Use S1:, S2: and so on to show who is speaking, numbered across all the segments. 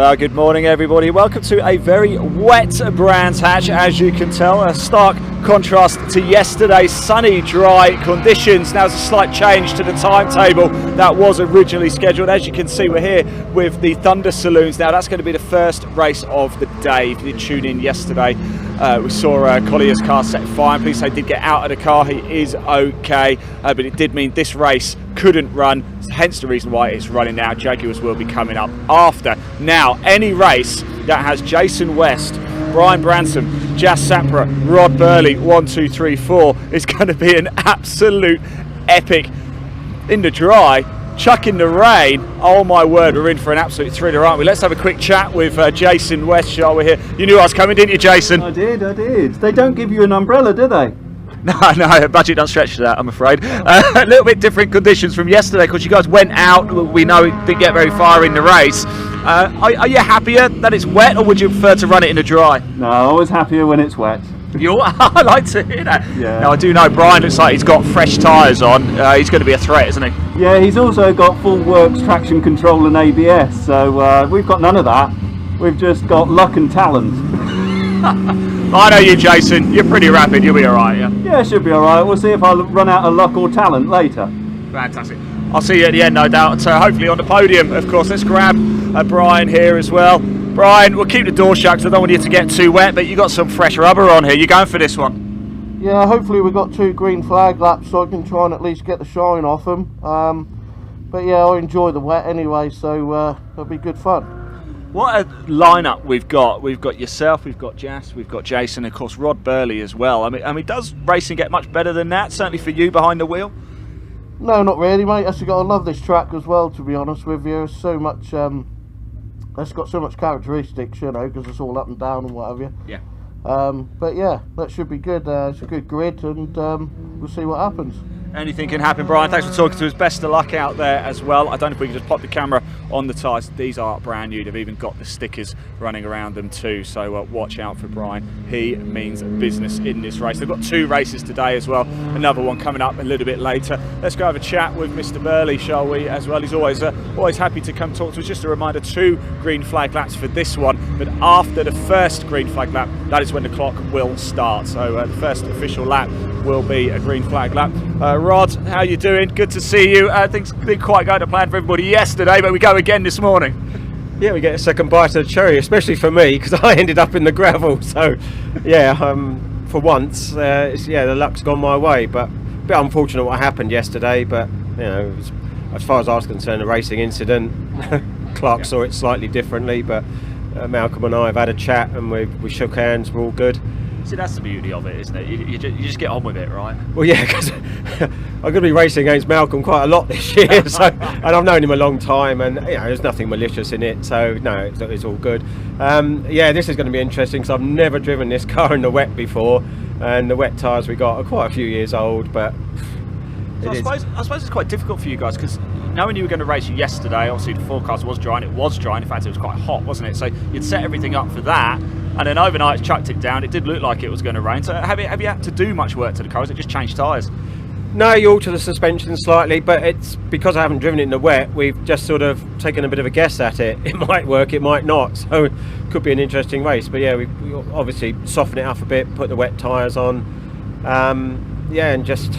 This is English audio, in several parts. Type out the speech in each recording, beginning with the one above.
S1: Well, good morning everybody. Welcome to a very wet Brands Hatch, as you can tell. A stark contrast to yesterday's sunny, dry conditions. Now there's a slight change to the timetable that was originally scheduled. As you can see, we're here with the Thunder Saloons. Now that's going to be the first race of the day. If you did tune in yesterday, we saw Collier's car set fire. I'm pleased they did get out of the car. He is okay, but it did mean this race couldn't run, hence the reason why it's running now. Jaguars will be coming up after. Now, any race that has Jason West, Brian Branson, Jas Sapra, Rod Burley, 1, 2, 3, 4 is going to be an absolute epic. In the dry, chuck in the rain, oh my word, we're in for an absolute thriller, aren't we? Let's have a quick chat with Jason West, shall we? Here, you knew I was coming, didn't you, Jason?
S2: I did. They don't give you an umbrella, do they?
S1: No, budget don't stretch to that, I'm afraid. A little bit different conditions from yesterday because you guys went out. We know it didn't get very far in the race. Are you happier that it's wet, or would you prefer to run it in the dry?
S2: No, always happier when it's wet.
S1: I like to hear that.
S2: Yeah.
S1: Now I do know Brian looks like he's got fresh tyres on. He's going to be a threat, isn't he?
S2: Yeah, he's also got full works traction control and ABS. So we've got none of that. We've just got luck and talent.
S1: I know you, Jason. You're pretty rapid. You'll be all right, yeah?
S2: Yeah, should be all right. We'll see if I run out of luck or talent later.
S1: Fantastic. I'll see you at the end, no doubt. Hopefully on the podium, of course. Let's grab Brian here as well. Brian, we'll keep the door shut because I don't want you to get too wet, but you got some fresh rubber on here. You going for this one?
S3: Yeah, hopefully we've got 2 green flag laps so I can try and at least get the shine off them. But yeah, I enjoy the wet anyway, so it'll be good fun.
S1: What a lineup we've got. We've got yourself, we've got Jas, we've got Jason, of course Rod Burley as well. I mean, does racing get much better than that? Certainly for you behind the wheel?
S3: No, not really, mate. Actually, got to love this track as well, to be honest with you. It's so much, it's got so much characteristics, you know, because it's all up and down and what have you.
S1: Yeah.
S3: But yeah, that should be good. It's a good grid, and we'll see what happens.
S1: Anything can happen, Brian. Thanks for talking to us. Best of luck out there as well. I don't know if we can just pop the camera on the tyres. These are brand new. They've even got the stickers running around them too. So watch out for Brian. He means business in this race. They've got 2 races today as well. Another one coming up a little bit later. Let's go have a chat with Mr. Burley, shall we, as well. He's always happy to come talk to us. Just a reminder, 2 green flag laps for this one. But after the first green flag lap, that is when the clock will start. So the first official lap will be a green flag lap. Rod, how you doing? Good to see you. Things didn't quite go to plan for everybody yesterday, but we go again this morning.
S4: Yeah, we get a second bite of the cherry, especially for me, because I ended up in the gravel. So, yeah, for once, the luck's gone my way. But a bit unfortunate what happened yesterday. But you know, as far as I was concerned, a racing incident. Clark saw it slightly differently, but Malcolm and I have had a chat, and we shook hands. We're all good.
S1: See, that's the beauty of it, isn't it? You just get on with it, right?
S4: Well, yeah, because I'm going to be racing against Malcolm quite a lot this year, so, and I've known him a long time, and you know, there's nothing malicious in it, so no, it's all good. Yeah, this is going to be interesting because I've never driven this car in the wet before, and the wet tyres we got are quite a few years old, but
S1: so I suppose it's quite difficult for you guys because knowing you were going to race yesterday, obviously the forecast was dry, and it was dry. In fact, it was quite hot, wasn't it? So you'd set everything up for that, and then overnight chucked it down. It did look like it was going to rain. So have you had to do much work to the car? Has it just changed tyres?
S4: No, you alter the suspension slightly, but it's because I haven't driven it in the wet. We've just sort of taken a bit of a guess at it. It might work, it might not. So it could be an interesting race. But yeah, we obviously soften it up a bit, put the wet tyres on. Yeah, and just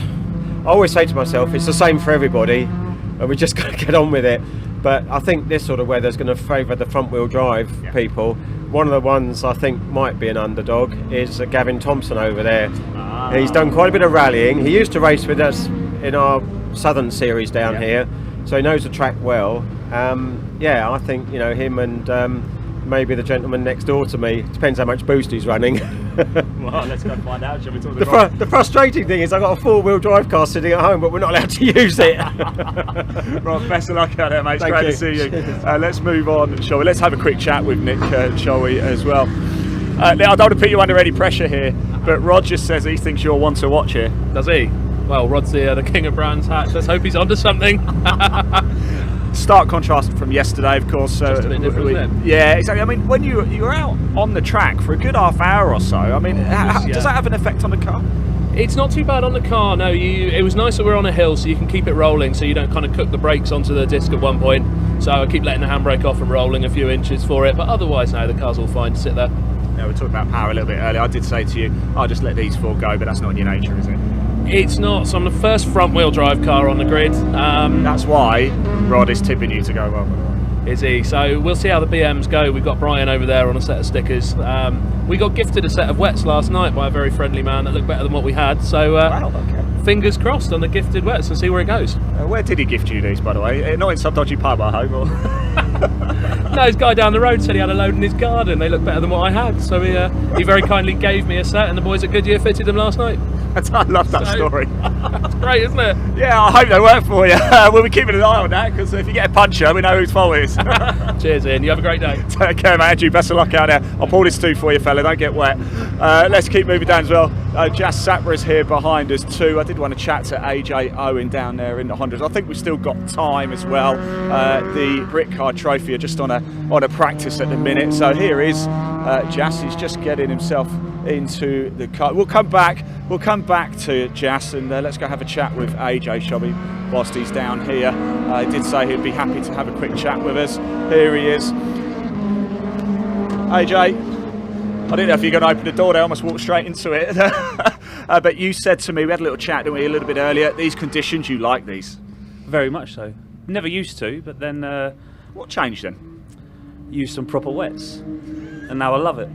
S4: I always say to myself, it's the same for everybody, and we just got to get on with it. But I think this sort of weather is going to favour the front-wheel drive people. One of the ones I think might be an underdog is Gavin Thompson over there. He's done quite a bit of rallying. He used to race with us in our Southern Series down here, so he knows the track well. Yeah, I think him and maybe the gentleman next door to me. Depends how much boost he's running.
S1: Well, let's go find out. Shall we talk
S4: the frustrating thing is I've got a 4-wheel drive car sitting at home, but we're not allowed to use it.
S1: Right, best of luck out there, mate. It's
S4: Thank
S1: great
S4: you.
S1: to see you. Let's move on, shall we? Let's have a quick chat with Nick, shall we, as well. I don't want to put you under any pressure here, but Rod just says he thinks you're one to watch here.
S5: Does he? Well, Rod's the king of Brands Hatch. Let's hope he's onto something.
S1: Stark contrast from yesterday, of course.
S5: Just a bit different, isn't it?
S1: Yeah, exactly. I mean, when you were out on the track for a good half hour or so, I mean, does that have an effect on the car?
S5: It's not too bad on the car, no. It was nice that we're on a hill so you can keep it rolling so you don't kind of cook the brakes onto the disc at one point. So I keep letting the handbrake off and rolling a few inches for it, but otherwise no, the car's all fine to sit there.
S1: Yeah, we talked about power a little bit earlier. I did say to you, I'll just let these four go, but that's not in your nature, is it?
S5: It's not, so I'm the first front wheel drive car on the grid.
S1: That's why Rod is tipping you to go well.
S5: Is he? So we'll see how the BMs go. We've got Brian over there on a set of stickers. We got gifted a set of wets last night by a very friendly man that looked better than what we had. So
S1: Wow, okay.
S5: fingers crossed on the gifted wets and see where it goes.
S1: Where did he gift you these, by the way? Not in some dodgy pub, I hope. Or...
S5: No, this guy down the road said he had a load in his garden. They look better than what I had. So he very kindly gave me a set, and the boys at Goodyear fitted them last night.
S1: I love that story.
S5: That's great, isn't it?
S1: Yeah, I hope they work for you. We'll be keeping an eye on that, because if you get a puncher, we know whose fault it is.
S5: Cheers, Ian. You have a great day.
S1: Take care, man. Andrew, best of luck out there. I'll pour this too for you, fella. Don't get wet. Let's keep moving down as well. Jas Sapra is here behind us too. I did want to chat to AJ Owen down there in the hundreds. I think we've still got time as well. The Britcar trophy are just on a practice at the minute. So here is Jas. He's just getting himself into the car. We'll come back to Jas, and let's go have a chat with AJ, shall we, whilst he's down here. He did say he'd be happy to have a quick chat with us. Here he is. AJ, I didn't know if you were going to open the door there. I almost walked straight into it. But you said to me, we had a little chat, didn't we, a little bit earlier, these conditions, you like these?
S6: Very much so. Never used to, but then
S1: What changed then?
S6: used some proper wets, and now I love it.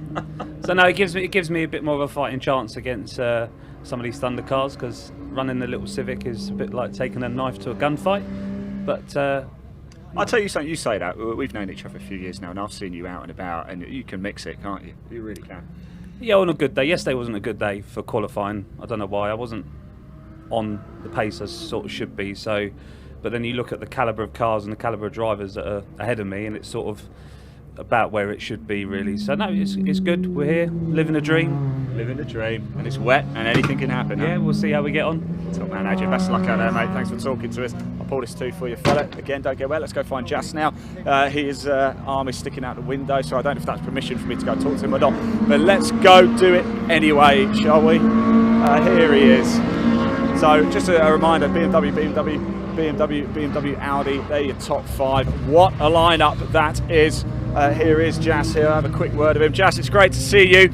S6: So now it gives me a bit more of a fighting chance against some of these Thunder cars, because running the little Civic is a bit like taking a knife to a gunfight. But
S1: I'll tell you something, you say that. We've known each other a few years now, and I've seen you out and about, and you can mix it, can't you? You really can.
S6: yeah, on a good day. Yesterday wasn't a good day for qualifying. I don't know why. I wasn't on the pace I sort of should be. So, but then you look at the calibre of cars and the calibre of drivers that are ahead of me, and it's sort of about where it should be, really. So no, it's good. We're here, living a dream.
S1: Living the dream, and it's wet, and anything can happen.
S6: Yeah, we'll see how we get on.
S1: Top man, AJ, best of luck out there, mate. Thanks for talking to us. I'll pull this too for you, fella. Again, don't get wet. Let's go find Jas now. His arm is sticking out the window, so I don't know if that's permission for me to go talk to him or not. But let's go do it anyway, shall we? Here he is. So just a reminder, BMW, Audi, they're your top five. What a lineup that is. Here is Jas here. I'll have a quick word of him. Jas, it's great to see you.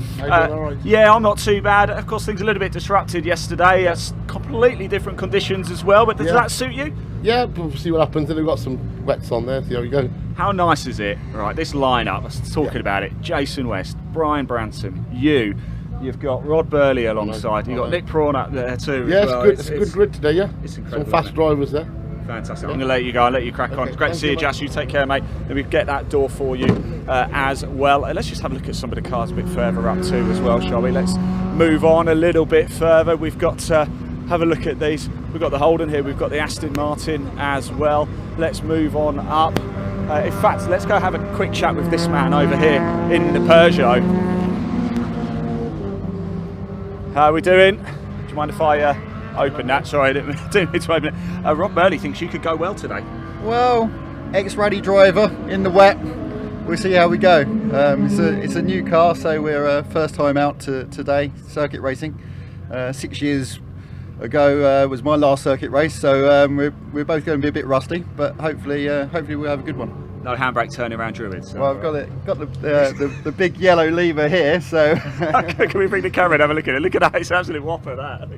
S1: Yeah, I'm not too bad. Of course, things a little bit disrupted yesterday. Completely different conditions as well, but does that suit you?
S7: Yeah, we'll see what happens. We've got some wets on there, see how we go.
S1: How nice is it? Right, this lineup, I was talking about it. Jason West, Brian Branson, you've got Rod Burley alongside. You've got Nick Prawn up there too.
S7: Yeah,
S1: as well.
S7: it's a good grid today, yeah.
S1: It's incredible.
S7: Some fast drivers there.
S1: Fantastic. I'm going to let you go. I'll let you crack on. It's great to see you, Jas. You take care, mate. And we get that door for you as well. Let's just have a look at some of the cars a bit further up too as well, shall we? Let's move on a little bit further. We've got to have a look at these. We've got the Holden here. We've got the Aston Martin as well. Let's move on up. In fact, let's go have a quick chat with this man over here in the Peugeot. How are we doing? Do you mind if I open that? Sorry, I didn't need to open it. Rob Burley thinks you could go well today.
S8: Well, ex-rally driver in the wet. We'll see how we go. It's a new car, so we're first time out today, circuit racing. 6 years ago was my last circuit race, so we're both going to be a bit rusty, but hopefully we'll have a good one.
S1: No handbrake turning around Druids. So.
S8: Well, I've got the big yellow lever here, so.
S1: Can we bring the camera and have a look at it? Look at that, it's an absolute whopper, that.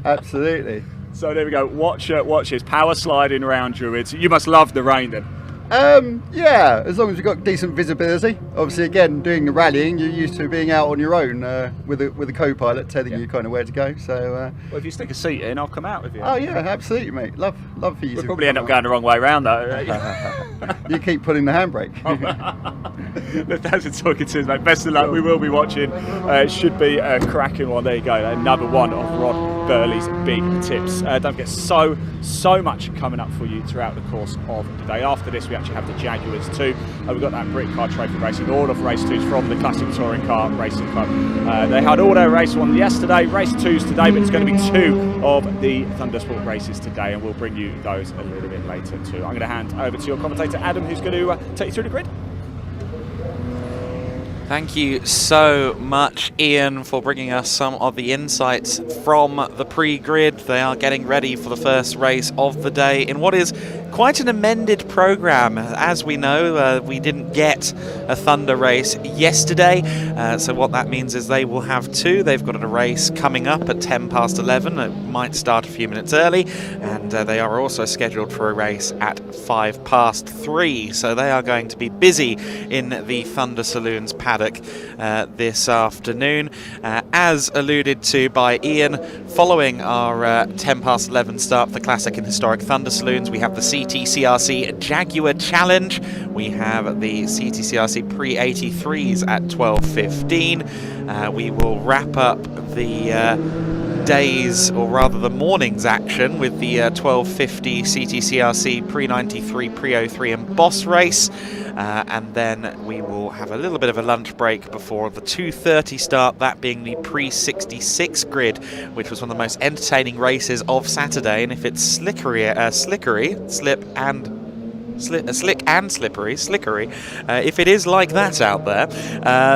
S8: Absolutely.
S1: So there we go. Watch this power sliding around Druids. You must love the rain then.
S8: Yeah, as long as you've got decent visibility. Obviously, again, doing the rallying, you're used to being out on your own with a co-pilot telling you kind of where to go. So,
S1: well, if you stick a seat in, I'll come out with you.
S8: Oh yeah, absolutely, mate. Love for you.
S1: We'll probably end up going the wrong way round though.
S8: You keep pulling the handbrake.
S1: Look, thanks for talking to us, mate. Best of luck. We will be watching. It should be a cracking one. There you go. Another one of Rod Burley's big tips. Don't forget, so much coming up for you throughout the course of the day. After this, we actually have the Jaguars too. We've got that Britcar Trophy Racing, all of race 2s from the Classic Touring Car Racing Club. They had all their race 1 yesterday, race 2s today, but it's going to be 2 of the Thundersport races today, and we'll bring you those a little bit later too. I'm going to hand over to your commentator Adam, who's going to take you through the grid.
S9: Thank you so much, Ian, for bringing us some of the insights from the pre-grid. They are getting ready for the first race of the day in what is quite an amended program. As we know, we didn't get a Thunder race yesterday, so what that means is they will have two. They've got a race coming up at 11:10. It might start a few minutes early, and they are also scheduled for a race at 3:05. So they are going to be busy in the Thunder Saloons paddock this afternoon. As alluded to by Ian, following our 11:10 start for the Classic and Historic Thunder Saloons, we have the CTCRC Jaguar Challenge. We have the CTCRC Pre-83s at 12:15. We will wrap up the days, or rather the morning's action, with the 12:50 CTCRC Pre-93, Pre-03 and Boss race. And then we will have a little bit of a lunch break before the 2:30 start, that being the Pre-66 grid, which was one of the most entertaining races of Saturday. And if it's slickery, if it is like that out there,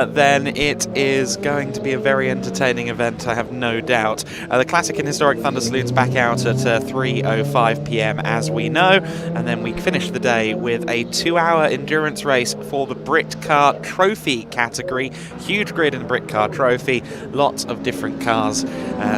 S9: then it is going to be a very entertaining event, I have no doubt. The Classic and Historic Thunder Saloons back out at 3:05 p.m. as we know, and then we finish the day with a 2-hour endurance race for the Britcar Trophy category. Huge grid in the Britcar Trophy, lots of different cars,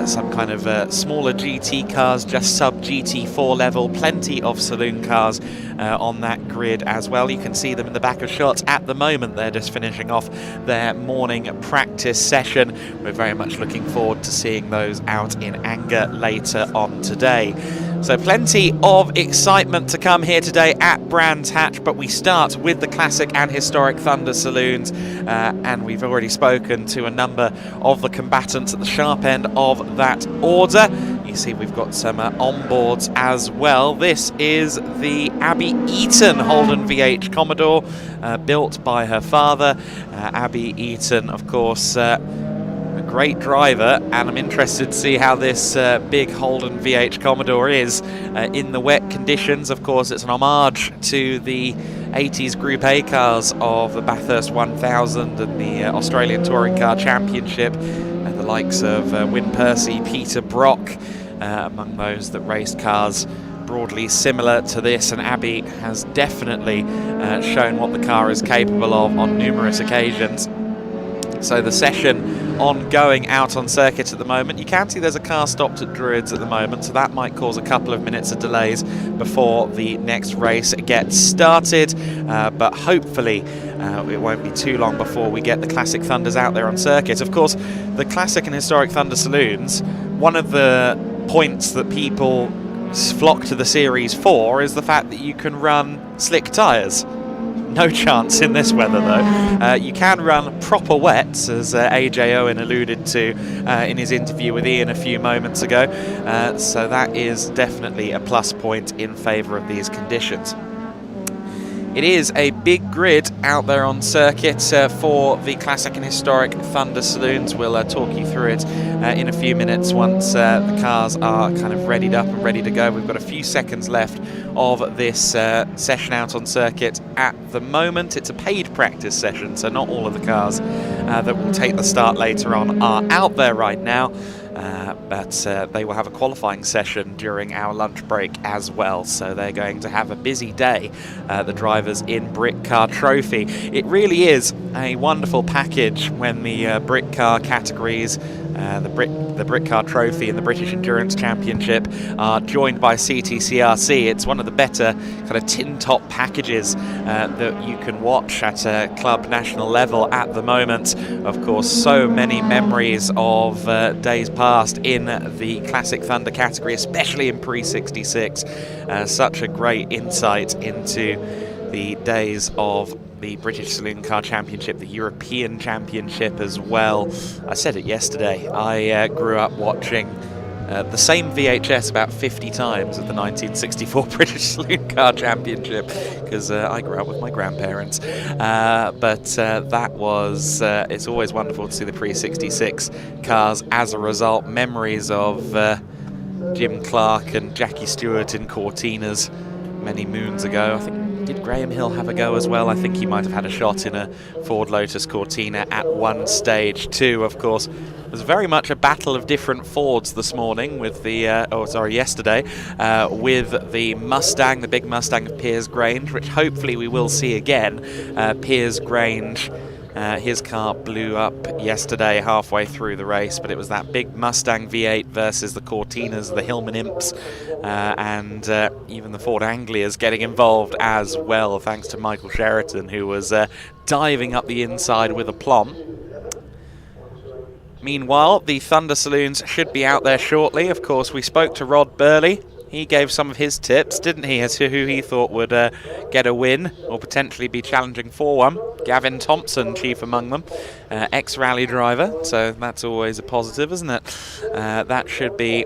S9: some kind of smaller GT cars, just sub GT4 level, plenty of saloon cars on that grid as well. You can see them in the back of shots at the moment. They're just finishing off their morning practice session. We're very much looking forward to seeing those out in anger later on today. So plenty of excitement to come here today at Brands Hatch, but we start with the Classic and Historic Thunder Saloons, and we've already spoken to a number of the combatants at the sharp end of that order. You see we've got some onboards as well. This is the Abby Eaton Holden VH Commodore, built by her father. Abby Eaton, of course, a great driver, and I'm interested to see how this big Holden VH Commodore is in the wet conditions. Of course, it's an homage to the 80s Group A cars of the Bathurst 1000 and the Australian Touring Car Championship, and the likes of Wyn Percy, Peter Brock, among those that raced cars broadly similar to this, and Abby has definitely shown what the car is capable of on numerous occasions. So the session ongoing out on circuit at the moment. You can see there's a car stopped at Druids at the moment, so that might cause a couple of minutes of delays before the next race gets started, but hopefully it won't be too long before we get the Classic Thunders out there on circuit. Of course, the Classic and Historic Thunder Saloons, one of the points that people flock to the series for is the fact that you can run slick tyres. No chance in this weather though. You can run proper wets, as AJ Owen alluded to in his interview with Ian a few moments ago, so that is definitely a plus point in favour of these conditions. It is a big grid out there on circuit for the Classic and Historic Thunder Saloons. We'll talk you through it in a few minutes once the cars are kind of readied up and ready to go. We've got a few seconds left of this session out on circuit at the moment. It's a paid practice session, so not all of the cars that will take the start later on are out there right now. But they will have a qualifying session during our lunch break as well, so they're going to have a busy day, the drivers in Britcar Trophy. It really is a wonderful package when the Britcar categories, the Britcar Trophy and the British Endurance Championship are joined by CTCRC. It's one of the better kind of tin top packages that you can watch at a club national level at the moment. Of course, so many memories of days past in the Classic Thunder category, especially in Pre-66. Such a great insight into the days of the British Saloon Car Championship, the European Championship as well. I said it yesterday, I grew up watching the same VHS about 50 times of the 1964 British Saloon Car Championship, because I grew up with my grandparents. But that was, it's always wonderful to see the Pre-66 cars as a result. Memories of Jim Clark and Jackie Stewart in Cortinas many moons ago. I think Did Graham Hill have a go as well? I think he might have had a shot in a Ford Lotus Cortina at one stage too. Of course, it was very much a battle of different Fords this morning with the, yesterday, with the Mustang, the big Mustang of Piers Grange, which hopefully we will see again. Piers Grange, his car blew up yesterday halfway through the race, but it was that big Mustang V8 versus the Cortinas, the Hillman Imps, and even the Ford Anglias getting involved as well, thanks to Michael Sheraton, who was diving up the inside with aplomb. Meanwhile, the Thunder Saloons should be out there shortly. Of course, we spoke to Rod Burley. He gave some of his tips, didn't he, as to who he thought would get a win or potentially be challenging for one. Gavin Thompson, chief among them, ex-rally driver, so that's always a positive, isn't it? That should be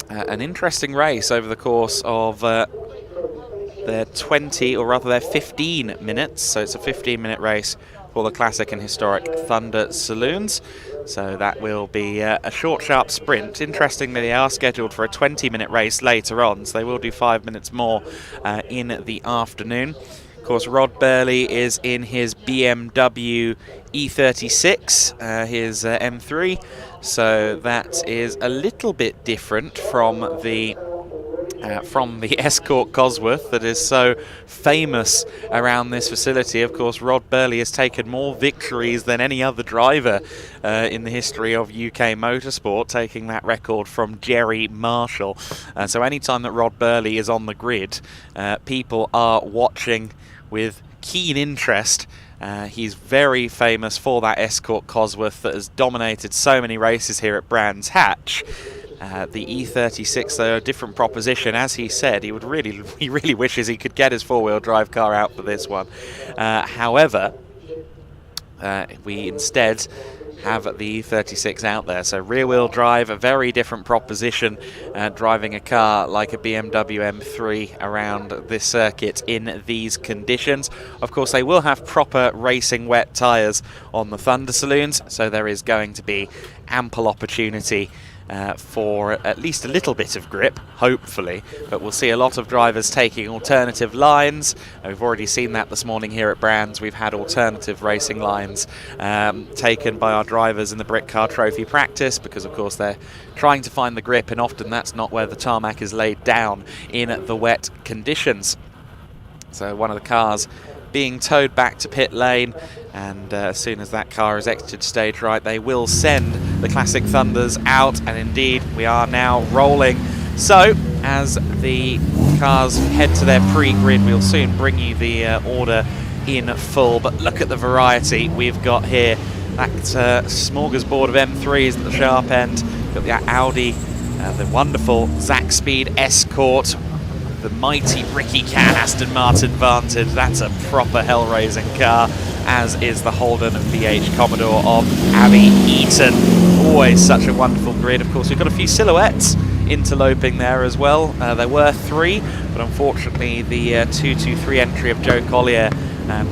S9: an interesting race over the course of their 20, or rather their 15 minutes. So it's a 15-minute race for the classic and historic Thunder Saloons. So that will be a short, sharp sprint. Interestingly, they are scheduled for a 20-minute race later on, so they will do 5 minutes more in the afternoon. Of course, Rod Burley is in his BMW E36, his M3, so that is a little bit different from the Escort Cosworth that is so famous around this facility. Of course, Rod Burley has taken more victories than any other driver in the history of UK motorsport, taking that record from Jerry Marshall. So anytime that Rod Burley is on the grid, people are watching with keen interest. He's very famous for that Escort Cosworth that has dominated so many races here at Brands Hatch. The E36, though, a different proposition. As he said, he really wishes he could get his four-wheel drive car out for this one. However, we instead have the E36 out there. So rear-wheel drive, a very different proposition, driving a car like a BMW M3 around this circuit in these conditions. Of course, they will have proper racing wet tyres on the Thunder Saloons, so there is going to be ample opportunity for at least a little bit of grip, hopefully, but we'll see a lot of drivers taking alternative lines. We've already seen that this morning here at Brands. We've had alternative racing lines taken by our drivers in the Britcar Trophy practice, because of course they're trying to find the grip, and often that's not where the tarmac is laid down in the wet conditions. So one of the cars being towed back to pit lane, and as soon as that car has exited stage right, they will send the Classic Thunders out, and indeed we are now rolling. So as the cars head to their pre-grid, we'll soon bring you the order in full, but look at the variety we've got here. That smorgasbord of M3s at the sharp end. Got the Audi, the wonderful Zack Speed Escort, the mighty Ricky Can Aston Martin Vantage. That's a proper hell-raising car, as is the Holden VH Commodore of Abby Eaton. Always such a wonderful grid. Of course, we've got a few silhouettes interloping there as well. There were three, but unfortunately the 223 entry of Joe Collier,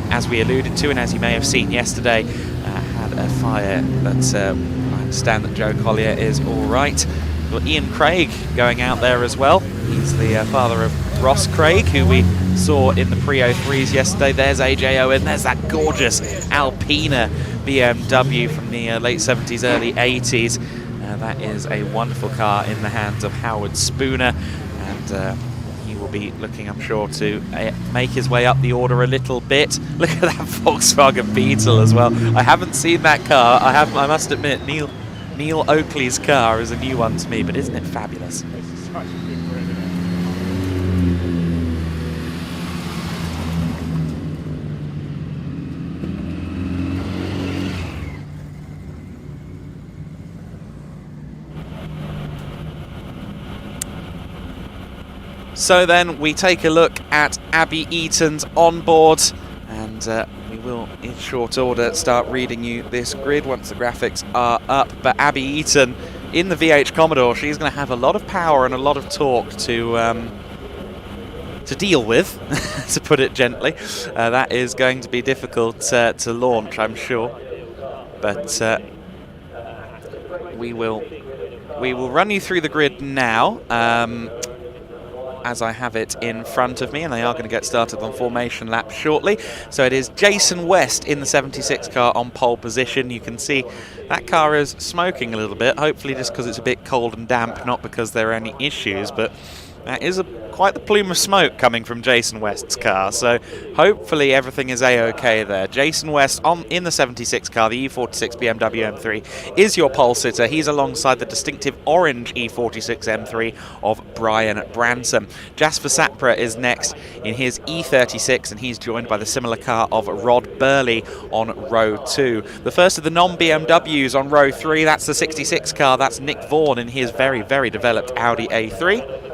S9: as we alluded to and as you may have seen yesterday, had a fire, but I understand that Joe Collier is all right. Got Ian Craig going out there as well. He's the father of Ross Craig, who we saw in the pre-03s yesterday. There's AJ Owen. There's that gorgeous Alpina BMW from the late 70s, early 80s. That is a wonderful car in the hands of Howard Spooner, and he will be looking, I'm sure, to make his way up the order a little bit. Look at that Volkswagen Beetle as well. I haven't seen that car. I must admit, Neil Oakley's car is a new one to me, but isn't it fabulous? So then we take a look at Abby Eaton's onboard, and we will in short order start reading you this grid once the graphics are up. But Abby Eaton in the VH Commodore, she's going to have a lot of power and a lot of torque to deal with, to put it gently. That is going to be difficult to launch, I'm sure. But we will run you through the grid now. as I have it in front of me, and they are going to get started on formation lap shortly. So it is Jason West in the 76 car on pole position. You can see that car is smoking a little bit, hopefully just because it's a bit cold and damp, not because there are any issues, but that is quite the plume of smoke coming from Jason West's car, so hopefully everything is a-okay there. Jason West in the 76 car, the E46 BMW M3, is your pole sitter. He's alongside the distinctive orange E46 M3 of Brian Branson. Jasper Sapra is next in his E36, and he's joined by the similar car of Rod Burley on row 2. The first of the non-BMWs on row 3, that's the 66 car, that's Nick Vaughan in his very, very developed Audi A3.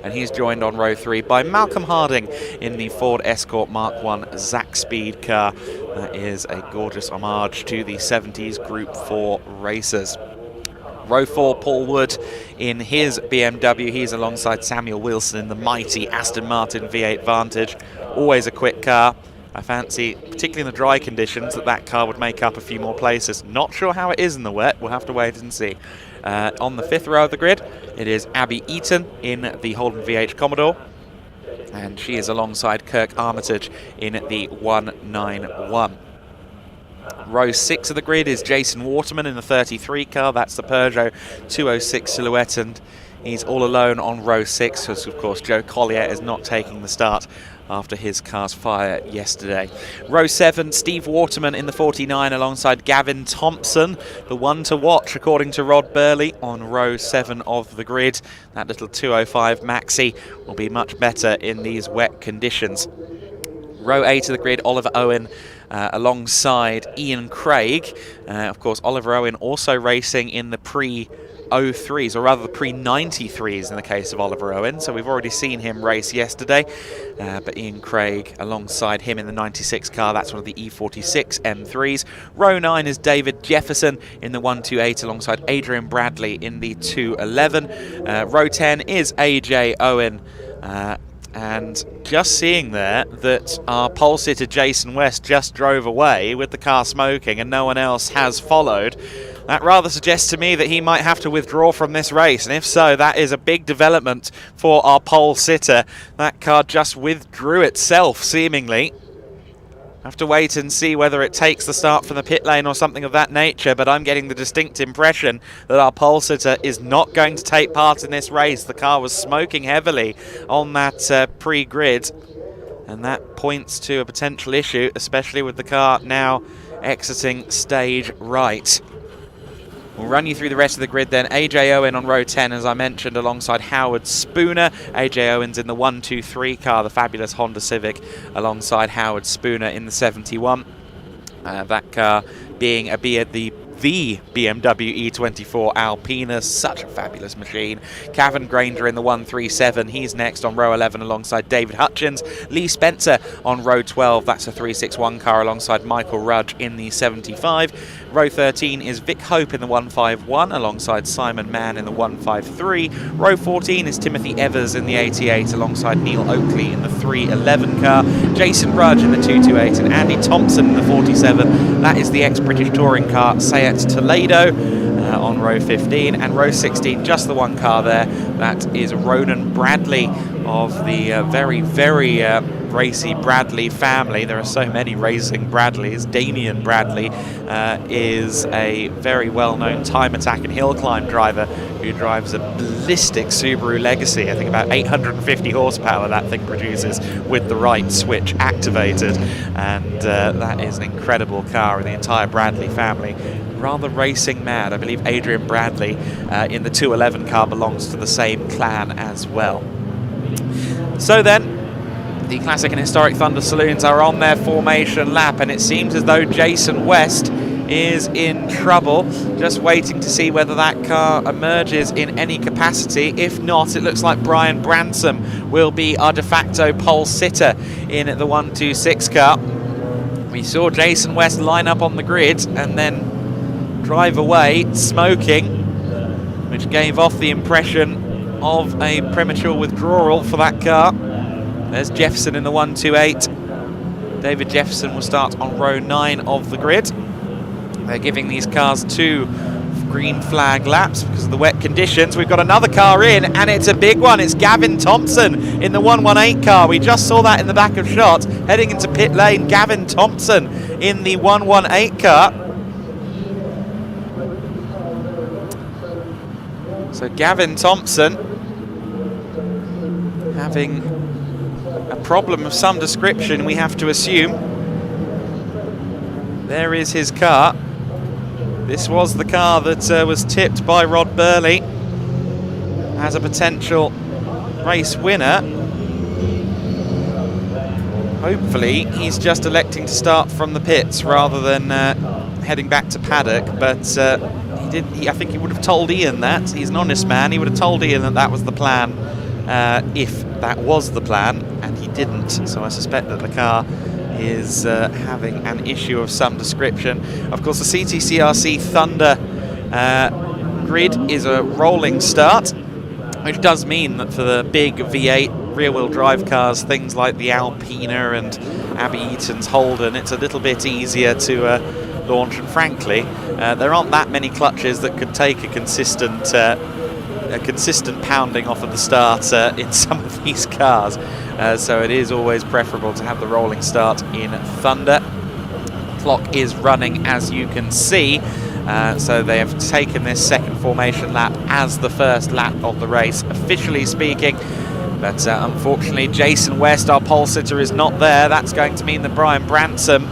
S9: And he's joined on row 3 by Malcolm Harding in the Ford Escort Mark 1 Zack Speed car. That is a gorgeous homage to the 70s Group 4 racers. Row 4, Paul Wood in his BMW. He's alongside Samuel Wilson in the mighty Aston Martin V8 Vantage. Always a quick car. I fancy, particularly in the dry conditions, that car would make up a few more places. Not sure how it is in the wet. We'll have to wait and see. On the 5th row of the grid, it is Abby Eaton in the Holden VH Commodore, and she is alongside Kirk Armitage in the 191. Row 6 of the grid is Jason Waterman in the 33 car. That's the Peugeot 206 Silhouette, and he's all alone on row 6 because, of course, Joe Collier is not taking the start after his car's fire yesterday. Row 7, Steve Waterman in the 49 alongside Gavin Thompson, the one to watch according to Rod Burley on row 7 of the grid. That little 205 Maxi will be much better in these wet conditions. Row 8 of the grid, Oliver Owen alongside Ian Craig. Of course, Oliver Owen also racing in the pre-03s, or rather the pre-93s in the case of Oliver Owen. So we've already seen him race yesterday. But Ian Craig alongside him in the 96 car, that's one of the E46 M3s. Row 9 is David Jefferson in the 128 alongside Adrian Bradley in the 211. Row 10 is AJ Owen. And just seeing there that our pole sitter Jason West just drove away with the car smoking and no one else has followed, that rather suggests to me that he might have to withdraw from this race. And if so, that is a big development for our pole sitter. That car just withdrew itself, seemingly. Have to wait and see whether it takes the start from the pit lane or something of that nature, but I'm getting the distinct impression that our pole sitter is not going to take part in this race. The car was smoking heavily on that pre-grid, and that points to a potential issue, especially with the car now exiting stage right. We'll run you through the rest of the grid then. AJ Owen on row 10, as I mentioned, alongside Howard Spooner. AJ Owen's in the 123 car, the fabulous Honda Civic, alongside Howard Spooner in the 71. That car being the BMW E24 Alpina, such a fabulous machine. Cavan Granger in the 137, he's next on row 11 alongside David Hutchins. Lee Spencer on row 12, that's a 361 car alongside Michael Rudge in the 75. Row 13 is Vic Hope in the 151 alongside Simon Mann in the 153. Row 14 is Timothy Evers in the 88 alongside Neil Oakley in the 311 car. Jason Rudge in the 228 and Andy Thompson in the 47. That is the ex-British touring car Sayat Toledo on row 15. And row 16, just the one car there, that is Ronan Bradley of the very, very racy Bradley family. There are so many racing Bradleys. Damien Bradley is a very well-known time attack and hill climb driver who drives a ballistic Subaru Legacy. I think about 850 horsepower that thing produces with the right switch activated, and that is an incredible car. And the entire Bradley family rather racing mad. I believe Adrian Bradley in the 211 car belongs to the same clan as well. So then, the Classic and Historic Thunder Saloons are on their formation lap, and it seems as though Jason West is in trouble. Just waiting to see whether that car emerges in any capacity. If not, it looks like Brian Branson will be our de facto pole sitter in the 126 car. We saw Jason West line up on the grid and then drive away smoking, which gave off the impression of a premature withdrawal for that car. There's Jefferson in the 128. David Jefferson will start on row 9 of the grid. They're giving these cars 2 green flag laps because of the wet conditions. We've got another car in, and it's a big one. It's Gavin Thompson in the 118 car. We just saw that in the back of shot. Heading into pit lane, Gavin Thompson in the 118 car. So Gavin Thompson having a problem of some description, we have to assume. There is his car. This was the car that was tipped by Rod Burley as a potential race winner. Hopefully he's just electing to start from the pits rather than heading back to paddock, but I think he would have told Ian that. He's an honest man. He would have told Ian that that was the plan, if that was the plan, and he didn't. So I suspect that the car is having an issue of some description. Of course, the CTCRC Thunder grid is a rolling start, which does mean that for the big V8 rear-wheel drive cars, things like the Alpina and Abby Eaton's Holden, it's a little bit easier to launch, and frankly there aren't that many clutches that could take a consistent pounding off of the start in some of these cars, so it is always preferable to have the rolling start in Thunder. Clock is running, as you can see, so they have taken this second formation lap as the first lap of the race, officially speaking. But unfortunately, Jason West, our pole sitter, is not there. That's going to mean that Brian Bransom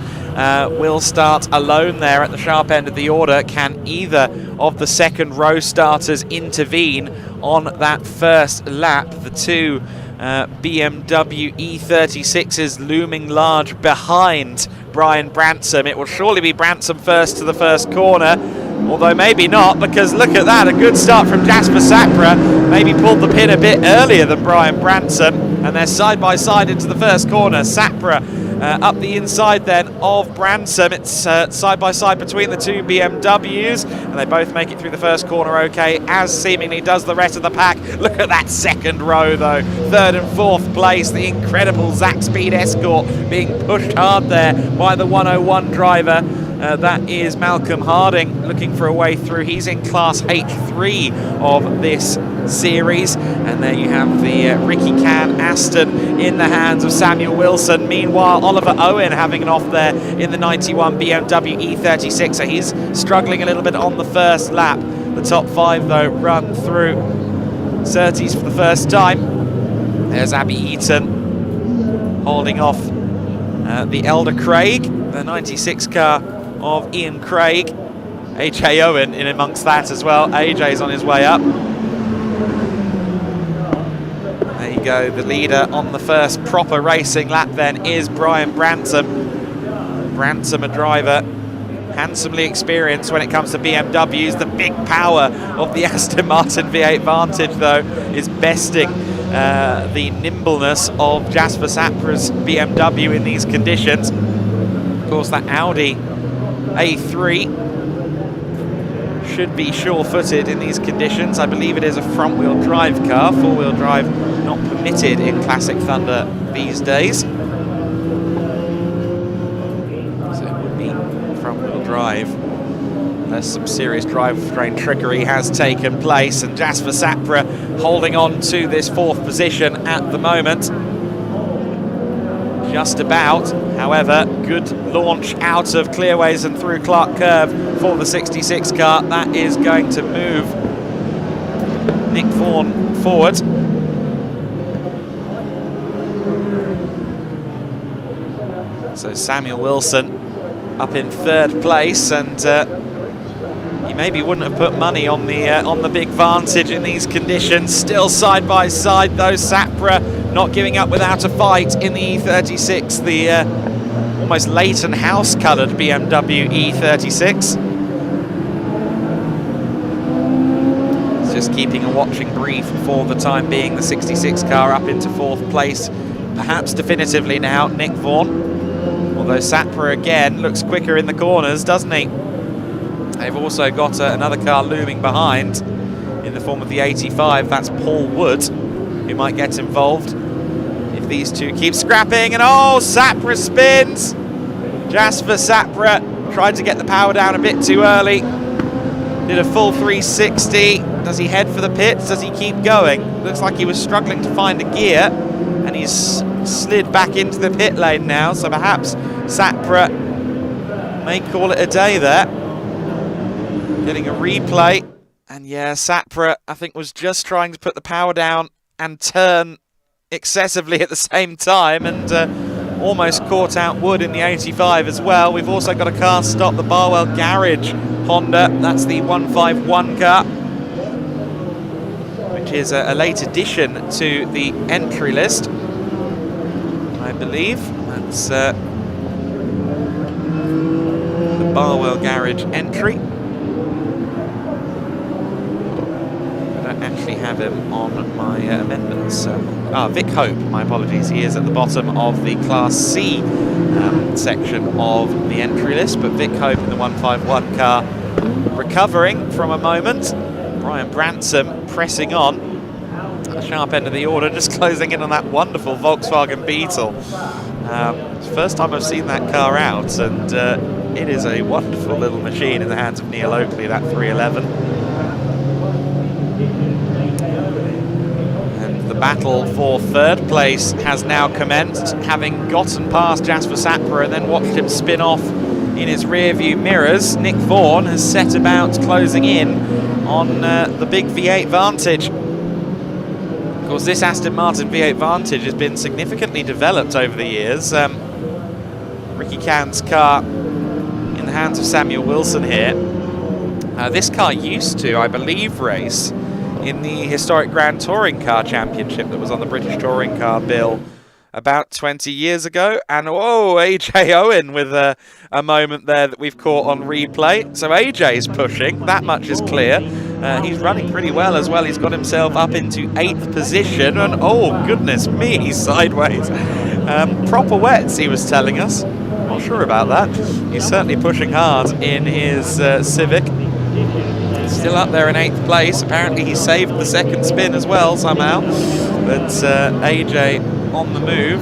S9: will start alone there at the sharp end of the order. Can either of the second row starters intervene on that first lap? The two BMW E36s looming large behind Brian Bransom. It will surely be Bransom first to the first corner, although maybe not, because look at that, a good start from Jasper Sapra. Maybe pulled the pin a bit earlier than Brian Bransom, and they're side by side into the first corner. Sapra up the inside then of Bransom. It's side by side between the two BMWs, and they both make it through the first corner okay, as seemingly does the rest of the pack. Look at that second row though, third and fourth place, the incredible Zach Speed Escort being pushed hard there by the 101 driver. That is Malcolm Harding looking for a way through. He's in Class H3 of this series. And there you have the Ricky Can Aston in the hands of Samuel Wilson. Meanwhile, Oliver Owen having an off there in the 91 BMW E36. So he's struggling a little bit on the first lap. The top five, though, run through Surtees for the first time. There's Abby Eaton holding off the Elder Craig, the 96 car of Ian Craig. AJ Owen in amongst that as well. AJ's on his way up. There you go, the leader on the first proper racing lap then is Brian Bransom. Bransom, a driver handsomely experienced when it comes to BMWs. The big power of the Aston Martin V8 Vantage, though, is besting the nimbleness of Jasper Sapra's BMW in these conditions. Of course, that Audi A3 should be sure-footed in these conditions. I believe it is a front-wheel drive car. Four-wheel drive not permitted in Classic Thunder these days. So it would be front-wheel drive. There's some serious drivetrain trickery has taken place, and Jasper Sapra holding on to this fourth position at the moment. Just about, however, good launch out of Clearways and through Clark Curve for the 66 car. That is going to move Nick Vaughan forward. So Samuel Wilson up in third place, and he maybe wouldn't have put money on the big Vantage in these conditions. Still side by side though, Sapra not giving up without a fight in the E36, the almost Leighton House coloured BMW E36. It's just keeping a watching brief for the time being. The 66 car up into fourth place, perhaps definitively now, Nick Vaughan. Although Sapra again looks quicker in the corners, doesn't he? They've also got another car looming behind in the form of the 85. That's Paul Wood, who might get involved if these two keep scrapping. And oh, Sapra spins. Jasper Sapra tried to get the power down a bit too early. Did a full 360. Does he head for the pits? Does he keep going? Looks like he was struggling to find a gear, and he's slid back into the pit lane now, so perhaps Sapra may call it a day there. Getting a replay, and yeah, Sapra, I think, was just trying to put the power down and turn excessively at the same time, and almost caught out Wood in the 85 as well. We've also got a car stop, the Barwell Garage Honda. That's the 151 car, which is a late addition to the entry list, I believe. That's the Barwell Garage entry. I don't actually have him on my amendments. Vic Hope, my apologies. He is at the bottom of the Class C section of the entry list, but Vic Hope in the 151 car recovering from a moment. Brian Bransom pressing on at the sharp end of the order, just closing in on that wonderful Volkswagen Beetle. It's the first time I've seen that car out, and it is a wonderful little machine in the hands of Neil Oakley, that 311. The battle for third place has now commenced, having gotten past Jasper Sapra and then watched him spin off in his rear view mirrors. Nick Vaughan has set about closing in on the big V8 Vantage. Of course, this Aston Martin V8 Vantage has been significantly developed over the years. Ricky Can's car in the hands of Samuel Wilson here. This car used to, I believe, race in the historic Grand Touring Car Championship that was on the British Touring Car bill about 20 years ago. And whoa, AJ Owen with a moment there that we've caught on replay. So AJ is pushing, that much is clear. He's running pretty well as well. He's got himself up into 8th position, and oh goodness me, he's sideways. Proper wets, he was telling us. Not sure about that. He's certainly pushing hard in his Civic. Still up there in 8th place. Apparently he saved the second spin as well somehow. But AJ on the move.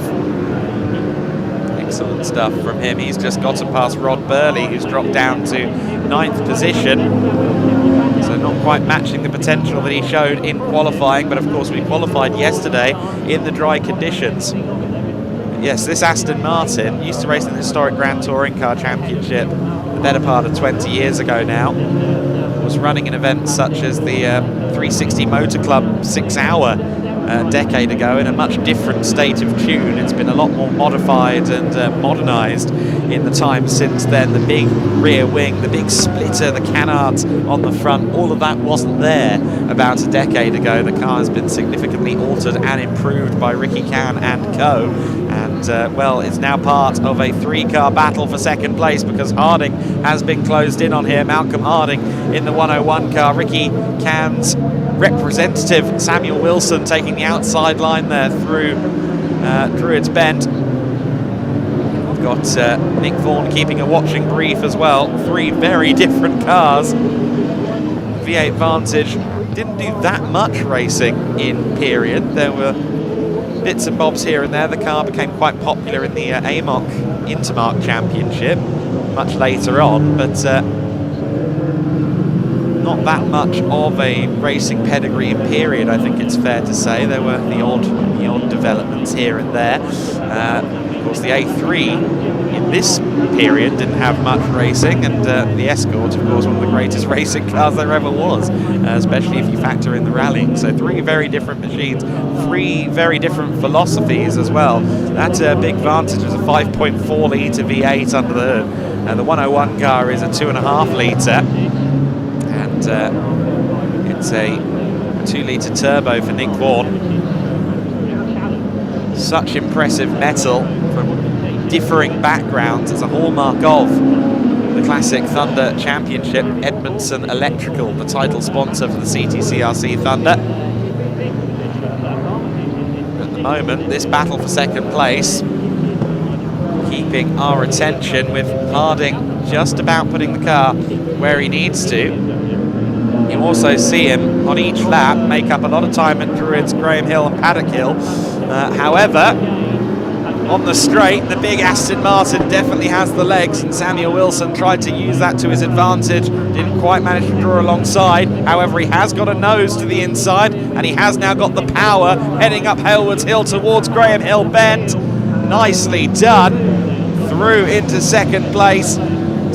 S9: Excellent stuff from him. He's just gotten past Rod Burley, who's dropped down to 9th position. So not quite matching the potential that he showed in qualifying. But of course we qualified yesterday in the dry conditions. Yes, this Aston Martin used to race in the historic Grand Touring Car Championship the better part of 20 years ago now. Was running in events such as the 360 Motor Club 6-hour a decade ago in a much different state of tune. It's been a lot more modified and modernised in the time since then. The big rear wing, the big splitter, the canards on the front, all of that wasn't there about a decade ago. The car has been significantly altered and improved by Ricky Can and co. And well, it's now part of a 3-car battle for second place because Harding has been closed in on here. Malcolm Harding in the 101 car. Ricky Can's representative Samuel Wilson taking the outside line there through Druids Bend. We've got Nick Vaughan keeping a watching brief as well. 3 very different cars. V8 Vantage didn't do that much racing in period. There were bits and bobs here and there. The car became quite popular in the AMOC Intermark Championship much later on, but not that much of a racing pedigree in period, I think it's fair to say. There were the odd developments here and there. Of course, the A3 in this period didn't have much racing, and the Escort, of course, one of the greatest racing cars there ever was, especially if you factor in the rallying. So 3 very different machines, 3 very different philosophies as well. That big Vantage was a 5.4 litre V8 under the hood, and the 101 car is a 2.5 litre. And it's a 2 litre turbo for Nick Vaughan. Such impressive metal from differing backgrounds. It's a hallmark of the Classic Thunder Championship. Edmondson Electrical, the title sponsor for the CTCRC Thunder. At the moment, this battle for second place keeping our attention, with Harding just about putting the car where he needs to. You also see him on each lap make up a lot of time at Druids, Graham Hill and Paddock Hill. However, on the straight. The big Aston Martin definitely has the legs, and Samuel Wilson tried to use that to his advantage. Didn't quite manage to draw alongside. However, he has got a nose to the inside, and he has now got the power heading up Hailwood's Hill towards Graham Hill Bend. Nicely done. Through into second place.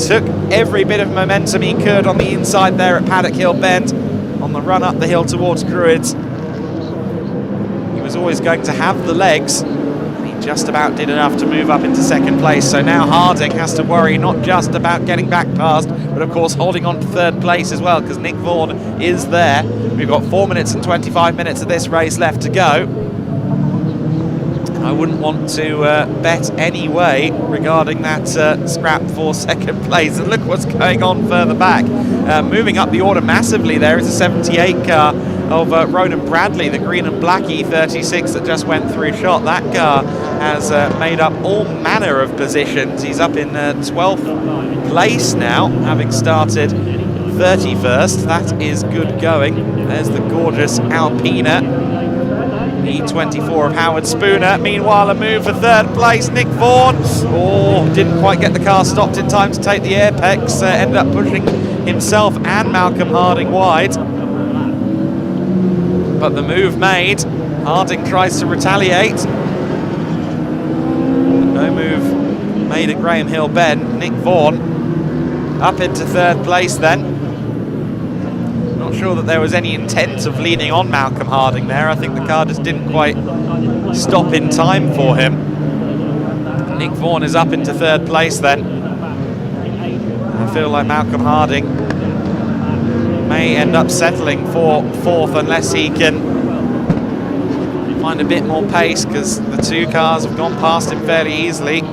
S9: Took every bit of momentum he could on the inside there at Paddock Hill Bend on the run up the hill towards Druids. He was always going to have the legs. He just about did enough to move up into second place. So now Harding has to worry not just about getting back past, but of course holding on to third place as well, because Nick Vaughan is there. We've got 4 minutes and 25 minutes of this race left to go. I wouldn't want to bet any way regarding that scrap for second place. And look what's going on further back. Moving up the order massively there is a 78 car of Ronan Bradley, the green and black E36 that just went through shot. That car has made up all manner of positions. He's up in 12th place now, having started 31st. That is good going. There's the gorgeous Alpina. E24 of Howard Spooner. Meanwhile, a move for third place, Nick Vaughan. Oh, didn't quite get the car stopped in time to take the apex. Ended up pushing himself and Malcolm Harding wide. But the move made. Harding tries to retaliate. No move made at Graham Hill Bend. Nick Vaughan up into third place then. Not sure that there was any intent of leaning on Malcolm Harding there. I think the car just didn't quite stop in time for him. Nick Vaughan is up into third place then. I feel like Malcolm Harding may end up settling for fourth unless he can find a bit more pace, because the two cars have gone past him fairly easily.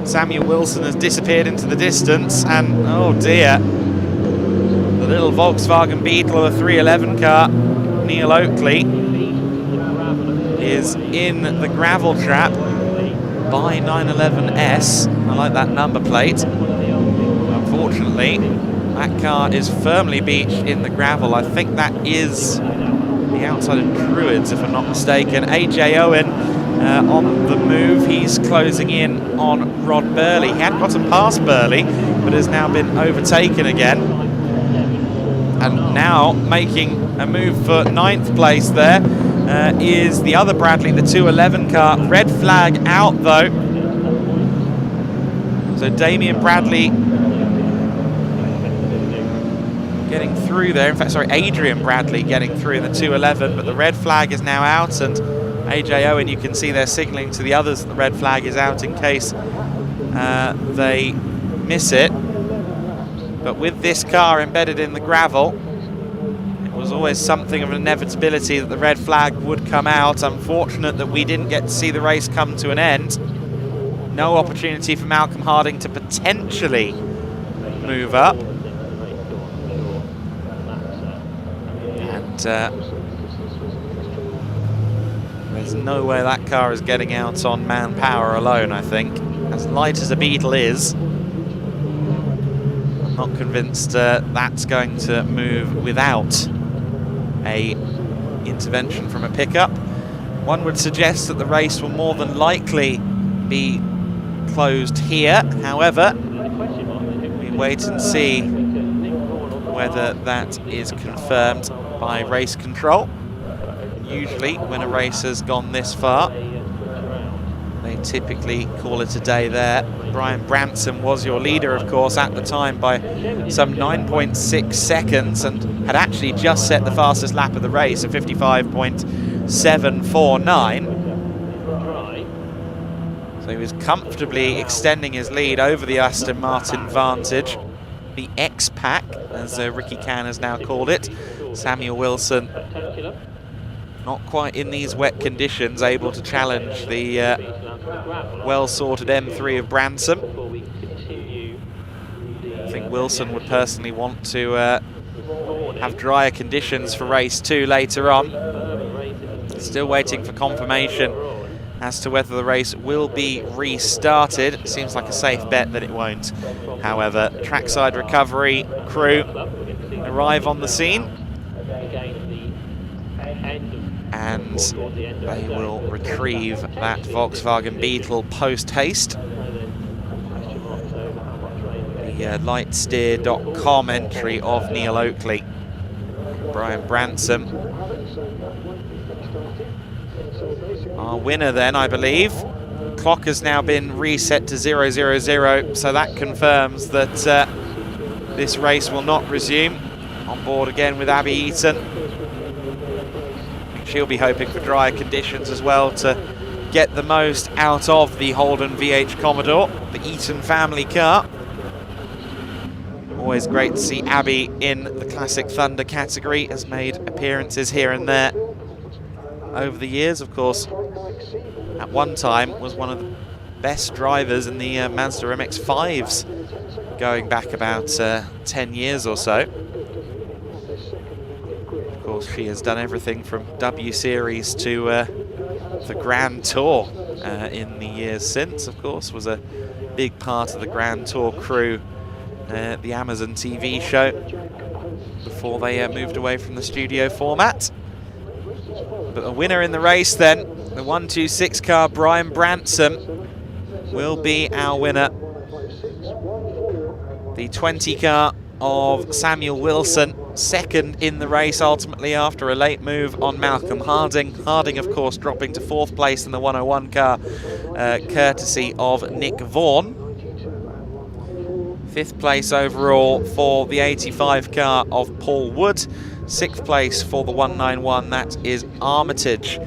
S9: Samuel Wilson has disappeared into the distance, and oh dear, the little Volkswagen Beetle, a 311 car, Neil Oakley, is in the gravel trap by 911S. I like that number plate. Unfortunately, that car is firmly beached in the gravel. I think that is the outside of Druids, if I'm not mistaken. AJ Owen on the move. He's closing in on Rod Burley. He had gotten past Burley, but has now been overtaken again. And now making a move for 9th place there is the other Bradley, the 211 car. Red flag out though. So Damien Bradley getting through there. In fact, sorry, Adrian Bradley getting through in the 211, but the red flag is now out, and AJ Owen, you can see they're signalling to the others that the red flag is out in case they miss it. But with this car embedded in the gravel, it was always something of an inevitability that the red flag would come out. Unfortunate that we didn't get to see the race come to an end. No opportunity for Malcolm Harding to potentially move up. And there's no way that car is getting out on manpower alone, I think. As light as a Beetle is, I'm not convinced that's going to move without a intervention from a pickup. One would suggest that the race will more than likely be closed here. However, we wait and see whether that is confirmed by race control. Usually when a race has gone this far, they typically call it a day there. Brian Branson was your leader, of course, at the time by some 9.6 seconds, and had actually just set the fastest lap of the race at 55.749. So he was comfortably extending his lead over the Aston Martin Vantage, the X-Pack, as Ricky Can has now called it. Samuel Wilson, not quite in these wet conditions, able to challenge the well-sorted M3 of Branson. I think Wilson would personally want to have drier conditions for race 2 later on. Still waiting for confirmation as to whether the race will be restarted. It seems like a safe bet that it won't. However, trackside recovery crew arrive on the scene. and they will retrieve that Volkswagen Beetle post-haste. The lightsteer.com entry of Neil Oakley. Brian Branson, our winner then, I believe. Clock has now been reset to 0:00, so that confirms that this race will not resume. On board again with Abby Eaton. I think she'll be hoping for drier conditions as well to get the most out of the Holden VH Commodore, the Eaton family car. Always great to see Abby in the Classic Thunder category, has made appearances here and there over the years. Of course, at one time was one of the best drivers in the Mazda MX-5s, going back about 10 years or so. Of course, she has done everything from W Series to the Grand Tour in the years since. Of course, was a big part of the Grand Tour crew, the Amazon TV show, before they moved away from the studio format. But the winner in the race then, the 126 car, Brian Branson, will be our winner. The 20 car of Samuel Wilson, second in the race ultimately after a late move on Malcolm Harding. Harding, of course, dropping to 4th place in the 101 car, courtesy of Nick Vaughan. 5th place overall for the 85 car of Paul Wood. 6th place for the 191, that is Armitage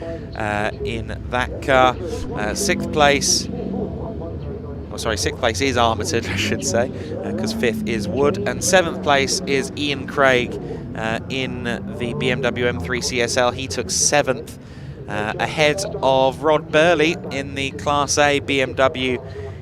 S9: in that car. 6th place, oh sorry, 6th place is Armitage, I should say, because 5th is Wood. And 7th place is Ian Craig in the BMW M3 CSL. He took 7th, ahead of Rod Burley in the Class A BMW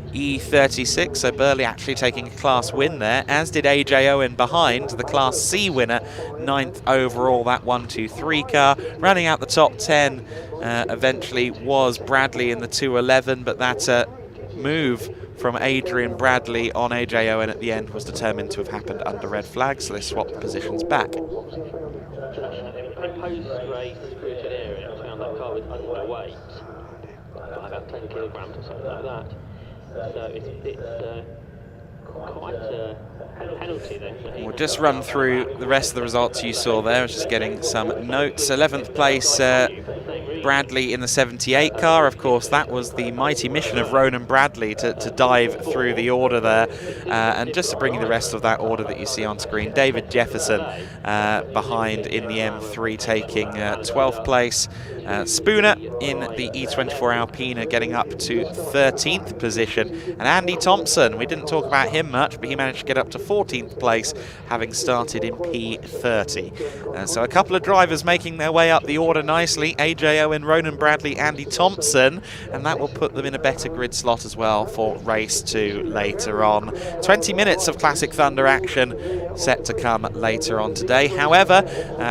S9: E36, so Burley actually taking a class win there, as did AJ Owen behind, the Class C winner, 9th overall, that 123 car. Running out the top 10 eventually was Bradley in the 211, but that move from Adrian Bradley on AJ Owen at the end was determined to have happened under red flag, so they swapped the positions back.
S10: In post-race scrutineering, I found that car was underweight by about 10 kilograms or something like that. So it's quite a penalty then for him.
S9: We'll just run through the rest of the results you saw there. I was just getting some notes. 11th place, Bradley in the 78 car. Of course, that was the mighty mission of Ronan Bradley to dive through the order there. And just to bring you the rest of that order that you see on screen, David Jefferson behind in the M3 taking 12th place. Spooner in the E24 Alpina getting up to 13th position. And Andy Thompson, we didn't talk about him much, but he managed to get up to 14th place, having started in P30. So a couple of drivers making their way up the order nicely. AJ Owen, Ronan Bradley, Andy Thompson, and that will put them in a better grid slot as well for race 2 later on. 20 minutes of Classic Thunder action set to come later on today. However,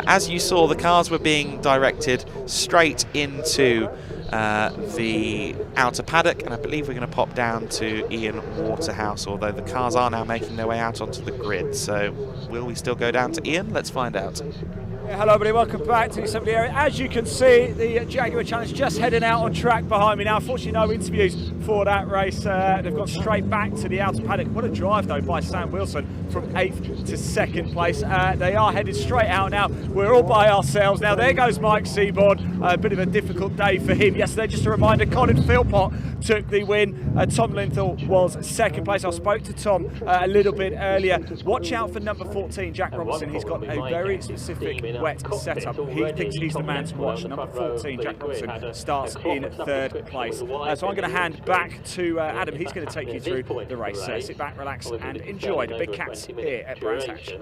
S9: as you saw, the cars were being directed straight into the outer paddock, and I believe we're going to pop down to Ian Waterhouse, although the cars are now making their way out onto the grid. So will we still go down to Ian? Let's find out.
S1: Hello everybody, welcome back to the assembly area. As you can see, the Jaguar Challenge just heading out on track behind me now. Unfortunately, no interviews for that race. They've gone straight back to the outer paddock. What a drive though by Sam Wilson from 8th to 2nd place. They are headed straight out now. We're all by ourselves now. There goes Mike Seaborn. A bit of a difficult day for him yesterday. Just a reminder, Colin Philpott took the win. Tom Linthal was 2nd place. I spoke to Tom a little bit earlier. Watch out for number 14, Jack Robinson. He's got a very specific wet setup. He thinks he's the man to watch. Number 14, Jack Robinson, starts in 3rd place. So I'm going to hand back to Adam. He's going to take you through the race. Sit back, relax, and enjoy the big cats here at Brands Hatch.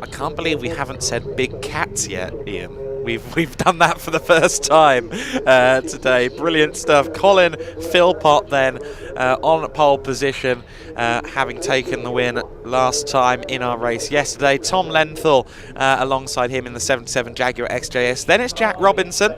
S9: I can't believe we haven't said big cats yet, Ian. We've done that for the first time today. Brilliant stuff. Colin Philpott then on pole position, having taken the win last time in our race yesterday. Tom Lenthal alongside him in the 77 Jaguar XJS. Then it's Jack Robinson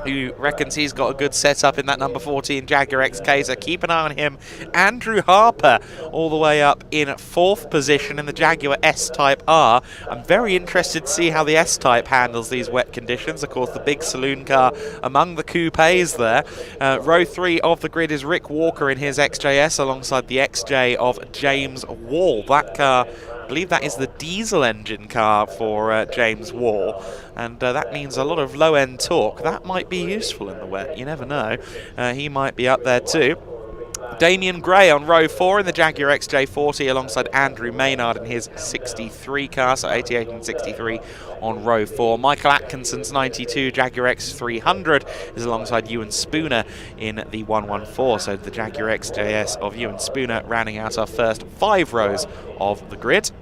S9: who reckons he's got a good setup in that number 14 Jaguar XK, so keep an eye on him. Andrew Harper all the way up in 4th position in the Jaguar S-Type R. I'm very interested to see how the S-Type handles these wet conditions. Of course, the big saloon car among the coupes there. Row 3 of the grid is Rick Walker in his XJS alongside the XJ of James Wall. That car, I believe that is the diesel engine car for James Wall, and that means a lot of low-end torque. That might be useful in the wet, you never know. He might be up there too. Damien Gray on row 4 in the Jaguar XJ40 alongside Andrew Maynard in his 63 car, so 88 and 63 on row 4. Michael Atkinson's 92 Jaguar X300 is alongside Ewan Spooner in the 114, so the Jaguar XJS of Ewan Spooner rounding out our first 5 rows of the grid.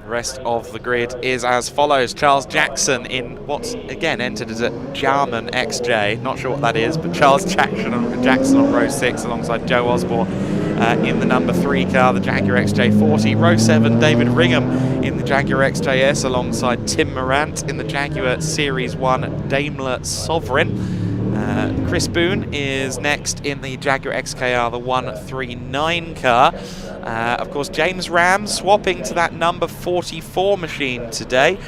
S9: The rest of the grid is as follows. Charles Jackson in what's again entered as a Jarman XJ. Not sure what that is, but Charles Jackson on row 6 alongside Joe Osborne in the number 3 car, the Jaguar XJ40. Row 7, David Ringham in the Jaguar XJS alongside Tim Morant in the Jaguar Series 1 Daimler Sovereign. Chris Boone is next in the Jaguar XKR, the 139 car. Of course, James Ram swapping to that number 44 machine today.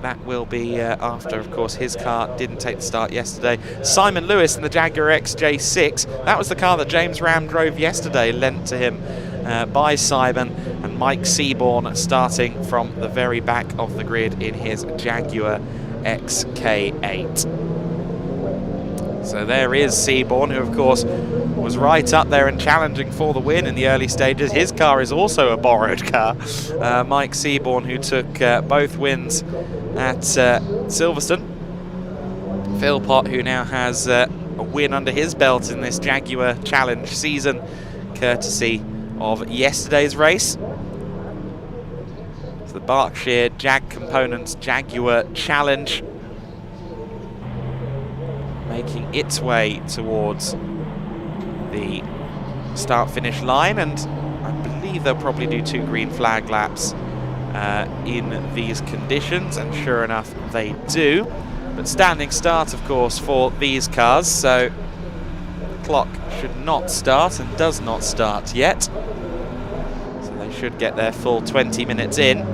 S9: That will be after, of course, his car didn't take the start yesterday. Simon Lewis in the Jaguar XJ6. That was the car that James Ram drove yesterday, lent to him by Simon. And Mike Seaborn starting from the very back of the grid in his Jaguar XK8. So there is Seaborn, who of course was right up there and challenging for the win in the early stages. His car is also a borrowed car. Mike Seaborn, who took both wins at Silverstone. Phil Pott, who now has a win under his belt in this Jaguar Challenge season, courtesy of yesterday's race. So the Berkshire Jag Components Jaguar Challenge making its way towards the start-finish line, and I believe they'll probably do 2 green flag laps in these conditions, and sure enough they do. But standing start, of course, for these cars, so the clock should not start and does not start yet, so they should get their full 20 minutes in.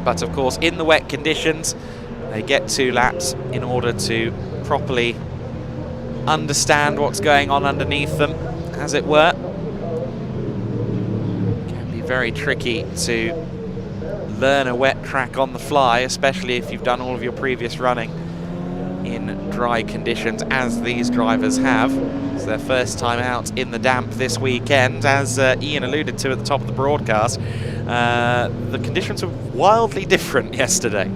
S9: But of course, in the wet conditions, they get 2 laps in order to properly understand what's going on underneath them, as it were. It can be very tricky to learn a wet track on the fly, especially if you've done all of your previous running in dry conditions, as these drivers have. It's their first time out in the damp this weekend. As Ian alluded to at the top of the broadcast, the conditions were wildly different yesterday.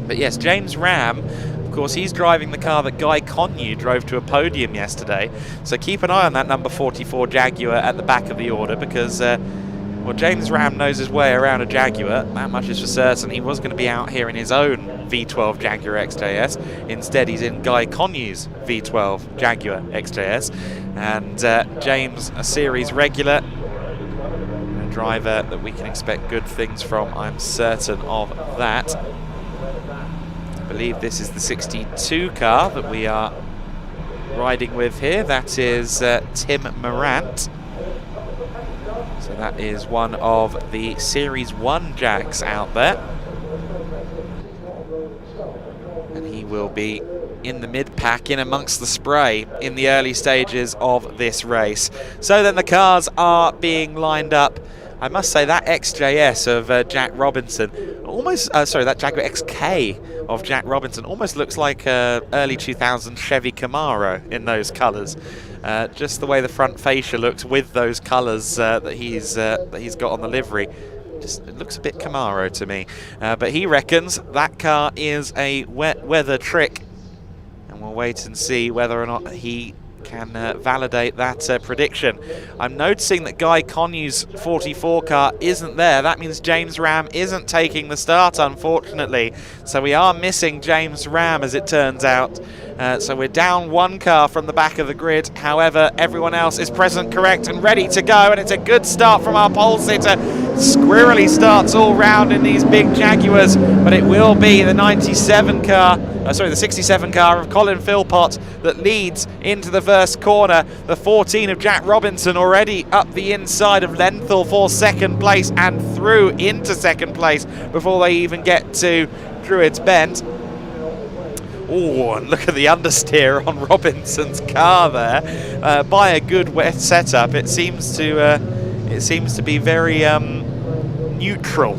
S9: But yes, James Ram, of course, he's driving the car that Guy Connew drove to a podium yesterday. So keep an eye on that number 44 Jaguar at the back of the order, because well, James Ram knows his way around a Jaguar, that much is for certain. He was going to be out here in his own V12 Jaguar XJS. Instead, he's in Guy Connew's V12 Jaguar XJS. And James, a series regular, a driver that we can expect good things from, I'm certain of that. I believe this is the 62 car that we are riding with here. That is Tim Morant. So that is one of the Series 1 Jags out there. And he will be in the mid-pack, in amongst the spray in the early stages of this race. So then the cars are being lined up. I must say that XJS of Jack Robinson, almost, sorry, that Jaguar XK of Jack Robinson almost looks like a early 2000s Chevy Camaro in those colours. Just the way the front fascia looks with those colours that he's got on the livery. Just, it looks a bit Camaro to me. But he reckons that car is a wet weather trick. And we'll wait and see whether or not he can validate that prediction. I'm noticing that Guy Connew's 44 car isn't there. That means James Ram isn't taking the start, unfortunately. So we are missing James Ram, as it turns out. So we're down 1 car from the back of the grid. However, everyone else is present, correct, and ready to go. And it's a good start from our pole sitter. squirrely starts all round in these big Jaguars, but it will be the 97 car, the 67 car of Colin Philpott that leads into the first corner. The 14 of Jack Robinson already up the inside of Lenthal for second place and through into second place before they even get to Druids Bend. Oh, and look at the understeer on Robinson's car there. By a good wet setup, it seems to be very neutral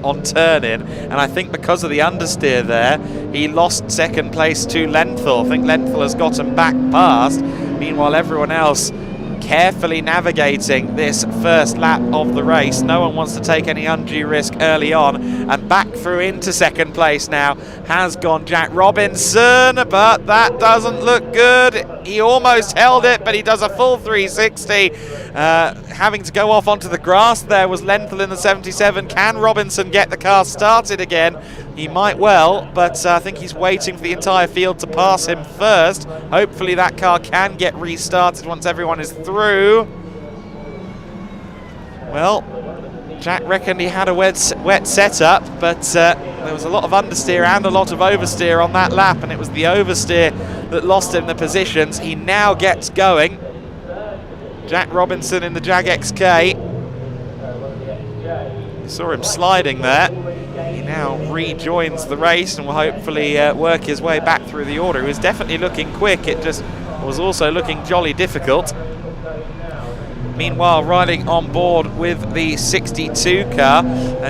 S9: on turn-in, and I think because of the understeer there, he lost second place to Lenthal. I think Lenthal has gotten back past. Meanwhile, everyone else carefully navigating this first lap of the race. No one wants to take any undue risk early on, and back through into second place now has gone Jack Robinson, but that doesn't look good. He almost held it, but he does a full 360. Having to go off onto the grass there was Lenthal in the 77. Can Robinson get the car started again? He might well, but I think he's waiting for the entire field to pass him first. Hopefully that car can get restarted once everyone is through. Well, Jack reckoned he had a wet setup, but there was a lot of understeer and a lot of oversteer on that lap, and it was the oversteer that lost him the positions. He now gets going. Jack Robinson in the Jag XK. Saw him sliding there. He now rejoins the race and will hopefully work his way back through the order. He was definitely looking quick, it just was also looking jolly difficult. Meanwhile, riding on board with the 62 car,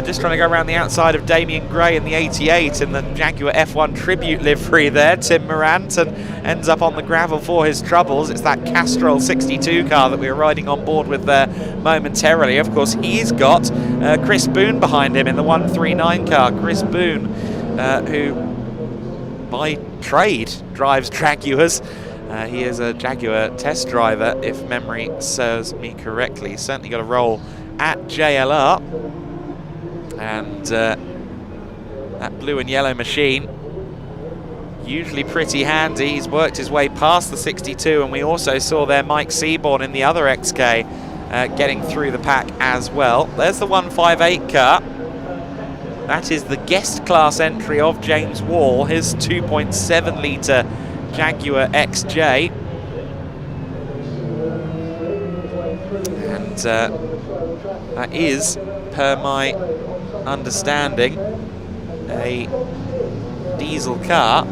S9: just trying to go around the outside of Damien Gray in the 88 in the Jaguar F1 tribute livery there, Tim Morant, and ends up on the gravel for his troubles. It's that Castrol 62 car that we were riding on board with there momentarily. Of course, he's got Chris Boone behind him in the 139 car. Chris Boone, who by trade drives Jaguars. He is a Jaguar test driver, if memory serves me correctly. He's certainly got a role at JLR. And that blue and yellow machine, usually pretty handy. He's worked his way past the 62, and we also saw there Mike Seaborn in the other XK getting through the pack as well. There's the 158 car. That is the guest class entry of James Wall, his 2.7 litre Jaguar XJ, and that is, per my understanding, a diesel car.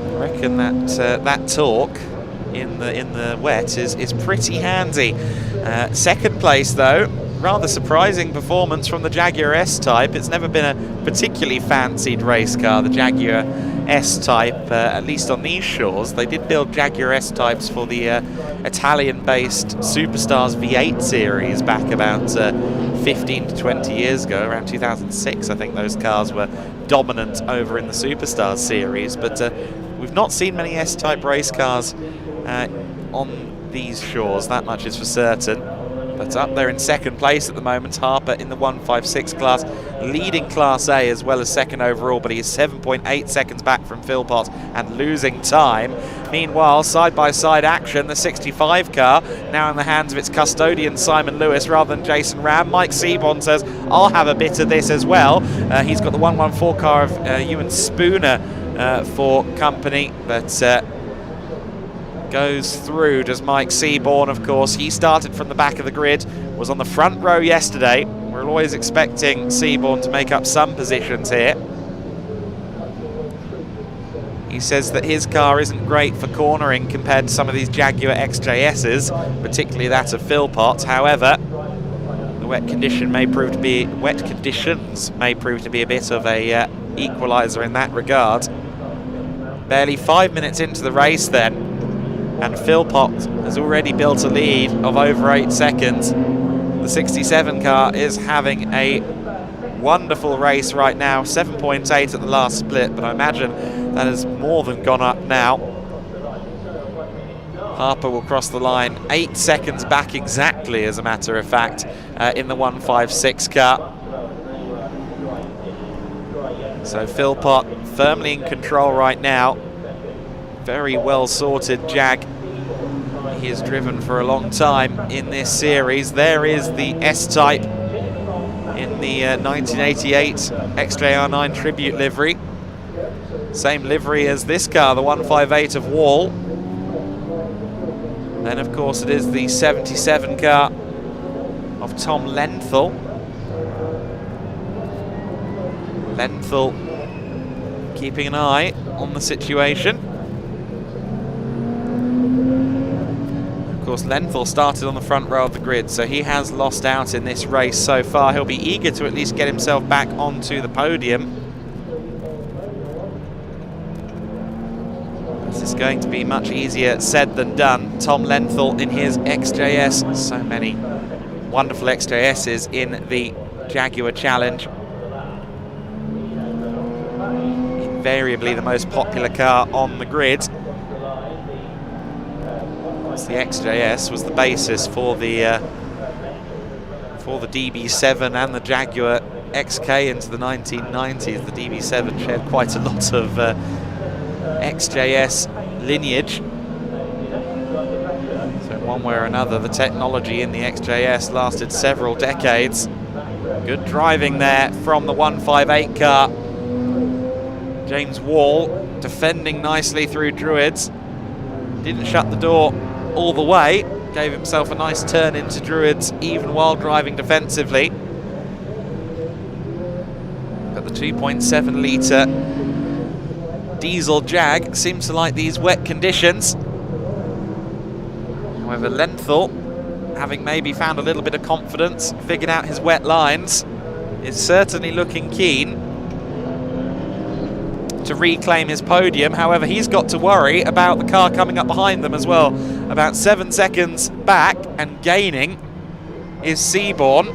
S9: I reckon that that torque in the wet is pretty handy. Second place though, rather surprising performance from the Jaguar S-Type. It's never been a particularly fancied race car, the Jaguar S-Type, at least on these shores. They did build Jaguar S-Types for the Italian-based Superstars V8 series back about 15 to 20 years ago. Around 2006, I think those cars were dominant over in the Superstars series, but we've not seen many S-Type race cars on these shores, that much is for certain. But up there in second place at the moment, Harper in the 156 class, leading Class A as well as second overall, but he is 7.8 seconds back from Philpott and losing time. Meanwhile, side-by-side action, the 65 car, now in the hands of its custodian Simon Lewis rather than Jason Ram. Mike Seaborn says, I'll have a bit of this as well. He's got the 114 car of Ewan Spooner for company, but goes through, does Mike Seaborn, of course. He started from the back of the grid, was on the front row yesterday. We're always expecting Seaborn to make up some positions here. He says that his car isn't great for cornering compared to some of these Jaguar XJS's, particularly that of Philpott. However, the wet conditions may prove to be a bit of a equaliser in that regard. Barely 5 minutes into the race then, and Philpott has already built a lead of over 8 seconds. The 67 car is having a wonderful race right now, 7.8 at the last split, but I imagine that has more than gone up now. Harper will cross the line 8 seconds back exactly, as a matter of fact, in the 156 car. So Philpott firmly in control right now. Very well sorted Jag he has driven for a long time in this series. There is the S-Type in the 1988 XJR9 Tribute livery. Same livery as this car, the 158 of Wall. Then of course it is the 77 car of Tom Lenthal. Lenthal keeping an eye on the situation. Of course, Lenthal started on the front row of the grid, so he has lost out in this race so far. He'll be eager to at least get himself back onto the podium. This is going to be much easier said than done. Tom Lenthal in his XJS. So many wonderful XJSs in the Jaguar Challenge. Invariably the most popular car on the grid. The XJS was the basis for the DB7 and the Jaguar XK into the 1990s. The DB7 shared quite a lot of XJS lineage. So in one way or another, the technology in the XJS lasted several decades. Good driving there from the 158 car. James Wall defending nicely through Druids. Didn't shut the door all the way. Gave himself a nice turn into Druids even while driving defensively. But the 2.7 litre diesel Jag seems to like these wet conditions. However, Lenthal, having maybe found a little bit of confidence, figured out his wet lines, is certainly looking keen to reclaim his podium. However, he's got to worry about the car coming up behind them as well. About 7 seconds back and gaining is Seaborn,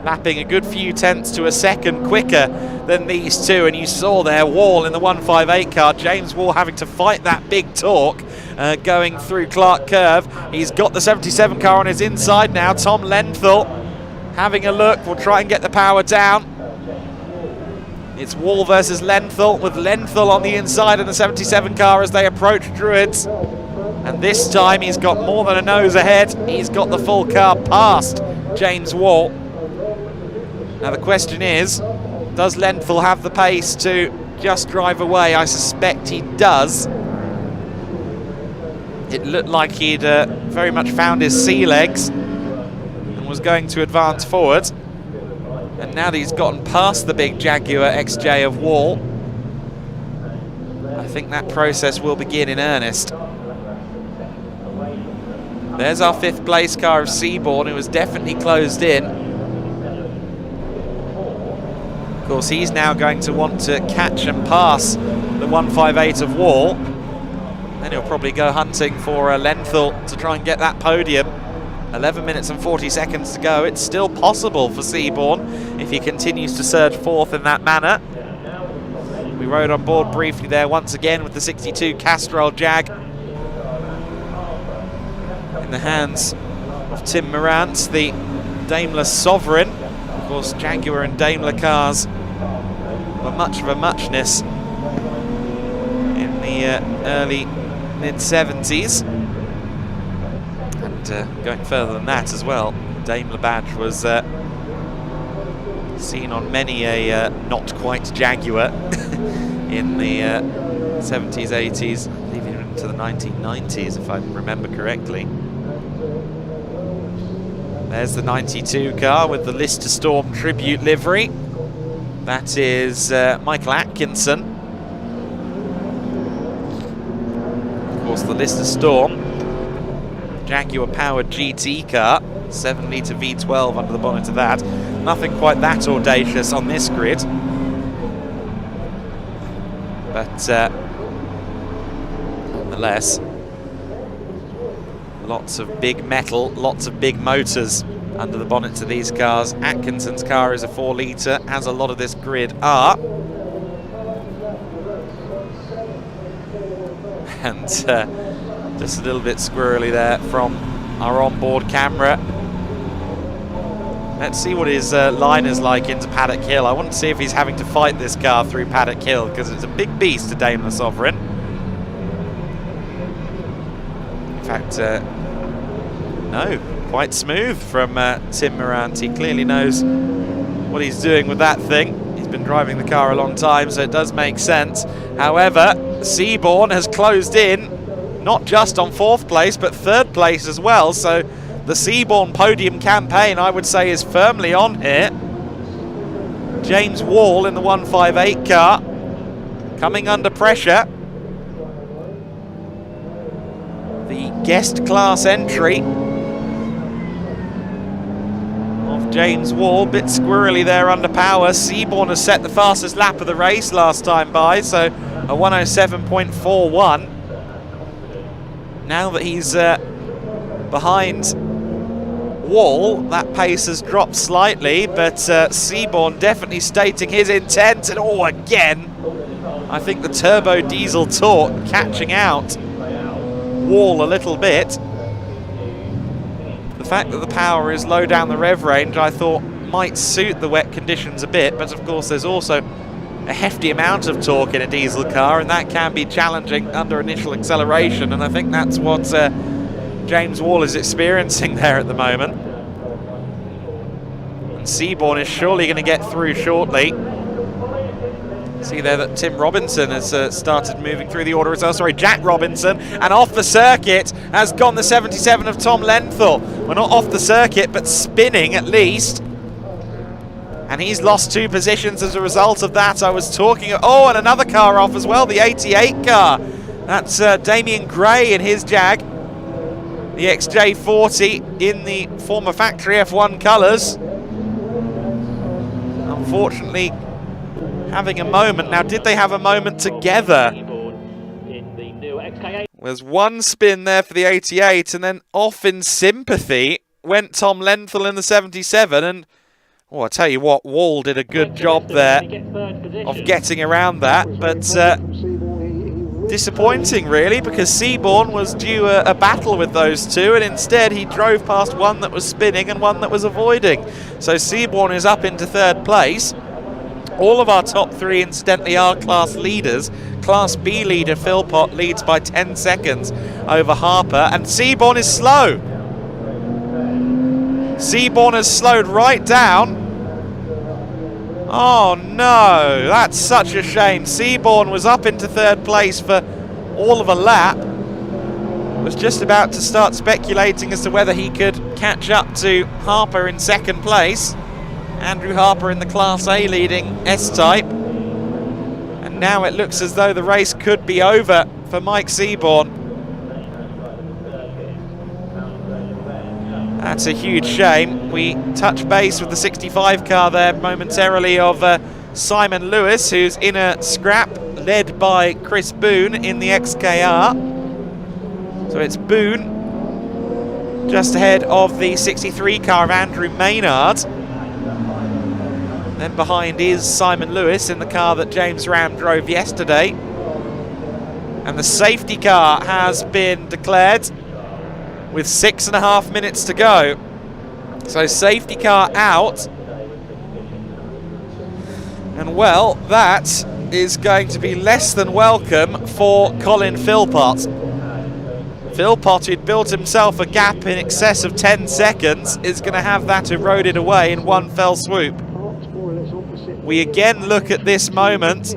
S9: lapping a good few tenths to a second quicker than these two. And you saw there Wall in the 158 car, James Wall having to fight that big torque going through Clark Curve. He's got the 77 car on his inside now. Tom Lenthal having a look, will try and get the power down. It's Wall versus Lenthal, with Lenthal on the inside of the 77 car as they approach Druids. And this time he's got more than a nose ahead. He's got the full car past James Wall. Now the question is, does Lenthal have the pace to just drive away? I suspect he does. It looked like he'd very much found his sea legs and was going to advance forward. And now that he's gotten past the big Jaguar XJ of Wall, I think that process will begin in earnest. There's our 5th place car of Seaborn, who was definitely closed in. Of course, he's now going to want to catch and pass the 158 of Wall. Then he'll probably go hunting for Lenthal to try and get that podium. 11 minutes and 40 seconds to go. It's still possible for Seaborn if he continues to surge forth in that manner. We rode on board briefly there once again with the 62 Castrol Jag in the hands of Tim Morant, the Daimler Sovereign. Of course, Jaguar and Daimler cars were much of a muchness in the early mid-70s. Going further than that as well, the Daimler badge was seen on many a not quite Jaguar in the 70s, 80s, even into the 1990s, if I remember correctly. There's the 92 car with the Lister Storm Tribute livery. That is Michael Atkinson. Of course, the Lister Storm, Jaguar powered GT car, 7 litre V12 under the bonnet of that. Nothing quite that audacious on this grid. But nonetheless, lots of big metal, lots of big motors under the bonnets of these cars. Atkinson's car is a 4 litre, as a lot of this grid are. And just a little bit squirrely there from our onboard camera. Let's see what his line is like into Paddock Hill. I want to see if he's having to fight this car through Paddock Hill, because it's a big beast, to Daimler Sovereign. In fact, no, quite smooth from Tim Morant. He clearly knows what he's doing with that thing. He's been driving the car a long time, so it does make sense. However, Seaborn has closed in, not just on 4th place, but 3rd place as well. So the Seaborn podium campaign, I would say, is firmly on here. James Wall in the 158 car, coming under pressure. The guest class entry of James Wall, bit squirrely there under power. Seaborn has set the fastest lap of the race last time by, so a 107.41. Now that he's behind Wall, that pace has dropped slightly, but Seaborn definitely stating his intent, and again, I think the turbo diesel torque catching out Wall a little bit. The fact that the power is low down the rev range, I thought might suit the wet conditions a bit, but of course there's also a hefty amount of torque in a diesel car, and that can be challenging under initial acceleration, and I think that's what James Wall is experiencing there at the moment. And Seaborn is surely going to get through shortly. See there that Tim Robinson has started moving through the order as well. Sorry, Jack Robinson, and off the circuit has gone the 77 of Tom Lenthal. Well, not off the circuit, but spinning at least. And he's lost 2 positions as a result of that. I was talking, and another car off as well, the 88 car. That's Damien Gray in his Jag, the XJ40 in the former factory F1 colours. Unfortunately, having a moment. Now, did they have a moment together? There's one spin there for the 88, and then off in sympathy went Tom Lenthal in the 77, and I tell you what, Wall did a good job there of getting around that, but disappointing really, because Seaborn was due a battle with those two, and instead he drove past one that was spinning and one that was avoiding. So Seaborn is up into 3rd place. All of our top 3, incidentally, are class leaders. Class B leader Philpott leads by 10 seconds over Harper, and Seaborn is slow. Seaborn has slowed right down. Oh no, that's such a shame. Seaborn was up into 3rd place for all of a lap. Was just about to start speculating as to whether he could catch up to Harper in 2nd place. Andrew Harper in the Class A leading S-Type. And now it looks as though the race could be over for Mike Seaborn. That's a huge shame. We touch base with the 65 car there momentarily of Simon Lewis, who's in a scrap led by Chris Boone in the XKR. So it's Boone just ahead of the 63 car of Andrew Maynard. Then behind is Simon Lewis in the car that James Ram drove yesterday. And the safety car has been declared with 6.5 minutes to go. So safety car out. And well, that is going to be less than welcome for Colin Philpott. Philpott, who'd built himself a gap in excess of 10 seconds, is going to have that eroded away in one fell swoop. We again look at this moment.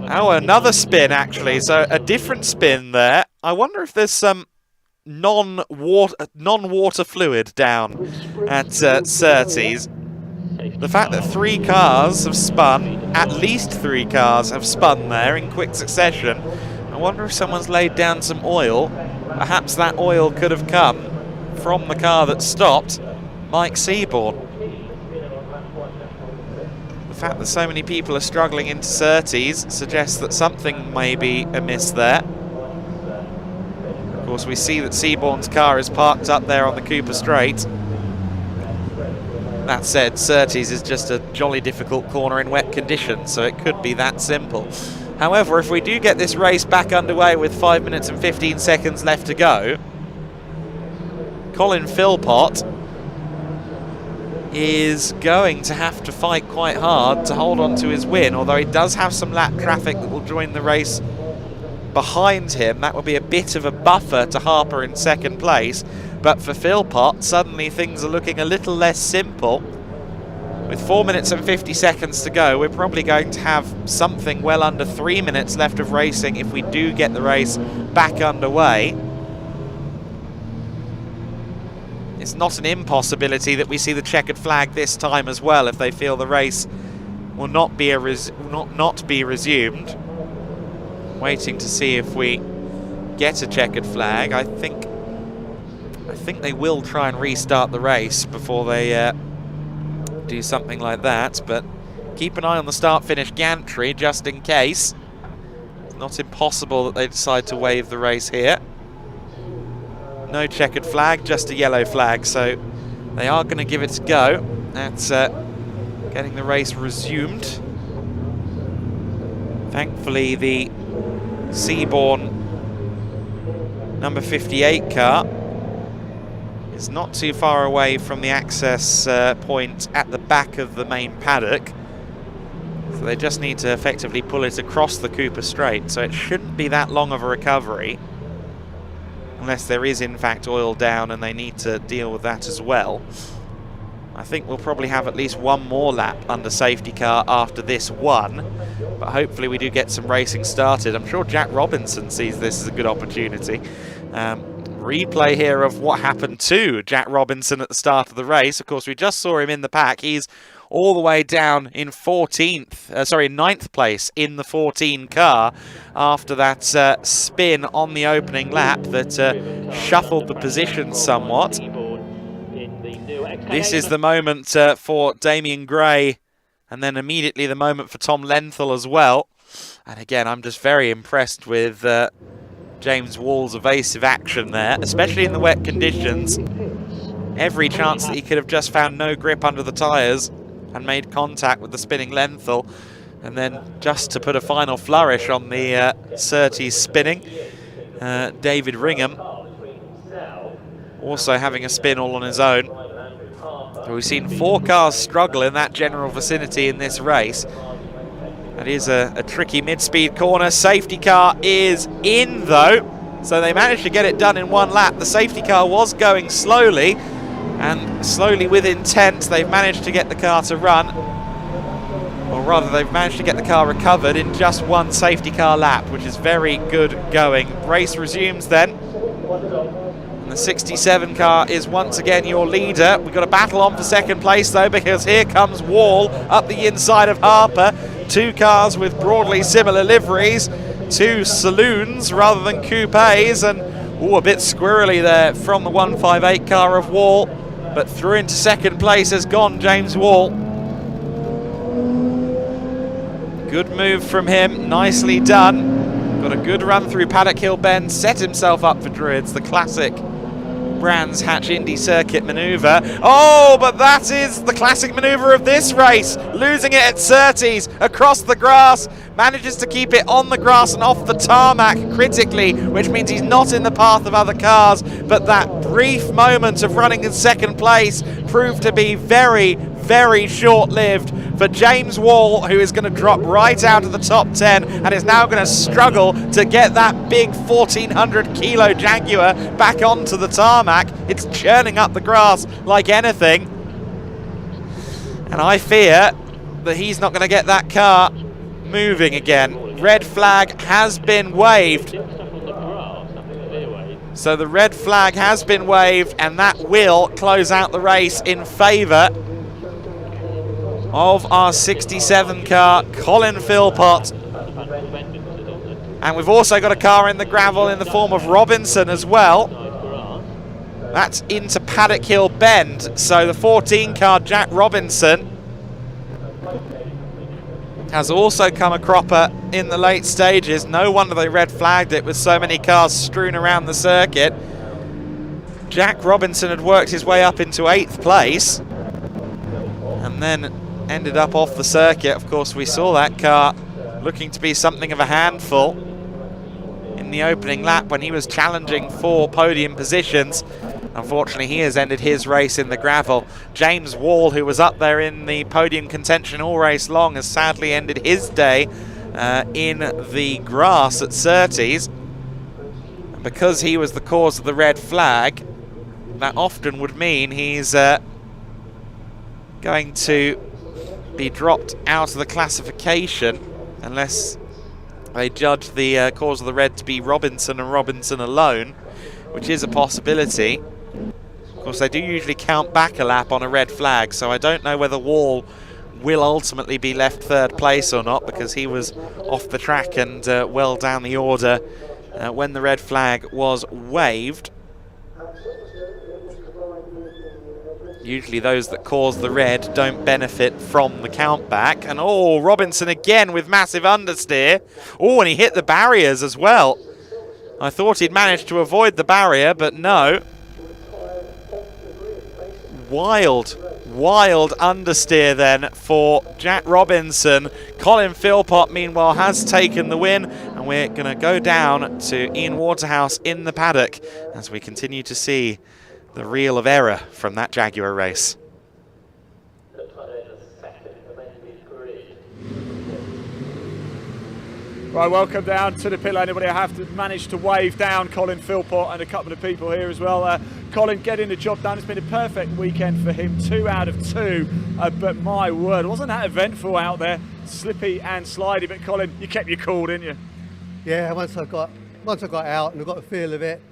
S9: Oh, another spin actually, so a different spin there. I wonder if there's some non-water fluid down at Surtees. The fact that 3 cars have spun, at least 3 cars have spun there in quick succession. I wonder if someone's laid down some oil. Perhaps that oil could have come from the car that stopped Mike Seaborn. The fact that so many people are struggling into Surtees suggests that something may be amiss there. Of course, we see that Seaborn's car is parked up there on the Cooper Straight. That said, Surtees is just a jolly difficult corner in wet conditions, so it could be that simple. However, if we do get this race back underway with 5 minutes and 15 seconds left to go, Colin Philpott is going to have to fight quite hard to hold on to his win, although he does have some lap traffic that will join the race behind him, that would be a bit of a buffer to Harper in second place. But for Philpott, suddenly things are looking a little less simple. With 4 minutes and 50 seconds to go, we're probably going to have something well under 3 minutes left of racing if we do get the race back underway. It's not an impossibility that we see the checkered flag this time as well if they feel the race will not be resumed. Waiting to see if we get a checkered flag. I think they will try and restart the race before they do something like that, but keep an eye on the start-finish gantry just in case. It's not impossible that they decide to waive the race here. No checkered flag, just a yellow flag, so they are going to give it a go. That's getting the race resumed. Thankfully, the Seabourn number 58 car is not too far away from the access point at the back of the main paddock. So they just need to effectively pull it across the Cooper Straight, so it shouldn't be that long of a recovery. Unless there is in fact oil down and they need to deal with that as well. I think we'll probably have at least one more lap under safety car after this one, but hopefully we do get some racing started. I'm sure Jack Robinson sees this as a good opportunity. Replay here of what happened to Jack Robinson at the start of the race. Of course, we just saw him in the pack. He's all the way down in 9th place in the 14 car after that spin on the opening lap that shuffled the position somewhat. This is the moment for Damien Gray, and then immediately the moment for Tom Lenthal as well. And again, I'm just very impressed with James Wall's evasive action there, especially in the wet conditions. Every chance that he could have just found no grip under the tyres and made contact with the spinning Lenthal, and then just to put a final flourish on the Surtees spinning, David Ringham also having a spin all on his own. So we've seen 4 cars struggle in that general vicinity in this race. That is a tricky mid-speed corner. Safety car is in though, so they managed to get it done in 1 lap. The safety car was going slowly, and slowly with intent they've managed to get the car to run, or rather they've managed to get the car recovered in just 1 safety car lap, which is very good going. Race resumes then, and the 67 car is once again your leader. We've got a battle on for second place though, because here comes Wall up the inside of Harper. 2 cars with broadly similar liveries, 2 saloons rather than coupes, and a bit squirrely there from the 158 car of Wall, but through into second place has gone James Wall. Good move from him, nicely done. Got a good run through Paddock Hill Bend, set himself up for Druids, the classic Brands Hatch Indy circuit manoeuvre. Oh, but that is the classic manoeuvre of this race. Losing it at Surtees across the grass. Manages to keep it on the grass and off the tarmac critically, which means he's not in the path of other cars. But that brief moment of running in second place proved to be very, very short-lived for James Wall, who is going to drop right out of the top 10 and is now going to struggle to get that big 1,400 kilo Jaguar back onto the tarmac. It's churning up the grass like anything, and I fear that he's not going to get that car moving again. Red flag has been waved. So the red flag has been waved, and that will close out the race in favour of our 67 car, Colin Philpott. And we've also got a car in the gravel in the form of Robinson as well. That's into Paddock Hill Bend. So the 14 car, Jack Robinson, has also come a cropper in the late stages. No wonder they red flagged it with so many cars strewn around the circuit. Jack Robinson had worked his way up into 8th place and then ended up off the circuit. Of course, we saw that car looking to be something of a handful in the opening lap when he was challenging for podium positions. Unfortunately, he has ended his race in the gravel. James Wall, who was up there in the podium contention all race long, has sadly ended his day in the grass at Surtees. And because he was the cause of the red flag, that often would mean he's going to be dropped out of the classification unless they judge the cause of the red to be Robinson and Robinson alone, which is a possibility. Of course, they do usually count back a lap on a red flag, so I don't know whether Wall will ultimately be left third place or not, because he was off the track and well down the order when the red flag was waved. Usually those that cause the red don't benefit from the countback. And oh, Robinson again with massive understeer. Oh, and he hit the barriers as well. I thought he'd managed to avoid the barrier, but no. Wild understeer then for Jack Robinson. Colin Philpott, meanwhile, has taken the win. And we're going to go down to Ian Waterhouse in the paddock as we continue to see the reel of error from that Jaguar race.
S1: Right, welcome down to the pit lane. Everybody, I have to manage to wave down Colin Philpott and a couple of people here as well. Colin getting the job done. It's been a perfect weekend for him, 2 out of 2. But my word, wasn't that eventful out there? Slippy and slidey. But Colin, you kept your cool, didn't you?
S11: Yeah, once I got out and I got a feel of it,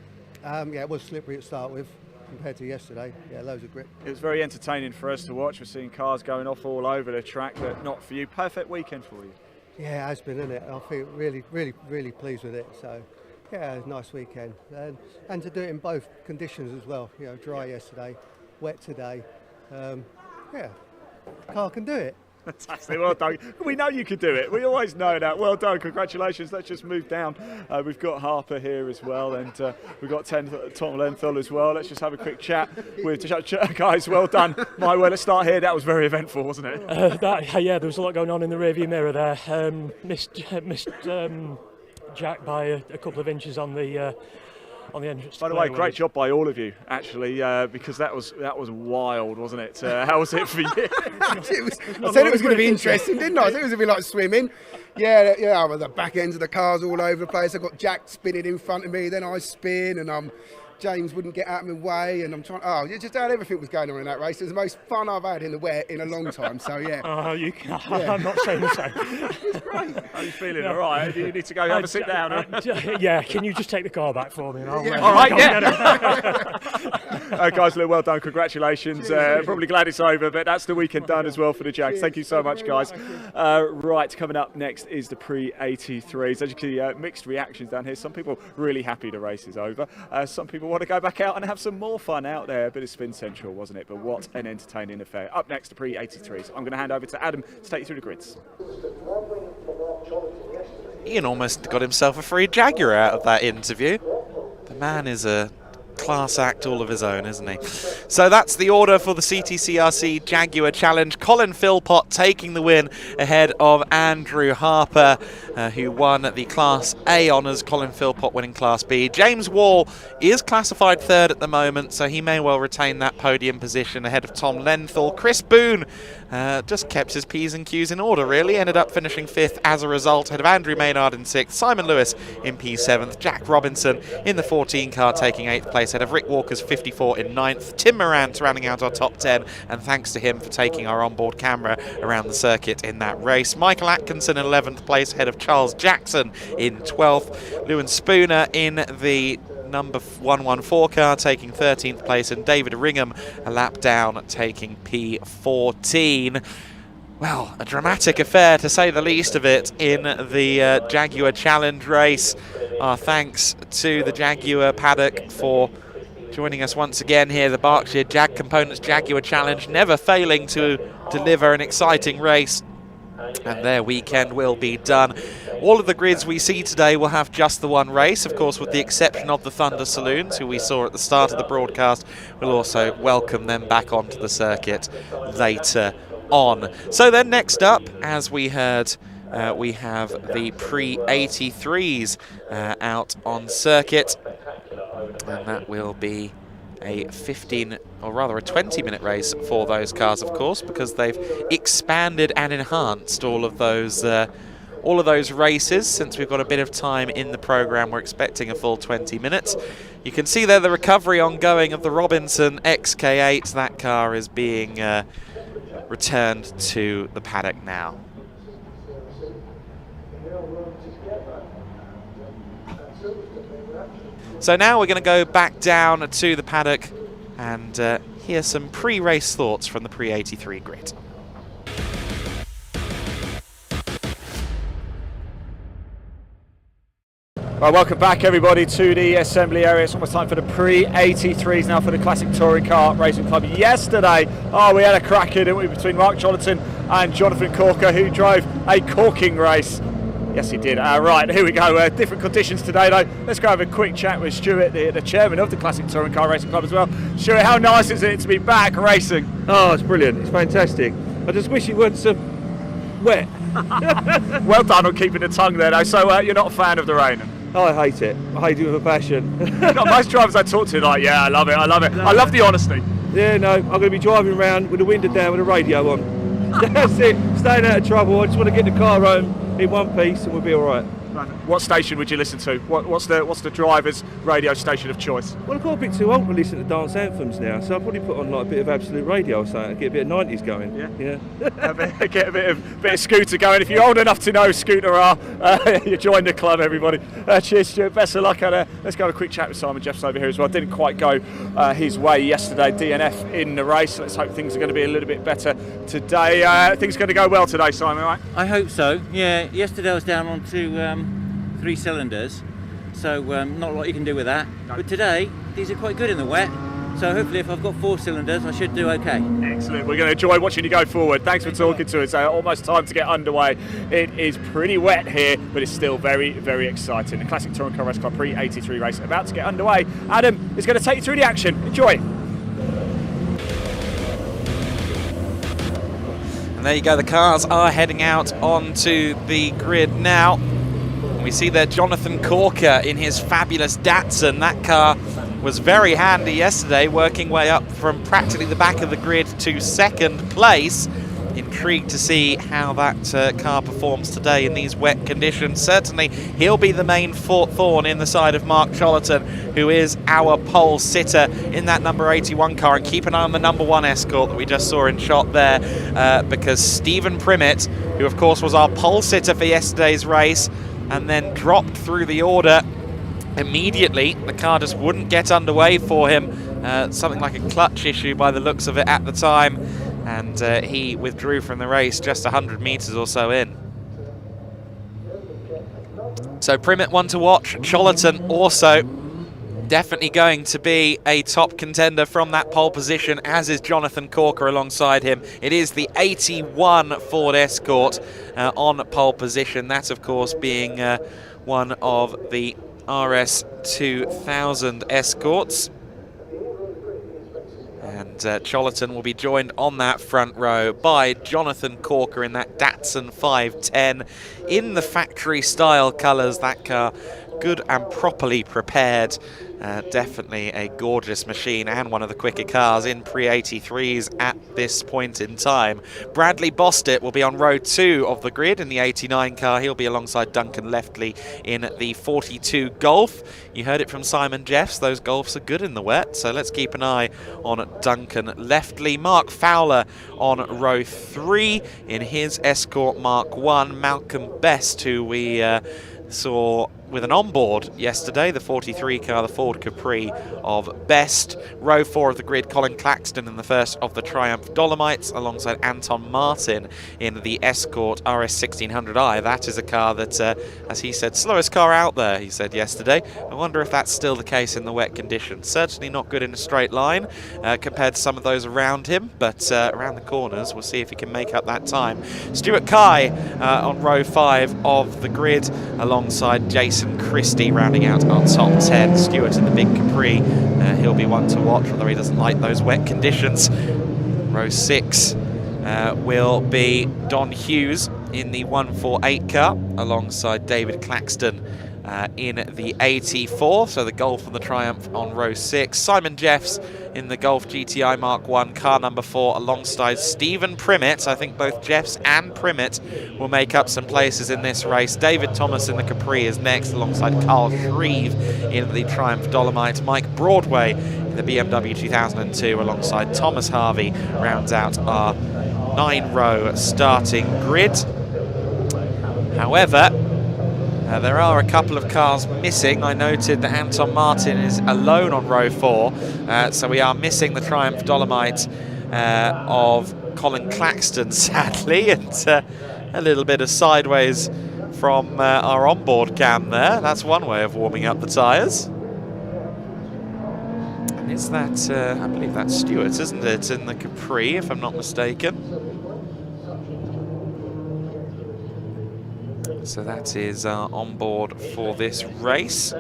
S11: yeah, it was slippery to start with compared to yesterday. Yeah, loads of grip.
S1: It was very entertaining for us to watch. We're seeing cars going off all over the track, but not for you. Perfect weekend for you.
S11: Yeah, it has been, isn't it? I feel really pleased with it. So, yeah, it was a nice weekend. And to do it in both conditions as well. You know, dry yesterday, wet today. Yeah, car can do it.
S1: Fantastic, well done. We know you can do it. We always know that. Well done, congratulations. Let's just move down. We've got Harper here as well, and we've got Tom Lenthal as well. Let's just have a quick chat with guys. Well done. My word, let's start here. That was very eventful, wasn't it?
S12: Yeah, there was a lot going on in the rearview mirror there. Missed Jack by a couple of inches on the entrance.
S1: By the way, great job by all of you, actually, because that was wild, wasn't it? How was it for you?
S13: I said it was going to be interesting, didn't I? I said it was going to be like swimming. Yeah, well, the back ends of the cars all over the place. I've got Jack spinning in front of me, then I spin, and James wouldn't get out of my way, and I'm trying. Oh, just how everything was going on in that race. It was the most fun I've had in the wet in a long time. So yeah.
S12: I'm not saying the same.
S13: It's great.
S1: Are you feeling all right? Do you need to go have a sit down?
S12: Yeah. Can you just take the car back for me?
S1: All right. Yeah. Guys, well done. Congratulations. Probably glad it's over, but that's the weekend done as well for the Jags. Thank you so much, guys. Right, coming up next is the pre-83s. As you can see, mixed reactions down here. Some people really happy the race is over. Some people want to go back out and have some more fun out there, but it's been central, wasn't it? But what an entertaining affair. Up next, the pre-83s. I'm going to hand over to Adam to take you through the grids.
S9: Ian almost got himself a free Jaguar out of that interview. The man is a class act all of his own, isn't he? So that's the order for the CTCRC Jaguar Challenge. Colin Philpott taking the win ahead of Andrew Harper, who won the Class A honours. Colin Philpott winning Class B. James Wall is classified third at the moment, so he may well retain that podium position ahead of Tom Lenthal. Chris Boone just kept his P's and Q's in order, really. Ended up finishing fifth as a result, ahead of Andrew Maynard in sixth, Simon Lewis in P7th, Jack Robinson in the 14 car taking 8th place, ahead of Rick Walker's 54 in 9th, Tim Morant rounding out our top 10, and thanks to him for taking our onboard camera around the circuit in that race. Michael Atkinson in 11th place, ahead of Charles Jackson in 12th, Lewin Spooner in the number 114 car taking 13th place, and David Ringham a lap down taking P14. Well, a dramatic affair to say the least of it in the Jaguar Challenge race. Our thanks to the Jaguar paddock for joining us once again here, the Berkshire Jag Components Jaguar Challenge, never failing to deliver an exciting race, and their weekend will be done. All of the grids we see today will have just the one race, of course, with the exception of the Thunder Saloons, who we saw at the start of the broadcast. We'll also welcome them back onto the circuit later on. So then next up, as we heard, we have the pre-83s out on circuit, and that will be a 20-minute race for those cars, of course, because they've expanded and enhanced all of those all of those races. Since we've got a bit of time in the programme, we're expecting a full 20 minutes. You can see there the recovery ongoing of the Robinson XK8. That car is being returned to the paddock now. So now we're going to go back down to the paddock and hear some pre-race thoughts from the pre-83 grid.
S1: Right, welcome back everybody to the assembly area. It's almost time for the pre-83s now for the Classic Touring Car Racing Club. Yesterday, we had a cracker, didn't we, between Mark Johnson and Jonathan Corker, who drove a corking race. Yes, he did. Right, here we go. Different conditions today, though. Let's go have a quick chat with Stuart, the chairman of the Classic Touring Car Racing Club as well. Stuart, how nice is it to be back racing?
S14: Oh, it's brilliant. It's fantastic. I just wish it weren't so wet.
S1: Well done on keeping the tongue there, though. So you're not a fan of the rain?
S14: Oh, I hate it. I hate it with a passion.
S1: Most drivers I talk to are like, yeah, I love it, I love it. I love the honesty.
S14: Yeah, no, I'm going to be driving around with the window down with the radio on. That's it. Staying out of trouble. I just want to get the car home in one piece and we'll be all right.
S1: What station would you listen to? What's the driver's radio station of choice?
S14: Well, I've got a bit too old to listen to dance anthems now, so I'll probably put on like a bit of Absolute Radio or something, get a bit of 90s going.
S1: Yeah. Get a bit of Scooter going. If you're old enough to know Scooter are, you join the club, everybody. Cheers, Stuart. Best of luck. Let's go have a quick chat with Simon Jeffs over here as well. Didn't quite go his way yesterday. DNF in the race. Let's hope things are going to be a little bit better today. Things are going to go well today, Simon, right?
S15: I hope so. Yeah. Yesterday I was down onto 3 cylinders, so not a lot you can do with that. No. But today, these are quite good in the wet, so hopefully if I've got 4 cylinders, I should do okay.
S1: Excellent. We're going to enjoy watching you go forward. Thanks for talking to us. Almost time to get underway. It is pretty wet here, but it's still very, very exciting. The Classic Touring Car Racing Club pre-83 race about to get underway. Adam is going to take you through the action. Enjoy.
S9: And there you go, the cars are heading out onto the grid now. We see there Jonathan Corker in his fabulous Datsun. That car was very handy yesterday, working way up from practically the back of the grid to 2nd place. Intrigued to see how that car performs today in these wet conditions. Certainly he'll be the main thorn in the side of Mark Cholerton, who is our pole sitter in that number 81 car. And keep an eye on the number 1 Escort that we just saw in shot there, because Stephen Primmett, who of course was our pole sitter for yesterday's race, and then dropped through the order immediately. The car just wouldn't get underway for him. Something like a clutch issue by the looks of it at the time. And he withdrew from the race just 100 metres or so in. So Primmett one to watch. Cholerton also definitely going to be a top contender from that pole position, as is Jonathan Corker alongside him. It is the 81 Ford Escort on pole position. That, of course, being one of the RS 2000 Escorts. And Cholerton will be joined on that front row by Jonathan Corker in that Datsun 510 in the factory style colours. That car good and properly prepared. Definitely a gorgeous machine and one of the quicker cars in pre-83s at this point in time. Bradley Bostit will be on row 2 of the grid in the 89 car. He'll be alongside Duncan Leftley in the 42 Golf. You heard it from Simon Jeffs, those Golfs are good in the wet, so let's keep an eye on Duncan Leftley. Mark Fowler on row 3 in his Escort Mark 1. Malcolm Best, who we saw with an onboard yesterday, the 43 car, the Ford Capri of Best. Row 4 of the grid, Colin Claxton in the first of the Triumph Dolomites, alongside Anton Martin in the Escort RS 1600i. That is a car that, as he said, slowest car out there, he said yesterday. I wonder if that's still the case in the wet conditions. Certainly not good in a straight line compared to some of those around him, but around the corners, we'll see if he can make up that time. Stuart Kye on row 5 of the grid, alongside Jason Christie rounding out our top 10. Stuart in the big Capri, he'll be one to watch, although he doesn't like those wet conditions. Row 6 will be Don Hughes in the 148 car, alongside David Claxton in the 84, so the Golf and the Triumph on row 6. Simon Jeffs in the Golf GTI Mark 1, car number 4, alongside Stephen Primmett. I think both Jeffs and Primmett will make up some places in this race. David Thomas in the Capri is next, alongside Carl Shreve in the Triumph Dolomite. Mike Broadway in the BMW 2002 alongside Thomas Harvey rounds out our 9-row starting grid. However, there are a couple of cars missing. I noted that Anton Martin is alone on row 4, so we are missing the Triumph Dolomite of Colin Claxton, sadly, and a little bit of sideways from our onboard cam there. That's one way of warming up the tyres. And is that, I believe that's Stewart, isn't it, in the Capri, if I'm not mistaken. So that is on board for this race.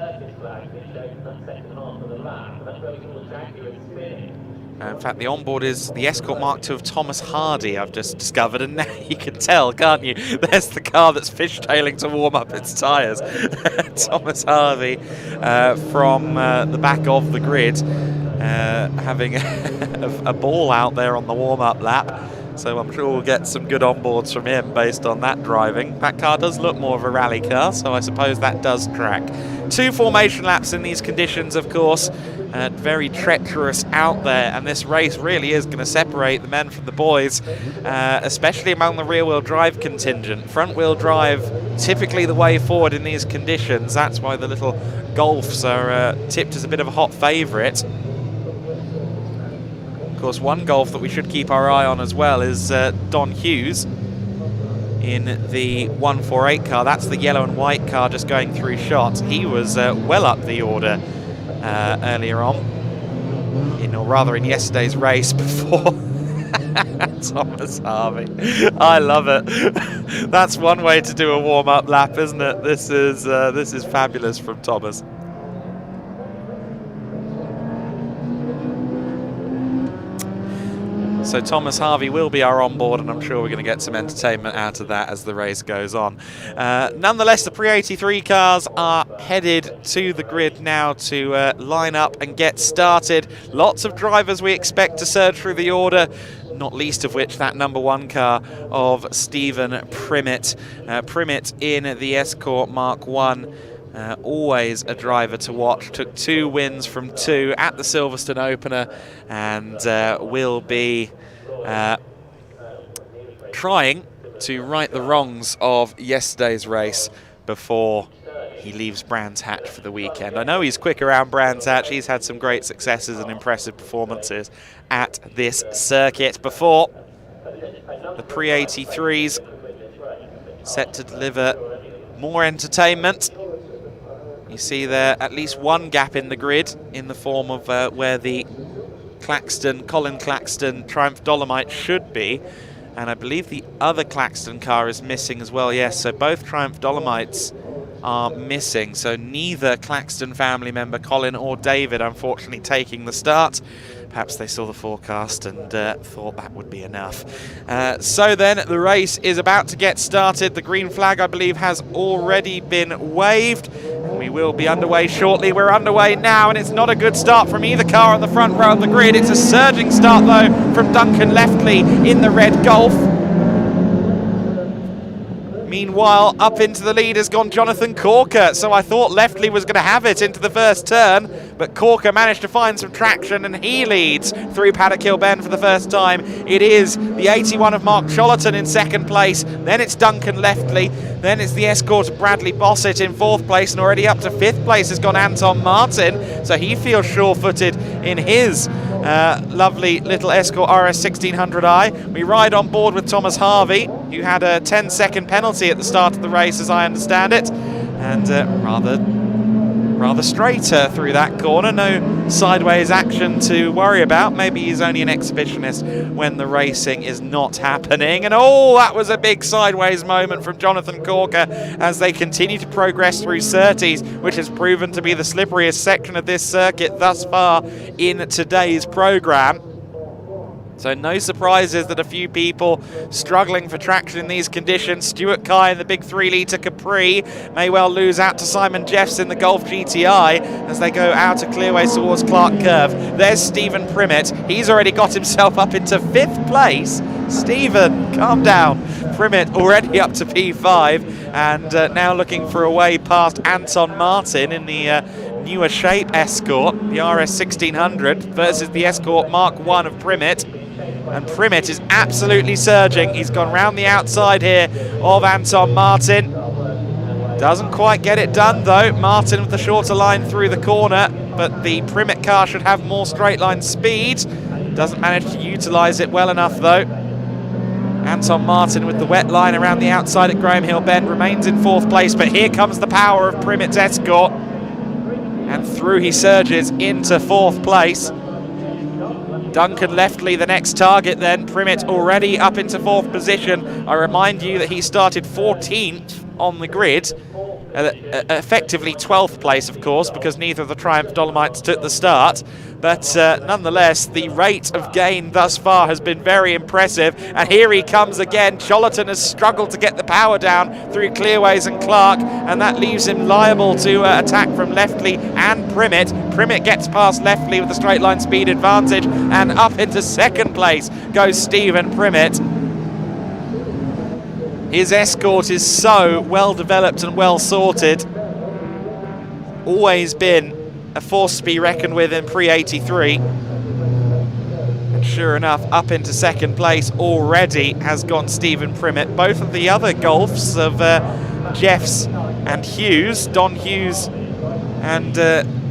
S9: In fact, the onboard is the Escort Mark II of Thomas Hardy, I've just discovered, and now you can tell, can't you? There's the car that's fishtailing to warm up its tyres. Thomas Hardy from the back of the grid, having a ball out there on the warm-up lap. So I'm sure we'll get some good onboards from him based on that driving. That car does look more of a rally car, so I suppose that does track. 2 formation laps in these conditions, of course. Very treacherous out there, and this race really is going to separate the men from the boys, especially among the rear-wheel drive contingent. Front-wheel drive, typically the way forward in these conditions. That's why the little Golfs are tipped as a bit of a hot favourite. Of course, one Golf that we should keep our eye on as well is Don Hughes in the 148 car. That's the yellow and white car just going through shot. He was well up the order earlier on, or rather in yesterday's race before Thomas Harvey. I love it. That's one way to do a warm-up lap, isn't it? This is fabulous from Thomas. So Thomas Harvey will be our onboard, and I'm sure we're going to get some entertainment out of that as the race goes on. Nonetheless, the pre-83 cars are headed to the grid now to line up and get started. Lots of drivers we expect to surge through the order, not least of which that number 1 car of Stephen Primmett. Primmett in the Escort Mark 1. Always a driver to watch. Took 2 wins from 2 at the Silverstone Opener, and will be trying to right the wrongs of yesterday's race before he leaves Brands Hatch for the weekend. I know he's quick around Brands Hatch. He's had some great successes and impressive performances at this circuit before. The pre-83s set to deliver more entertainment. You see there at least one gap in the grid in the form of where the Colin Claxton Triumph Dolomite should be. And I believe the other Claxton car is missing as well. Yes, so both Triumph Dolomites are missing. So neither Claxton family member, Colin or David, unfortunately taking the start. Perhaps they saw the forecast and thought that would be enough. So then the race is about to get started. The green flag, I believe, has already been waved. We will be underway shortly. We're underway now, and it's not a good start from either car on the front row of the grid. It's a surging start, though, from Duncan Leftley in the red Golf. Meanwhile, up into the lead has gone Jonathan Corker. So I thought Leftley was going to have it into the first turn, but Corker managed to find some traction, and he leads through Paddock Hill Bend for the first time. It is the 81 of Mark Chollerton in second place. Then it's Duncan Leftley. Then it's the Escort of Bradley Bossett in fourth place, and already up to fifth place has gone Anton Martin. So he feels sure-footed in his lovely little Escort RS 1600i. We ride on board with Thomas Harvey, who had a 10-second penalty at the start of the race, as I understand it, and rather straighter through that corner. No sideways action to worry about. Maybe he's only an exhibitionist when the racing is not happening. And oh, that was a big sideways moment from Jonathan Corker as they continue to progress through Surtees, which has proven to be the slipperiest section of this circuit thus far in today's programme. So no surprises that a few people struggling for traction in these conditions. Stuart Kai in the big 3-litre Capri may well lose out to Simon Jeffs in the Golf GTI as they go out of clearways towards Clark Curve. There's Stephen Primmett. He's already got himself up into 5th place. Stephen, calm down. Primmett already up to P5 and now looking for a way past Anton Martin in the newer shape Escort, the RS 1600 versus the Escort Mark 1 of Primmett. And Primmett is absolutely surging. He's gone round the outside here of Anton Martin. Doesn't quite get it done though. Martin with the shorter line through the corner, but the Primmett car should have more straight line speed. Doesn't manage to utilise it well enough though. Anton Martin with the wet line around the outside at Graham Hill Bend remains in 4th place, but here comes the power of Primmett's Escort. And through he surges into 4th place. Duncan Leftley, the next target then. Primmett already up into 4th position. I remind you that he started 14th on the grid. Effectively 12th place, of course, because neither of the Triumph Dolomites took the start. But nonetheless, the rate of gain thus far has been very impressive. And here he comes again. Cholerton has struggled to get the power down through Clearways and Clark, and that leaves him liable to attack from Leftley and Primmett. Primmett gets past Leftley with a straight line speed advantage, and up into 2nd place goes Stephen Primmett. His Escort is so well developed and well sorted. Always been a force to be reckoned with in pre-83. And sure enough, up into 2nd place already has gone Stephen Primmett. Both of the other Golfs of Jeffs and Hughes, Don Hughes and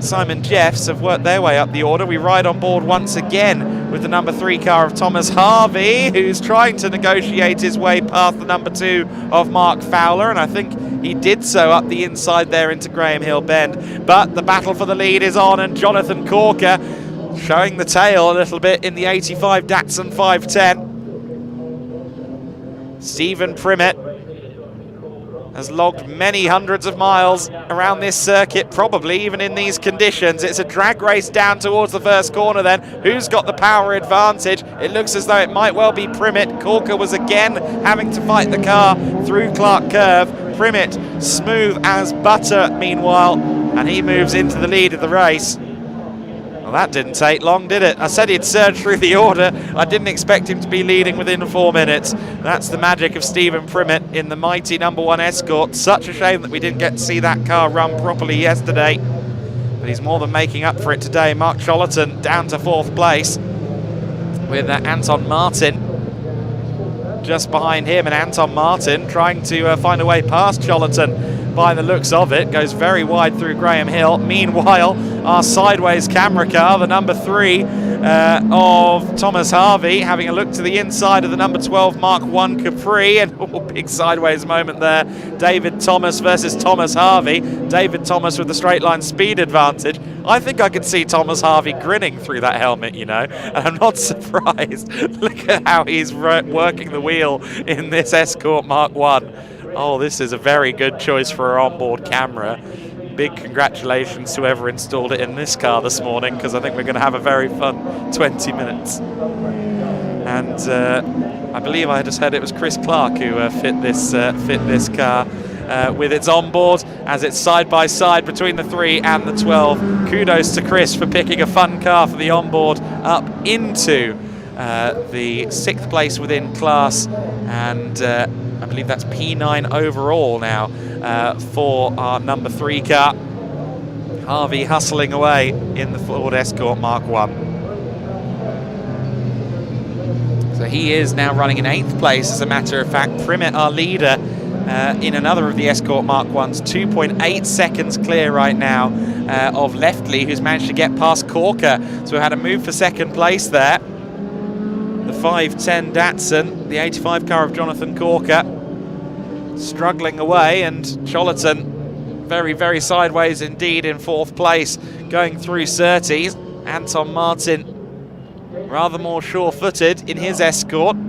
S9: Simon Jeffs, have worked their way up the order. We ride on board once again with the number 3 car of Thomas Harvey, who's trying to negotiate his way past the number 2 of Mark Fowler, and I think he did so up the inside there into Graham Hill Bend. But the battle for the lead is on, and Jonathan Corker showing the tail a little bit in the 85 Datsun 510. Stephen Primmett has logged many hundreds of miles around this circuit, probably even in these conditions. It's a drag race down towards the first corner then. Who's got the power advantage? It looks as though it might well be Primmett. Corker was again having to fight the car through Clark Curve. Primmett smooth as butter meanwhile, and he moves into the lead of the race. Well, that didn't take long, did it? I said he'd surge through the order. I didn't expect him to be leading within 4 minutes. That's the magic of Stephen Primmett in the mighty number 1 Escort. Such a shame that we didn't get to see that car run properly yesterday, but he's more than making up for it today. Mark Cholerton down to 4th place with Anton Martin just behind him, and Anton Martin trying to find a way past Cholerton. By the looks of it, goes very wide through Graham Hill. Meanwhile, our sideways camera car, the number 3 of Thomas Harvey, having a look to the inside of the number 12 Mark 1 Capri, and big sideways moment there. David Thomas versus Thomas Harvey. David Thomas with the straight line speed advantage. I think I could see Thomas Harvey grinning through that helmet, you know, and I'm not surprised. Look at how he's working the wheel in this Escort Mark 1. Oh, this is a very good choice for our onboard camera. Big congratulations to whoever installed it in this car this morning, because I think we're going to have a very fun 20 minutes. And I believe I just heard it was Chris Clark who fit this car with its onboard, as it's side by side between the 3 and the 12. Kudos to Chris for picking a fun car for the onboard up into the 6th place within class, and I believe that's P9 overall now for our number 3 car. Harvey hustling away in the Ford Escort Mark 1. So he is now running in 8th place, as a matter of fact. Primmett, our leader, in another of the Escort Mark 1s, 2.8 seconds clear right now of Leftley, who's managed to get past Corker. So we had a move for 2nd place there. The 510 Datsun, the 85 car of Jonathan Corker, struggling away, and Cholerton very, very sideways indeed in 4th place, going through Surtees. Anton Martin rather more sure-footed in his Escort. I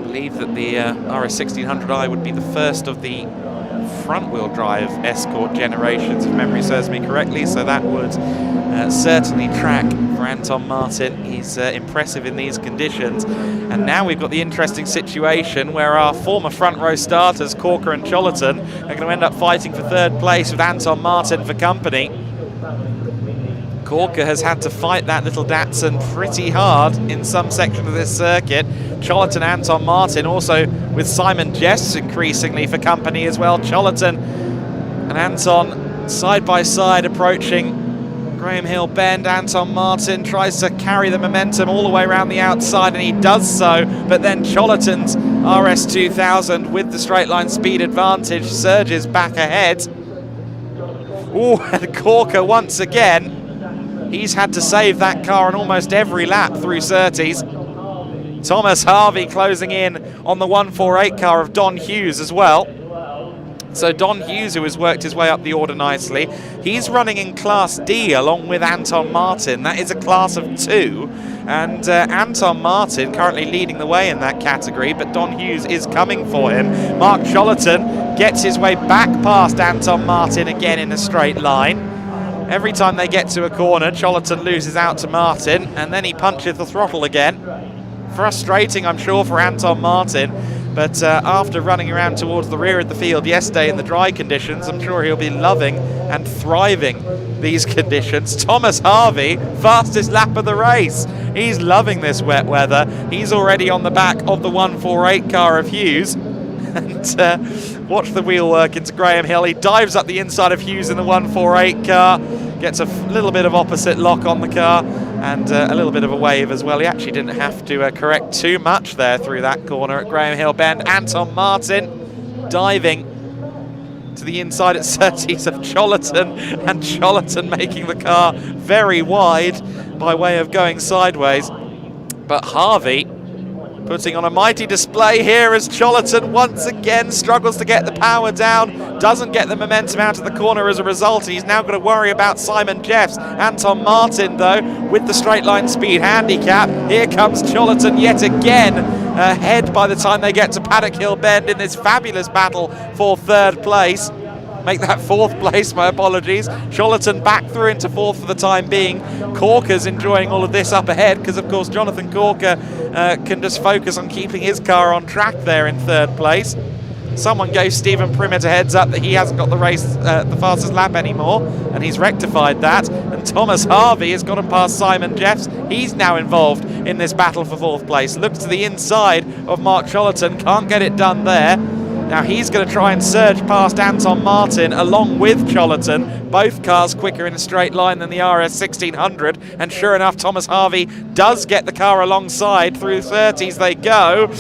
S9: believe that the RS 1600i would be the first of the front-wheel drive Escort generations, if memory serves me correctly, so that would certainly track for Anton Martin. He's impressive in these conditions. And now we've got the interesting situation where our former front row starters, Corker and Cholerton, are going to end up fighting for third place with Anton Martin for company. Corker has had to fight that little Datsun pretty hard in some section of this circuit. Cholerton, Anton Martin, also with Simon Jess increasingly for company as well. Cholerton and Anton side by side approaching Graham Hill Bend. Anton Martin tries to carry the momentum all the way around the outside, and he does so, but then Cholerton's RS2000 with the straight line speed advantage surges back ahead. Ooh, and Corker once again, he's had to save that car on almost every lap through Surtees. Thomas Harvey closing in on the 148 car of Don Hughes as well. So Don Hughes, who has worked his way up the order nicely, he's running in Class D along with Anton Martin. That is a class of 2. And Anton Martin currently leading the way in that category, but Don Hughes is coming for him. Mark Cholerton gets his way back past Anton Martin again in a straight line. Every time they get to a corner, Cholerton loses out to Martin, and then he punches the throttle again. Frustrating, I'm sure, for Anton Martin, but after running around towards the rear of the field yesterday in the dry conditions, I'm sure he'll be loving and thriving these conditions. Thomas Harvey, fastest lap of the race. He's loving this wet weather. He's already on the back of the 148 car of Hughes. And watch the wheel work into Graham Hill. He dives up the inside of Hughes in the 148 car, gets a little bit of opposite lock on the car, and a little bit of a wave as well. He actually didn't have to correct too much there through that corner at Graham Hill Bend. Anton Martin diving to the inside at Surtees of Cholerton, and Cholerton making the car very wide by way of going sideways. But Harvey putting on a mighty display here as Cholerton once again struggles to get the power down, doesn't get the momentum out of the corner as a result. He's now got to worry about Simon Jeffs. Anton Martin, though, with the straight line speed handicap. Here comes Cholerton yet again, ahead by the time they get to Paddock Hill Bend in this fabulous battle for third place. Make that fourth place, my apologies. Cholerton back through into fourth for the time being. Corker's enjoying all of this up ahead because, of course, Jonathan Corker can just focus on keeping his car on track there in third place. Someone gave Stephen Primmett a heads up that he hasn't got the race, the fastest lap anymore, and he's rectified that. And Thomas Harvey has gotten past Simon Jeffs. He's now involved in this battle for fourth place. Looks to the inside of Mark Cholerton, can't get it done there. Now he's going to try and surge past Anton Martin along with Cholerton. Both cars quicker in a straight line than the RS 1600. And sure enough, Thomas Harvey does get the car alongside. Through 30s they go.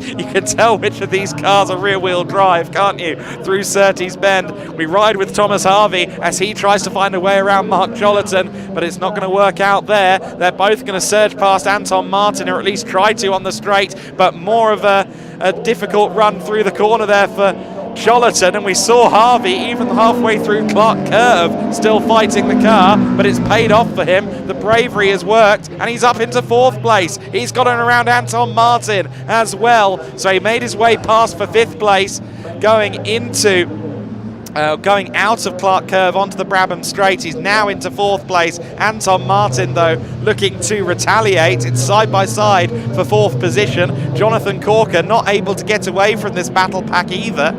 S9: You can tell which of these cars are rear-wheel drive, can't you? Through Surtees Bend. We ride with Thomas Harvey as he tries to find a way around Mark Cholerton, but it's not going to work out there. They're both going to surge past Anton Martin, or at least try to on the straight, but more of a difficult run through the corner there for Cholerton, and we saw Harvey even halfway through Clark Curve still fighting the car, but it's paid off for him. The bravery has worked, and he's up into fourth place. He's gotten around Anton Martin as well, so he made his way past for fifth place, going out of Clark Curve onto the Brabham Straight. He's now into fourth place. Anton Martin, though, looking to retaliate. It's side by side for fourth position. Jonathan Corker not able to get away from this battle pack either.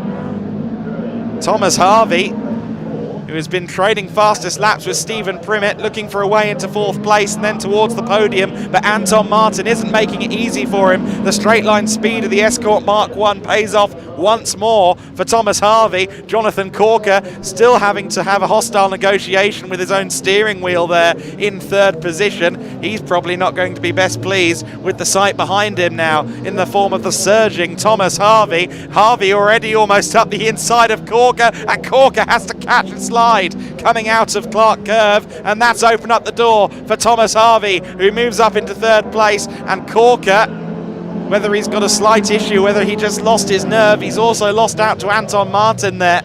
S9: Thomas Harvey, who has been trading fastest laps with Stephen Primmett, looking for a way into fourth place and then towards the podium, but Anton Martin isn't making it easy for him. The straight line speed of the Escort Mark 1 pays off once more for Thomas Harvey. Jonathan Corker still having to have a hostile negotiation with his own steering wheel there in third position. He's probably not going to be best pleased with the sight behind him now in the form of the surging Thomas Harvey. Harvey already almost up the inside of Corker, and Corker has to catch and slide coming out of Clark Curve, and that's opened up the door for Thomas Harvey, who moves up into third place. And Corker, whether he's got a slight issue, whether he just lost his nerve, he's also lost out to Anton Martin there.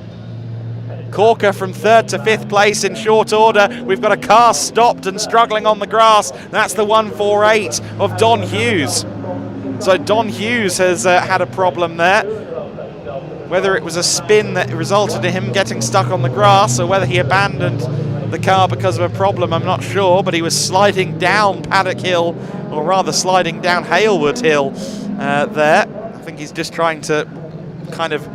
S9: Corker from third to fifth place in short order. We've got a car stopped and struggling on the grass. That's the 148 of Don Hughes. So Don Hughes has had a problem there. whether it was a spin that resulted in him getting stuck on the grass or whether he abandoned the car because of a problem, I'm not sure, but he was sliding down Paddock Hill, or rather sliding down Halewood Hill there. I think he's just trying to kind of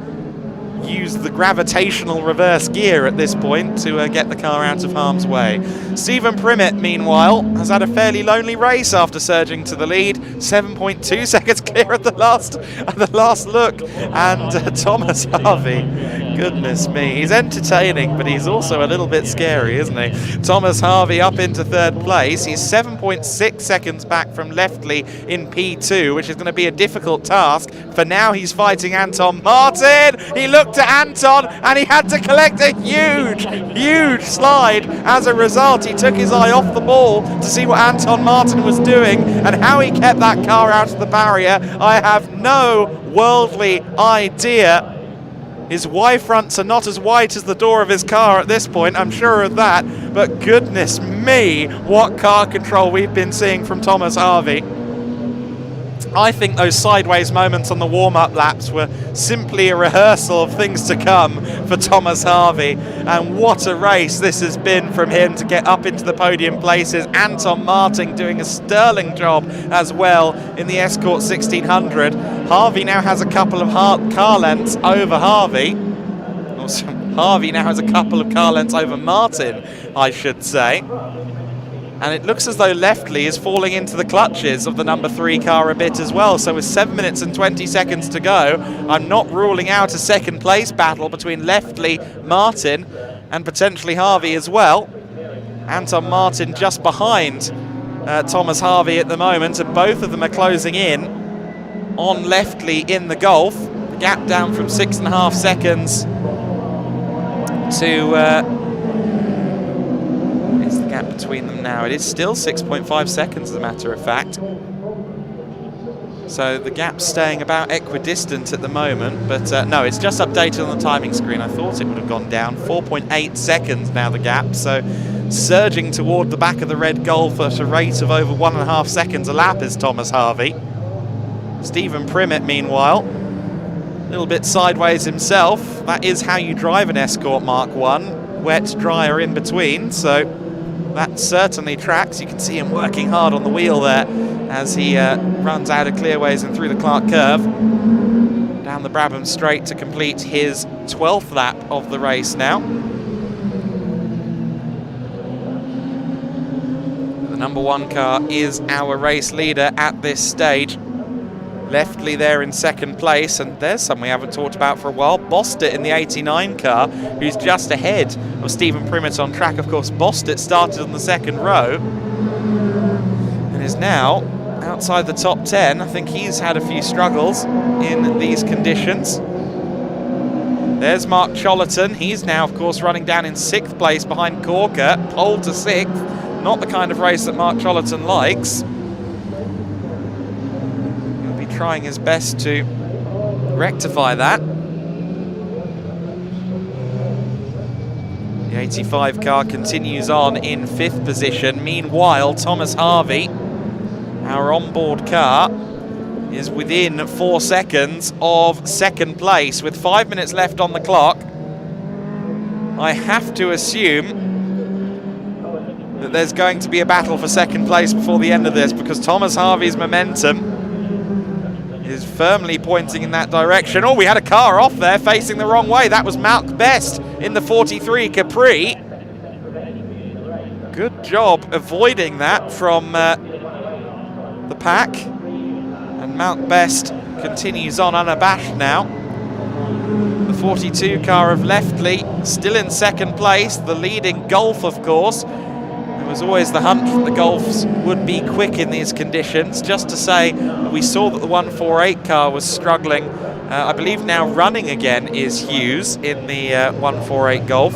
S9: use the gravitational reverse gear at this point to get the car out of harm's way. Stephen Primmett, meanwhile, has had a fairly lonely race after surging to the lead. 7.2 seconds clear at the last look. And Thomas Harvey, goodness me, he's entertaining, but he's also a little bit scary, isn't he? Thomas Harvey up into third place. He's 7.6 seconds back from Leftley in P2, which is going to be a difficult task. For now, he's fighting Anton Martin. He looked at Anton and he had to collect a huge slide. As a result, he took his eye off the ball to see what Anton Martin was doing, and how he kept that car out of the barrier, I have no worldly idea. His Y fronts are not as white as the door of his car at this point, I'm sure of that, but goodness me, what car control we've been seeing from Thomas Harvey. I think those sideways moments on the warm-up laps were simply a rehearsal of things to come for Thomas Harvey, and what a race this has been from him to get up into the podium places. Anton Martin doing a sterling job as well in the Escort 1600. Harvey now has a couple of car lengths over Harvey. Harvey now has a couple of car lengths over Martin, I should say. And it looks as though Leftley is falling into the clutches of the number 3 car a bit as well. So with 7 minutes and 20 seconds to go, I'm not ruling out a second place battle between Leftley, Martin, and potentially Harvey as well. Anton Martin just behind Thomas Harvey at the moment, and both of them are closing in on Leftley in the Golf. The gap down from 6.5 seconds to... It's the gap between them now. It is still 6.5 seconds, as a matter of fact. So the gap's staying about equidistant at the moment, but no, it's just updated on the timing screen. I thought it would have gone down. 4.8 seconds now, the gap. So surging toward the back of the red Golf at a rate of over 1.5 seconds a lap is Thomas Harvey. Stephen Primmett, meanwhile, a little bit sideways himself. That is how you drive an Escort Mark 1. Wet, dry, or in between. So that certainly tracks. You can see him working hard on the wheel there as he runs out of clearways and through the Clark Curve down the Brabham Straight to complete his 12th lap of the race now. The number 1 car is our race leader at this stage. Leftley there in second place, and there's someone we haven't talked about for a while, Bostet in the 89 car, who's just ahead of Stephen Primmett on track. Of course, Bostet started on the second row and is now outside the top 10. I think he's had a few struggles in these conditions. There's Mark Chollerton. He's now, of course, running down in 6th place behind Corker, pole to 6th. Not the kind of race that Mark Chollerton likes. Trying his best to rectify that. The 85 car continues on in 5th position. Meanwhile, Thomas Harvey, our onboard car, is within 4 seconds of 2nd place with 5 minutes left on the clock. I have to assume that there's going to be a battle for 2nd place before the end of this, because Thomas Harvey's momentum is firmly pointing in that direction. Oh, we had a car off there facing the wrong way. That was Malk Best in the 43 Capri. Good job avoiding that from the pack. And Malk Best continues on unabashed now. The 42 car of Leftley still in 2nd place. The leading Golf, of course. There was always the hunch that the Golfs would be quick in these conditions. Just to say, we saw that the 148 car was struggling. I believe now running again is Hughes in the 148 Golf.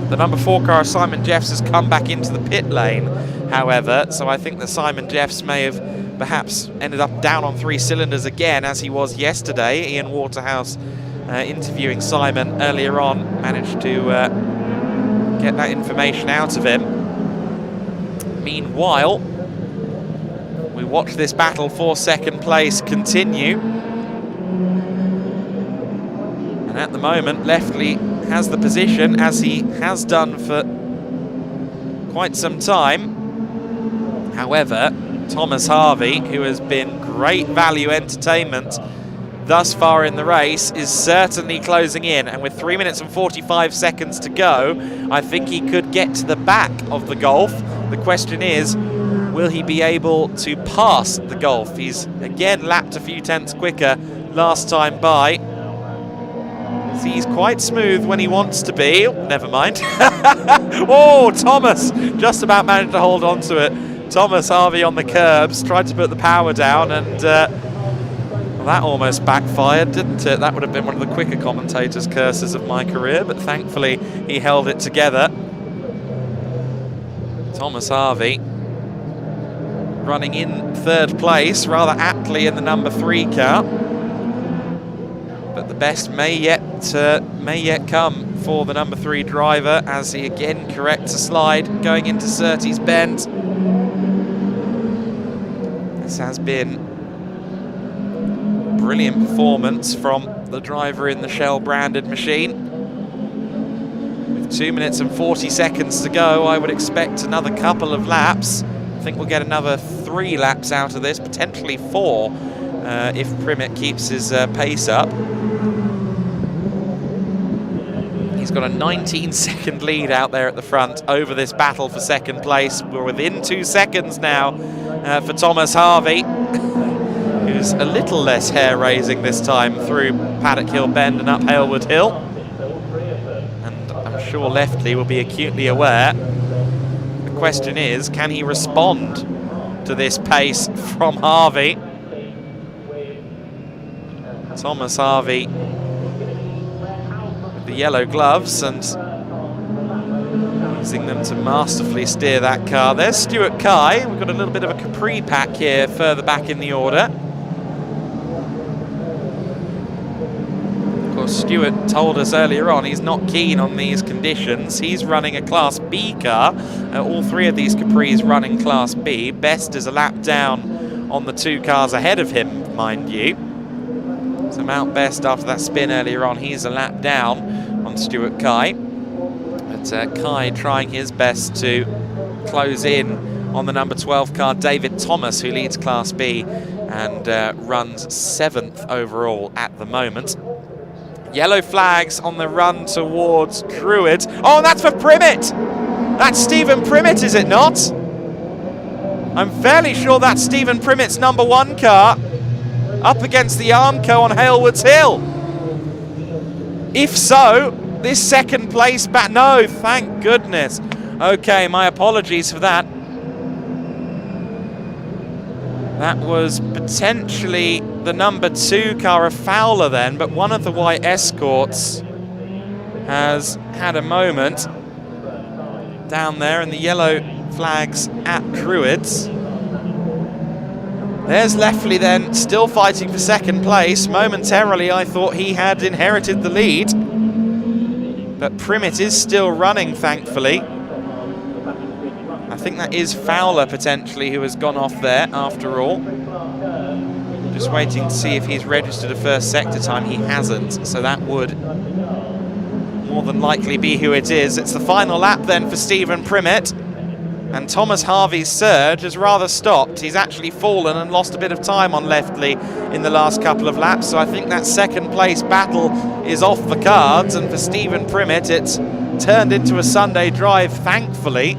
S9: The number 4 car, Simon Jeffs, has come back into the pit lane, however, so I think that Simon Jeffs may have perhaps ended up down on 3 cylinders again, as he was yesterday. Ian Waterhouse interviewing Simon earlier on managed to get that information out of him. Meanwhile, we watch this battle for 2nd place continue. And at the moment, Leftley has the position, as he has done for quite some time. However, Thomas Harvey, who has been great value entertainment thus far in the race, is certainly closing in. And with 3 minutes and 45 seconds to go, I think he could get to the back of the Golf. The question is, will he be able to pass the Golf? He's again lapped a few tenths quicker last time by. He's quite smooth when he wants to be. Oh, never mind. Oh, Thomas just about managed to hold on to it. Thomas Harvey on the curbs, tried to put the power down, and well, that almost backfired, didn't it? That would have been one of the quicker commentators' curses of my career, but thankfully he held it together. Thomas Harvey running in third place, rather aptly in the number 3 car. But the best may yet come for the number 3 driver as he again corrects a slide going into Surtees Bend. This has been a brilliant performance from the driver in the Shell branded machine. With 2 minutes and 40 seconds to go, I would expect another couple of laps. I think we'll get another 3 laps out of this, potentially 4 if Primmett keeps his pace up. He's got a 19-second lead out there at the front over this battle for second place. We're within 2 seconds now for Thomas Harvey, who's a little less hair-raising this time through Paddock Hill Bend and up Halewood Hill. And I'm sure Leftley will be acutely aware. The question is, can he respond to this pace from Harvey? Thomas Harvey with the yellow gloves and using them to masterfully steer that car. There's Stuart Kye. We've got a little bit of a Capri pack here further back in the order. Of course, Stuart told us earlier on he's not keen on these conditions. He's running a Class B car. All 3 of these Capris running Class B. Best is a lap down on the 2 cars ahead of him, mind you. So Mount Best, after that spin earlier on, he's a lap down on Stuart Kye. But Kye trying his best to close in on the number 12 car, David Thomas, who leads Class B and runs 7th overall at the moment. Yellow flags on the run towards Druid. Oh, and that's for Primmett! That's Stephen Primmett, is it not? I'm fairly sure that's Stephen Primmett's number 1 car, up against the Armco on Halewoods Hill. If so, this second place back. No, thank goodness. Okay, my apologies for that. That was potentially the number 2 car of Fowler then, but one of the white escorts has had a moment down there in the yellow flags at Druids. There's Leftley then, still fighting for second place. Momentarily, I thought he had inherited the lead. But Primmett is still running, thankfully. I think that is Fowler, potentially, who has gone off there, after all. Just waiting to see if he's registered a first sector time. He hasn't, so that would more than likely be who it is. It's the final lap, then, for Stephen Primmett. And Thomas Harvey's surge has rather stopped. He's actually fallen and lost a bit of time on Leftley in the last couple of laps. So I think that second place battle is off the cards. And for Stephen Primmett, it's turned into a Sunday drive, thankfully.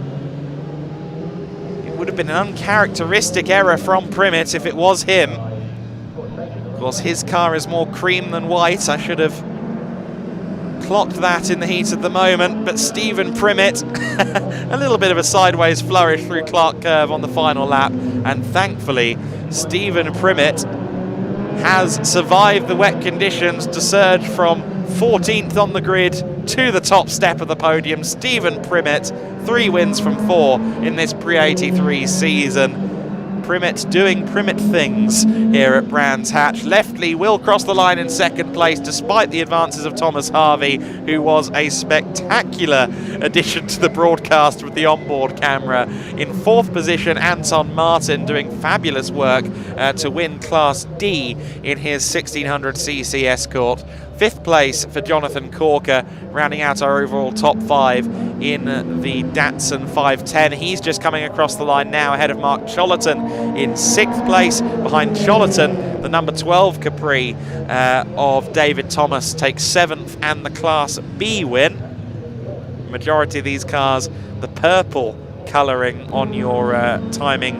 S9: It would have been an uncharacteristic error from Primmett if it was him. Of course, his car is more cream than white. I should have clocked that in the heat of the moment, but Stephen Primmett, a little bit of a sideways flourish through Clark Curve on the final lap, and thankfully Stephen Primmett has survived the wet conditions to surge from 14th on the grid to the top step of the podium. Stephen Primmett, 3 wins from 4 in this pre-83 season. Primmett doing Primmett things here at Brands Hatch. Leftley will cross the line in second place despite the advances of Thomas Harvey, who was a spectacular addition to the broadcast with the onboard camera. In 4th position, Anton Martin doing fabulous work to win Class D in his 1600cc Escort. 5th place for Jonathan Corker, rounding out our overall top 5 in the Datsun 510. He's just coming across the line now ahead of Mark Chollerton in 6th place. Behind Chollerton, the number 12 Capri of David Thomas takes 7th and the Class B win. Majority of these cars, the purple colouring on your timing,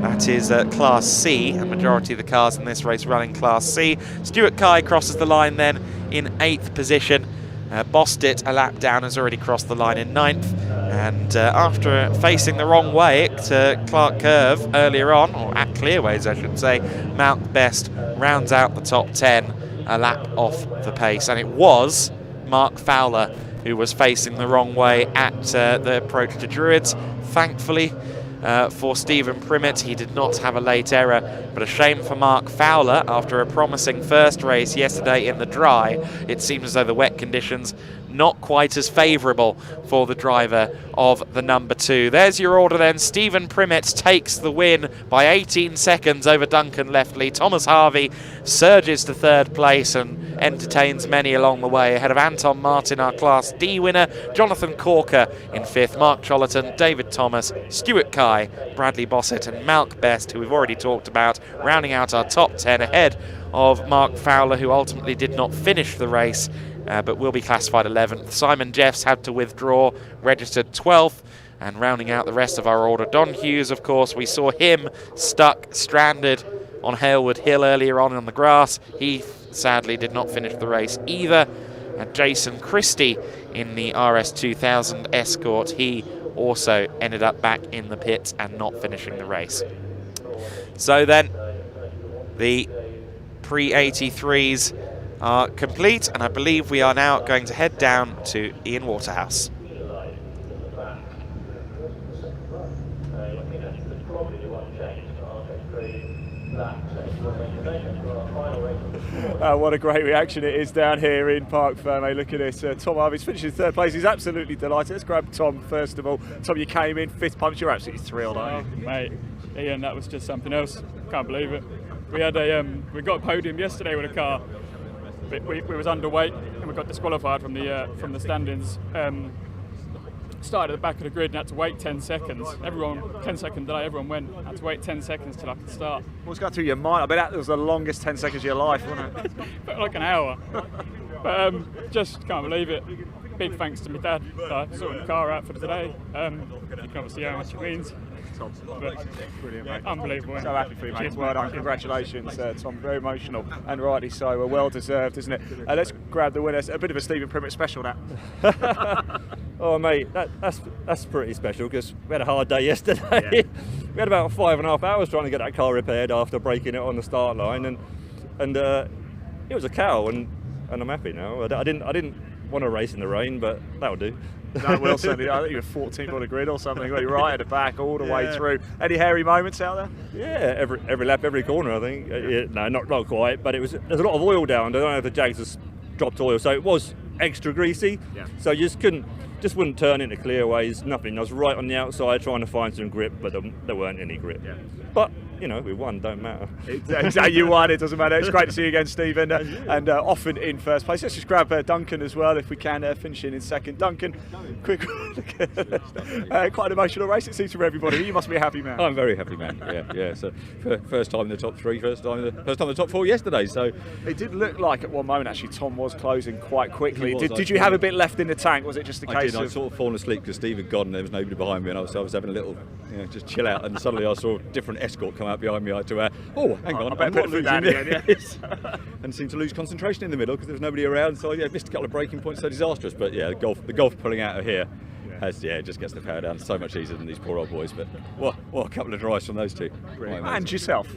S9: that is Class C, and majority of the cars in this race running Class C. Stuart Kai crosses the line then in 8th position. Bostit, a lap down, has already crossed the line in 9th, and after facing the wrong way to Clark Curve earlier on, or at Clearways I should say, Mount Best rounds out the top 10 a lap off the pace, and it was Mark Fowler who was facing the wrong way at the approach to Druids. Thankfully for Stephen Primmett, he did not have a late error, but a shame for Mark Fowler. After a promising first race yesterday in the dry, it seems as though the wet conditions not quite as favourable for the driver of the number 2. There's your order then. Stephen Primmett takes the win by 18 seconds over Duncan Leftley. Thomas Harvey surges to 3rd place and entertains many along the way, ahead of Anton Martin, our Class D winner, Jonathan Corker in 5th, Mark Chollerton, David Thomas, Stuart Kai, Bradley Bossett and Malk Best, who we've already talked about, rounding out our top 10 ahead of Mark Fowler, who ultimately did not finish the race, but will be classified 11th. Simon Jeffs had to withdraw, registered 12th, and rounding out the rest of our order, Don Hughes, of course, we saw him stuck, stranded on Halewood Hill earlier on the grass. He sadly did not finish the race either. And Jason Christie in the RS2000 Escort, he also ended up back in the pits and not finishing the race. So then, the pre-83s are complete, and I believe we are now going to head down to Ian Waterhouse.
S1: What a great reaction it is down here in Parc Ferme. Look at this. Tom Harvey's finishing 3rd place. He's absolutely delighted. Let's grab Tom first of all. Tom, you came in 5th punch. You're absolutely thrilled, aren't you?
S16: Mate, Ian, that was just something else. Can't believe it. We had we got a podium yesterday with a car. But we was underweight and we got disqualified from the standings. Started at the back of the grid and had to wait 10 seconds. 10-second delay, everyone went. Had to wait 10 seconds till I could start.
S1: What's going through your mind? I bet that was the longest 10 seconds of your life, wasn't it?
S16: Felt like an hour. But just can't believe it. Big thanks to my dad for sorting the car out for today. You can obviously see how much it means.
S1: Brilliant, mate.
S16: Unbelievable.
S1: So happy for you, mate. Well done. Congratulations, Tom. Very emotional, and rightly so. Well deserved, isn't it? Let's grab the winners. A bit of a Stephen Primmett special, that.
S17: Oh, mate, that's pretty special because we had a hard day yesterday. Yeah. We had about 5.5 hours trying to get that car repaired after breaking it on the start line, and it was a cow, and I'm happy now. I didn't want to race in the rain, but that'll do.
S1: That will certainly. I think you were 14th on the grid or something. You're right at the back all the way through. Any hairy moments out there?
S17: Yeah, every lap, every corner, I think. No, not quite, but there's a lot of oil down. I don't know if the Jags has dropped oil, so it was extra greasy. Yeah. So you just wouldn't turn into clearways, nothing. I was right on the outside trying to find some grip, but there weren't any grip. Yeah. But you know, we won, don't matter.
S1: Exactly, you won, it doesn't matter. It's great to see you again, Stephen, and often in 1st place. Let's just grab Duncan as well, if we can, finishing in 2nd. Duncan, quick, quite an emotional race, it seems, for everybody. You must be a happy man.
S17: I'm very happy, man. Yeah. So first time in the top 3, first time in the top 4 yesterday. So
S1: it did look like at one moment actually Tom was closing quite quickly. Did you have a bit left in the tank? Was it just a case of?
S17: I'd sort of fallen asleep because Steve had gone and there was nobody behind me, and I was having a little, just chill out, and suddenly I saw a different Escort come out behind me. I had to hang on, I'm not losing this. And seemed to lose concentration in the middle because there was nobody around, so missed a couple of braking points. So disastrous, but yeah, the golf pulling out of here it just gets the power down so much easier than these poor old boys. But what a couple of drives from those two.
S1: And yourself.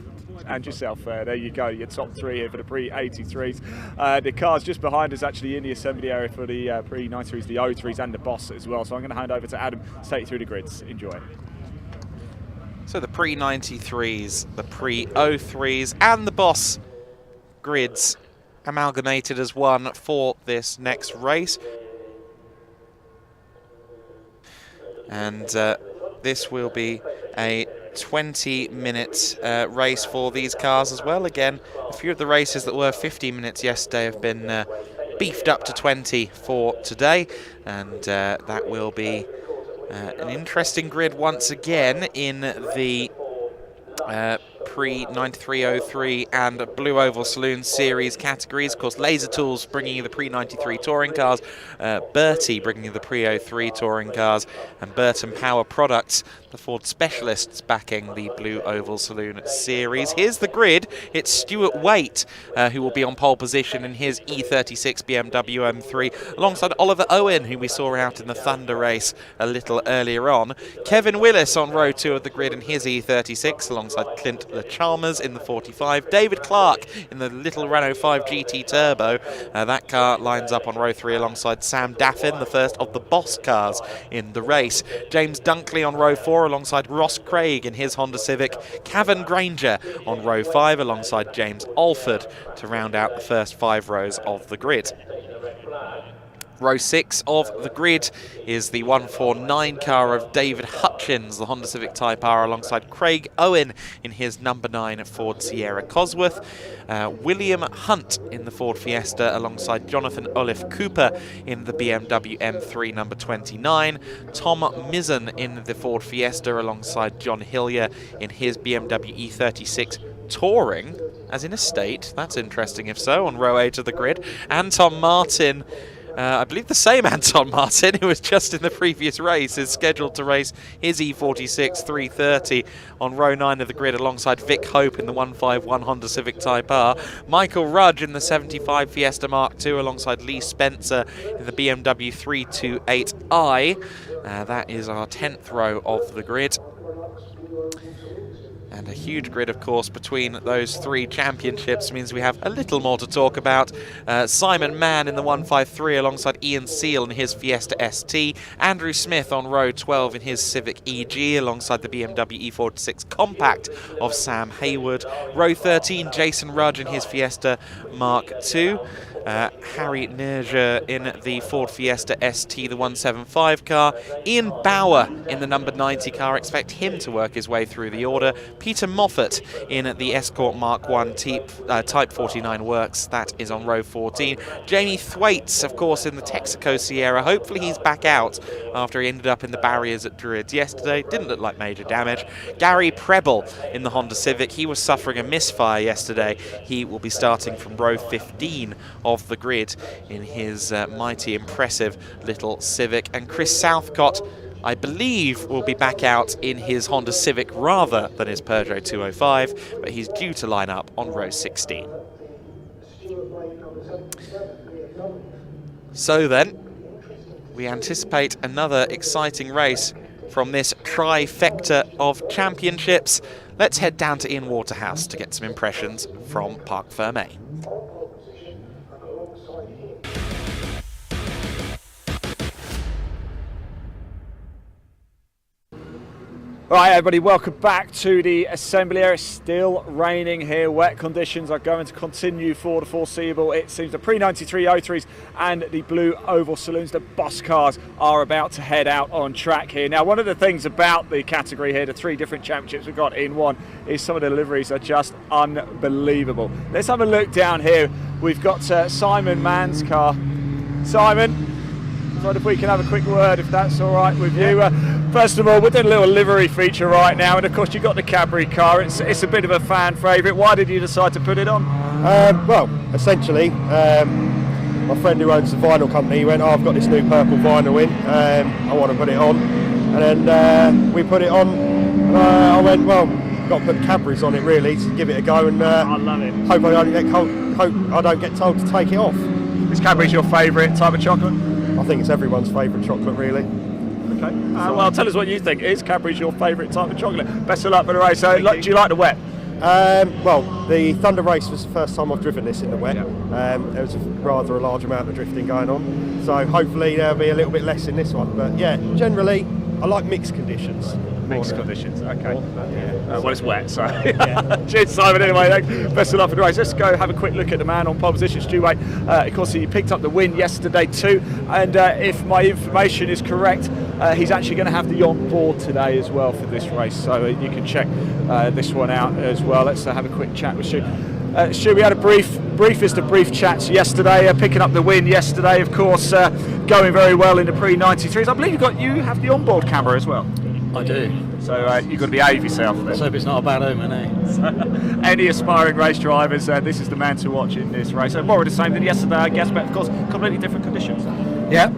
S1: There you go, your top 3 here for the pre-83s. The cars just behind us actually in the assembly area for the pre-93s, the O3s and the Boss as well. So I'm going to hand over to Adam to take you through the grids. Enjoy.
S9: So the pre-93s, the pre-03s and the Boss grids amalgamated as one for this next race. And this will be a 20-minute race for these cars as well. Again, a few of the races that were 15 minutes yesterday have been beefed up to 20 for today, and that will be an interesting grid once again in the pre-9303 and Blue Oval Saloon Series categories. Of course, Laser Tools bringing you the pre-93 touring cars, Bertie bringing you the pre-03 touring cars, and Burton Power Products, the Ford specialists, backing the Blue Oval Saloon Series. Here's the grid. It's Stuart Waite who will be on pole position in his E36 BMW M3, alongside Oliver Owen, who we saw out in the Thunder race a little earlier on. Kevin Willis on row 2 of the grid in his E36, alongside Clint LeChalmers in the 45. David Clark in the little Renault 5 GT Turbo. That car lines up on row 3 alongside Sam Daffin, the first of the Boss cars in the race. James Dunkley on row 4 alongside Ross Craig in his Honda Civic. Cavan Granger on row 5 alongside James Alford to round out the first 5 rows of the grid. Row 6 of the grid is the 149 car of David Hutchins, the Honda Civic Type R, alongside Craig Owen in his number 9 Ford Sierra Cosworth. William Hunt in the Ford Fiesta alongside Jonathan Olive Cooper in the BMW M3 number 29. Tom Mizzen in the Ford Fiesta alongside John Hillier in his BMW E36 Touring, as in estate. That's interesting if so, on row 8 of the grid. Anton Martin, I believe the same Anton Martin who was just in the previous race, is scheduled to race his E46 330 on row 9 of the grid alongside Vic Hope in the 151 Honda Civic Type R. Michael Rudge in the 75 Fiesta Mark II alongside Lee Spencer in the BMW 328i. That is our 10th row of the grid. And a huge grid, of course, between those 3 championships means we have a little more to talk about. Simon Mann in the 153 alongside Ian Seal in his Fiesta ST. Andrew Smith on row 12 in his Civic EG alongside the BMW E46 Compact of Sam Hayward. Row 13, Jason Rudge in his Fiesta Mark II. Harry Nerger in the Ford Fiesta ST, the 175 car. Ian Bauer in the number 90 car. Expect him to work his way through the order. Peter Moffat in the Escort Mark 1 Type 49 Works. That is on row 14. Jamie Thwaites, of course, in the Texaco Sierra. Hopefully he's back out after he ended up in the barriers at Druids yesterday. Didn't look like major damage. Gary Preble in the Honda Civic. He was suffering a misfire yesterday. He will be starting from row 15 of the grid in his mighty impressive little Civic. And Chris Southcott, I believe, will be back out in his Honda Civic rather than his Peugeot 205, but he's due to line up on row 16. So then, we anticipate another exciting race from this trifecta of championships. Let's head down to Ian Waterhouse to get some impressions from Parc Fermé.
S1: Right, everybody, welcome back to the assembly area. Still raining here. Wet conditions are going to continue for the foreseeable. It seems the pre-93 03s and the Blue Oval Saloons, the Boss cars, are about to head out on track here. Now, one of the things about the category here, the 3 different championships we've got in one, is some of the liveries are just unbelievable. Let's have a look down here. We've got Simon Mann's car. Simon, I wonder if we can have a quick word, if that's all right with you. First of all, we're doing a little livery feature right now, and of course you've got the Cadbury car. It's a bit of a fan favourite. Why did you decide to put it on?
S18: Well, essentially, my friend who owns the vinyl company, he went, I've got this new purple vinyl in, I want to put it on. And then we put it on, and I went, well, got to put Cadbury's on it really to give it a go, and
S1: I love it.
S18: Hope I don't get told to take it off.
S1: Is Cadbury's your favourite type of chocolate?
S18: I think it's everyone's favourite chocolate really.
S1: Okay. Well, tell us what you think. Is Cadbury's your favourite type of chocolate? Best of luck for the race. So, do you like the wet?
S18: Well, the Thunder race was the first time I've driven this in the wet. There was rather a large amount of drifting going on, so hopefully there'll be a little bit less in this one. But yeah, generally I like mixed conditions.
S1: Mixed conditions, okay. Well, it's wet, so. Cheers, Simon, anyway. Best of luck for the race. Let's go have a quick look at the man on pole position, Stu Waite. Of course, he picked up the win yesterday too, and if my information is correct, he's actually going to have the on-board today as well for this race, so you can check this one out as well. Let's have a quick chat with Stu. Stu, we had a briefest of brief chats yesterday, picking up the win yesterday, of course, going very well in the pre-93s. I believe you have the on-board camera as well.
S19: I do.
S1: So you've got to behave yourself.
S19: Let's hope it's not a bad omen, eh?
S1: Any aspiring race drivers, this is the man to watch in this race. More of the same than yesterday, I guess, but of course, completely different conditions.
S19: Yeah,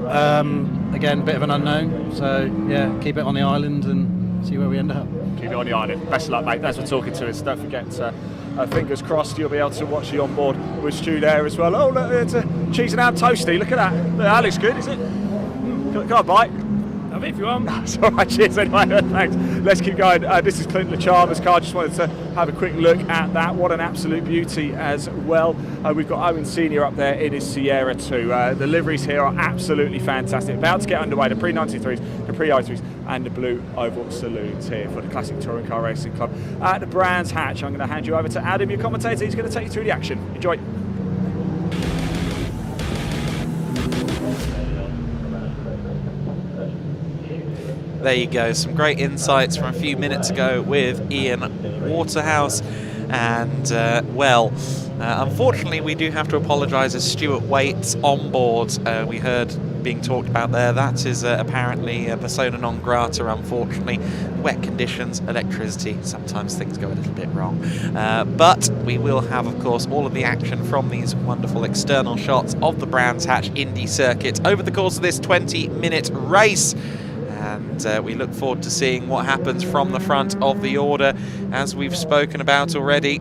S19: again, a bit of an unknown. So, yeah, keep it on the island and see where we end up.
S1: Keep it on the island. Best of luck, mate. Thanks for talking to us. Don't forget, fingers crossed, you'll be able to watch the onboard with Stu there as well. Oh, look, it's a cheese and ham toasty. Look at that. That looks good, is it? Can I bite?
S5: Have it if you want.
S1: That's all right, cheers anyway, thanks. Let's keep going. This is Clint LeCharmer's car. Just wanted to have a quick look at that. What an absolute beauty as well. We've got Owen Senior up there in his Sierra too. The liveries here are absolutely fantastic. About to get underway, the pre-93s, the pre-03s and the Blue Oval Saloons here for the Classic Touring Car Racing Club at the Brands Hatch. I'm going to hand you over to Adam, your commentator. He's going to take you through the action. Enjoy.
S9: There you go, some great insights from a few minutes ago with Ian Waterhouse. And, unfortunately, we do have to apologise as Stuart Waite's on board. We heard being talked about there. That is apparently persona non grata, unfortunately. Wet conditions, electricity, sometimes things go a little bit wrong. But we will have, of course, all of the action from these wonderful external shots of the Brands Hatch Indy circuit over the course of this 20-minute race. And we look forward to seeing what happens from the front of the order. As we've spoken about already,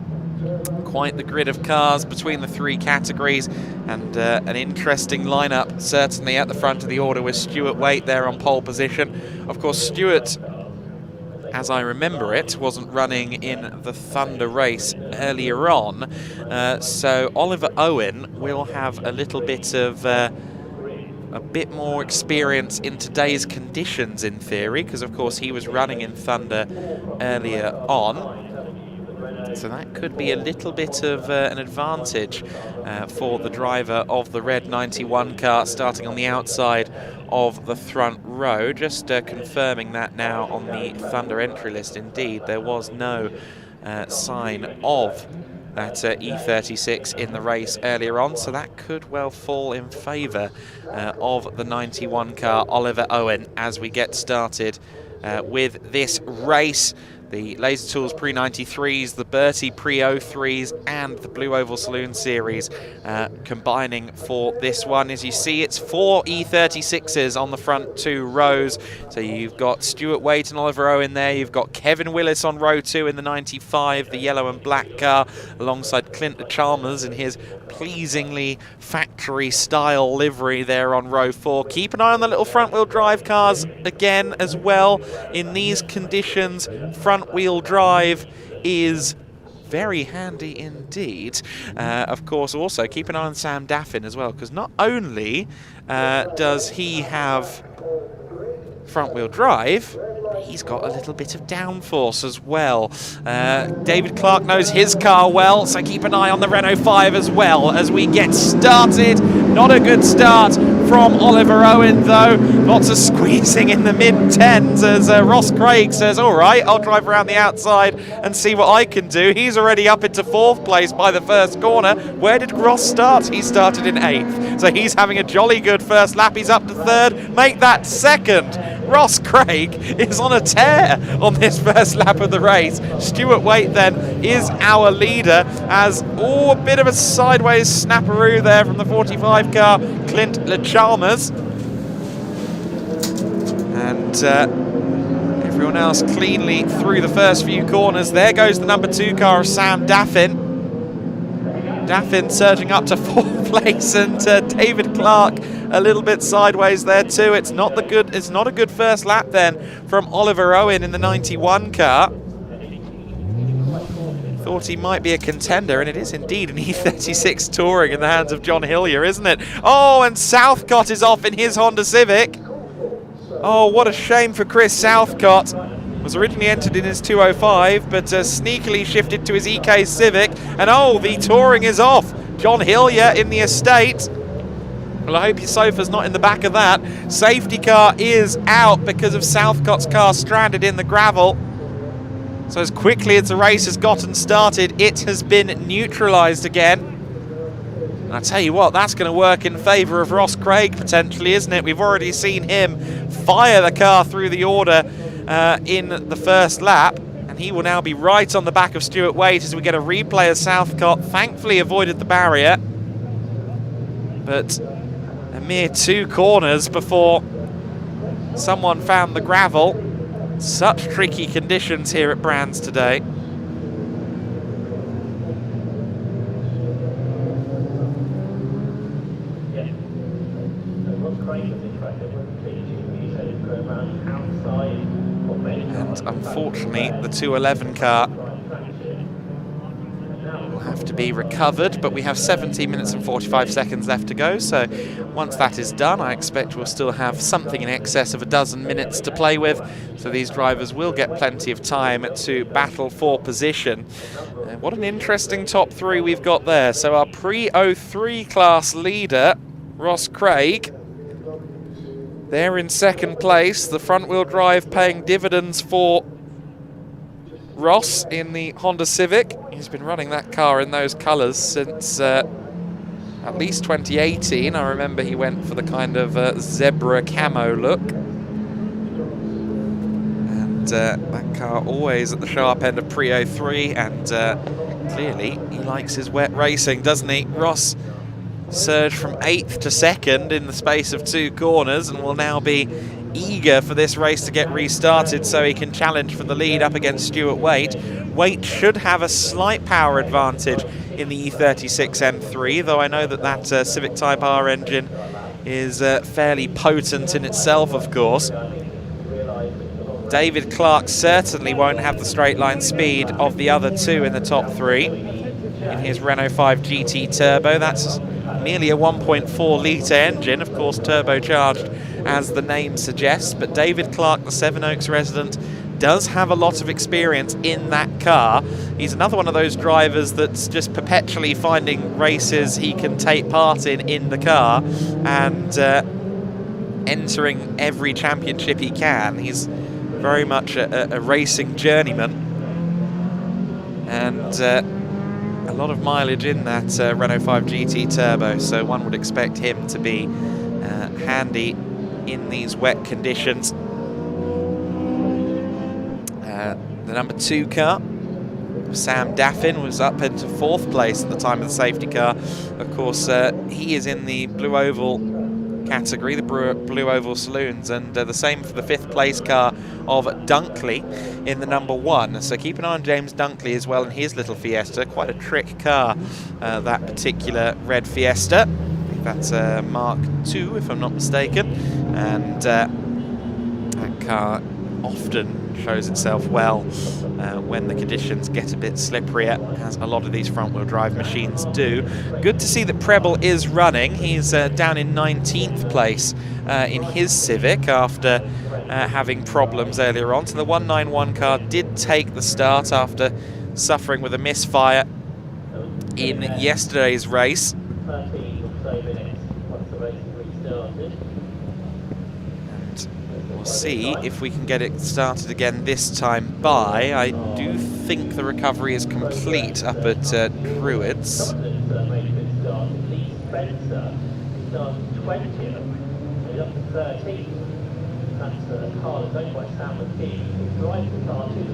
S9: quite the grid of cars between the three categories, and an interesting lineup certainly at the front of the order with Stuart Waite there on pole position. Of course, Stuart, as I remember it, wasn't running in the Thunder race earlier on, so Oliver Owen will have a little bit of a bit more experience in today's conditions in theory, because of course he was running in Thunder earlier on, so that could be a little bit of an advantage for the driver of the red 91 car starting on the outside of the front row. Just confirming that now on the Thunder entry list. Indeed, there was no sign of that E36 in the race earlier on, so that could well fall in favour of the 91 car Oliver Owen as we get started with this race. The Laser Tools pre-93s, the Bertie pre-03s and the Blue Oval Saloon Series combining for this one. As you see, it's 4 E36s on the front two rows. So you've got Stuart Waite and Oliver Owen there. You've got Kevin Willis on row 2 in the 95, the yellow and black car, alongside Clint LeCharmers in his pleasingly factory-style livery there on row 4. Keep an eye on the little front-wheel drive cars again as well. In these conditions, front-wheel drive is very handy indeed. Of course, also keep an eye on Sam Daffin as well, because not only does he have front-wheel drive, he's got a little bit of downforce as well. David Clark knows his car well, so keep an eye on the Renault 5 as well as we get started. Not a good start from Oliver Owen though. Lots of squeezing in the mid-10s as Ross Craig says, all right, I'll drive around the outside and see what I can do. He's already up into 4th place by the first corner. Where did Ross start? He started in 8th. So he's having a jolly good first lap. He's up to 3rd. Make that 2nd. Ross Craig is on a tear on this first lap of the race. Stuart Waite then is our leader as, a bit of a sideways snapperoo there from the 45 car, Clint LeCharmers. And everyone else cleanly through the first few corners. There goes the number 2 car of Sam Daffin. Daffin surging up to 4th place, and David Clark a little bit sideways there too. It's not a good first lap then from Oliver Owen in the 91 car. Thought he might be a contender, and it is indeed an E36 Touring in the hands of John Hillier, isn't it? Oh, and Southcott is off in his Honda Civic. Oh, what a shame for Chris Southcott. Was originally entered in his 205, but sneakily shifted to his EK Civic, and the Touring is off. John Hillier in the estate. Well, I hope your sofa's not in the back of that. Safety car is out because of Southcott's car stranded in the gravel. So as quickly as the race has gotten started, it has been neutralised again. And I tell you what, that's going to work in favour of Ross Craig potentially, isn't it? We've already seen him fire the car through the order in the first lap. And he will now be right on the back of Stuart Waite as we get a replay of Southcott. Thankfully avoided the barrier. But a mere 2 corners before someone found the gravel. Such tricky conditions here at Brands today. And unfortunately, the 211 car will have to be recovered, but we have 17 minutes and 45 seconds left to go, so once that is done, I expect we'll still have something in excess of a dozen minutes to play with, so these drivers will get plenty of time to battle for position. What an interesting top 3 we've got there. So our pre-03 class leader, Ross Craig, they're in second place. The front-wheel drive paying dividends for Ross in the Honda Civic. He's been running that car in those colours since at least 2018. I remember he went for the kind of zebra camo look. And that car always at the sharp end of pre-03, and clearly he likes his wet racing, doesn't he? Ross surged from 8th to 2nd in the space of 2 corners and will now be eager for this race to get restarted so he can challenge for the lead up against Stuart Waite. Waite should have a slight power advantage in the E36 M3, though I know that that Civic Type R engine is fairly potent in itself, of course. David Clark certainly won't have the straight line speed of the other 2 in the top 3 in his Renault 5 GT Turbo. That's nearly a 1.4 litre engine, of course turbocharged as the name suggests, but David Clark, the Sevenoaks resident, does have a lot of experience in that car. He's another one of those drivers that's just perpetually finding races he can take part in the car and entering every championship he can. He's very much a racing journeyman, and a lot of mileage in that Renault 5 GT Turbo, so one would expect him to be handy in these wet conditions. The number 2 car, Sam Daffin, was up into 4th place at the time of the safety car. Of course, he is in the Blue Oval category, the Blue Oval Saloons, and the same for the 5th place car of Dunkley in the number 1. So keep an eye on James Dunkley as well in his little Fiesta. Quite a trick car, that particular red Fiesta. I think that's Mark II, if I'm not mistaken, and that car often shows itself well when the conditions get a bit slipperier, as a lot of these front-wheel drive machines do. Good to see that Preble is running. He's down in 19th place in his Civic after having problems earlier on. So the 191 car did take the start after suffering with a misfire in yesterday's race. We'll see if we can get it started again this time by. I do think the recovery is complete up at Druids.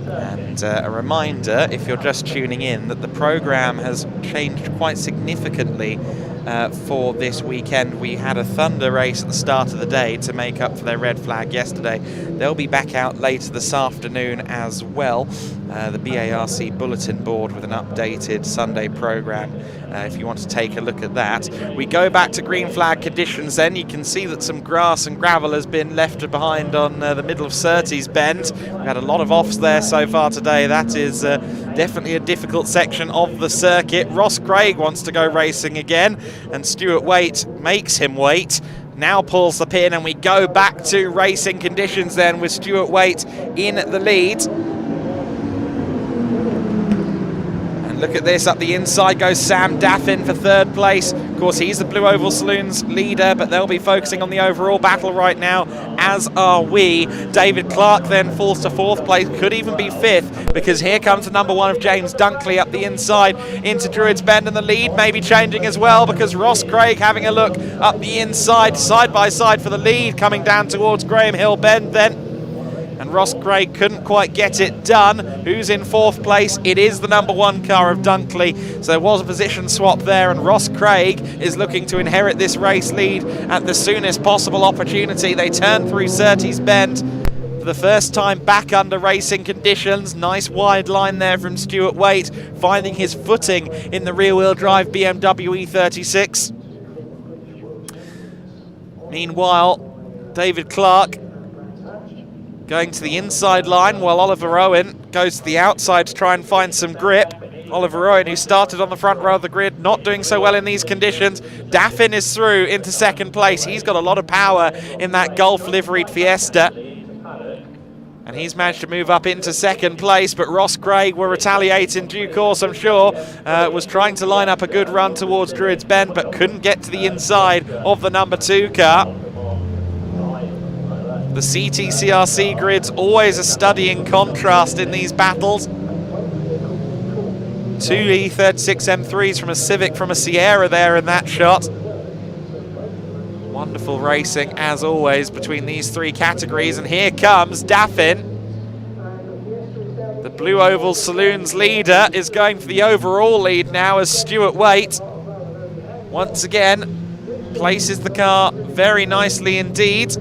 S9: And a reminder, if you're just tuning in, that the programme has changed quite significantly for this weekend. We had a Thunder race at the start of the day to make up for their red flag yesterday. They'll be back out later this afternoon as well. The BARC bulletin board with an updated Sunday programme, if you want to take a look at that. We go back to green flag conditions then. You can see that some grass and gravel has been left behind on the middle of Surtees Bend. We've had a lot of offs there so far today. That is definitely a difficult section of the circuit. Ross Craig wants to go racing again, and Stuart Waite makes him wait. Now pulls the pin, and we go back to racing conditions then with Stuart Waite in the lead. And Look at this, up the inside goes Sam Daffin for third place. Of course, he's the Blue Oval Saloons leader, but they'll be focusing on the overall battle right now, as are we. David Clark then falls to fourth place, could even be fifth, because here comes the number one of James Dunkley up the inside into Druids Bend, and the lead may be changing as well, because Ross Craig having a look up the inside, side by side for the lead, coming down towards Graham Hill Bend then. And Ross Craig couldn't quite get it done. Who's in fourth place? It is the number one car of Dunkley. So there was a position swap there, and Ross Craig is looking to inherit this race lead at the soonest possible opportunity. They turn through Surtees Bend for the first time back under racing conditions. Nice wide line there from Stuart Waite, finding his footing in the rear-wheel drive BMW E36. Meanwhile, David Clark going to the inside line, while Oliver Owen goes to the outside to try and find some grip. Oliver Owen, who started on the front row of the grid, not doing so well in these conditions. Daffin is through into second place. He's got a lot of power in that Golf liveried Fiesta, and he's managed to move up into second place, but Ross Craig will retaliate in due course, I'm sure. Was trying to line up a good run towards Druids Bend, but couldn't get to the inside of the number 2 car. The CTCRC grid's always a study in contrast in these battles. 2 E36 M3s from a Civic, from a Sierra there in that shot. Wonderful racing, as always, between these three categories. And here comes Daffin. The Blue Oval Saloons leader is going for the overall lead now, as Stuart Waite once again places the car very nicely indeed.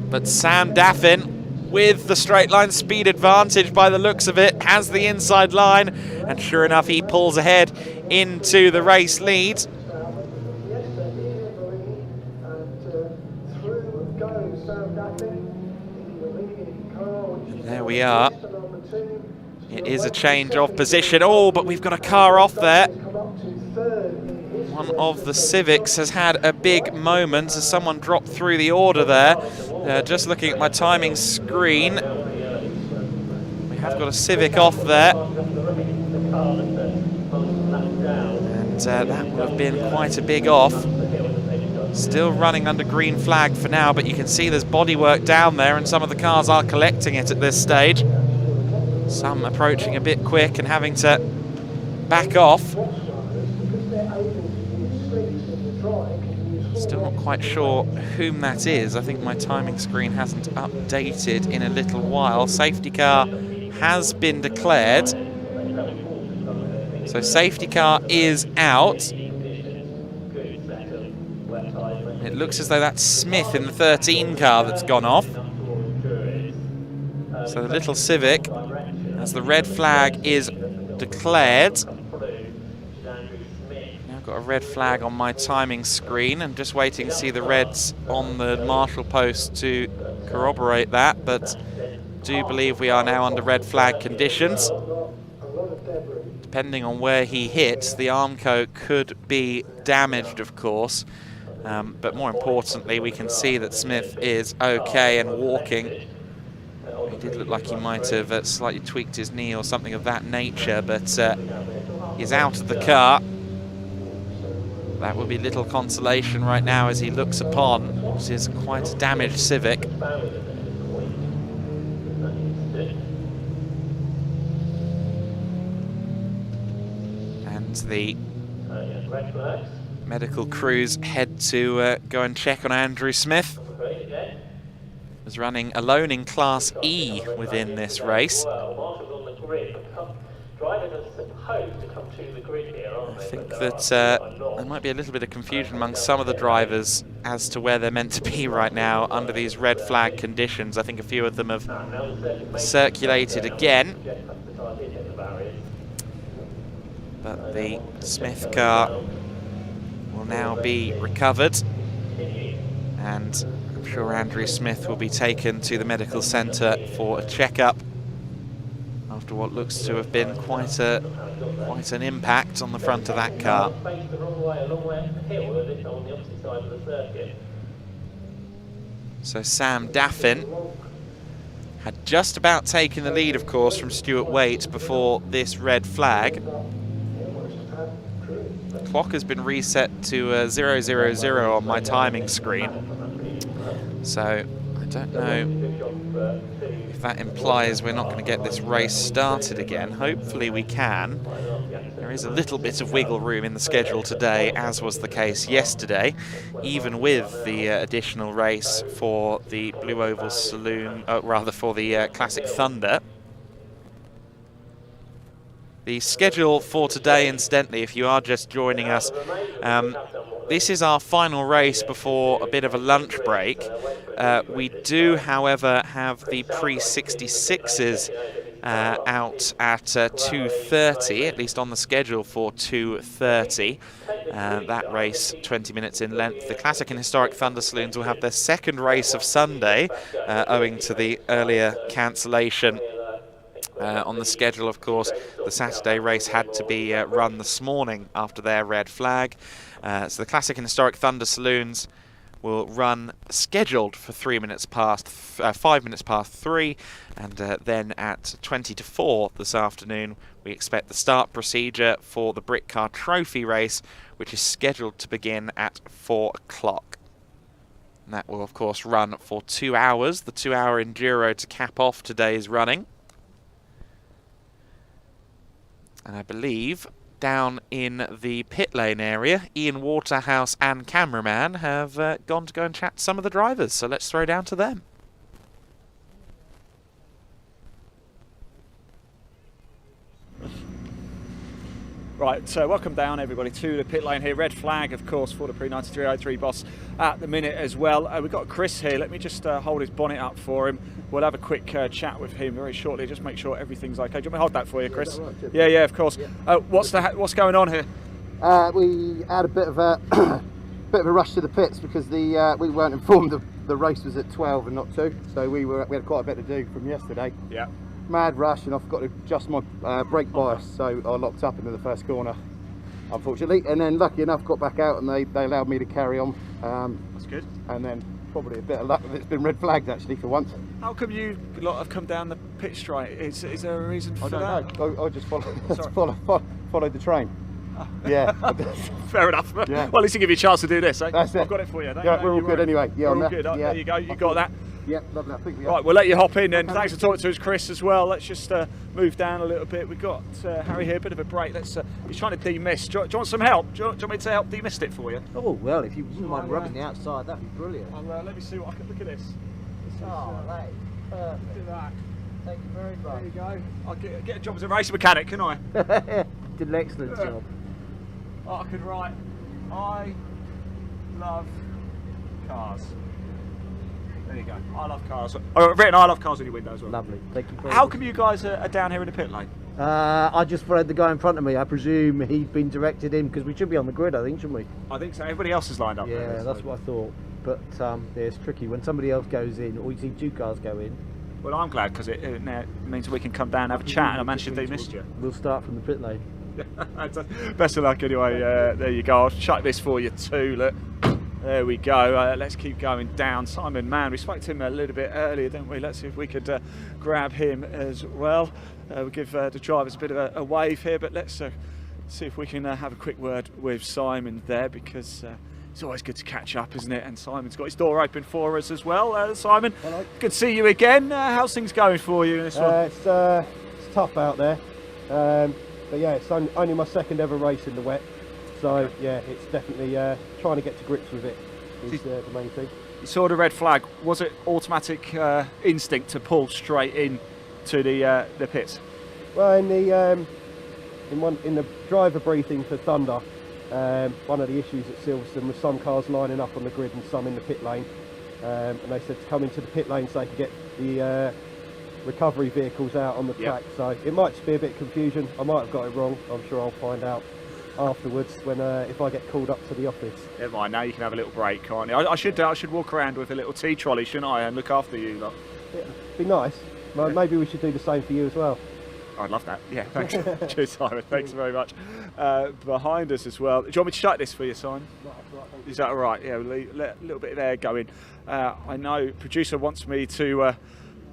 S9: But Sam Daffin, with the straight line speed advantage by the looks of it, has the inside line, and sure enough he pulls ahead into the race lead. And there we are. It is a change of position. Oh, but we've got a car off there. One of the Civics has had a big moment as someone dropped through the order there. Just looking at my timing screen, we have got a Civic off there. And that would have been quite a big off. Still running under green flag for now, but you can see there's bodywork down there, and some of the cars are collecting it at this stage. Some approaching a bit quick and having to back off. Still not quite sure whom that is. I think my timing screen hasn't updated in a little while. Safety car has been declared. So safety car is out. It looks as though that's Smith in the 13 car that's gone off. So the little Civic, as the red flag is declared. Got a red flag on my timing screen. I'm just waiting to see the reds on the marshal post to corroborate that, but do believe we are now under red flag conditions. Depending on where he hits, the Armco could be damaged, of course, but more importantly, we can see that Smith is okay and walking. He did look like he might have slightly tweaked his knee or something of that nature, but he's out of the car. That would be little consolation right now as he looks upon what is quite a damaged Civic. And the medical crews head to go and check on Andrew Smith. Was running alone in Class E within this race. I think that there might be a little bit of confusion among some of the drivers as to where they're meant to be right now under these red flag conditions. I think a few of them have circulated again. But the Smith car will now be recovered, and I'm sure Andrew Smith will be taken to the medical centre for a checkup after what looks to have been quite an impact on the front of that car. So Sam Daffin had just about taken the lead, of course, from Stuart Waite before this red flag. The clock has been reset to 000 on my timing screen. So I don't know if that implies we're not going to get this race started again. Hopefully we can. There is a little bit of wiggle room in the schedule today, as was the case yesterday, even with the additional race for the Blue Oval Saloon, rather for the Classic Thunder. The schedule for today, incidentally, if you are just joining us, this is our final race before a bit of a lunch break. We do, however, have the pre-66s out at 2:30, at least on the schedule for 2:30. That race 20 minutes in length. The Classic and Historic Thunder Saloons will have their second race of Sunday, owing to the earlier cancellation on the schedule. Of course, the Saturday race had to be run this morning after their red flag. So the Classic and Historic Thunder Saloons will run scheduled for 5 minutes past 3, and then at 20 to 4 this afternoon we expect the start procedure for the Britcar Trophy race, which is scheduled to begin at 4 o'clock. And that will of course run for 2 hours, the 2-hour enduro to cap off today's running. And I believe down in the pit lane area, Ian Waterhouse and cameraman have gone to go and chat to some of the drivers, so let's throw down to them.
S1: Right, so welcome down everybody to the pit lane here. Red flag, of course, for the pre-9303 boss at the minute as well. We've got Chris here. Let me just hold his bonnet up for him. We'll have a quick chat with him very shortly. Just make sure everything's okay. Do you want me to hold that for you, Chris? Yeah, of course. What's going on here?
S3: We had a bit of a rush to the pits because we weren't informed the race was at 12 and not 2, so we had quite a bit to do from yesterday.
S1: Yeah.
S3: Mad rush, and I forgot to adjust my brake bias, so I locked up into the first corner, unfortunately. And then, lucky enough, got back out and they allowed me to carry on.
S1: That's good.
S3: And then probably a bit of luck that it's been red flagged actually for once.
S1: How come you lot have come down the pit straight? Is there a reason for that?
S3: I don't know. I just followed the train. Yeah.
S1: Fair enough.
S3: Yeah.
S1: Well, at least you give you a chance to do this, eh?
S3: That's it.
S1: I've got it for you.
S3: Yeah, we're all good anyway. Yeah,
S1: we're all good. There you go. You got that.
S3: Yeah, lovely. I think we are.
S1: Right, we'll let you hop in then. Thanks for talking to us, Chris, as well. Let's just move down a little bit. We've got Harry here, a bit of a break. He's trying to demist. Do you want some help? Do you want me to help demist it for you?
S20: Oh, well, if you wouldn't mind rubbing the outside, that'd be brilliant.
S1: Let me see what I can look at this.
S20: That is perfect.
S1: Look at that.
S20: Thank you very much.
S1: There you go. I'll get a job as a racing mechanic, can I?
S20: Did an excellent job.
S1: Oh, I could write, I love cars. There you go. I love cars. I've written I love cars on your window as well.
S20: Lovely. Thank you very
S1: How
S20: much.
S1: come you guys are down here in the pit lane?
S20: I just followed the guy in front of me. I presume he'd been directed in because we should be on the grid, I think, shouldn't we?
S1: I think so. Everybody else is lined up.
S20: Yeah,
S1: there,
S20: that's what I thought. But yeah, it's tricky when somebody else goes in, or you see 2 cars go in.
S1: Well, I'm glad because it means we can come down and have a chat, and I managed to demist you.
S20: We'll start from the pit lane.
S1: Best of luck anyway. There you go. I'll shut this for you too. Look, there we go. Let's keep going down. Simon Mann, we spoke to him a little bit earlier, didn't we? Let's see if we could grab him as well. We'll give the drivers a bit of a wave here, but let's see if we can have a quick word with Simon there, because it's always good to catch up, isn't it? And Simon's got his door open for us as well. Simon, hello. Good to see you again. How's things going for you in this one?
S18: It's tough out there. But yeah, it's only my second ever race in the wet, so yeah, it's definitely trying to get to grips with it is the main thing.
S1: You saw the red flag. Was it automatic instinct to pull straight in to the pits?
S18: Well, in the driver briefing for Thunder, one of the issues at Silverstone was some cars lining up on the grid and some in the pit lane, and they said to come into the pit lane so they could get the recovery vehicles out on the track. So it might just be a bit of confusion. I might have got it wrong. I'm sure I'll find out afterwards when if I get called up to the office.
S1: Never mind, now you can have a little break, can't you? I should walk around with a little tea trolley, shouldn't I, and look after you lot.
S18: Yeah, be nice. Well, maybe we should do the same for you as well.
S1: I'd love that. Yeah, thanks. Cheers, Simon. Thanks very much. Behind us as well. Do you want me to shut this for you, Simon? Is that all right? Yeah, we'll let a little bit of air go in. I know producer wants me to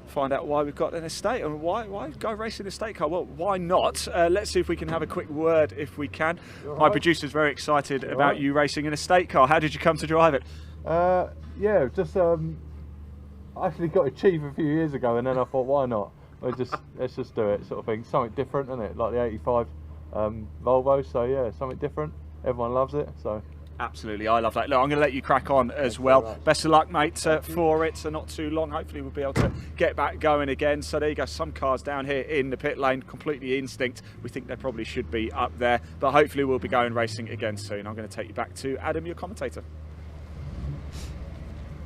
S1: find out why we've got an estate and why go racing an estate car. Well, why not? Let's see if we can have a quick word if we can. My producer's very excited about you racing an estate car. How did you come to drive it?
S21: Yeah, just I actually got a Chief a few years ago, and then I thought, why not? Let's just do it, sort of thing. Something different, isn't it? Like the '85 Volvo. So yeah, something different. Everyone loves it. So.
S1: Absolutely, I love that. Look, I'm going to let you crack on as well. Best of luck, mate, for it. So not too long. Hopefully we'll be able to get back going again. So there you go. Some cars down here in the pit lane, completely instinct. We think they probably should be up there, but hopefully we'll be going racing again soon. I'm going to take you back to Adam, your commentator.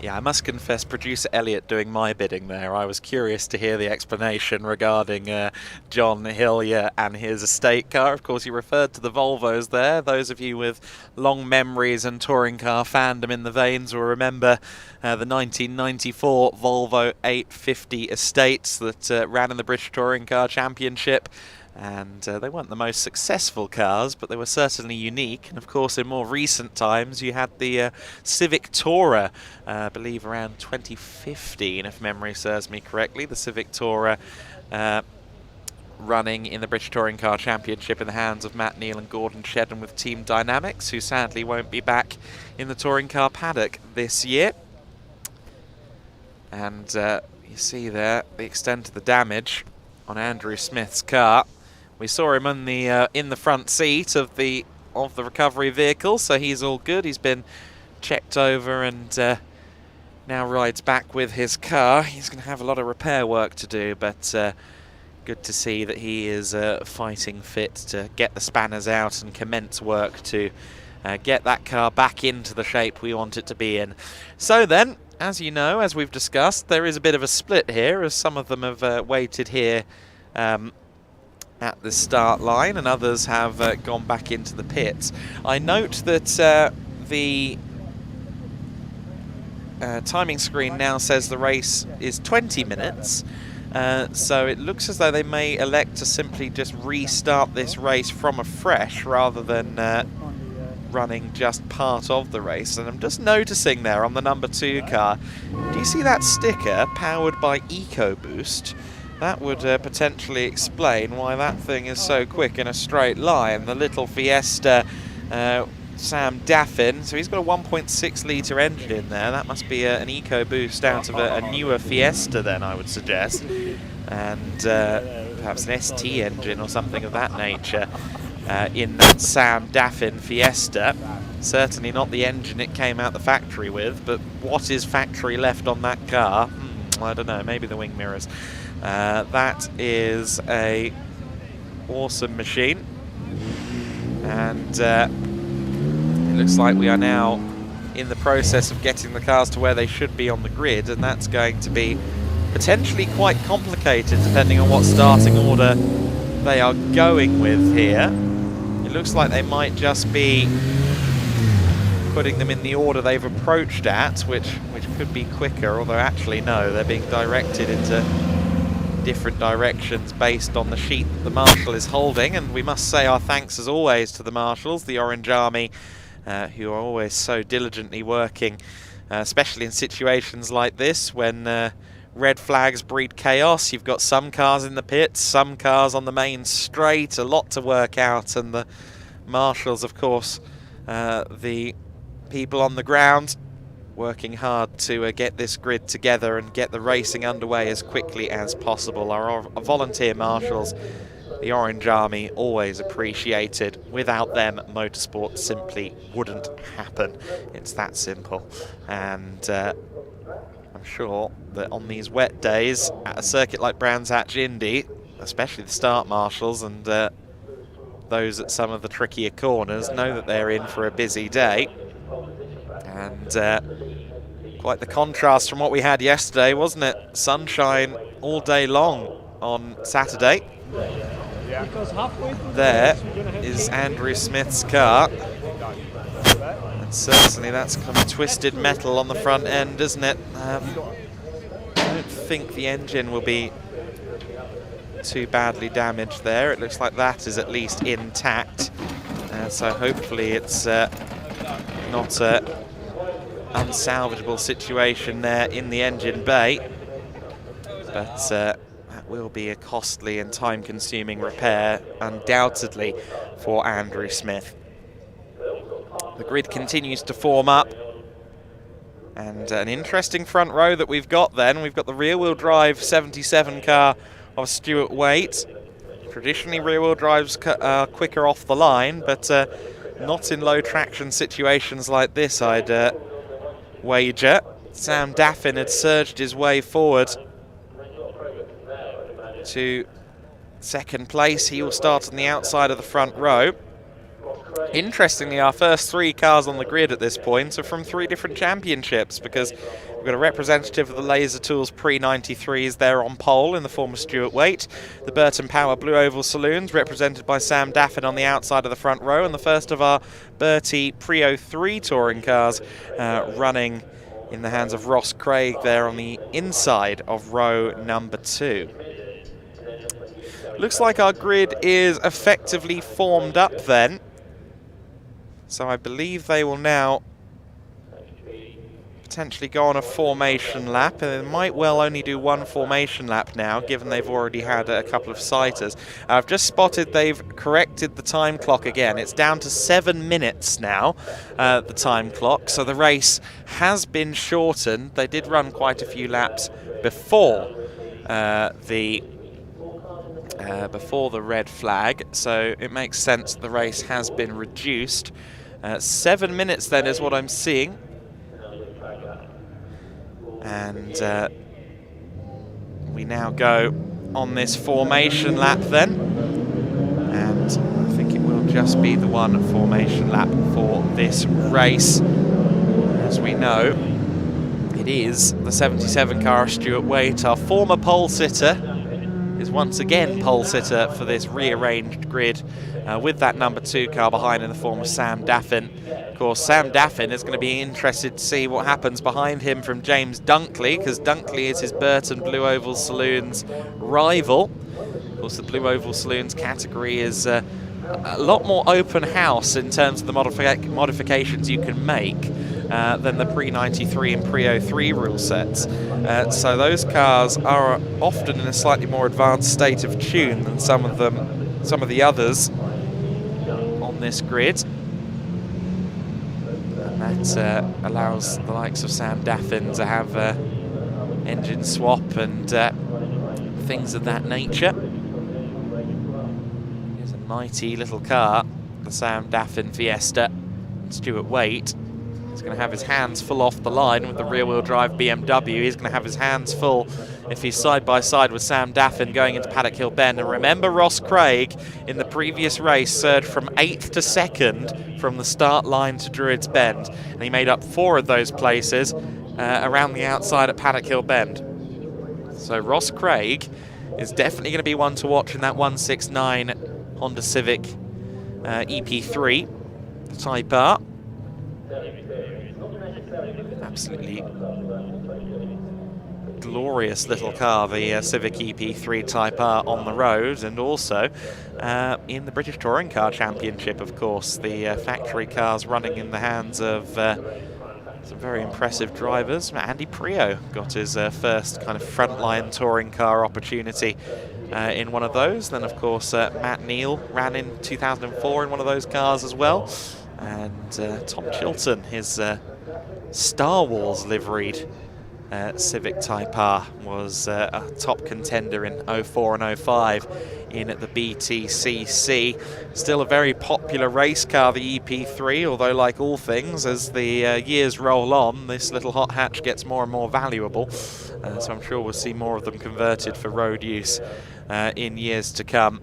S9: Yeah, I must confess, producer Elliot doing my bidding there. I was curious to hear the explanation regarding John Hillier and his estate car. Of course, he referred to the Volvos there. Those of you with long memories and touring car fandom in the veins will remember the 1994 Volvo 850 estates that ran in the British Touring Car Championship. And they weren't the most successful cars, but they were certainly unique. And of course, in more recent times, you had the Civic Tourer, I believe around 2015, if memory serves me correctly. The Civic Tourer running in the British Touring Car Championship in the hands of Matt Neal and Gordon Shedden with Team Dynamics, who sadly won't be back in the touring car paddock this year. And you see there the extent of the damage on Andrew Smith's car. We saw him in the front seat of the recovery vehicle, so he's all good. He's been checked over and now rides back with his car. He's going to have a lot of repair work to do, but good to see that he is fighting fit to get the spanners out and commence work to get that car back into the shape we want it to be in. So then, as you know, as we've discussed, there is a bit of a split here, as some of them have waited here at the start line, and others have gone back into the pits. I note that the timing screen now says the race is 20 minutes, so it looks as though they may elect to simply just restart this race from afresh rather than running just part of the race. And I'm just noticing there on the number 2 car, do you see that sticker, powered by EcoBoost? That would potentially explain why that thing is so quick in a straight line. The little Fiesta Sam Daffin, so he's got a 1.6 litre engine in there. That must be an EcoBoost out of a newer Fiesta then, I would suggest. And perhaps an ST engine or something of that nature in that Sam Daffin Fiesta. Certainly not the engine it came out the factory with, but what is factory left on that car? I don't know, maybe the wing mirrors. That is a awesome machine, and it looks like we are now in the process of getting the cars to where they should be on the grid, and that's going to be potentially quite complicated depending on what starting order they are going with here. It looks like they might just be putting them in the order they've approached at, which could be quicker, although actually no, they're being directed into different directions based on the sheet that the marshal is holding. And we must say our thanks as always to the marshals, the Orange Army, who are always so diligently working, especially in situations like this when red flags breed chaos. You've got some cars in the pits, some cars on the main straight, a lot to work out, and the marshals, of course, the people on the ground, working hard to get this grid together and get the racing underway as quickly as possible. Our volunteer marshals, the Orange Army, always appreciated. Without them, motorsport simply wouldn't happen. It's that simple. And I'm sure that on these wet days at a circuit like Brands Hatch Indy, especially the start marshals and those at some of the trickier corners, know that they're in for a busy day. And quite the contrast from what we had yesterday, wasn't it? Sunshine all day long on Saturday. There is Andrew Smith's car. And certainly that's kind of twisted metal on the front end, isn't it? I don't think the engine will be too badly damaged there. It looks like that is at least intact. So hopefully it's not an unsalvageable situation there in the engine bay. but that will be a costly and time-consuming repair, undoubtedly, for Andrew Smith. The grid continues to form up, and an interesting front row that we've got then. We've got the rear-wheel drive 77 car of Stuart Waite. Traditionally, rear-wheel drives are quicker off the line, but not in low traction situations like this, I'd wager. Sam Daffin had surged his way forward to second place. He will start on the outside of the front row. Interestingly, our first 3 cars on the grid at this point are from 3 different championships, because we've got a representative of the Laser Tools Pre-93s there on pole in the form of Stuart Waite. The Burton Power Blue Oval Saloons, represented by Sam Daffin on the outside of the front row, and the first of our Bertie Pre-03 touring cars running in the hands of Ross Craig there on the inside of row number 2. Looks like our grid is effectively formed up then. So I believe they will now potentially go on a formation lap, and they might well only do 1 formation lap now, given they've already had a couple of sighters. I've just spotted they've corrected the time clock again. It's down to 7 minutes now, the time clock, so the race has been shortened. They did run quite a few laps before before the red flag, so it makes sense the race has been reduced. 7 minutes then is what I'm seeing, and we now go on this formation lap then, and I think it will just be the 1 formation lap for this race. As we know, it is the 77 car of Stuart Waite, our former pole sitter, is once again pole sitter for this rearranged grid, with that number 2 car behind in the form of Sam Daffin. Of course, Sam Daffin is going to be interested to see what happens behind him from James Dunkley, because Dunkley is his Burton Blue Oval Saloons rival. Of course, the Blue Oval Saloons category is a lot more open house in terms of the modifications you can make than the Pre-93 and Pre-03 rule sets. So those cars are often in a slightly more advanced state of tune than some of the others on this grid. And that allows the likes of Sam Daffin to have engine swap and things of that nature. Here's a mighty little car, the Sam Daffin Fiesta. Stuart Waite is going to have his hands full off the line with the rear-wheel drive BMW. He's going to have his hands full if he's side by side with Sam Daffin going into Paddock Hill Bend. And remember, Ross Craig in the previous race surged from 8th to 2nd from the start line to Druids Bend, and he made up 4 of those places around the outside at Paddock Hill Bend. So Ross Craig is definitely going to be one to watch in that 169 Honda Civic EP3 Type R. Absolutely glorious little car, the Civic EP3 Type R on the road, and also in the British Touring Car Championship, of course. The factory cars running in the hands of some very impressive drivers. Andy Prio got his first kind of frontline touring car opportunity in one of those. Then, of course, Matt Neal ran in 2004 in one of those cars as well. And Tom Chilton, his Star Wars liveried Civic Type R, was a top contender in 04 and 05 in the BTCC. Still a very popular race car, the EP3, although like all things, as the years roll on, this little hot hatch gets more and more valuable. So I'm sure we'll see more of them converted for road use in years to come.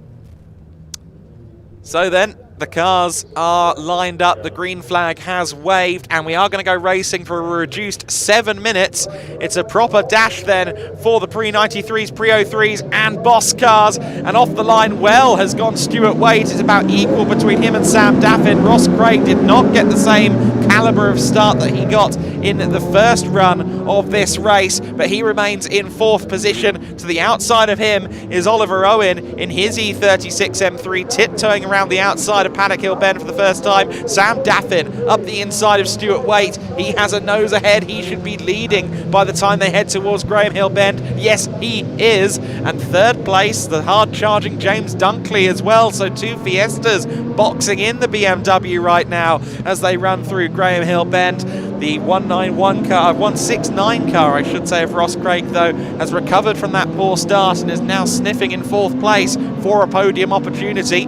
S9: So then, the cars are lined up, the green flag has waved, and we are going to go racing for a reduced 7 minutes. It's a proper dash then for the Pre-93s, Pre-03s and Boss cars, and off the line well has gone Stuart Waite. It's about equal between him and Sam Daffin. Ross Craig did not get the same calibre of start that he got in the first run of this race, but he remains in 4th position. To the outside of him is Oliver Owen in his E36 M3, tiptoeing around the outside of Paddock Hill Bend for the first time. Sam Daffin up the inside of Stuart Waite. He has a nose ahead. He should be leading by the time they head towards Graham Hill Bend. Yes, he is. And third place, the hard-charging James Dunkley as well. So 2 Fiestas boxing in the BMW right now as they run through Graham Hill Bend. The 169 car, I should say, of Ross Craig, though, has recovered from that poor start and is now sniffing in 4th place for a podium opportunity.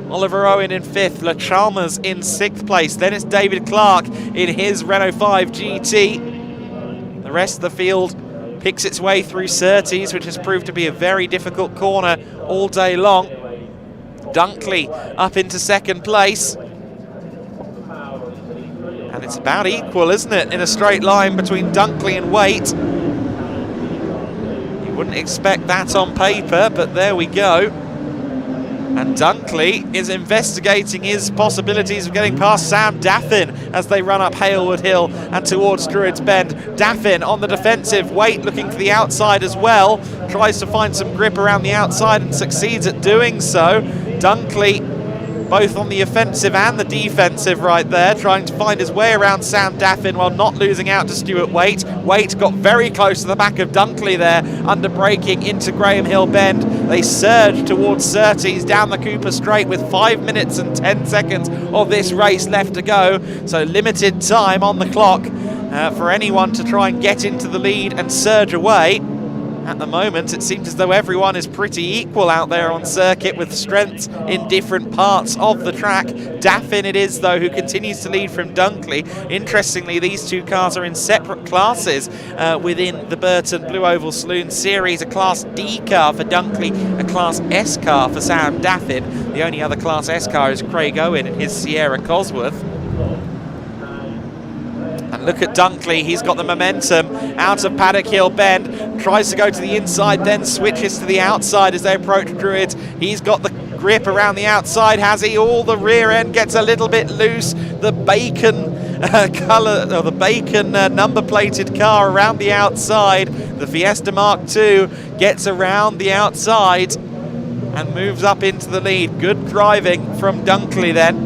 S9: Oliver Owen in 5th, Le Chalmers in 6th place. Then it's David Clark in his Renault 5 GT. The rest of the field picks its way through Surtees, which has proved to be a very difficult corner all day long. Dunkley up into 2nd place. And it's about equal, isn't it, in a straight line between Dunkley and Waite. You wouldn't expect that on paper, but there we go. And Dunkley is investigating his possibilities of getting past Sam Daffin as they run up Halewood Hill and towards Druids Bend. Daffin on the defensive, Waite looking for the outside as well. Tries to find some grip around the outside and succeeds at doing so. Dunkley both on the offensive and the defensive right there, trying to find his way around Sam Daffin while not losing out to Stuart Waite. Waite got very close to the back of Dunkley there, under braking into Graham Hill Bend. They surge towards Surtees down the Cooper Straight with 5 minutes and 10 seconds of this race left to go. So limited time on the clock for anyone to try and get into the lead and surge away. At the moment, it seems as though everyone is pretty equal out there on circuit with strengths in different parts of the track. Daffin it is, though, who continues to lead from Dunkley. Interestingly, these two cars are in separate classes within the Burton Blue Oval Saloon Series. A Class D car for Dunkley, a Class S car for Sam Daffin. The only other Class S car is Craig Owen in his Sierra Cosworth. And look at Dunkley, he's got the momentum out of Paddock Hill Bend, tries to go to the inside, then switches to the outside as they approach Druids. He's got the grip around the outside, has he? All the rear end gets a little bit loose. The bacon colour, or the bacon number plated car around the outside. The Fiesta Mark II gets around the outside and moves up into the lead. Good driving from Dunkley then.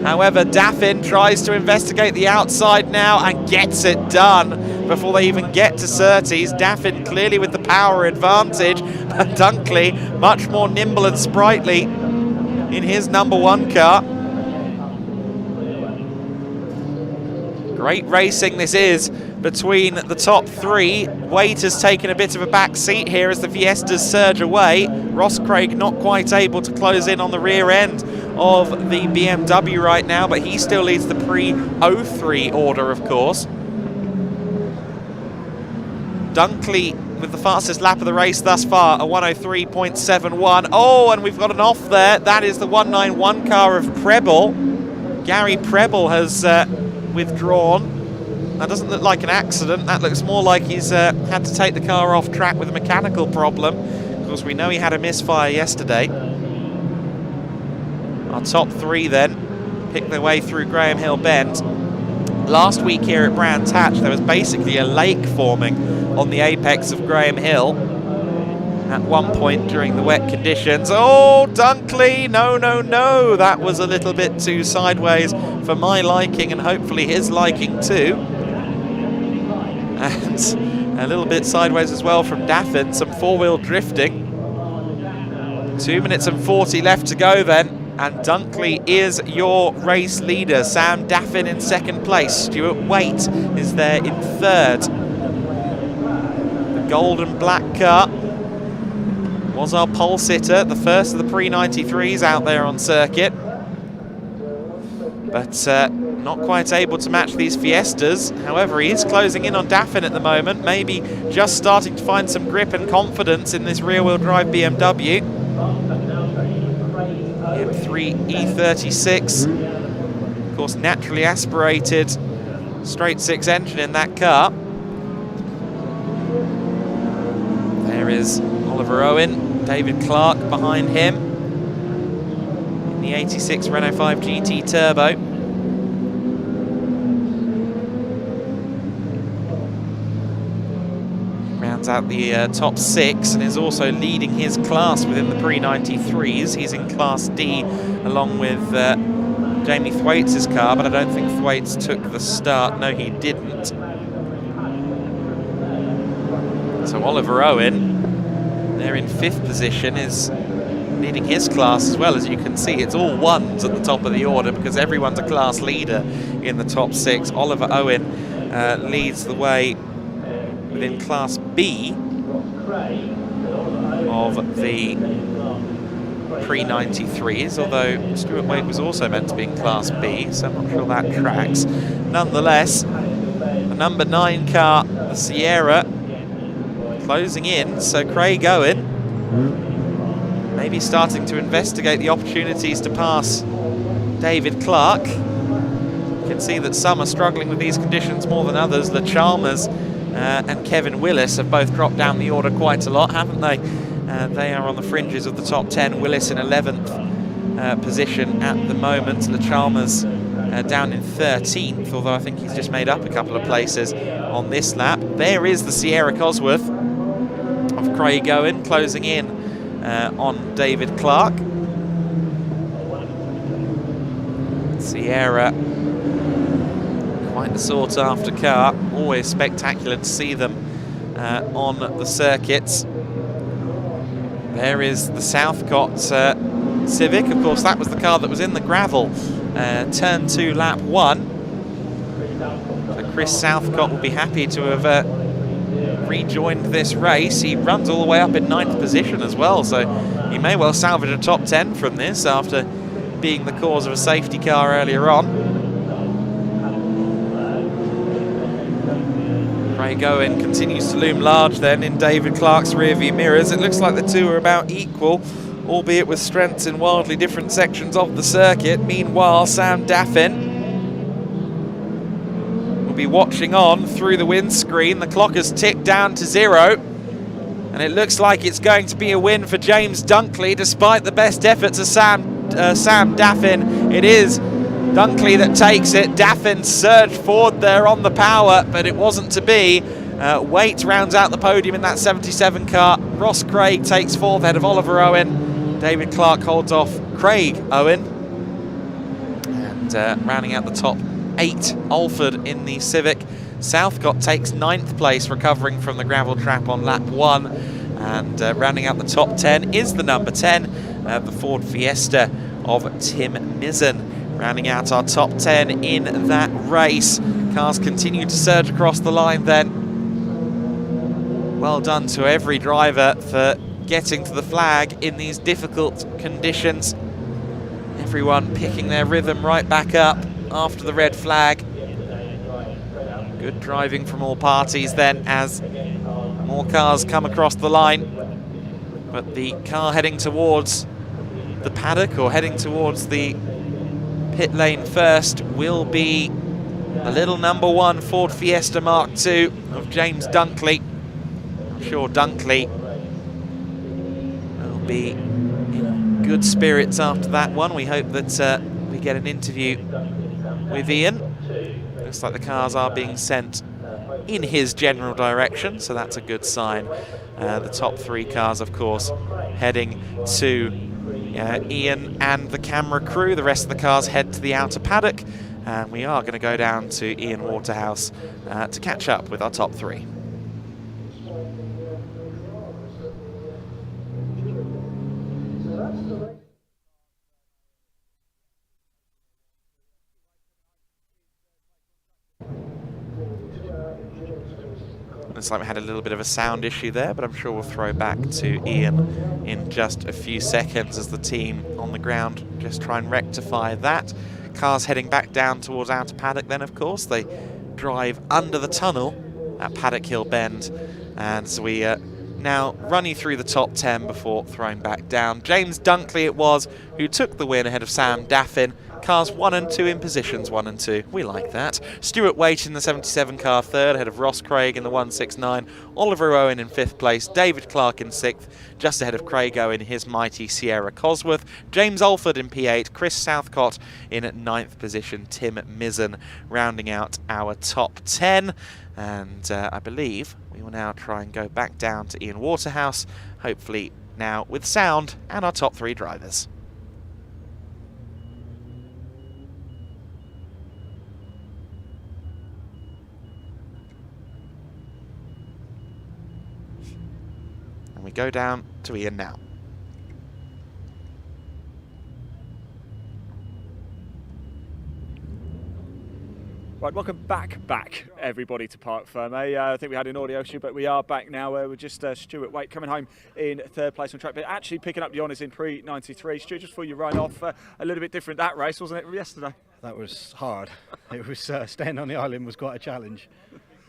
S9: However, Daffin tries to investigate the outside now and gets it done before they even get to Surtees. Daffin clearly with the power advantage, but Dunkley much more nimble and sprightly in his number 1 car. Great racing this is between the top 3. Waite has taken a bit of a back seat here as the Fiestas surge away. Ross Craig not quite able to close in on the rear end of the BMW right now, but he still leads the pre-03 order, of course. Dunkley with the fastest lap of the race thus far, a 103.71. Oh, and we've got an off there. That is the 191 car of Preble. Gary Preble has withdrawn. That doesn't look like an accident. That looks more like he's had to take the car off track with a mechanical problem. Of course, we know he had a misfire yesterday. Our top 3 then pick their way through Graham Hill Bend. Last week here at Brands Hatch, there was basically a lake forming on the apex of Graham Hill at one point during the wet conditions. Oh, Dunkley, no, no, no. That was a little bit too sideways for my liking and hopefully his liking too. And a little bit sideways as well from Daffin, some four-wheel drifting. 2 minutes and 40 left to go then. And Dunkley is your race leader. Sam Daffin in 2nd place. Stuart Waite is there in 3rd. The gold and black car was our pole sitter, the first of the pre-93s out there on circuit. But not quite able to match these Fiestas. However, he is closing in on Daffin at the moment, maybe just starting to find some grip and confidence in this rear-wheel drive BMW. M3 E36, of course, naturally aspirated straight 6 engine in that car. There is Oliver Owen, David Clark behind him in the 86 Renault 5 GT Turbo. Round rounds out the top 6 and is also leading his class within the pre-93s. He's in Class D along with Jamie Thwaites' car, but I don't think Thwaites took the start. No, he didn't. So Oliver Owen, there in 5th position, is leading his class as well. As you can see, it's all ones at the top of the order because everyone's a class leader in the top 6. Oliver Owen leads the way within Class B of the pre-93s, although Stuart Wade was also meant to be in Class B, so I'm not sure that tracks. Nonetheless, the number 9 car, the Sierra, closing in, so Craig Owen maybe starting to investigate the opportunities to pass David Clark. You can see that some are struggling with these conditions more than others. Le Chalmers and Kevin Willis have both dropped down the order quite a lot, haven't they? They are on the fringes of the top 10. Willis in 11th position at the moment. Le Chalmers down in 13th, although I think he's just made up a couple of places on this lap. There is the Sierra Cosworth of Craig Owen closing in on David Clark. Sierra, quite a sought after car, always spectacular to see them on the circuits. There is the Southcott Civic. Of course, that was the car that was in the gravel turn 2 lap 1. So Chris Southcott will be happy to have rejoined this race. He runs all the way up in 9th position as well, so he may well salvage a top 10 from this after being the cause of a safety car earlier on. Craig Owen continues to loom large then in David Clark's rearview mirrors. It looks like the two are about equal, albeit with strengths in wildly different sections of the circuit. Meanwhile, Sam Daffin be watching on through the windscreen. The clock has ticked down to 0 and it looks like it's going to be a win for James Dunkley despite the best efforts of Sam Daffin. It is Dunkley that takes it. Daffin surged forward there on the power, but it wasn't to be. Waite rounds out the podium in that 77 car. Ross Craig takes 4th ahead of Oliver Owen. David Clark holds off Craig Owen, and rounding out the top 8, Alford in the Civic. Southcott takes 9th place, recovering from the gravel trap on lap 1. And rounding out the top 10 is the number 10, the Ford Fiesta of Tim Mizzen. Rounding out our top 10 in that race. Cars continue to surge across the line then. Well done to every driver for getting to the flag in these difficult conditions. Everyone picking their rhythm right back up after the red flag. Good driving from all parties then as more cars come across the line. But the car heading towards the paddock or heading towards the pit lane first will be the little number 1 Ford Fiesta Mark II of James Dunkley. I'm sure Dunkley will be in good spirits after that one. We hope that we get an interview with Ian. Looks like the cars are being sent in his general direction, so that's a good sign. The top 3 cars, of course, heading to Ian and the camera crew. The rest of the cars head to the outer paddock, and we are going to go down to Ian Waterhouse to catch up with our top 3. Looks like we had a little bit of a sound issue there, but I'm sure we'll throw back to Ian in just a few seconds as the team on the ground just try and rectify that. Cars heading back down towards outer paddock then, of course. They drive under the tunnel at Paddock Hill Bend. And so we now run you through the top 10 before throwing back down. James Dunkley it was who took the win ahead of Sam Daffin. Cars 1 and 2 in positions 1 and 2. We like that. Stuart Waite in the 77 car third, ahead of Ross Craig in the 169. Oliver Owen in 5th place. David Clark in 6th, just ahead of Craig Owen in his mighty Sierra Cosworth. James Alford in P8. Chris Southcott in 9th position. Tim Mizzen rounding out our top 10. And I believe we will now try and go back down to Ian Waterhouse, hopefully now with sound and our top 3 drivers. And we go down to Ian now.
S1: Right, welcome back, everybody, to Parc Ferme. I think we had an audio issue, but we are back now. We're just Stuart Waite coming home in 3rd place on track, but actually picking up the honours in pre-93. Stuart, just before you run off, a little bit different that race, wasn't it, yesterday?
S2: That was hard. It was staying on the island was quite a challenge.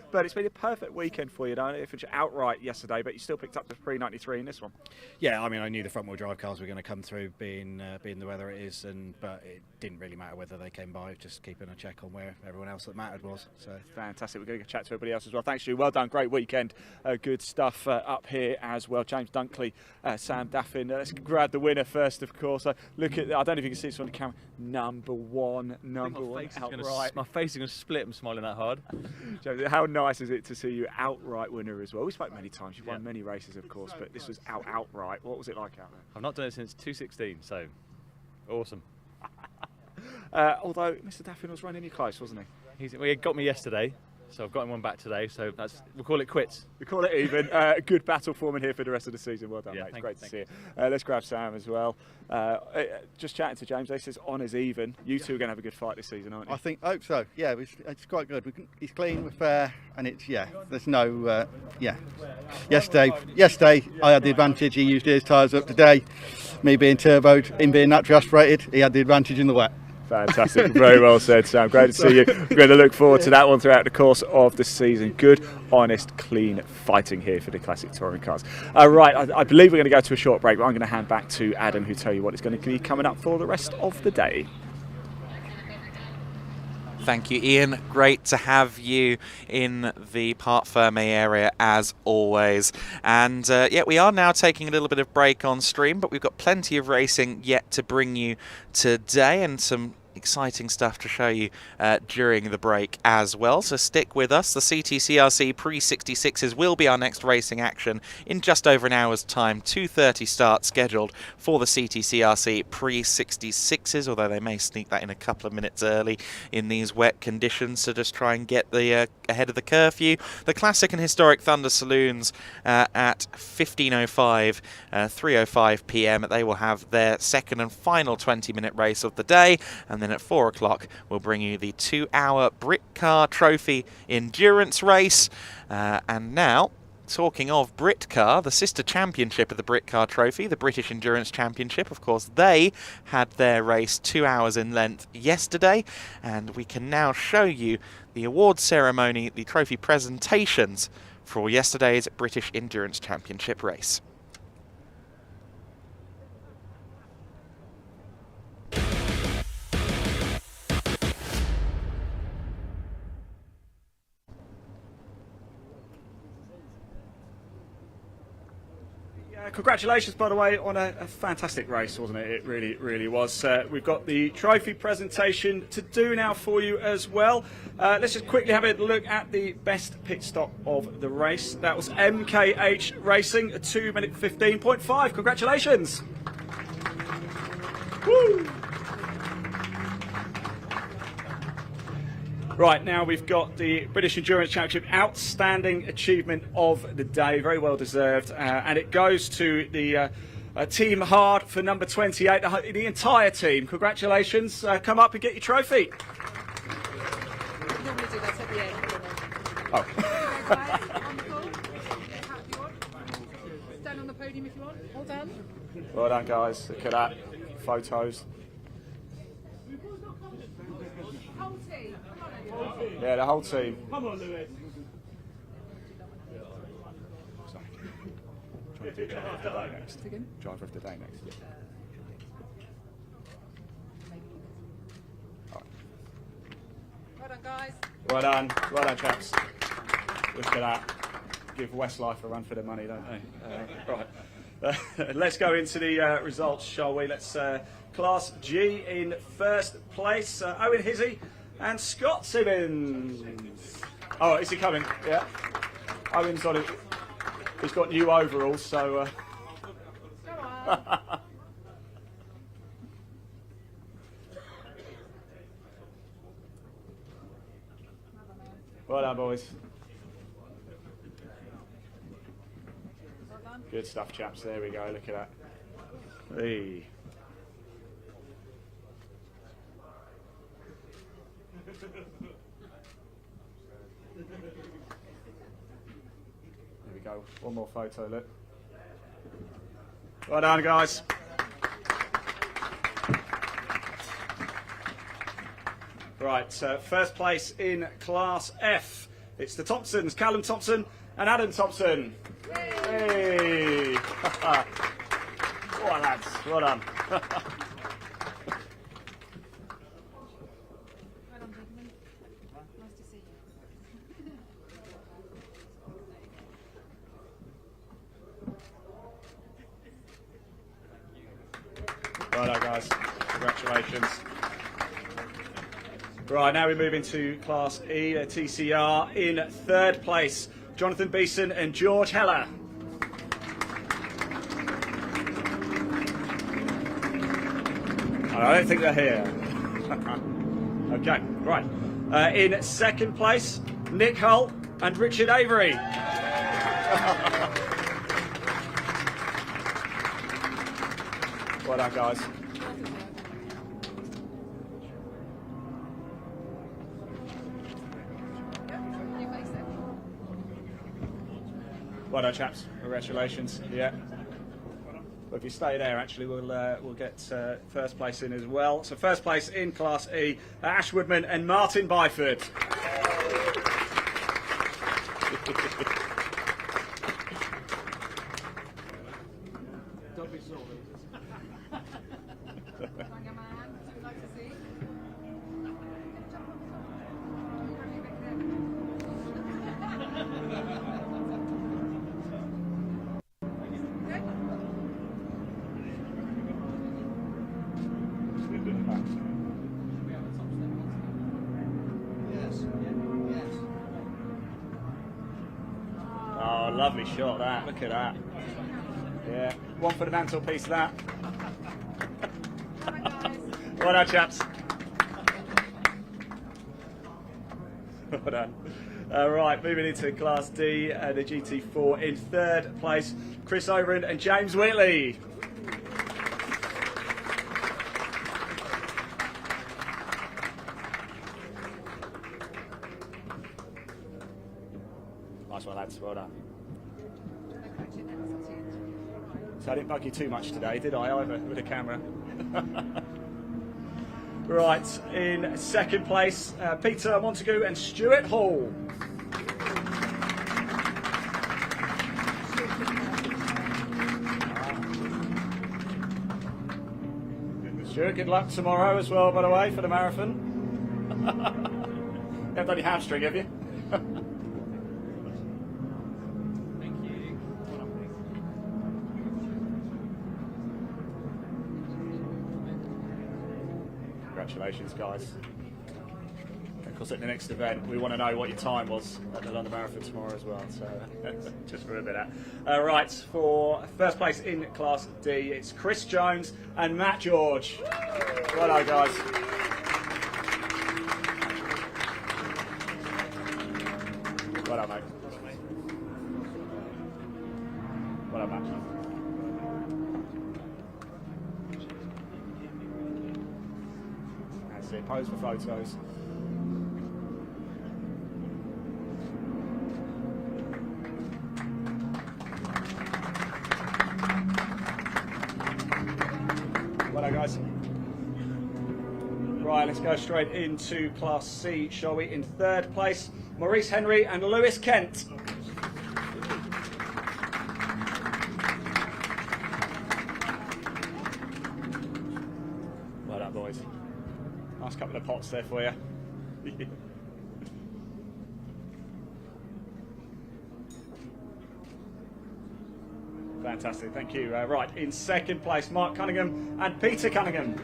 S1: But it's been a perfect weekend for you, don't it? If it's outright yesterday, but you still picked up the pre-93 in this one.
S2: Yeah, I mean, I knew the front-wheel drive cars were going to come through, being the weather it is, but it didn't really matter whether they came by. Just keeping a check on where everyone else that mattered was. So
S1: fantastic. We're going to chat to everybody else as well. Thanks, Stu. Well done. Great weekend. Good stuff up here as well. James Dunkley, Sam Daffin. Let's grab the winner first, of course. Look at. I don't know if you can see this on the camera. Number one outright.
S22: My face is going to split. I'm smiling that hard.
S1: James, how nice is it to see you outright winner as well? We spoke many times. You've won many races, of course, but this was outright. What was it like out there?
S22: I've not done it since 2016, so awesome.
S1: Although Mr. Daffin was running you close, wasn't he?
S22: He got me yesterday, so I've got him one back today. So we'll call it quits.
S1: We call it even. Good battle forming here for the rest of the season. Well done, mate. It's great to see you. Let's grab Sam as well. Just chatting to James. They says honours even. You two are going to have a good fight this season, aren't you?
S8: Hope so. Yeah, it's quite good. He's clean, we're fair, and it's There's no Yesterday I had the advantage. He used his tyres up today. Me being turboed, him being naturally aspirated, he had the advantage in the wet.
S1: Fantastic, very well said, Sam. Great to see you. We're going to look forward to that one throughout the course of the season. Good, honest, clean fighting here for the classic touring cars. Right, I believe we're going to go to a short break, but I'm going to hand back to Adam, who'll tell you what is going to be coming up for the rest of the day.
S9: Thank you, Ian. Great to have you in the Parc Ferme area as always. And we are now taking a little bit of break on stream, but we've got plenty of racing yet to bring you today and some exciting stuff to show you during the break as well, so stick with us. The CTCRC pre-66s will be our next racing action in just over an hour's time. 2:30 start scheduled for the CTCRC pre-66s, although they may sneak that in a couple of minutes early in these wet conditions to just try and get the ahead of the curfew. The classic and historic Thunder Saloons at 15:05, 3:05 p.m. They will have their second and final 20-minute race of the day, and then at 4 o'clock we'll bring you the 2-hour Britcar Trophy endurance race. And now, talking of Britcar, the sister championship of the Britcar Trophy, the British Endurance Championship, of course, they had their race 2 hours in length yesterday, and we can now show you the award ceremony, the trophy presentations for yesterday's British Endurance Championship race.
S1: Congratulations, by the way, on a fantastic race, wasn't it? It really, really was. We've got the trophy presentation to do now for you as well. Let's just quickly have a look at the best pit stop of the race. That was MKH Racing, a 2:15.5. Congratulations. Woo! Right, now we've got the British Endurance Championship Outstanding Achievement of the Day, very well deserved, and it goes to the Team Hard for number 28, the entire team. Congratulations, come up and get your trophy.
S23: Normally do that at the end.
S1: Oh.
S23: Stand on the podium if you want. Well done.
S1: Well done, guys. Look at that. Photos. Yeah, the whole team.
S23: Come on, Lewis.
S1: Trying to do driver of the day next. Driver of the day next.
S23: guys.
S1: Well done, chaps. Look at that. Give Westlife a run for their money, don't they? Right. Let's go into the results, shall we? Let's Class G in first place, Owen Hizzy and Scott Simmons. Oh, is he coming? Yeah. Owen's on it. He's got new overalls, so. Well done, boys. Good stuff, chaps. There we go. Look at that. Hey. There we go. One more photo, look. Well done, guys. Right, first place in Class F. It's the Thompsons, Callum Thompson and Adam Thompson. Hey! Well, lads, well done. Well done, guys. Congratulations. Right, now we move into Class E, TCR. In third place, Jonathan Beeson and George Heller. I don't think they're here. Okay, right. In second place, Nick Hull and Richard Avery. Well done, guys. Well done, chaps. Congratulations. Yeah. Well, if you stay there, actually, we'll get first place in as well. So first place in Class E, Ash Woodman and Martin Byford.
S23: Don't be sorry.
S1: Oh, lovely shot that. Look at that. Yeah. One for the mantelpiece, that. Well done, chaps. Well done. Right, moving into Class D, the GT4 in third place, Chris Overend and James Whitley. Nice one, lads. Well done. So I didn't bug you too much today, did I, either, with a camera? Right, in second place, Peter Montague and Stuart Hall. Stuart, good luck tomorrow as well, by the way, for the marathon. You haven't done your hamstring, have you? Congratulations, guys. Of course, at the next event, we want to know what your time was at the London Marathon tomorrow as well, so just for a bit of that. Right, for first place in Class D, it's Chris Jones and Matt George. Well done, guys. Well done, mate. Well done, Matt. Pose for photos. Well done, guys. Right, let's go straight into Class C, shall we? In third place, Maurice Henry and Lewis Kent. Well done, boys. Nice couple of pots there for you. Fantastic, thank you. Right, in second place, Mark Cunningham and Peter Cunningham.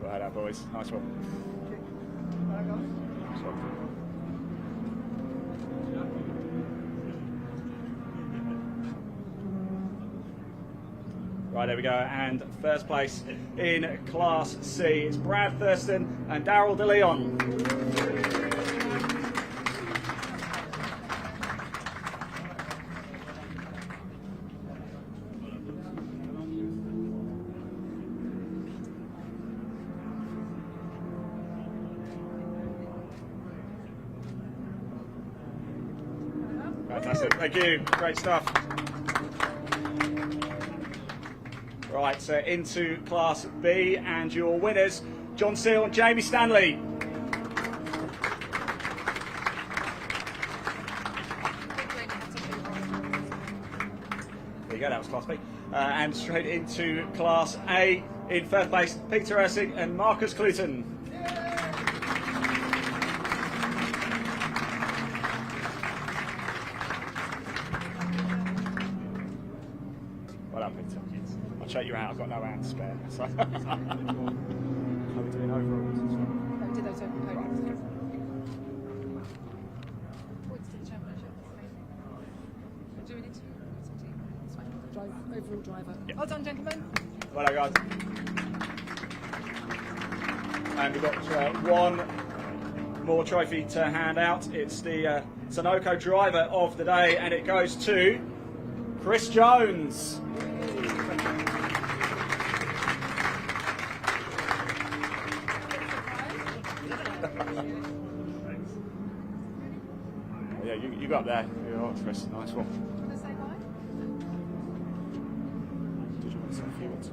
S1: Well done, boys. Nice one. Nice one. Right, there we go, and first place in Class C is Brad Thurston and Daryl De Leon. Fantastic, thank you, great stuff. Right, so into Class B, and your winners, John Seal and Jamie Stanley. There you go, that was Class B. And straight into Class A, in third place, Peter Ursig and Marcus Cluton. Well done, Peter. I'll check you out, I've got no hands spare. So. Are we doing overalls as well?
S4: No, we did those overalls. Points to the championship. Do we need to? It's fine. Overall driver. Yep. Well done, gentlemen.
S1: Well done, guys. And we've got one more trophy to hand out. It's the Sunoco driver of the day, and it goes to Chris Jones. Yeah, you got there. You're all right, Chris. Nice one.
S4: Do you want to say bye?
S1: Did you want to say a few words?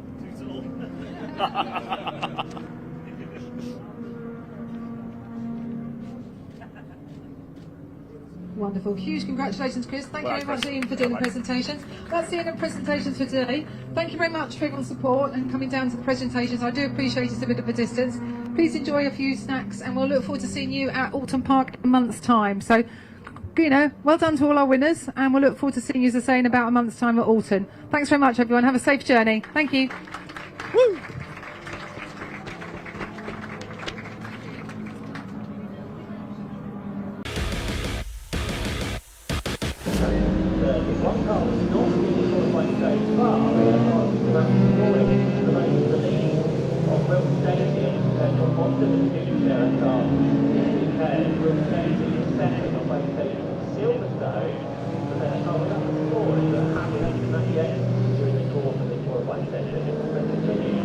S4: Wonderful. Huge congratulations, Chris. Thank you
S1: Well,
S4: very much,
S1: Chris.
S4: Ian, for doing the presentations. That's the end of presentations for today. Thank you very much for everyone's support and coming down to the presentations. I do appreciate it's a bit of a distance. Please enjoy a few snacks, and we'll look forward to seeing you at Alton Park in a month's time. So, you know, well done to all our winners, and we'll look forward to seeing you, as I say, in about a month's time at Alton. Thanks very much, everyone. Have a safe journey. Thank you. Woo!
S10: One car was not really qualified so far. Remains the lead of Will Stacey and John Boston in the future car. Will Stacey is second on PlayStation Silverstone, but then following up the score is a happy 1998 during the course of the qualifying session. It will continue.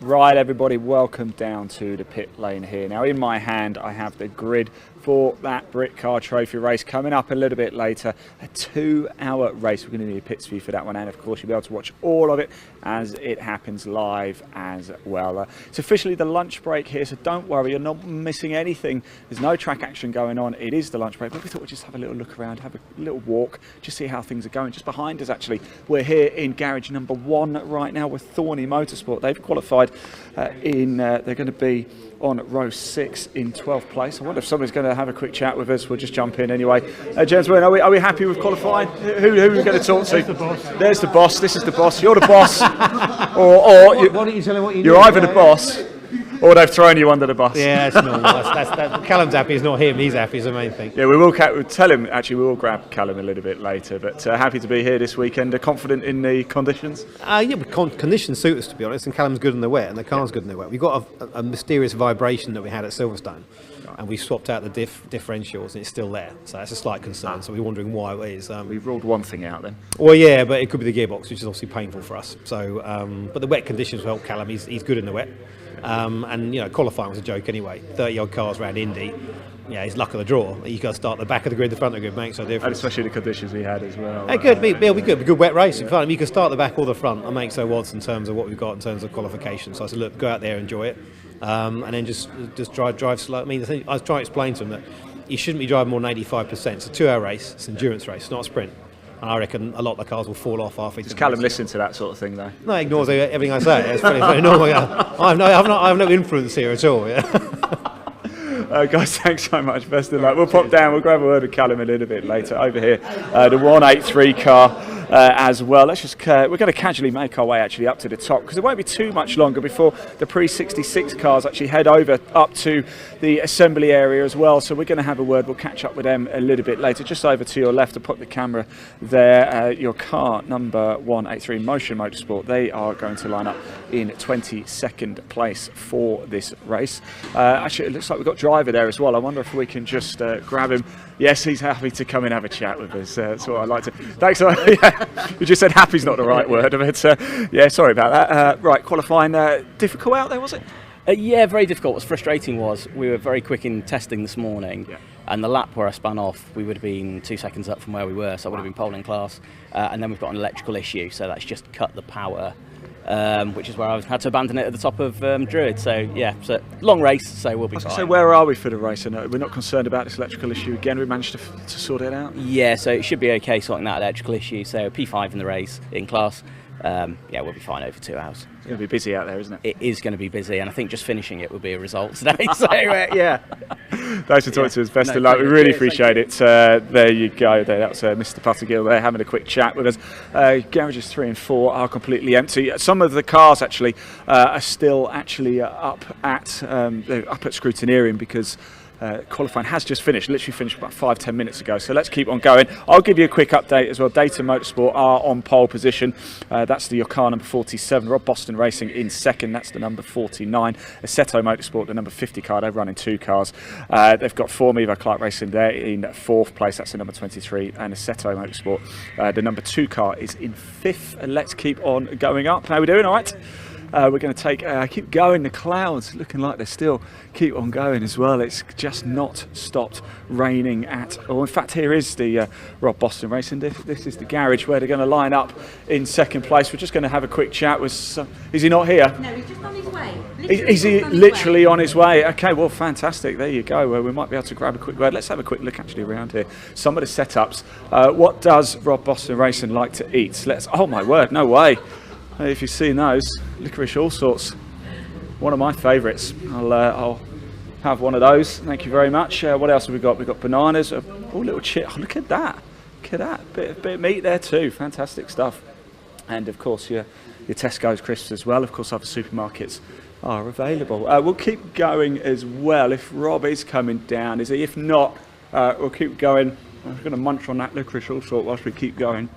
S1: Right, everybody, welcome down to the pit lane here. Now, in my hand, I have the grid for that Britcar Trophy race coming up a little bit later. A 2-hour race. We're going to need a pits view for that one, and of course, you'll be able to watch all of it as it happens live as well. It's officially the lunch break here, so don't worry, you're not missing anything. There's no track action going on. It is the lunch break, but we thought we'd just have a little look around, have a little walk, just see how things are going. Just behind us, actually, we're here in garage number 1 right now with Thorny Motorsport. They've qualified they're going to be on row 6 in 12th place. I wonder if somebody's going to have a quick chat with us. We'll just jump in anyway. Gentlemen, are we happy with qualifying? Who are we going to talk to? There's the boss. There's the boss. This is the boss. You're the boss. Why don't you tell him what you You're either the boss or they've thrown you under the bus.
S6: Yeah, that's normal. That's Callum's happy, it's not him. He's happy is the main thing.
S1: Yeah, we'll tell him, actually, we will grab Callum a little bit later, but happy to be here this weekend. Confident in the conditions?
S6: Yeah, but conditions suit us, to be honest, and Callum's good in the wet, and the car's good in the wet. We've got a mysterious vibration that we had at Silverstone, and we swapped out the differentials, and it's still there. So that's a slight concern, so we're wondering why it is.
S1: We've ruled one thing out then.
S6: Well, yeah, but it could be the gearbox, which is obviously painful for us. So, but the wet conditions will help Callum. He's good in the wet. And you know, qualifying was a joke anyway. 30 odd cars around Indy. Yeah, it's luck of the draw. You got to start at the back of the grid, the front of the grid makes no difference.
S1: And especially the conditions we had as well.
S6: It'll be good. Good wet racing. Fun. You can start at the back or the front. It makes no odds in terms of what we've got in terms of qualification. So I said, look, go out there, enjoy it, and then just drive slow. I mean, the thing, I was trying to explain to them that you shouldn't be driving more than 85%. It's a 2-hour race. It's an endurance race, not a sprint. And I reckon a lot of the cars will fall off halfway.
S1: Does Callum listen to that sort of thing, though?
S6: No, he ignores everything I say. It's very normal. I have no influence here at all. Yeah.
S1: Guys, thanks so much. Best of luck. We'll pop down. We'll grab a word with Callum a little bit later. Over here, the 183 car as well. Let's just we're going to casually make our way actually up to the top because it won't be too much longer before the pre-66 cars actually head over up to the assembly area as well. So we're going to have a word. We'll catch up with them a little bit later. Just over to your left, to put the camera there. Your car number 183 Motion Motorsport. They are going to line up in 22nd place for this race. Actually, it looks like we've got driver there as well. I wonder if we can just grab him. Yes, he's happy to come and have a chat with us. That's what I like to. Thanks. You just said happy's not the right word, but yeah, sorry about that. Right, qualifying difficult out there, was it?
S7: Yeah, very difficult. What's frustrating was we were very quick in testing this morning, and the lap where I spun off, we would have been 2 seconds up from where we were, so I would have been pole in class. And then we've got an electrical issue, so that's just cut the power. Which is where I've had to abandon it at the top of Druid. So yeah, so long race, so we'll be fine.
S1: So where are we for the race? And we're not concerned about this electrical issue again. We managed to sort it out.
S7: Yeah, so it should be okay sorting that electrical issue. So P5 in the race in class. Yeah, we'll be fine over 2 hours.
S1: It's going to be busy out there, isn't it?
S7: It is going to be busy, and I think just finishing it will be a result today. So
S1: yeah. Thanks for talking to us. Best of luck. We really appreciate it. There you go. That was Mr. Puttergill there having a quick chat with us. Garages 3 and 4 are completely empty. Some of the cars actually are still actually up at scrutineering because qualifying has just finished, literally finished about 5-10 minutes ago, so let's keep on going. I'll give you a quick update as well. Data Motorsport are on pole position. That's the car number 47. Rob Boston Racing in second. That's the number 49. Assetto Motorsport, the number 50 car. They're running 2 cars. They've got Formiva Clark Racing there in 4th place. That's the number 23. And Assetto Motorsport, the number 2 car, is in 5th. Let's keep on going up. How are we doing? All right. We're going to keep going. The clouds looking like they still keep on going as well. It's just not stopped raining at all. In fact, here is the Rob Boston Racing. This is the garage where they're going to line up in 2nd place. We're just going to have a quick chat with is he not here?
S11: No, he's just on his way.
S1: Is he literally on his way? Okay, well, fantastic. There you go. We might be able to grab a quick word. Let's have a quick look actually around here. Some of the setups. What does Rob Boston Racing like to eat? Oh my word, no way. If you've seen those, licorice all sorts. One of my favourites. I'll have one of those. Thank you very much. What else have we got? We've got bananas. Oh, little chip. Oh, look at that. Look at that. Bit of meat there too. Fantastic stuff. And of course your Tesco's crisps as well. Of course other supermarkets are available. We'll keep going as well. If Rob is coming down, is he? If not, we'll keep going. I'm going to munch on that licorice all sort whilst we keep going.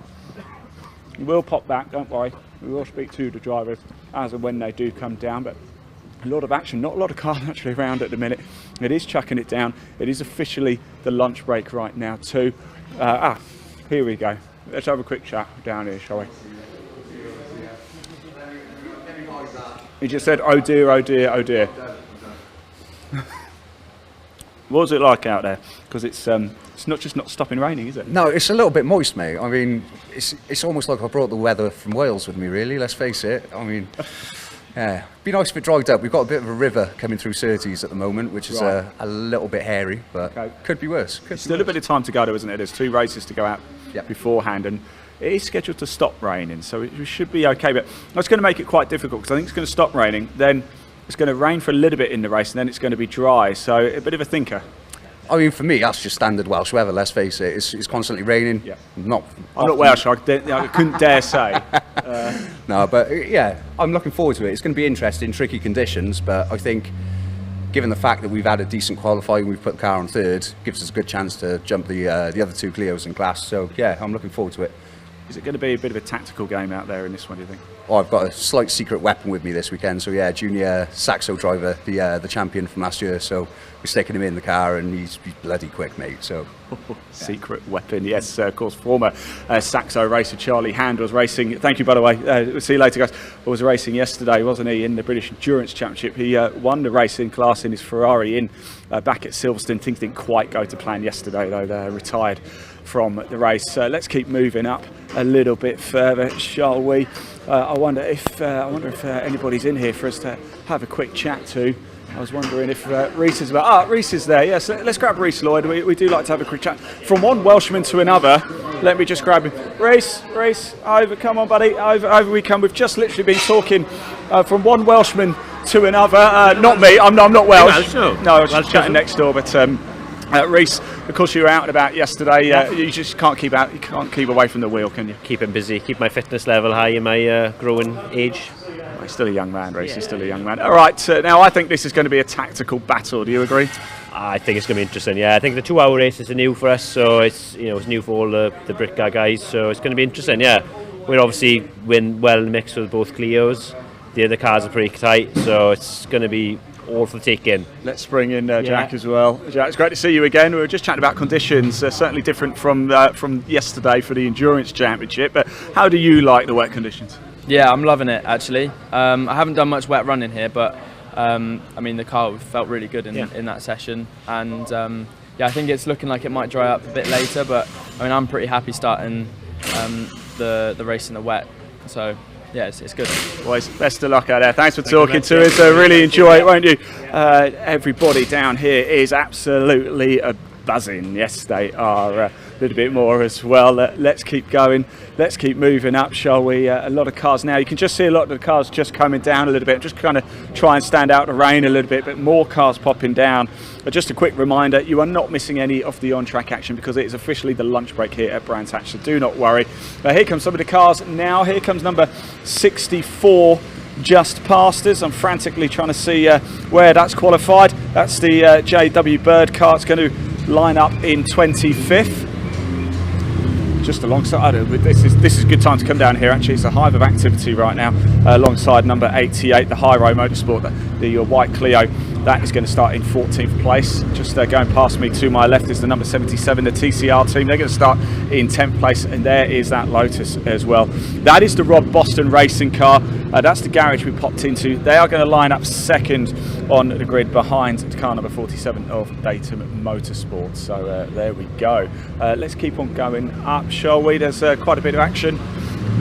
S1: We'll pop back, don't worry. We will speak to the drivers as and when they do come down, but a lot of action, not a lot of cars actually around at the minute. It is chucking it down. It is officially the lunch break right now too. Here we go. Let's have a quick chat down here, shall we? He just said, "Oh dear, oh dear, oh dear." What was it like out there? Because it's not just not stopping raining, is it?
S11: No, it's a little bit moist, mate. I mean, it's almost like I brought the weather from Wales with me, really. Let's face it. I mean, yeah, it'd be nice if it dried up. We've got a bit of a river coming through Surtees at the moment, which is
S1: Right.
S11: a little bit hairy, but could be worse.
S1: Still a bit of time to go, though, isn't it? There's 2 races to go out beforehand, and it is scheduled to stop raining, so it should be okay. But that's going to make it quite difficult because I think it's going to stop raining, then it's going to rain for a little bit in the race, and then it's going to be dry. So a bit of a thinker.
S11: I mean, for me, that's just standard Welsh weather. Let's face it. It's constantly raining. Yeah.
S1: I'm not Welsh. I couldn't dare say.
S11: No, but yeah, I'm looking forward to it. It's going to be interesting, tricky conditions, but I think, given the fact that we've had a decent qualifying, we've put the car on 3rd, gives us a good chance to jump the other 2 Clios in class. So yeah, I'm looking forward to it.
S1: Is it going to be a bit of a tactical game out there in this one, do you think?
S11: Oh, I've got a slight secret weapon with me this weekend. So yeah, junior Saxo driver, the champion from last year. So we're sticking him in the car, and he's bloody quick, mate. So
S1: secret weapon, yes. Of course, former Saxo racer Charlie Hand was racing. Thank you, by the way. We'll see you later, guys. Was racing yesterday, wasn't he, in the British Endurance Championship? He won the racing class in his Ferrari back at Silverstone. Things didn't quite go to plan yesterday, though. They retired from the race. Let's keep moving up a little bit further, shall we? I wonder if anybody's in here for us to have a quick chat to. I was wondering if Reese is about. Reese is there. Yes, let's grab Reese Lloyd. We do like to have a quick chat from one Welshman to another. Let me just grab him. Reese, over. Come on, buddy. Over we come. We've just literally been talking from one Welshman to another. Not me. I'm not Welsh. No, I was just chatting next door, but. Reese, of course you were out and about yesterday. You just can't keep away from the wheel, can you?
S12: Keep him busy, keep my fitness level high in my growing age.
S1: Well, he's still a young man, Reese. He's still a young man. All right, now I think this is going to be a tactical battle. Do you agree?
S12: I think it's going to be interesting. Yeah, I think the 2-hour races are new for us, so it's new for all the Britcar guys. So it's going to be interesting. Yeah, we're obviously well mixed with both Clios. The other cars are pretty tight, so it's going to be all for the taking.
S1: Let's bring in Jack as well. Jack, it's great to see you again. We were just chatting about conditions, certainly different from yesterday for the Endurance Championship, but how do you like the wet conditions?
S13: Yeah, I'm loving it actually. I haven't done much wet running here, but I mean the car felt really good in that session, and yeah, I think it's looking like it might dry up a bit later, but I mean I'm pretty happy starting the race in the wet, so yeah, it's good.
S1: Boys, best of luck out there. Thanks for talking to us. Really enjoy it, won't you? Everybody down here is absolutely buzzing. Yes, they are a little bit more as well. Let's keep going. Let's keep moving up, shall we? A lot of cars now. You can just see a lot of the cars just coming down a little bit. Just kind of try and stand out the rain a little bit, but more cars popping down. Just a quick reminder, you are not missing any of the on-track action because it is officially the lunch break here at Brands Hatch, so do not worry. Here comes some of the cars now. Here comes number 64 just past us. I'm frantically trying to see where that's qualified. That's the JW Britcar. It's going to line up in 25th. Just alongside, this is a good time to come down here actually. It's a hive of activity right now alongside number 88, the Hyro Motorsport, the white Clio. That is going to start in 14th place. Just going past me to my left is the number 77, the TCR team. They're going to start in 10th place, and there is that Lotus as well. That is the Rob Boston racing car. That's the garage we popped into. They are going to line up second on the grid behind car number 47 of Datum Motorsport. So there we go. Let's keep on going up, shall we? There's quite a bit of action.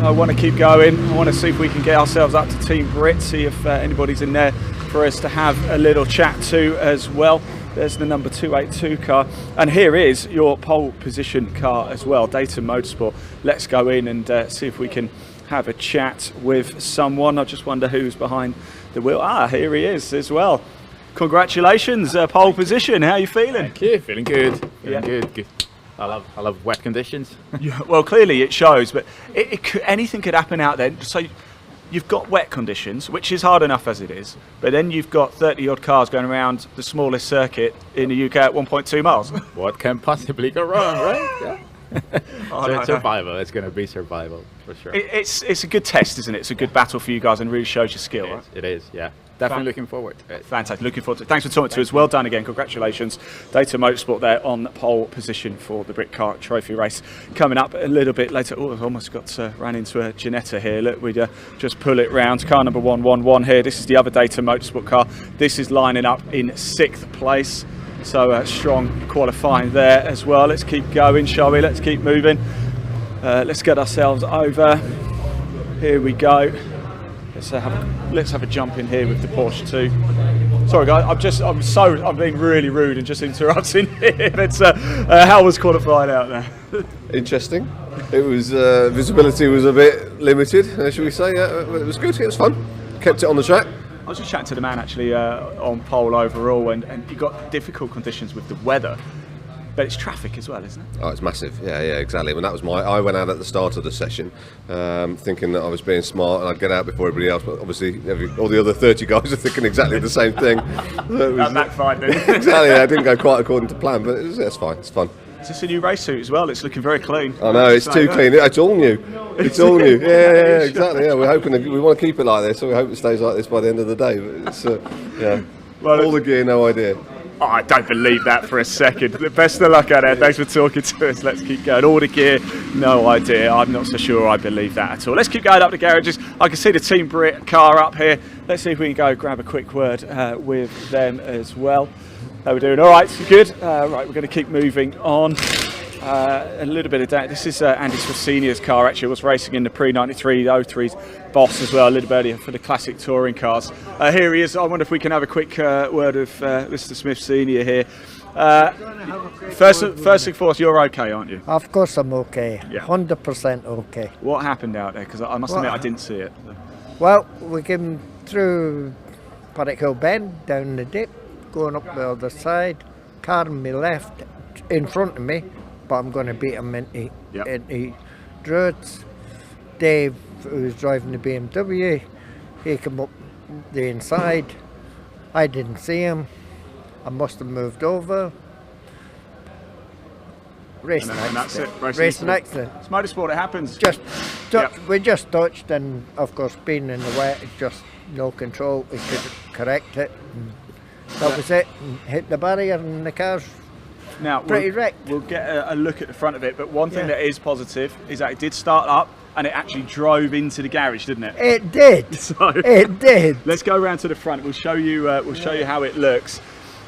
S1: I want to keep going. I want to see if we can get ourselves up to Team Brit, see if anybody's in there for us to have a little chat to as well. There's the number 282 car, and here is your pole position car as well, Datum Motorsport. Let's go in and see if we can have a chat with someone. I just wonder who's behind the wheel. Here he is as well. Congratulations, pole position. How are you feeling?
S24: Thank you. Feeling good. Feeling good. I love wet conditions.
S1: Yeah, well, clearly it shows, but anything could happen out there. So you've got wet conditions, which is hard enough as it is, but then you've got 30 odd cars going around the smallest circuit in the UK at 1.2 miles.
S24: What can possibly go wrong, right? Yeah. Survival. It's going to be survival for sure.
S1: It's a good test, isn't it? It's a good battle for you guys and really shows your skill.
S24: It is, yeah.
S14: definitely looking forward to it.
S1: Fantastic, looking forward to it. Thanks for talking to us. Well done again, congratulations. Data Motorsport there on pole position for the Britcar Trophy race. Coming up a little bit later, oh, I've almost ran into a Ginetta here. Look, we just pull it round. Car number 111 here. This is the other Data Motorsport car. This is lining up in 6th place. So strong qualifying there as well. Let's keep going, shall we? Let's keep moving. Let's get ourselves over. Here we go. Let's have a jump in here with the Porsche 2. Sorry guys, I'm being really rude and just interrupting here. But how was qualifying out there?
S15: Interesting. It was visibility was a bit limited, shall we say? Yeah, it was good. It was fun. Kept it on the track.
S1: I was just chatting to the man actually on pole overall, and you got difficult conditions with the weather. But it's traffic as well, isn't it?
S15: Oh, it's massive. Yeah, exactly. I mean, that was I went out at the start of the session thinking that I was being smart and I'd get out before everybody else, but obviously all the other 30 guys are thinking exactly the same thing.
S1: That backfired then.
S15: Exactly, I didn't go quite according to plan, but it's fine, it's fun.
S1: Is this a new race suit as well? It's looking very clean.
S15: I know, it's too clean. It's all new. It's all new. Yeah, exactly. Yeah, we're hoping we want to keep it like this, so we hope it stays like this by the end of the day. But it's, yeah, well, all the gear, no idea.
S1: Oh, I don't believe that for a second. Best of luck out there. Thanks for talking to us. Let's keep going. All the gear, no idea. I'm not so sure I believe that at all. Let's keep going up the garages. I can see the Team Brit car up here. Let's see if we can go grab a quick word with them as well. How are we doing? All right, good. Right, we're going to keep moving on. A little bit of that. This is Andy Senior's car, actually. Was racing in the pre-93 03's Boss as well, a little bit earlier for the classic touring cars. Here he is. I wonder if we can have a quick word of Mr. Smith Senior here. First and foremost, you're okay, aren't you?
S16: Of course I'm okay.
S1: Yeah.
S16: 100% okay.
S1: What happened out there? Because I must admit I didn't see it.
S16: Well, we came through Paddock Hill Bend, down the dip, going up the other side. Car on my left, in front of me, but I'm going to beat him into Druids. Dave, who was driving the BMW, he came up the inside. I didn't see him. I must have moved over. Racing accident. Racing accident.
S1: It's motorsport, it happens.
S16: We just touched, and of course being in the wet, just no control. We could correct it. That was it. And hit the barrier and the car's
S1: now
S16: pretty wrecked.
S1: We'll get a look at the front of it, but one thing that is positive is that it did start up and it actually drove into the garage, didn't it?
S16: It did. It did.
S1: Let's go around to the front. We'll show you. We'll show you how it looks.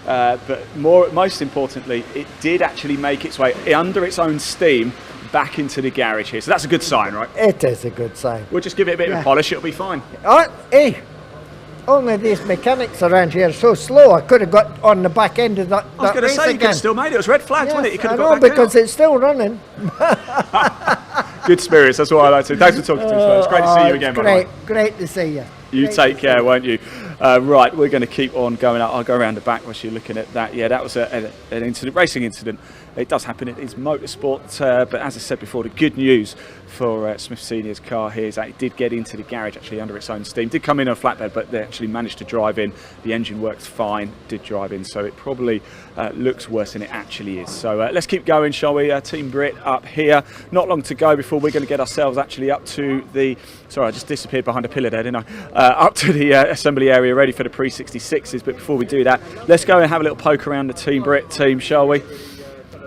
S1: But most importantly, it did actually make its way under its own steam back into the garage here. So that's a good sign, right?
S16: It is a good sign.
S1: We'll just give it a bit of a polish. It'll be fine.
S16: Hey. Only these mechanics around here are so slow. I could have got on the back end of that.
S1: I was going to say, you could have still made it. It was red flags, wasn't it? You could have got back
S16: because it's still running.
S1: Good spirits, that's what I like to. Thanks for talking to us. It's great to see you again, by the way.
S16: Great to see you.
S1: You take care, won't you? Right, we're going to keep on going out. I'll go around the back while you're looking at that. Yeah, that was an incident, racing incident. It does happen. It is motorsport, but as I said before, the good news for Smith Senior's car here is that it did get into the garage actually under its own steam. Did come in on a flatbed, but they actually managed to drive in. The engine works fine, did drive in, so it probably looks worse than it actually is. So let's keep going, shall we? Team Brit up here. Not long to go before we're going to get ourselves actually up to the... Sorry, I just disappeared behind a pillar there, didn't I? Up to the assembly area ready for the pre-66s, but before we do that, let's go and have a little poke around the Team Brit team, shall we?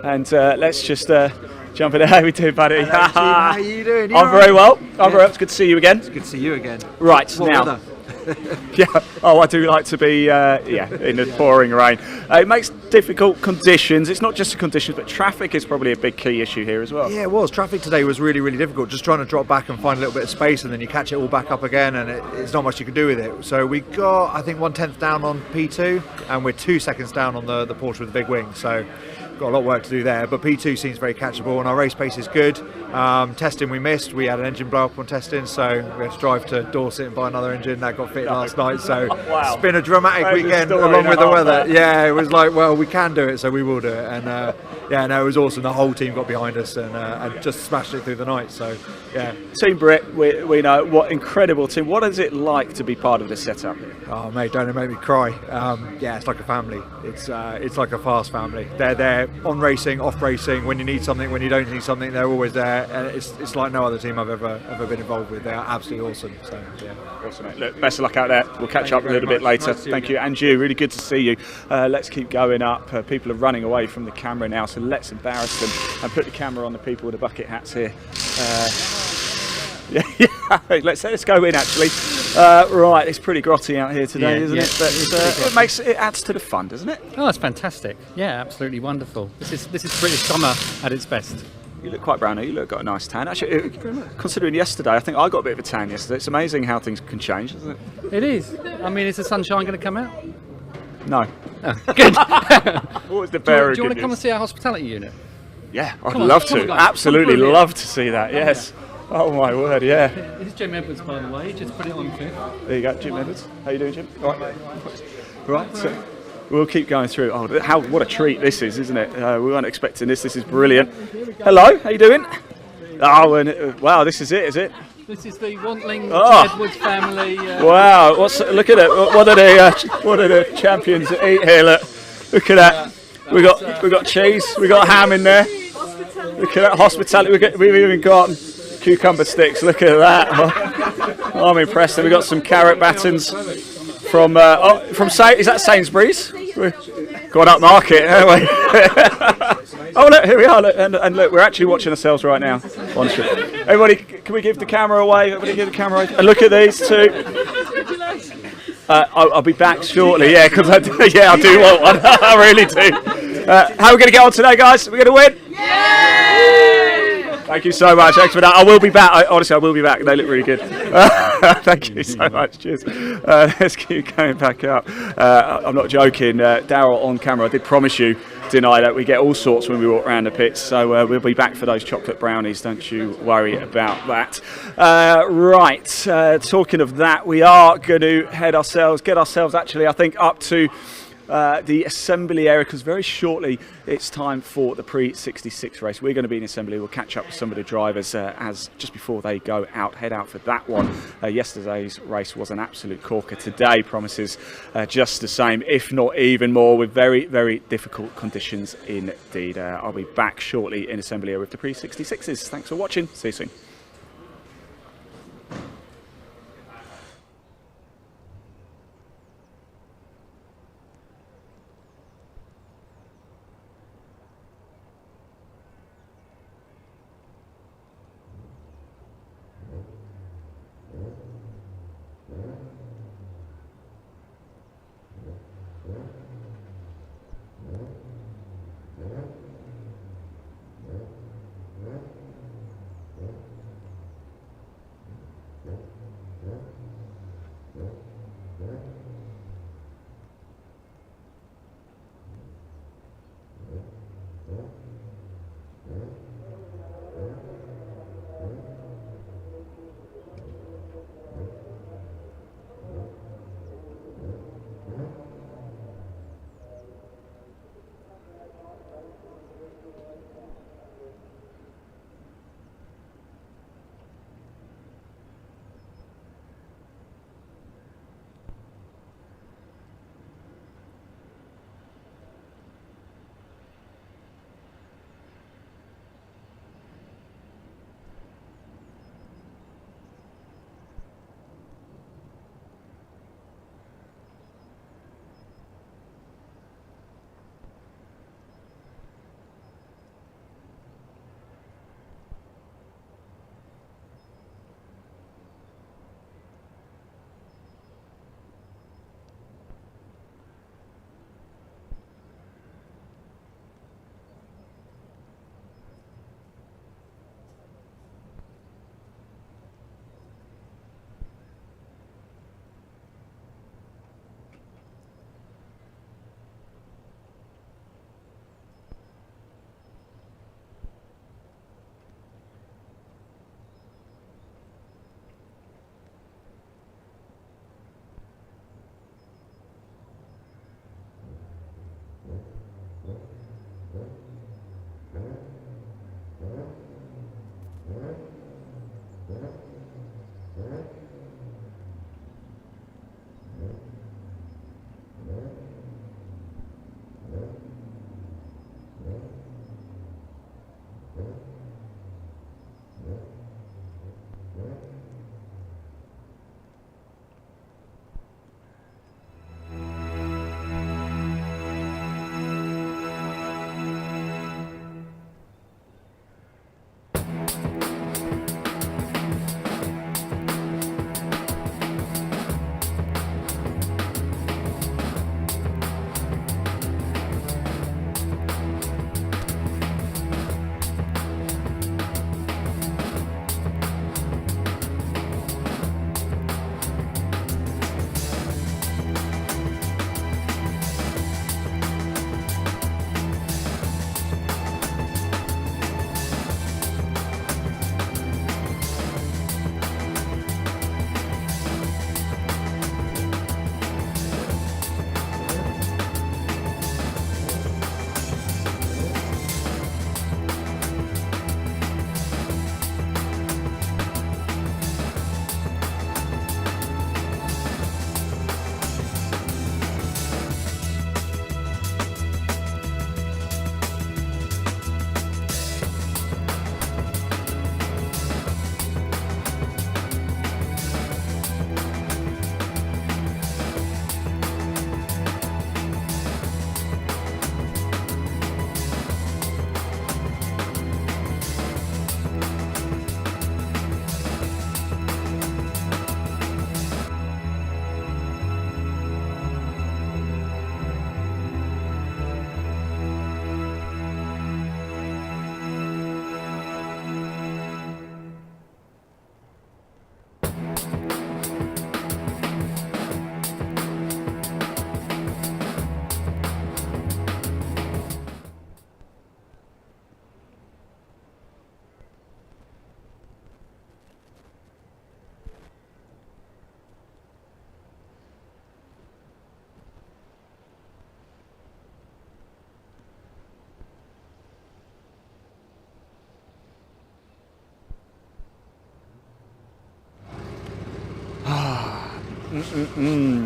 S1: And let's just jump in there. How we doing, buddy?
S17: Hello, Gene. How are you doing?
S1: I'm very well. I'm very well. It's good to see you again.
S17: It's good to see you again.
S1: Right,
S17: what
S1: now.
S17: Weather?
S1: Yeah. Oh, I do like to be in the pouring rain. It makes difficult conditions. It's not just the conditions, but traffic is probably a big key issue here as well.
S25: Yeah, it was. Traffic today was really, really difficult. Just trying to drop back and find a little bit of space, and then you catch it all back up again, and it's not much you can do with it. So we got, I think, 1/10 down on P2, and we're 2 seconds down on the Porsche with the big wing. So got a lot of work to do there, but P2 seems very catchable, and our race pace is good. Testing we missed. We had an engine blow up on testing, so we had to drive to Dorset and buy another engine. That got fitted last night, so it's been a dramatic weekend along with the weather. Yeah, it was like, well, we can do it, so we will do it. And yeah, no, it was awesome. The whole team got behind us and just smashed it through the night. So yeah.
S1: Team Brit, we know what incredible team. What is it like to be part of this setup here?
S25: Oh mate, don't make me cry. Yeah, it's like a family. It's like a fast family. They're there on racing, off racing, when you need something, when you don't need something, they're always there, and it's like no other team I've ever been involved with. They are absolutely awesome. So yeah,
S1: awesome, mate. Look, best of luck out there. We'll catch up a little bit later. Thank you, and you. Really good to see you. Let's keep going up. People are running away from the camera now, so let's embarrass them and put the camera on the people with the bucket hats here. Yeah, let's go in actually. Right, it's pretty grotty out here today, isn't it? But it adds to the fun, doesn't it?
S3: Oh, it's fantastic. Yeah, absolutely wonderful. This is British summer at its best.
S1: You look quite brown. You look got a nice tan. Actually, considering yesterday, I think I got a bit of a tan yesterday. It's amazing how things can change, isn't it?
S3: It is. I mean, is the sunshine going to come out?
S1: No.
S3: Oh, good.
S1: What was the bearer?
S3: Do you want to come and see our hospitality unit?
S1: Yeah, I'd love to. Absolutely love to see that. Yes. Oh my word, yeah.
S3: This is Jim Edwards, by the way. Just put it on fifth.
S1: There you go, Jim Edwards. How you doing, Jim? All right. Right. So we'll keep going through. Oh, what a treat this is, isn't it? We weren't expecting this. This is brilliant. Hello. How you doing? Oh, and wow, this is it, is it?
S3: This is the Wantling
S1: Oh.
S3: Edwards family.
S1: Wow. Look at it. What are the champions that eat here? Look at that. We got cheese. We got ham in there. Look at that hospitality. We've even got cucumber sticks. Look at that. Oh, I'm impressed. And we got some carrot battens from is that Sainsbury's? We're going up market, aren't we? Oh look, here we are. Look, and look, we're actually watching ourselves right now. Everybody, can we give the camera away? Everybody, give the camera away. And look at these two. I'll be back shortly. Yeah, because I do want one. I really do. How are we going to get on today, guys? Are we going to win? Thank you so much. Thanks for that. I will be back. Honestly, I will be back. They look really good. Thank you so much. Cheers. Let's keep going back up. I'm not joking. Darryl on camera, I did promise you, didn't I, that we get all sorts when we walk around the pits. So we'll be back for those chocolate brownies. Don't you worry about that. Right. Talking of that, we are going to get ourselves actually, I think, up to the assembly area, because very shortly it's time for the pre-66 race. We're going to be in assembly. We'll catch up with some of the drivers as just before they head out for that one. Yesterday's race was an absolute corker. Today promises just the same, if not even more, with very, very difficult conditions indeed. I'll be back shortly in assembly area with the pre-66s. Thanks for watching. See you soon.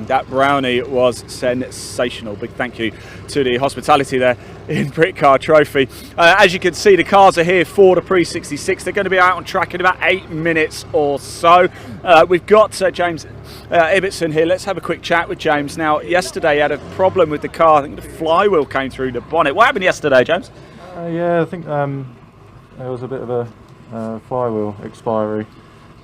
S1: That brownie was sensational. Big thank you to the hospitality there in Britcar Trophy. As you can see, the cars are here for the Pre-66. They're going to be out on track in about 8 minutes or so. We've got James Ibbotson here. Let's have a quick chat with James. Now, yesterday he had a problem with the car. I think the flywheel came through the bonnet. What happened yesterday, James?
S21: Yeah, I think there was a bit of a flywheel expiry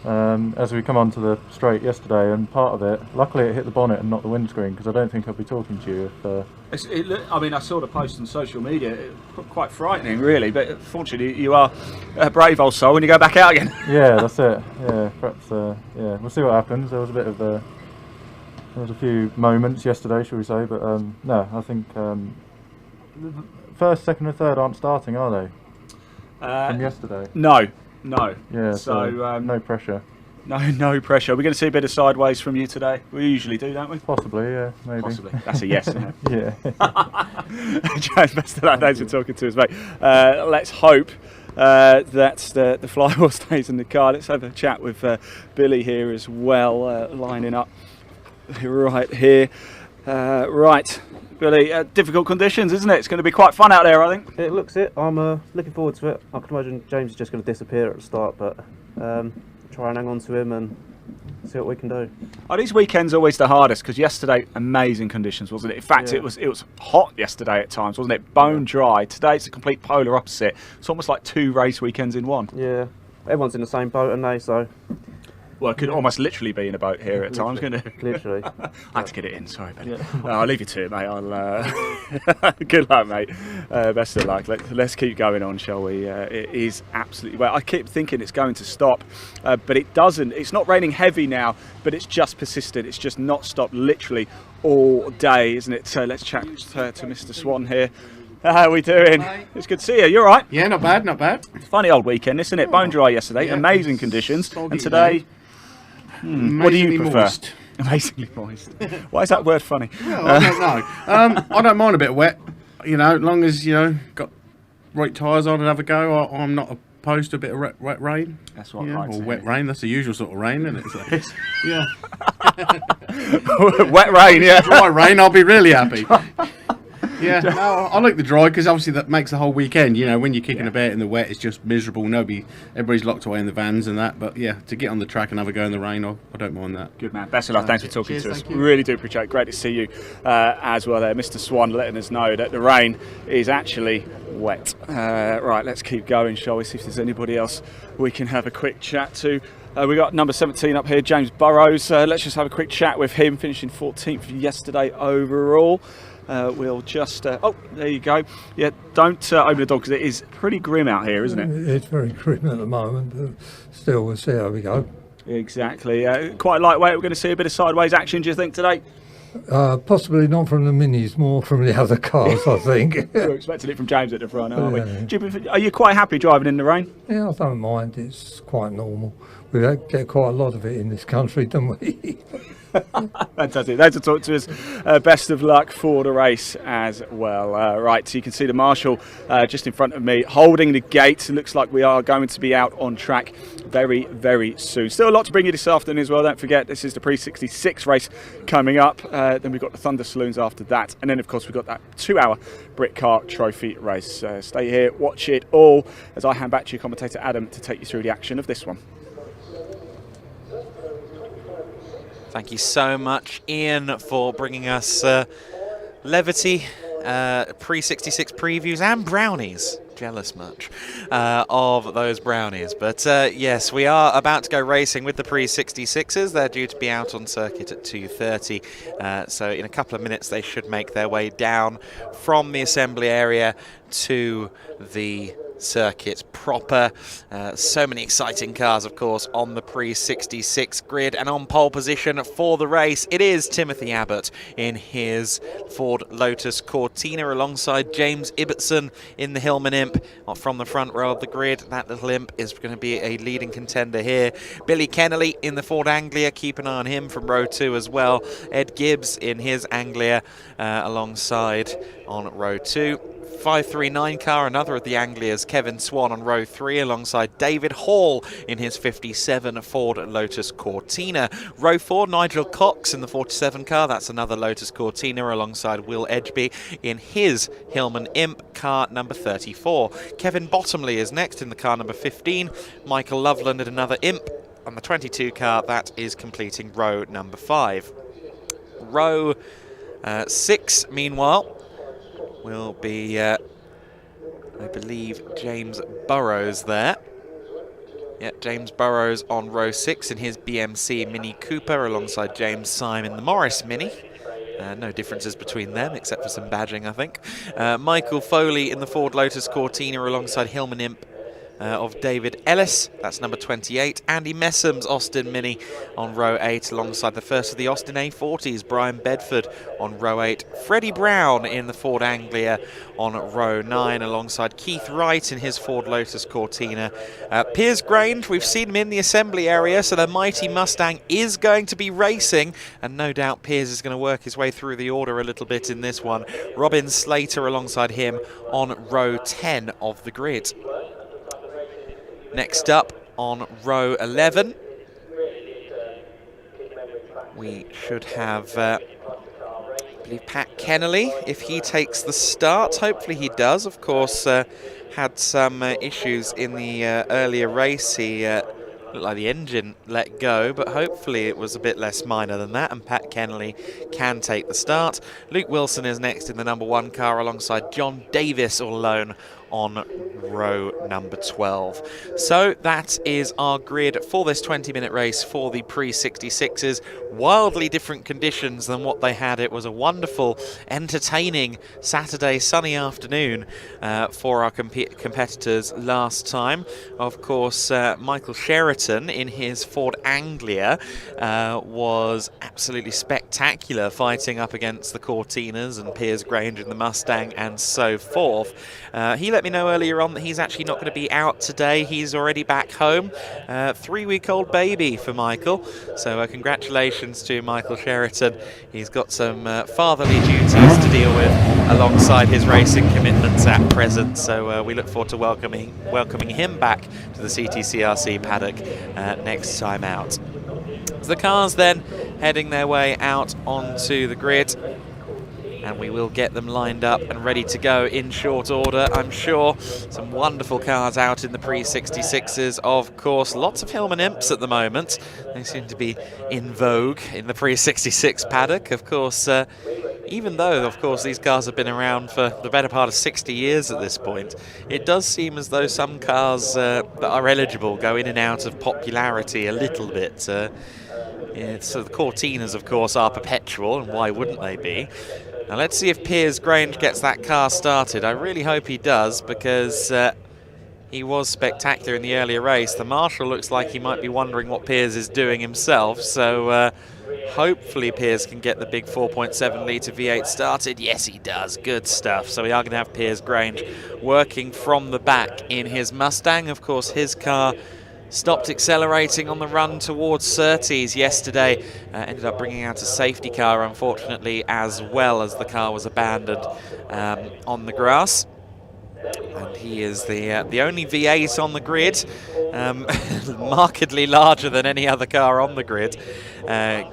S21: as we come onto the straight yesterday, and part of it, luckily it hit the bonnet and not the windscreen, because I don't think I'd be talking to you if...
S1: I mean, I saw the post on social media. It was quite frightening, really, but fortunately you are a brave old soul when you go back out again.
S21: Yeah, that's it. Yeah, perhaps, yeah, we'll see what happens. There was a bit of there was a few moments yesterday, shall we say, but no, I think first, second and third aren't starting, are they? From yesterday?
S1: No.
S21: Yeah,
S1: so
S21: no pressure.
S1: No pressure. We're going to see a bit of sideways from you today. We usually do, don't we?
S21: Possibly, yeah, maybe.
S1: Possibly. That's a yes.
S21: Yeah.
S1: James, best of luck. Thanks for talking to us, mate. Let's hope that the flywheel stays in the car. Let's have a chat with Billy here as well, lining up right here. Right. Billy, difficult conditions, isn't it? It's going to be quite fun out there, I think.
S5: It looks it. I'm looking forward to it. I can imagine James is just going to disappear at the start, but try and hang on to him and see what we can do.
S1: Are these weekends always the hardest? Because yesterday, amazing conditions, wasn't it? In fact,
S5: Yeah.
S1: it was hot yesterday at times, wasn't it? Bone dry. Today, it's a complete polar opposite. It's almost like 2 race weekends in one.
S5: Yeah, everyone's in the same boat, and they so.
S1: Well, it could almost literally be in a boat here at times, couldn't it?
S5: Literally.
S1: I had to get it in, sorry, buddy. I'll leave you to it, mate. Good luck, mate. Best of luck. Let's keep going on, shall we? It is absolutely... Well, I keep thinking it's going to stop, but it doesn't. It's not raining heavy now, but it's just persisted. It's just not stopped literally all day, isn't it? So let's chat to Mr. Swan here. How are we doing? Hi. It's good to see you. You all right?
S14: Yeah, not bad, not bad.
S1: It's a funny old weekend, isn't it? Bone dry yesterday, amazing conditions, and today... what do you prefer?
S14: Moist.
S1: Amazingly moist. Why is that word funny?
S14: Well, I don't know. I don't mind a bit wet, you know, as long as, you know, got right tyres on and have a go. I'm not opposed to a bit of wet rain.
S1: That's what
S14: yeah,
S1: I like
S14: or
S1: to
S14: wet
S1: hear.
S14: rain, that's the usual sort of rain, isn't it? So, yeah.
S1: Wet rain, yeah.
S14: Dry rain, I'll be really happy. Yeah, no, I like the dry because obviously that makes the whole weekend. You know, when you're kicking about in the wet, it's just miserable. Everybody's locked away in the vans and that. But yeah, to get on the track and have a go in the rain, I don't mind that.
S1: Good man. Best of luck. Thanks for talking
S14: Cheers,
S1: to us.
S14: thank you.
S1: Really do appreciate it. Great to see you as well there. Mr. Swan letting us know that the rain is actually wet. Right, let's keep going, shall we? See if there's anybody else we can have a quick chat to. We got number 17 up here, James Burrows. Let's just have a quick chat with him, finishing 14th yesterday overall. We'll just... oh, there you go. Yeah, don't open the door because it is pretty grim out here, isn't it?
S18: It's very grim at the moment, but still we'll see how we go.
S1: Exactly. Quite lightweight. We're going to see a bit of sideways action, do you think, today?
S18: Possibly not from the minis, more from the other cars, I think.
S1: We're expecting it from James at the front, aren't we?
S18: Yeah.
S1: Are you quite happy driving in the rain?
S18: Yeah, I don't mind. It's quite normal. We get quite a lot of it in this country, don't we?
S1: Fantastic. Thanks for talking to us. Best of luck for the race as well. Right, so you can see the marshal just in front of me holding the gate. It looks like we are going to be out on track very, very soon. Still a lot to bring you this afternoon as well. Don't forget, this is the Pre-66 race coming up. Then we've got the Thunder Saloons after that. And then, of course, we've got that 2-hour Britcar Trophy race. Stay here, watch it all as I hand back to your commentator, Adam, to take you through the action of this one.
S9: Thank you so much, Ian, for bringing us levity, Pre-66 previews and brownies. Jealous much of those brownies. But yes, we are about to go racing with the Pre-66s. They're due to be out on circuit at 2:30. So in a couple of minutes, they should make their way down from the assembly area to the circuit proper. So many exciting cars, of course, on the Pre-66 grid, and on pole position for the race it is Timothy Abbott in his Ford Lotus Cortina alongside James Ibbotson in the Hillman Imp from the front row of the grid. That little Imp is going to be a leading contender here. Billy Kennelly in the Ford Anglia, keep an eye on him from row 2 as well. Ed Gibbs in his Anglia alongside on row 2. 539 car, another of the Anglias, Kevin Swan on row 3 alongside David Hall in his 57 Ford Lotus Cortina. Row 4, Nigel Cox in the 47 car, that's another Lotus Cortina alongside Will Edgeby in his Hillman Imp, car number 34. Kevin Bottomley is next in the car number 15, Michael Loveland in another Imp on the 22 car, that is completing row number 5. Row 6, meanwhile, will be, I believe, James Burrows there. Yeah, James Burrows on row 6 in his BMC Mini Cooper alongside James Syme in the Morris Mini. No differences between them except for some badging, I think. Michael Foley in the Ford Lotus Cortina alongside Hillman Imp of David Ellis, that's number 28. Andy Messham's Austin Mini on row 8 alongside the first of the Austin A40s, Brian Bedford on row 8. Freddie Brown in the Ford Anglia on row 9 alongside Keith Wright in his Ford Lotus Cortina. Piers Grange, we've seen him in the assembly area, so the mighty Mustang is going to be racing, and no doubt Piers is going to work his way through the order a little bit in this one. Robin Slater alongside him on row 10 of the grid. Next up on row 11, we should have, I believe, Pat Kennelly, if he takes the start. Hopefully he does. Of course, had some issues in the earlier race. He looked like the engine let go, but hopefully it was a bit less minor than that, and Pat Kennelly can take the start. Luke Wilson is next in the number 1 car alongside John Davis all alone on row number 12. So that is our grid for this 20-minute race for the pre-66s. Wildly different conditions than what they had. It was a wonderful, entertaining Saturday sunny afternoon for our competitors last time. Of course, Michael Sheraton in his Ford Anglia was absolutely spectacular, fighting up against the Cortinas and Piers Grange in the Mustang and so forth. He let me know earlier on that he's actually not going to be out today. He's already back home. 3-week-old baby for Michael. So congratulations to Michael Sheraton. He's got some fatherly duties to deal with alongside his racing commitments at present. So we look forward to welcoming him back to the CTCRC paddock next time out. So the cars then heading their way out onto the grid, and we will get them lined up and ready to go in short order, I'm sure. Some wonderful cars out in the pre-66s, of course. Lots of Hillman Imps at the moment. They seem to be in vogue in the pre-66 paddock. Of course, even though, of course, these cars have been around for the better part of 60 years at this point, it does seem as though some cars that are eligible go in and out of popularity a little bit. So the Cortinas, of course, are perpetual, and why wouldn't they be? Now let's see if Piers Grange gets that car started. I really hope he does, because he was spectacular in the earlier race. The marshal looks like he might be wondering what Piers is doing himself, so hopefully Piers can get the big 4.7 litre V8 started. Yes, he does. Good stuff. So we are going to have Piers Grange working from the back in his Mustang. Of course, his car stopped accelerating on the run towards Surtees yesterday. Ended up bringing out a safety car, unfortunately, as well, as the car was abandoned on the grass. And he is the only V8 on the grid, markedly larger than any other car on the grid,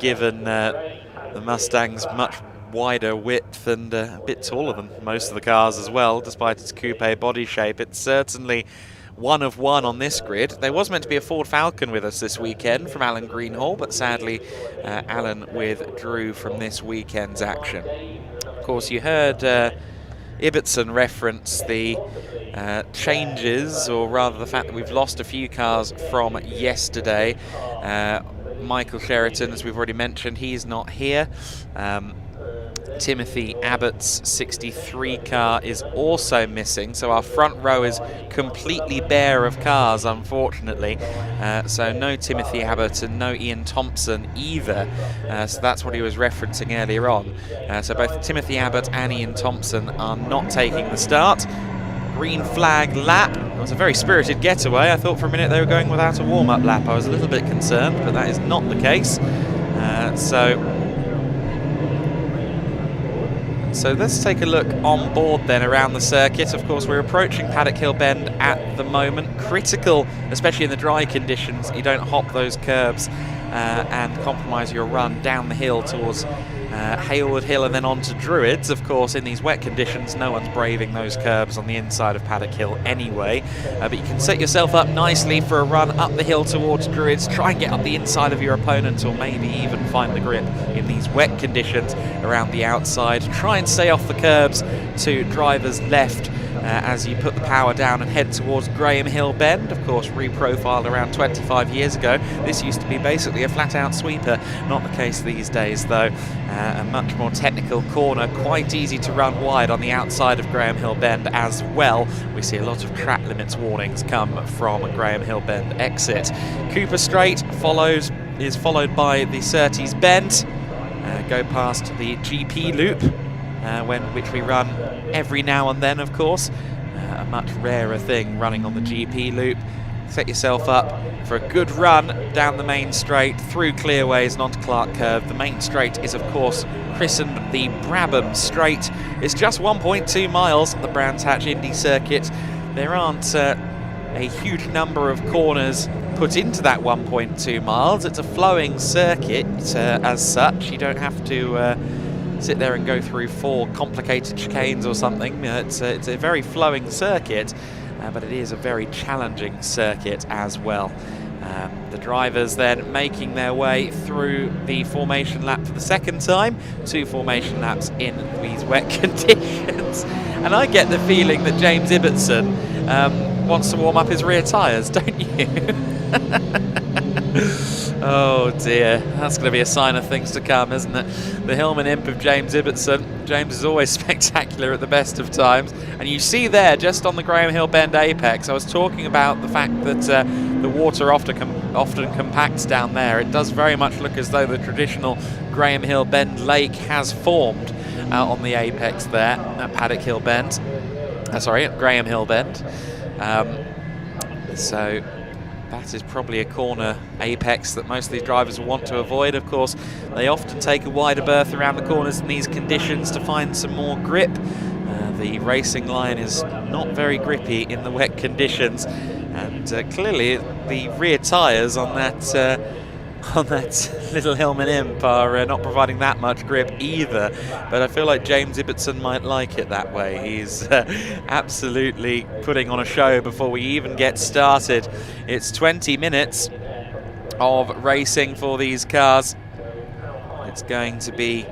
S9: given the Mustang's much wider width and a bit taller than most of the cars as well, despite its coupe body shape. It's certainly one of one on this grid. There was meant to be a Ford Falcon with us this weekend from Alan Greenhall, but sadly Alan withdrew from this weekend's action. Of course, you heard Ibbotson reference the changes, or rather the fact that we've lost a few cars from yesterday. Michael Sheraton, as we've already mentioned, he's not here. Timothy Abbott's 63 car is also missing, so our front row is completely bare of cars, unfortunately. So no Timothy Abbott and no Ian Thompson either. So that's what he was referencing earlier on. So both Timothy Abbott and Ian Thompson are not taking the start. Green flag lap. It was a very spirited getaway. I thought for a minute they were going without a warm-up lap. I was a little bit concerned, but that is not the case. So So let's take a look on board then around the circuit. Of course, we're approaching Paddock Hill Bend at the moment. Critical, especially in the dry conditions, you don't hop those curbs and compromise your run down the hill towards Hailwood Hill and then on to Druids. Of course, in these wet conditions, no one's braving those curbs on the inside of Paddock Hill anyway. But you can set yourself up nicely for a run up the hill towards Druids. Try and get up the inside of your opponent, or maybe even find the grip in these wet conditions around the outside. Try and stay off the curbs to driver's left as you put the power down and head towards Graham Hill Bend. Of course, reprofiled around 25 years ago. This used to be basically a flat-out sweeper. Not the case these days, though. A much more technical corner, quite easy to run wide on the outside of Graham Hill Bend as well. We see a lot of track limits warnings come from Graham Hill Bend exit. Cooper Straight is followed by the Surtees Bend. Go past the GP loop, which we run every now and then, of course. A much rarer thing running on the GP loop. Set yourself up for a good run down the main straight, through Clearways and onto Clark Curve. The main straight is, of course, christened the Brabham Straight. It's just 1.2 miles on the Brands Hatch Indy circuit. There aren't a huge number of corners put into that 1.2 miles. It's a flowing circuit as such. You don't have to sit there and go through 4 complicated chicanes or something. It's a very flowing circuit, but it is a very challenging circuit as well. The drivers then making their way through the formation lap for the second time. 2 formation laps in these wet conditions. And I get the feeling that James Ibbotson wants to warm up his rear tyres, don't you? Oh dear, that's going to be a sign of things to come, isn't it? The Hillman imp of James Ibbotson. James is always spectacular at the best of times. And you see there, just on the Graham Hill Bend apex, I was talking about the fact that the water often compacts down there. It does very much look as though the traditional Graham Hill Bend lake has formed on the apex there at Paddock Hill Bend. At Graham Hill Bend. So that is probably a corner apex that most of these drivers will want to avoid. Of course, they often take a wider berth around the corners in these conditions to find some more grip. The racing line is not very grippy in the wet conditions, and clearly the rear tyres on that little Hillman imp are not providing that much grip either. But I feel like James Ibbotson might like it that way. He's absolutely putting on a show before we even get started. It's 20 minutes of racing for these cars. It's going to be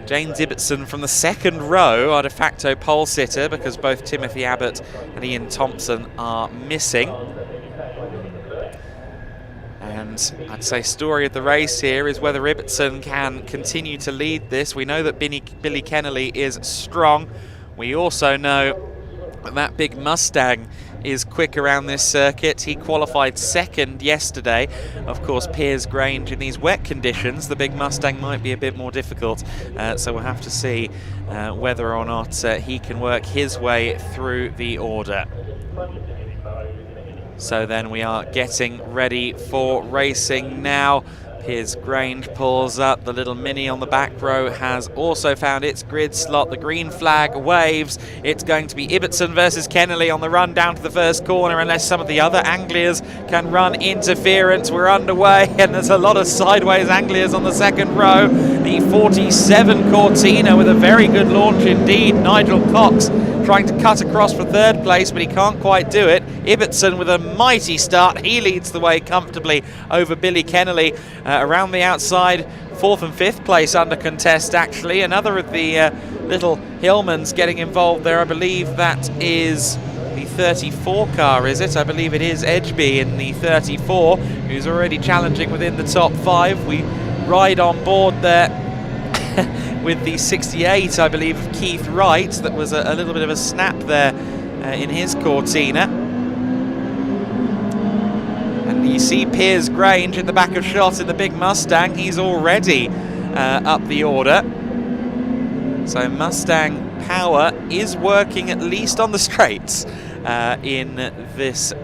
S9: James Ibbotson from the second row, our de facto pole sitter, because both Timothy Abbott and Ian Thompson are missing. And I'd say story of the race here is whether Ibbotson can continue to lead this. We know that Billy Kennelly is strong. We also know that big Mustang is quick around this circuit. He qualified second yesterday. Of course, Piers Grange, in these wet conditions, the big Mustang might be a bit more difficult. So we'll have to see whether or not he can work his way through the order. So then we are getting ready for racing now. Piers Grange pulls up. The little Mini on the back row has also found its grid slot. The green flag waves. It's going to be Ibbotson versus Kennelly on the run down to the first corner, unless some of the other Anglias can run interference. We're underway, and there's a lot of sideways Anglias on the second row. The 47 Cortina with a very good launch indeed. Nigel Cox trying to cut across for third place, but he can't quite do it. Ibbotson with a mighty start. He leads the way comfortably over Billy Kennelly. Around the outside, 4th and 5th place under contest, actually. Another of the little Hillmans getting involved there. I believe that is the 34 car, is it? I believe it is Edgeby in the 34, who's already challenging within the top 5. We ride on board there with the 68, I believe, of Keith Wright. That was a little bit of a snap there in his Cortina. And you see Piers Grange in the back of shot in the big Mustang. He's already up the order. So Mustang power is working, at least on the straights, in this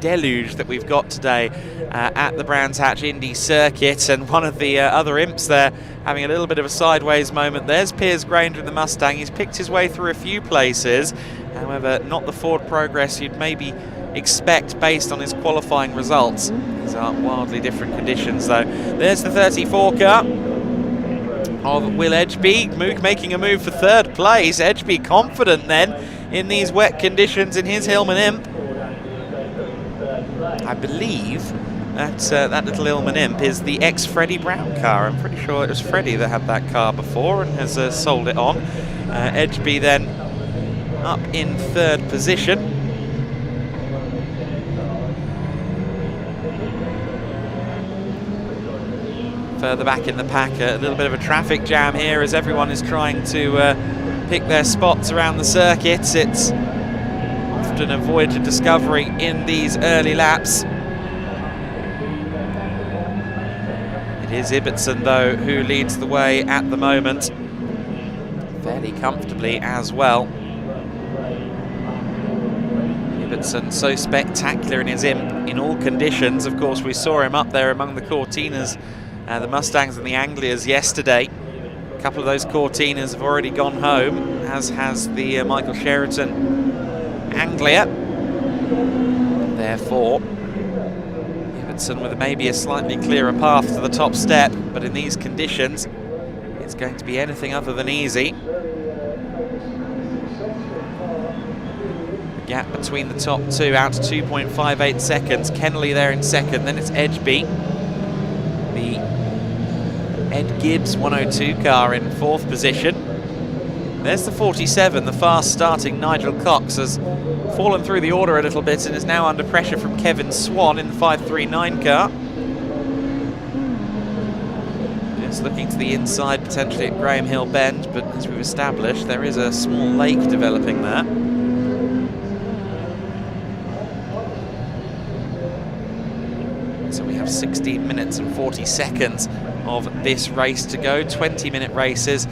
S9: deluge that we've got today at the Brands Hatch Indy circuit, and one of the other imps there having a little bit of a sideways moment. There's Piers Granger in the Mustang. He's picked his way through a few places, however not the forward progress you'd maybe expect based on his qualifying results. These are wildly different conditions though. There's the 34 car of Will Edgeby, making a move for third place. Edgeby confident then in these wet conditions in his Hillman Imp. I believe that that little Hillman Imp is the ex-Freddie Brown car. I'm pretty sure it was Freddie that had that car before and has sold it on. Edgeby then up in third position. Further back in the pack, a little bit of a traffic jam here as everyone is trying to pick their spots around the circuit. It's often a voyage of discovery in these early laps. It is Ibbotson though who leads the way at the moment, fairly comfortably as well. Ibbotson so spectacular in his Imp in all conditions. Of course we saw him up there among the Cortinas, the Mustangs and the Anglias yesterday. A couple of those Cortinas have already gone home, as has the Michael Sheraton Anglia. Therefore, Ibbotson with maybe a slightly clearer path to the top step, but in these conditions, it's going to be anything other than easy. The gap between the top two out to 2.58 seconds. Kennelly there in second, then it's Edgeby. The Ed Gibbs 102 car in fourth position. There's the 47, the fast starting Nigel Cox has fallen through the order a little bit and is now under pressure from Kevin Swan in the 539 car. Just looking to the inside potentially at Graham Hill Bend, but as we've established there is a small lake developing there. So we have 16 minutes and 40 seconds of this race to go. 20-minute races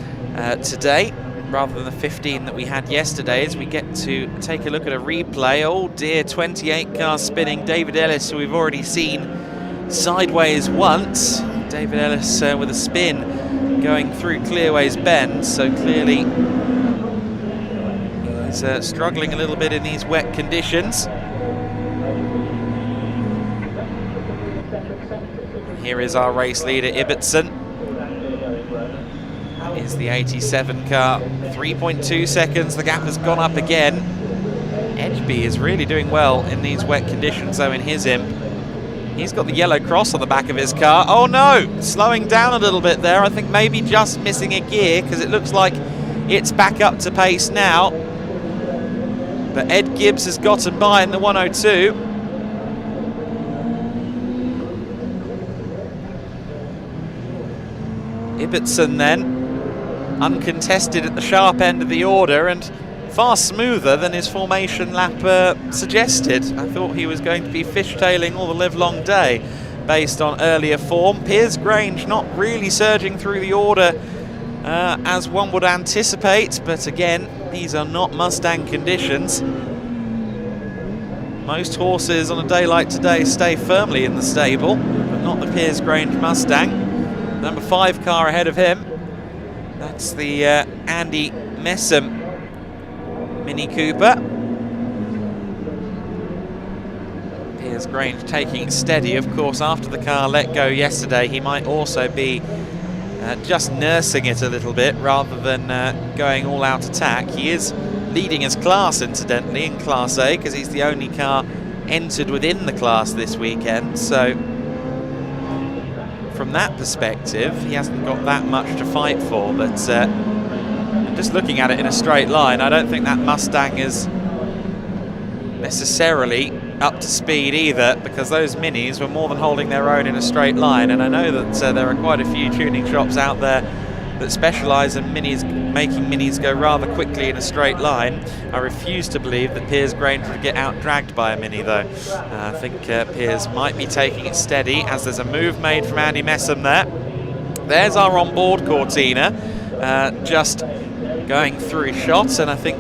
S9: today, rather than the 15 that we had yesterday, as we get to take a look at a replay. Oh dear, 28 cars spinning. David Ellis, who we've already seen sideways once. David Ellis with a spin going through Clearways Bend, so clearly he's struggling a little bit in these wet conditions. Here is our race leader, Ibbotson. That is the 87 car. 3.2 seconds, the gap has gone up again. Edgeby is really doing well in these wet conditions though in his Imp. He's got the yellow cross on the back of his car. Oh no, slowing down a little bit there. I think maybe just missing a gear because it looks like it's back up to pace now. But Ed Gibbs has gotten by in the 102. Ibbotson then, uncontested at the sharp end of the order and far smoother than his formation lap suggested. I thought he was going to be fishtailing all the live long day based on earlier form. Piers Grange not really surging through the order as one would anticipate, but again, these are not Mustang conditions. Most horses on a day like today stay firmly in the stable, but not the Piers Grange Mustang. Number 5 car ahead of him, that's the Andy Messam Mini Cooper. Piers Grange taking it steady. Of course, after the car let go yesterday, he might also be just nursing it a little bit rather than going all out attack. He is leading his class, incidentally, in Class A, because he's the only car entered within the class this weekend, so from that perspective, he hasn't got that much to fight for, but just looking at it in a straight line, I don't think that Mustang is necessarily up to speed either, because those Minis were more than holding their own in a straight line, and I know that there are quite a few tuning shops out there that specialise in Minis, making Minis go rather quickly in a straight line. I refuse to believe that Piers Grange would get out-dragged by a Mini though. I think Piers might be taking it steady as there's a move made from Andy Messam there. There's our on-board Cortina, just going through shots, and I think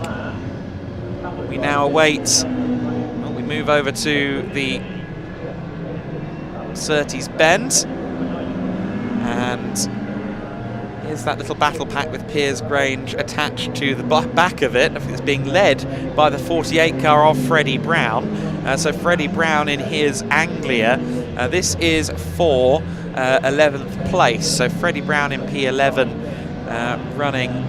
S9: we now await, well, we move over to the Surtees Bend, and here's that little battle pack with Piers Grange attached to the back of it. It's being led by the 48 car of Freddie Brown. So Freddie Brown in his Anglia. This is for 11th place. So Freddie Brown in P11 running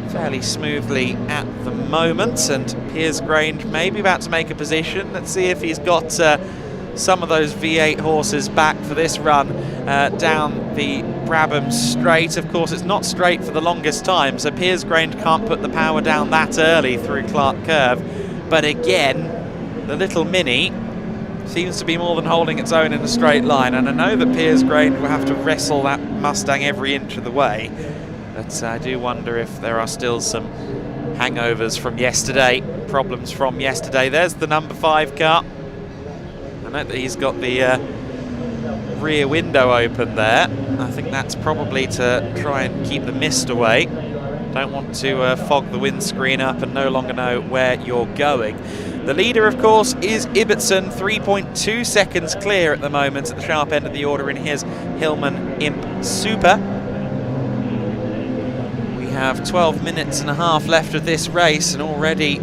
S9: fairly smoothly at the moment, and Piers Grange maybe about to make a position. Let's see if he's got some of those V8 horses back for this run down the Brabham Straight. Of course, it's not straight for the longest time, so Piers Grange can't put the power down that early through Clark Curve. But again, the little Mini seems to be more than holding its own in a straight line, and I know that Piers Grange will have to wrestle that Mustang every inch of the way. But I do wonder if there are still some hangovers from yesterday, problems from yesterday. There's the number 5 car. I know that he's got the rear window open there. I think that's probably to try and keep the mist away. Don't want to fog the windscreen up and no longer know where you're going. The leader, of course, is Ibbotson, 3.2 seconds clear at the moment at the sharp end of the order in his Hillman Imp Super. We have 12 minutes and a half left of this race, and already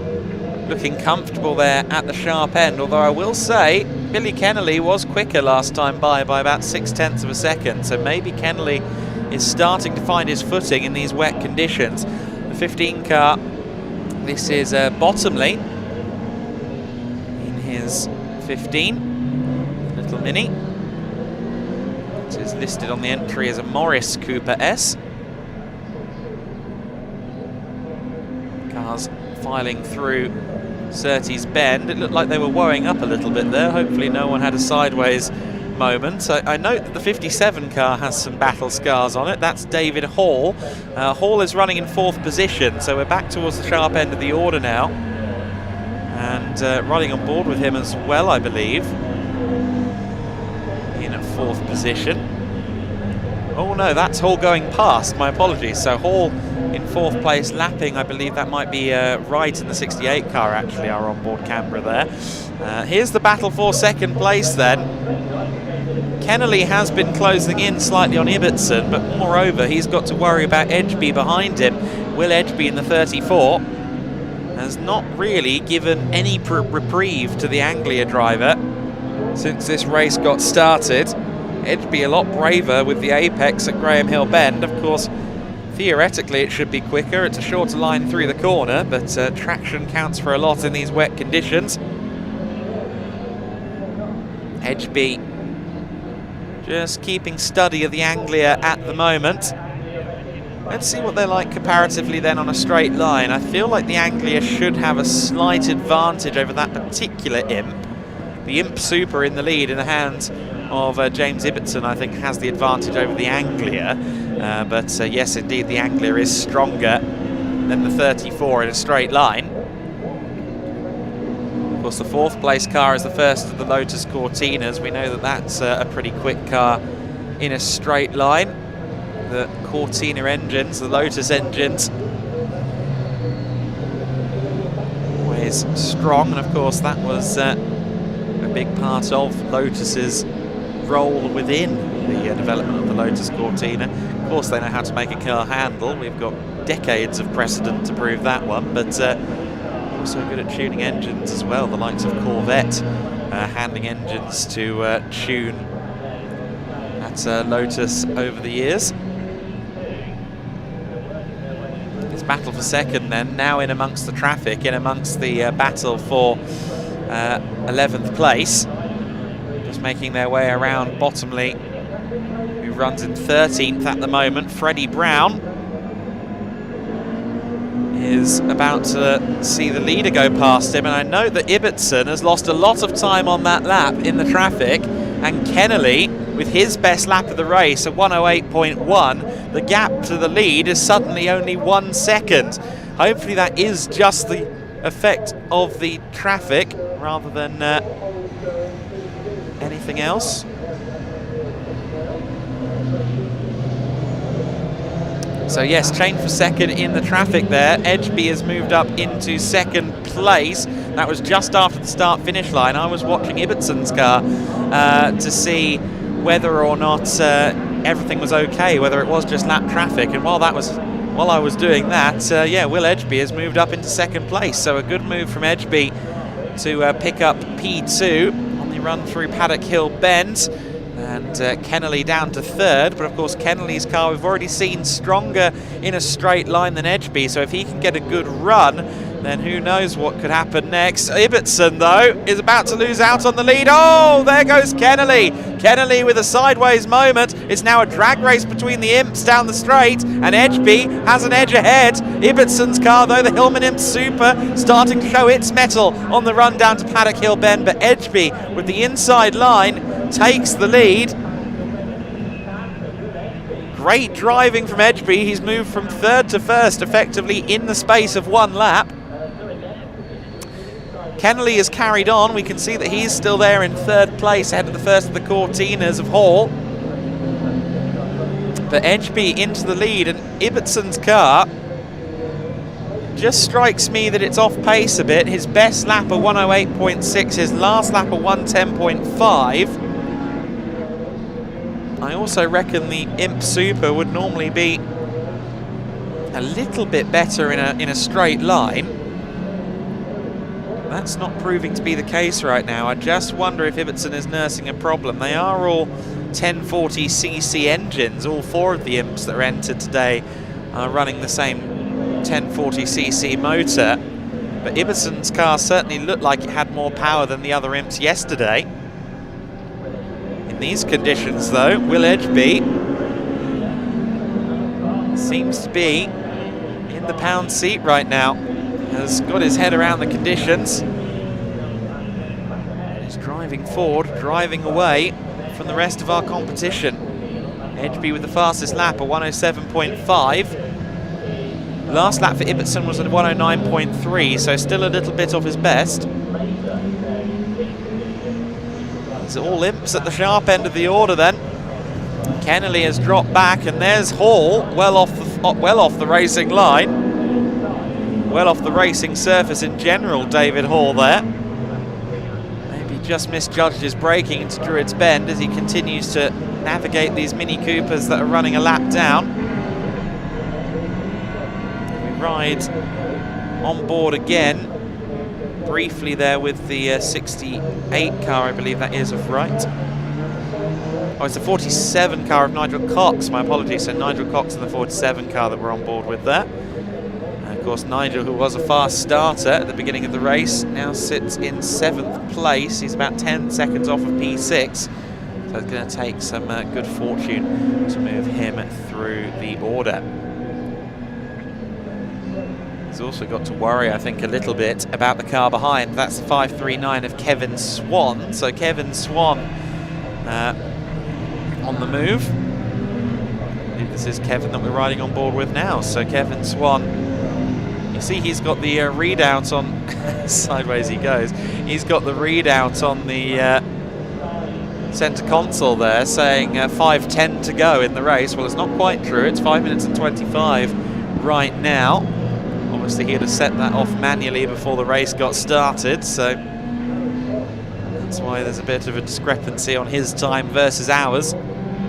S9: looking comfortable there at the sharp end, although I will say Billy Kennelly was quicker last time by about 0.6 of a second, so maybe Kennelly is starting to find his footing in these wet conditions. The 15 car, this is Bottomley in his 15, little Mini. It is listed on the entry as a Morris Cooper S. Cars filing through Surtees Bend. It looked like they were woeing up a little bit there. Hopefully no one had a sideways moment. I note that the 57 car has some battle scars on it. That's David Hall. Hall is running in 4th position, so we're back towards the sharp end of the order now. And running on board with him as well, I believe, in a 4th position. Oh no, that's Hall going past, my apologies. So Hall in 4th place, lapping, I believe that might be right in the 68 car, actually, our onboard camera there. Here's the battle for 2nd place then. Kennelly has been closing in slightly on Ibbotson, but moreover, he's got to worry about Edgeby behind him. Will Edgeby in the 34 has not really given any reprieve to the Anglia driver since this race got started. Edgeby a lot braver with the apex at Graham Hill Bend. Of course, theoretically it should be quicker. It's a shorter line through the corner, but traction counts for a lot in these wet conditions. Edgeby just keeping study of the Anglia at the moment. Let's see what they're like comparatively then on a straight line. I feel like the Anglia should have a slight advantage over that particular Imp. The Imp Super in the lead in the hands of James Ibbotson, I think, has the advantage over the Anglia. But yes, indeed, the Anglia is stronger than the 34 in a straight line. Of course, the 4th place car is the first of the Lotus Cortinas. We know that that's a pretty quick car in a straight line. The Cortina engines, the Lotus engines, always strong, and of course that was a big part of Lotus's role within the development of the Lotus Cortina. Of course they know how to make a car handle. We've got decades of precedent to prove that one, but also good at tuning engines as well. The likes of Corvette handing engines to tune at Lotus over the years. It's battle for 2nd then, now in amongst the traffic, in amongst the battle for 11th place. Just making their way around Bottomley, who runs in 13th at the moment. Freddie Brown is about to see the leader go past him, and I know that Ibbotson has lost a lot of time on that lap in the traffic, and Kennelly, with his best lap of the race at 1:08.1, the gap to the lead is suddenly only 1 second. Hopefully that is just the effect of the traffic rather than anything else. So yes, change for second in the traffic there. Edgeby has moved up into second place. That was just after the start-finish line. I was watching Ibbetson's car to see whether or not everything was okay, whether it was just lap traffic. And while I was doing that, yeah, Will Edgeby has moved up into second place. So a good move from Edgeby to pick up P2 on the run through Paddock Hill Bend. And Kennelly down to third, but of course Kennelly's car we've already seen stronger in a straight line than Edgeby, so if he can get a good run, then who knows what could happen next. Ibbetson, though, is about to lose out on the lead. Oh, there goes Kennelly. Kennelly with a sideways moment. It's now a drag race between the Imps down the straight, and Edgeby has an edge ahead. Ibbetson's car, though, the Hillman Imp Super, starting to show its mettle on the run down to Paddock Hill Bend, but Edgeby with the inside line takes the lead. Great driving from Edgeby. He's moved from third to first effectively in the space of one lap. Kennelly has carried on. We can see that he's still there in third place ahead of the first of the Cortinas of Hall. But Edgeby into the lead, and Ibbetson's car just strikes me that it's off pace a bit. His best lap of 108.6, his last lap of 110.5. I also reckon the Imp Super would normally be a little bit better in a straight line. That's not proving to be the case right now. I just wonder if Ibbetson is nursing a problem. They are all 1040cc engines. All four of the Imps that are entered today are running the same 1040cc motor. But Ibbetson's car certainly looked like it had more power than the other Imps yesterday. In these conditions, though, Will Edgeby seems to be in the pound seat right now. Has got his head around the conditions. He's driving forward, driving away from the rest of our competition. Edgeby with the fastest lap of 107.5. Last lap for Ibbetson was at 109.3, so still a little bit off his best. It's all Imps at the sharp end of the order then. Kennelly has dropped back, and there's Hall well off the racing line. Well off the racing surface in general, David Hall there. Maybe just misjudged his braking into Druids Bend as he continues to navigate these Mini Coopers that are running a lap down. We ride on board again, briefly there with the 68 car, I believe that is of right. Oh, it's the 47 car of Nigel Cox, my apologies. So Nigel Cox and the 47 car that we're on board with there. Of course, Nigel, who was a fast starter at the beginning of the race, now sits in 7th place. He's about 10 seconds off of P6. So it's going to take some good fortune to move him through the order. He's also got to worry, I think, a little bit about the car behind. That's the 539 of Kevin Swan. So Kevin Swan on the move. I believe this is Kevin that we're riding on board with now. So Kevin Swan, you see he's got the readout on, sideways he goes, he's got the readout on the centre console there saying 5:10 to go in the race. Well, it's not quite true, it's 5 minutes and 25 right now. Obviously he'd have set that off manually before the race got started, so that's why there's a bit of a discrepancy on his time versus ours.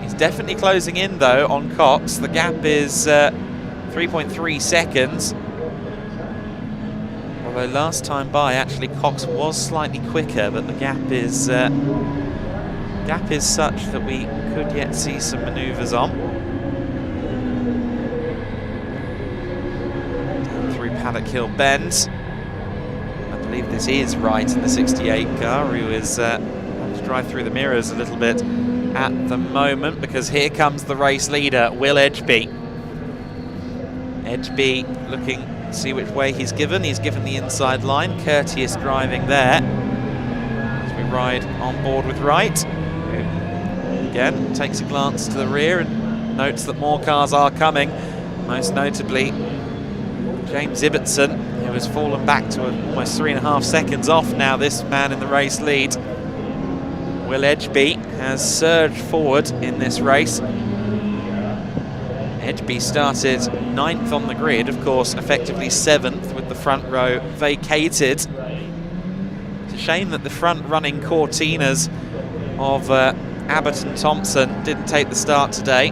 S9: He's definitely closing in though on Cox. The gap is 3.3 seconds. Although last time by, actually, Cox was slightly quicker, but the gap is such that we could yet see some manoeuvres on. Down through Paddock Hill Bend. I believe this is right in the 68 car, who is having to drive through the mirrors a little bit at the moment, because here comes the race leader, Will Edgeby. Edgeby looking, see which way he's given. He's given the inside line. Courteous driving there as we ride on board with Wright, who again takes a glance to the rear and notes that more cars are coming, most notably James Ibbetson, who has fallen back to almost 3.5 seconds off now, this man in the race lead. Will Edgeby has surged forward in this race. Edgeby started 9th on the grid, of course, effectively 7th with the front row vacated. It's a shame that the front-running Cortinas of Abbott and Thompson didn't take the start today.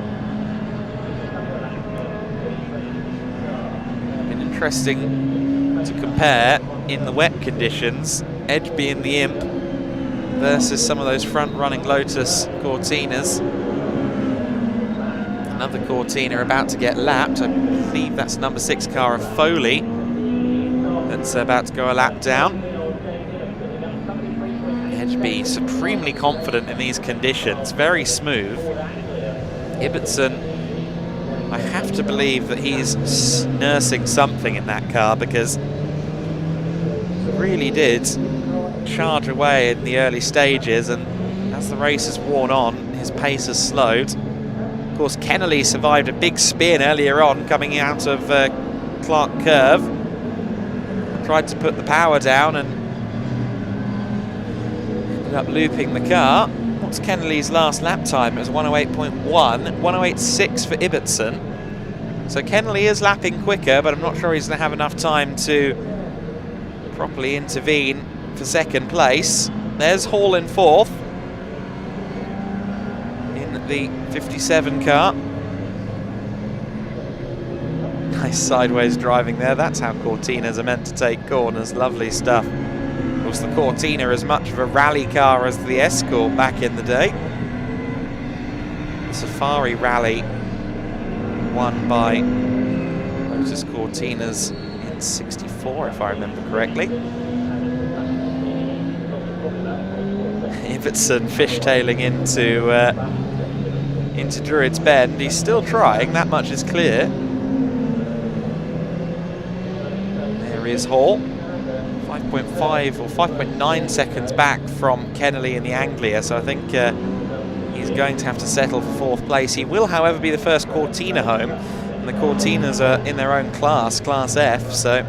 S9: Been interesting to compare in the wet conditions, Edgeby and the Imp versus some of those front-running Lotus Cortinas. Another Cortina about to get lapped. I believe that's number 6 car of Foley that's about to go a lap down. Edgeby supremely confident in these conditions, very smooth. Ibbotson, I have to believe that he's nursing something in that car, because he really did charge away in the early stages, and as the race has worn on, his pace has slowed. Of course, Kennelly survived a big spin earlier on coming out of Clark Curve. Tried to put the power down and ended up looping the car. What's Kennelly's last lap time? It was 108.1, 108.6 for Ibbotson. So Kennelly is lapping quicker, but I'm not sure he's going to have enough time to properly intervene for second place. There's Hall in 4th. The 57 car. Nice sideways driving there. That's how Cortinas are meant to take corners. Lovely stuff. Of course, the Cortina is much of a rally car as the Escort back in the day. The Safari Rally won by Lotus Cortinas in '64, if I remember correctly. Ibbotson fishtailing into Druids Bend. He's still trying, that much is clear. There is Hall, 5.5 or 5.9 seconds back from Kennelly in the Anglia, so I think he's going to have to settle for 4th place. He will, however, be the first Cortina home, and the Cortinas are in their own class, Class F, so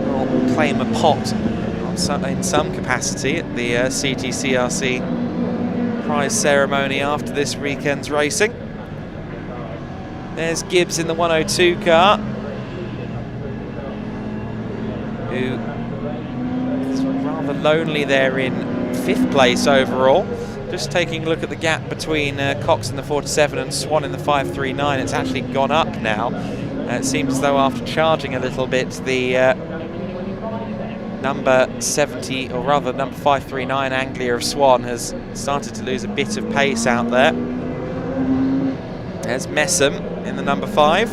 S9: will claim a pot in some capacity at the CTCRC prize ceremony after this weekend's racing. There's Gibbs in the 102 car, who is rather lonely there in 5th place overall. Just taking a look at the gap between Cox in the 47 and Swan in the 539, it's actually gone up now. It seems as though after charging a little bit, the number 70, or rather number 539 Anglia of Swan has started to lose a bit of pace out there. There's Messam in the number 5.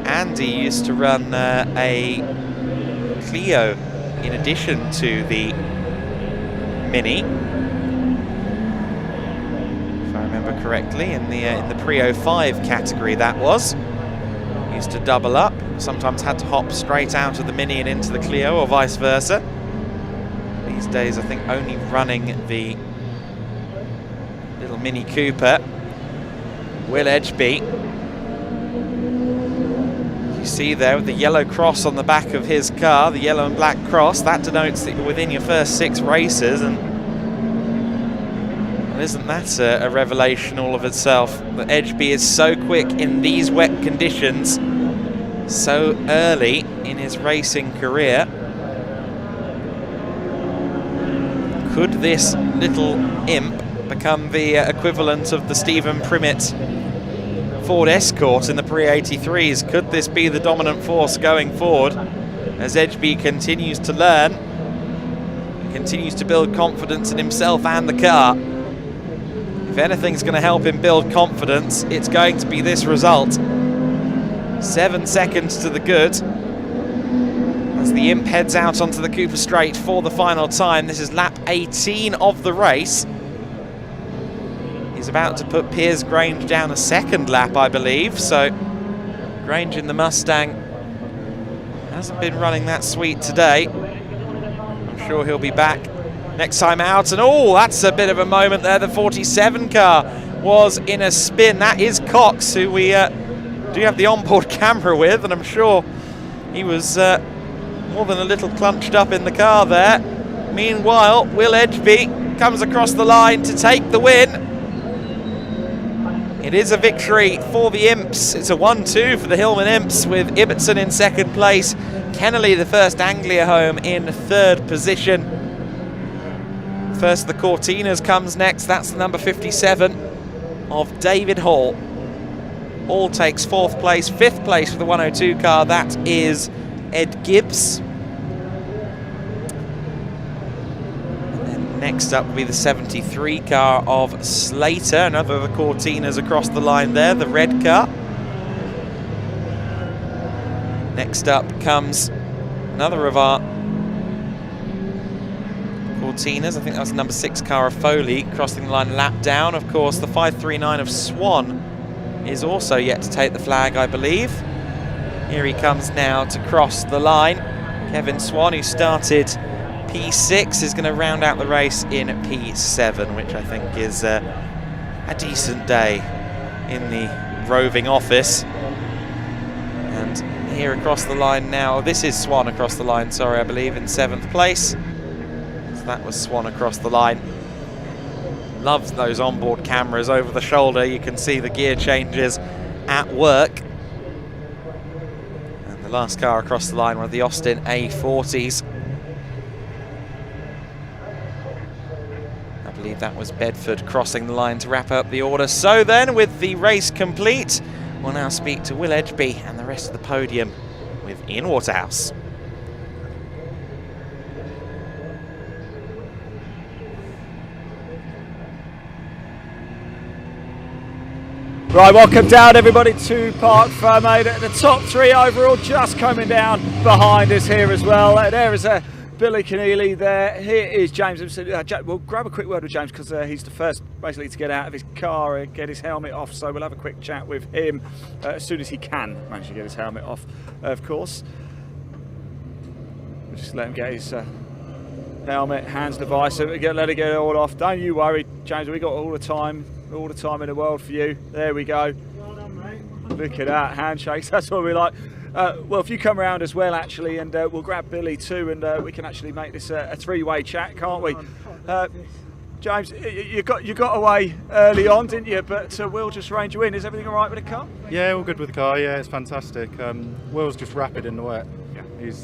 S9: Andy used to run a Clio in addition to the Mini, if I remember correctly, in the pre-05 category that was. Used to double up, sometimes had to hop straight out of the Mini and into the Clio, or vice versa. These days I think only running the little Mini Cooper. Will Edgeby, you see there with the yellow cross on the back of his car, the yellow and black cross, that denotes that you're within your first 6 races, and well, isn't that a revelation all of itself, that Edgeby is so quick in these wet conditions so early in his racing career. Could this little imp become the equivalent of the Stephen Primmitt Ford Escort in the pre-83s? Could this be the dominant force going forward as Edgeby continues to learn, continues to build confidence in himself and the car? If anything's going to help him build confidence, it's going to be this result. 7 seconds to the good as the Imp heads out onto the Cooper Straight for the final time. This is lap 18 of the race. He's about to put Piers Grange down a second lap, I believe, so Grange in the Mustang hasn't been running that sweet today. I'm sure he'll be back next time out. And oh, that's a bit of a moment there. The 47 car was in a spin. That is Cox, who we do have the onboard camera with, and I'm sure he was more than a little clunched up in the car there. Meanwhile, Will Edgeby comes across the line to take the win It is a victory for the Imps. It's a 1-2 for the Hillman Imps, with Ibbotson in second place. Kennelly, the first Anglia home, in third position. First, the Cortinas comes next. That's the number 57 of David Hall. Hall takes fourth place. Fifth place for the 102 car, that is Ed Gibbs. Next up will be the 73 car of Slater, another of the Cortinas across the line there, the red car. Next up comes another of our Cortinas. I think that was the number 6 car of Foley, crossing the line lap down. Of course, the 539 of Swan is also yet to take the flag, I believe. Here he comes now to cross the line. Kevin Swan, who started P6, is going to round out the race in P7, which I think is a decent day in the roving office. And here across the line now, this is Swan across the line, sorry, I believe, in 7th place. So that was Swan across the line. Loves those onboard cameras over the shoulder. You can see the gear changes at work. And the last car across the line, one of the Austin A40s. I believe that was Bedford crossing the line to wrap up the order. So then, with the race complete, we'll now speak to Will Edgeby and the rest of the podium with Ian Waterhouse.
S1: Right, welcome down everybody to Park Fermade. The top 3 overall just coming down behind us here as well. There is Billy Keneally there. Here is James. We'll grab a quick word with James because he's the first basically to get out of his car and get his helmet off. So we'll have a quick chat with him as soon as he can manage to get his helmet off, of course. We'll just let him get his helmet, hands, device, let it get it all off. Don't you worry, James, we got all the time in the world for you. There we go. Well done, mate. Look at that, handshakes, that's what we like. Well, if you come around as well, actually, and we'll grab Billy too, and we can actually make this a 3-way chat, can't we? James, you got away early on, didn't you? But Will just reined you in. Is everything all right with the car?
S2: Yeah, all good with the car. Yeah, it's fantastic. Will's just rapid in the wet. Yeah. He's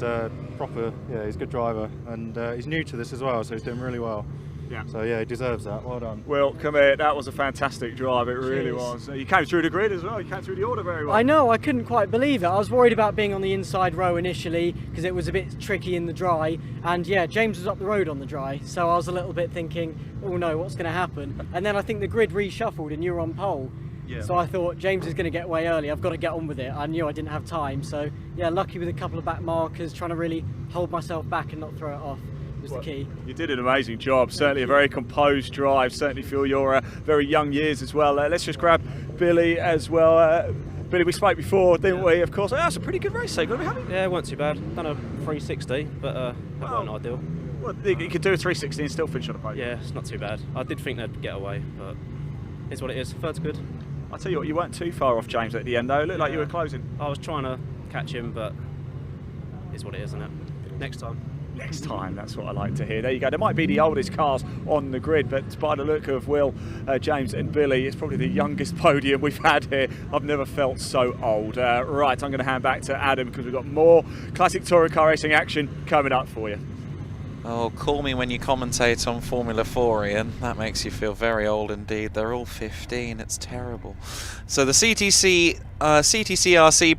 S2: proper. Yeah, he's a good driver, and he's new to this as well, so he's doing really well. Yeah. So yeah, he deserves that. Well done.
S1: Will, come here. That was a fantastic drive. It really was. You came through the grid as well. You came through the order very well.
S8: I know. I couldn't quite believe it. I was worried about being on the inside row initially because it was a bit tricky in the dry. And yeah, James was up the road on the dry, so I was a little bit thinking, oh no, what's going to happen? And then I think the grid reshuffled and you were on pole. Yeah. So I thought James is going to get away early. I've got to get on with it. I knew I didn't have time. So yeah, lucky with a couple of back markers, trying to really hold myself back and not throw it off. The key. You
S1: did an amazing job, certainly a very composed drive, certainly feel your very young years as well. Let's just grab Billy as well. Billy, we spoke before, didn't we? Of course. That's a pretty good race, so you're going to be happy.
S19: Yeah, it wasn't too bad. Done a 360, but that wasn't ideal.
S1: Well, you could do a 360 and still finish on a podium.
S19: Yeah, it's not too bad. I did think they'd get away, but it's what it is. Third's good.
S1: I'll tell you what, you weren't too far off James at the end though. It looked like you were closing.
S19: I was trying to catch him, but it's what it is, isn't it? Next time.
S1: Next time, that's what I like to hear. There you go. There might be the oldest cars on the grid, but by the look of Will, James and Billy, it's probably the youngest podium we've had here. I've never felt so old. Right, I'm going to hand back to Adam because we've got more classic touring car racing action coming up for you.
S9: Oh, call me when you commentate on Formula 4, Ian. That makes you feel very old indeed. They're all 15. It's terrible. So the CTCRC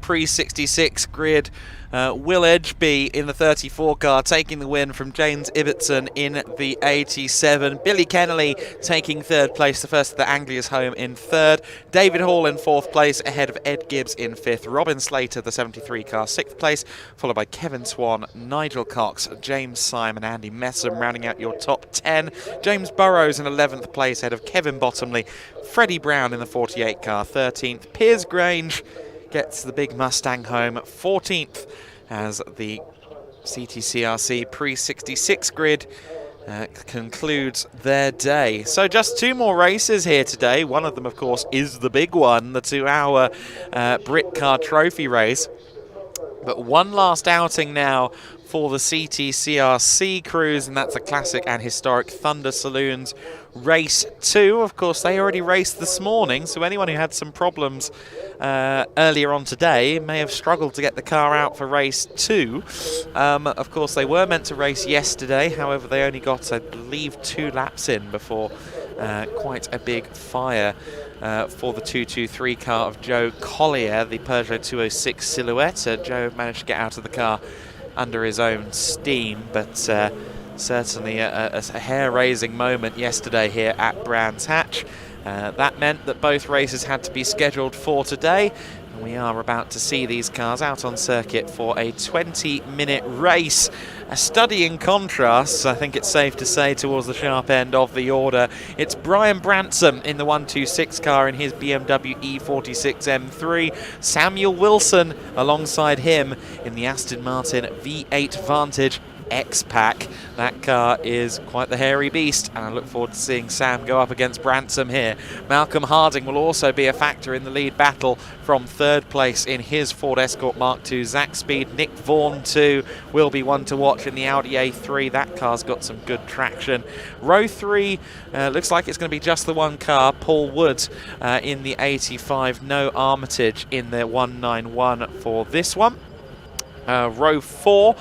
S9: Pre-66 grid, Will Edgeby in the 34 car taking the win from James Ibbotson in the 87. Billy Keneally taking third place, the first of the Anglia's home in third. David Hall in fourth place ahead of Ed Gibbs in fifth. Robin Slater, the 73 car, sixth place, followed by Kevin Swan, Nigel Cox, James Simon, Andy Messam rounding out your top 10. James Burrows in 11th place ahead of Kevin Bottomley. Freddie Brown in the 48 car, 13th. Piers Grange gets the big Mustang home, 14th, as the CTCRC Pre-66 grid concludes their day. So just 2 more races here today. One of them, of course, is the big one, the 2-hour Britcar Trophy race. But one last outing now for the CTCRC crews, and that's the classic and historic Thunder Saloons Race 2. Of course, they already raced this morning, so anyone who had some problems earlier on today may have struggled to get the car out for Race 2. Of course, they were meant to race yesterday, however, they only got, I believe, 2 laps in before quite a big fire for the 223 car of Joe Collier, the Peugeot 206 Silhouette. Joe managed to get out of the car under his own steam, but certainly a hair-raising moment yesterday here at Brands Hatch. That meant that both races had to be scheduled for today, and we are about to see these cars out on circuit for a 20-minute race. A study in contrasts, I think it's safe to say, towards the sharp end of the order. It's Brian Bransom in the 126 car in his BMW E46 M3. Samuel Wilson alongside him in the Aston Martin V8 Vantage X-Pack. That car is quite the hairy beast, and I look forward to seeing Sam go up against Bransom here. Malcolm Harding will also be a factor in the lead battle from 3rd place in his Ford Escort Mark II Zach Speed. Nick Vaughan too will be one to watch in the Audi A3. That car's got some good traction. Row 3 looks like it's going to be just the one car. Paul Wood in the 85, no Armitage in the 191 for this one. Row 4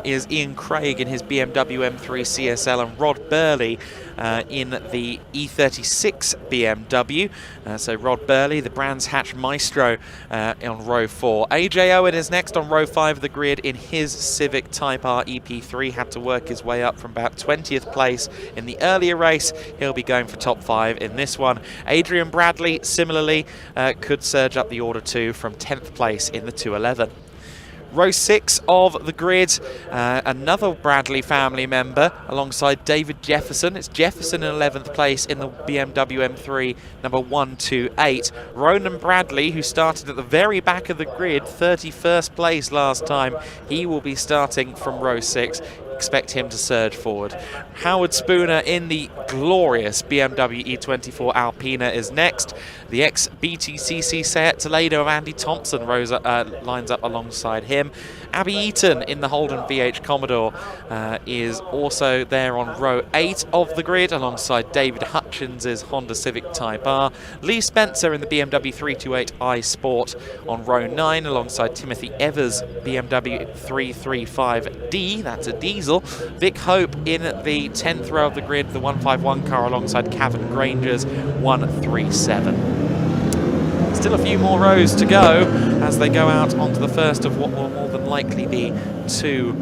S9: is Ian Craig in his BMW M3 CSL and Rod Burley in the E36 BMW. So Rod Burley, the Brands Hatch Maestro, on row 4. AJ Owen is next on row 5 of the grid in his Civic Type R EP3. Had to work his way up from about 20th place in the earlier race. He'll be going for top 5 in this one. Adrian Bradley, similarly, could surge up the order too from 10th place in the 211. Row 6 of the grid, another Bradley family member alongside David Jefferson. It's Jefferson in 11th place in the BMW M3 number 128. Ronan Bradley, who started at the very back of the grid, 31st place last time, he will be starting from row 6. Expect him to surge forward. Howard Spooner in the glorious BMW E24 Alpina is next. The ex-BTCC Seat Toledo of Andy Thompson lines up alongside him. Abby Eaton in the Holden VH Commodore is also there on row 8 of the grid alongside David Hutchins' Honda Civic Type R. Lee Spencer in the BMW 328i Sport on row 9 alongside Timothy Evers BMW 335D, that's a diesel. Vic Hope in the 10th row of the grid, the 151 car alongside Cavan Granger's 137. Still a few more rows to go as they go out onto the first of what will more than likely be 2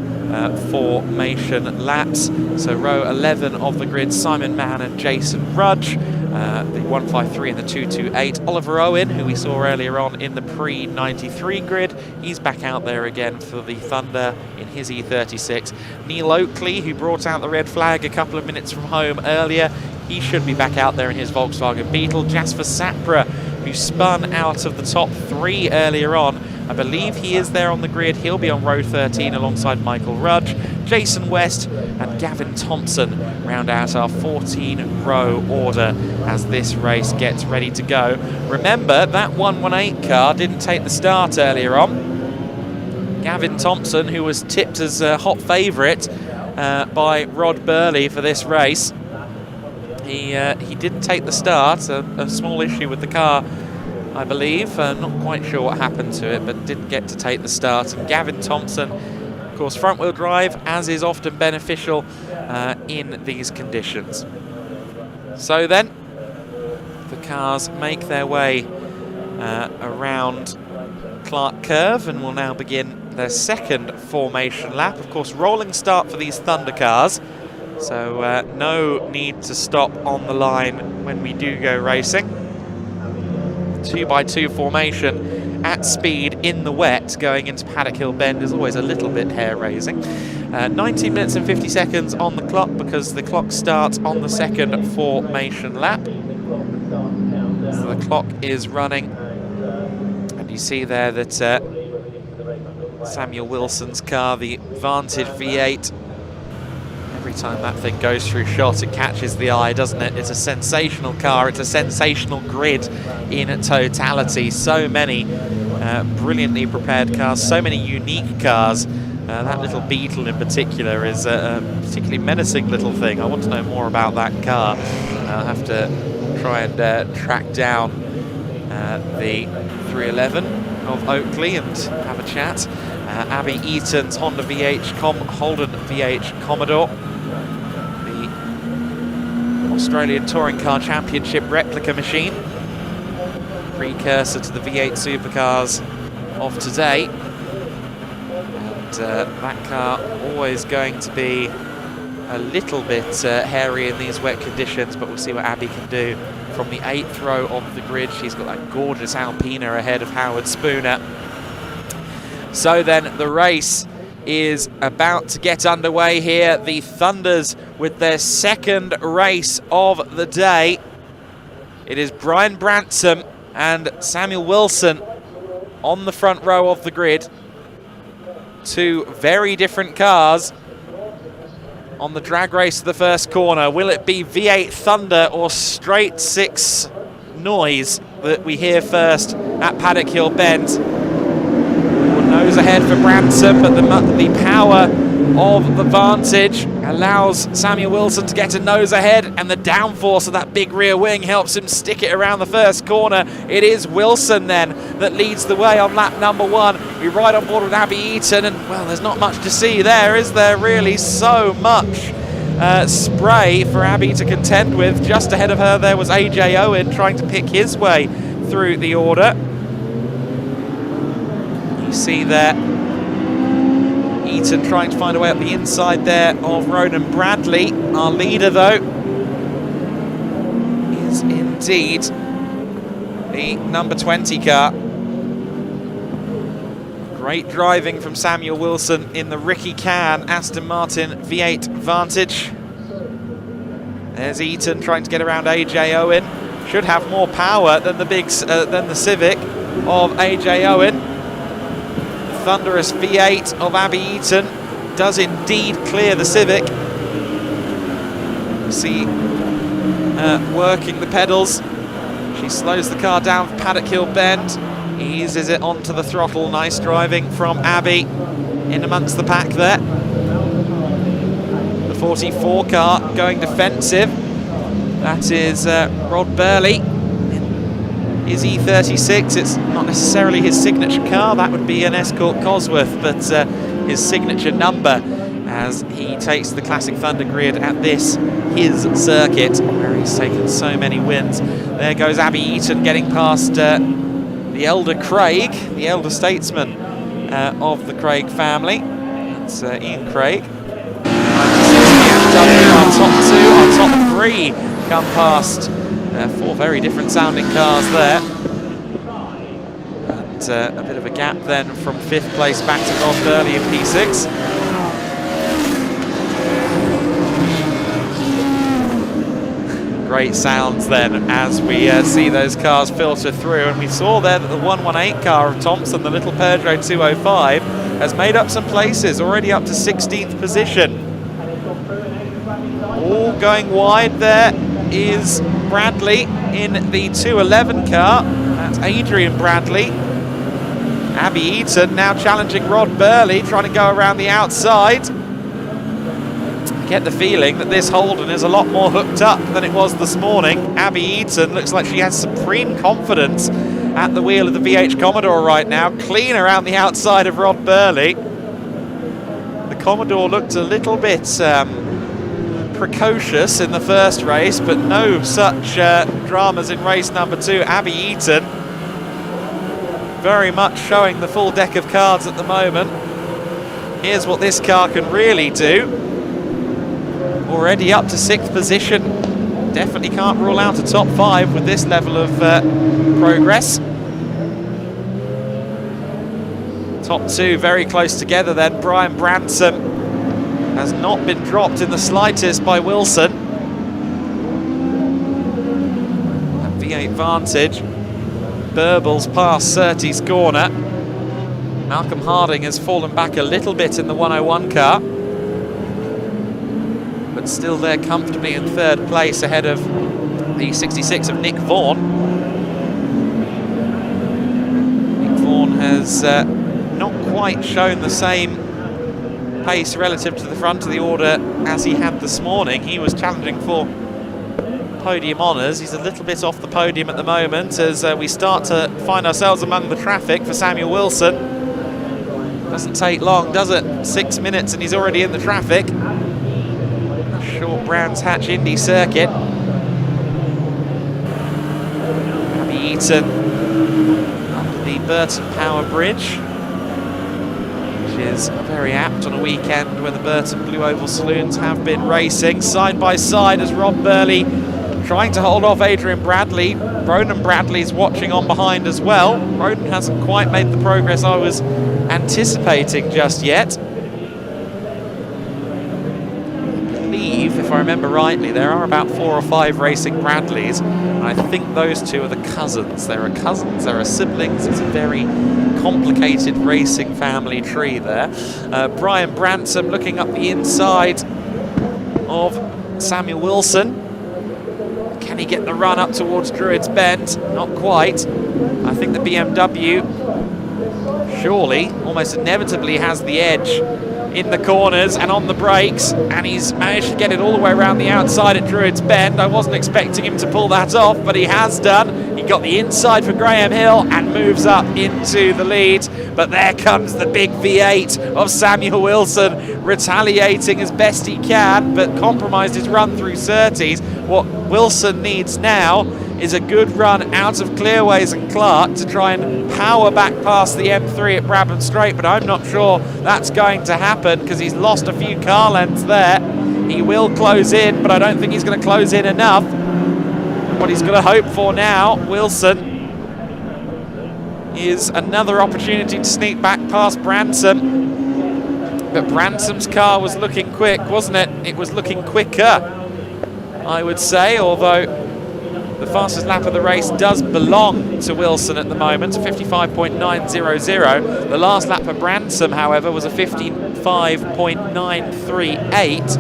S9: formation laps. So row 11 of the grid, Simon Mann and Jason Rudge. The 153 and the 228. Oliver Owen, who we saw earlier on in the pre-93 grid, he's back out there again for the Thunder in his E36. Neil Oakley, who brought out the red flag a couple of minutes from home earlier, he should be back out there in his Volkswagen Beetle. Jasper Sapra, who spun out of the top 3 earlier on, I believe he is there on the grid. He'll be on row 13 alongside Michael Rudge. Jason West and Gavin Thompson round out our 14-row order as this race gets ready to go. Remember, that 118 car didn't take the start earlier on. Gavin Thompson, who was tipped as a hot favourite by Rod Burley for this race, he didn't take the start. A small issue with the car, I believe. Not quite sure what happened to it, but didn't get to take the start. And Gavin Thompson, of course, front-wheel drive, as is often beneficial in these conditions. So then, the cars make their way around Clark Curve and will now begin their second formation lap. Of course, rolling start for these Thunder cars, so no need to stop on the line when we do go racing. 2x2 formation at speed in the wet going into Paddock Hill Bend is always a little bit hair-raising. 19 minutes and 50 seconds on the clock because the clock starts on the second formation lap. So the clock is running, and you see there that Samuel Wilson's car, the Vantage V8, every time that thing goes through shot, it catches the eye, doesn't it? It's a sensational car. It's a sensational grid in totality. So many brilliantly prepared cars, so many unique cars. That little Beetle in particular is a particularly menacing little thing. I want to know more about that car. I'll have to try and track down the 311 of Oakley and have a chat. Abby Eaton's Honda Holden V8 Commodore, the Australian Touring Car Championship replica machine, precursor to the V8 supercars of today. That car always going to be a little bit hairy in these wet conditions, but we'll see what Abby can do from the 8th row of the grid. She's got that gorgeous Alpina ahead of Howard Spooner. So then the race is about to get underway here. The Thunders with their second race of the day. It is Brian Bransom and Samuel Wilson on the front row of the grid. Two very different cars on the drag race to the first corner. Will it be V8 Thunder or straight 6 noise that we hear first at Paddock Hill Bend? Nose ahead for Branson, but the power of the Vantage allows Samuel Wilson to get a nose ahead, and the downforce of that big rear wing helps him stick it around the first corner. It is Wilson then that leads the way on lap number 1. We ride on board with Abby Eaton, and well, there's not much to see there, is there really? So much spray for Abby to contend with. Just ahead of her there was AJ Owen trying to pick his way through the order. You see there Eaton trying to find a way up the inside there of Ronan Bradley. Our leader, though, is indeed the number 20 car. Great driving from Samuel Wilson in the Ricky Can Aston Martin V8 Vantage. There's Eaton trying to get around AJ Owen. Should have more power than the Civic of AJ Owen. Thunderous V8 of Abby Eaton does indeed clear the Civic. See working the pedals. She slows the car down for Paddock Hill Bend, eases it onto the throttle. Nice driving from Abby in amongst the pack there. The 44 car going defensive. That is Rod Burley. His E36, it's not necessarily his signature car, that would be an Escort Cosworth, but his signature number as he takes the Classic Thunder grid at his circuit, where he's taken so many wins. There goes Abby Eaton getting past the elder Craig, the elder statesman of the Craig family. It's Ian Craig. Our top 2, our top 3 come past. 4 very different sounding cars there. And a bit of a gap then from 5th place back to Rod Burley in P6. Great sounds then as we see those cars filter through. And we saw there that the 118 car of Thompson, the little Peugeot 205, has made up some places, already up to 16th position. All going wide there is Bradley in the 211 car. That's Adrian Bradley. Abby Eaton now challenging Rod Burley, trying to go around the outside. I get the feeling that this Holden is a lot more hooked up than it was this morning. Abby Eaton looks like she has supreme confidence at the wheel of the VH Commodore right now. Clean around the outside of Rod Burley. The Commodore looked a little bit precocious in the first race, but no such dramas in race number 2. Abby Eaton very much showing the full deck of cards at the moment. Here's what this car can really do. Already up to 6th position. Definitely can't rule out a top 5 with this level of progress. Top 2 very close together then. Brian Bransom has not been dropped in the slightest by Wilson. That V8 Vantage burbles past Surtees corner. Malcolm Harding has fallen back a little bit in the 101 car, but still there comfortably in 3rd place ahead of the 66 of Nick Vaughan. Nick Vaughan has not quite shown the same pace relative to the front of the order as he had this morning. He was challenging for podium honours. He's a little bit off the podium at the moment as we start to find ourselves among the traffic for Samuel Wilson. Doesn't take long, does it? 6 minutes and he's already in the traffic. Short Brands Hatch Indy circuit. Abby Eaton under the Burton Power Bridge, which is very apt on a weekend where the Burton Blue Oval Saloons have been racing. Side by side as Rob Burley trying to hold off Adrian Bradley. Ronan Bradley's watching on behind as well. Ronan hasn't quite made the progress I was anticipating just yet. I believe, if I remember rightly, there are about 4 or 5 racing Bradleys. And I think those two are the cousins. There are cousins, there are siblings. It's a very complicated racing family tree there. Brian Bransom looking up the inside of Samuel Wilson. Can he get the run up towards Druids Bend? Not quite. I think the BMW surely, almost inevitably, has the edge in the corners and on the brakes, and he's managed to get it all the way around the outside at Druids Bend. I wasn't expecting him to pull that off, but he has done. He got the inside for Graham Hill and moves up into the lead, but there comes the big V8 of Samuel Wilson, retaliating as best he can, but compromised his run through Surtees. What Wilson needs now is a good run out of Clearways and Clark to try and power back past the M3 at Brabham Straight, but I'm not sure that's going to happen because he's lost a few car lengths there. He will close in, but I don't think he's going to close in enough. What he's going to hope for now, Wilson, is another opportunity to sneak back past Branson. But Bransom's car was looking quick, wasn't it? It was looking quicker, I would say, although the fastest lap of the race does belong to Wilson at the moment, 55.900. The last lap for Branson, however, was a 55.938,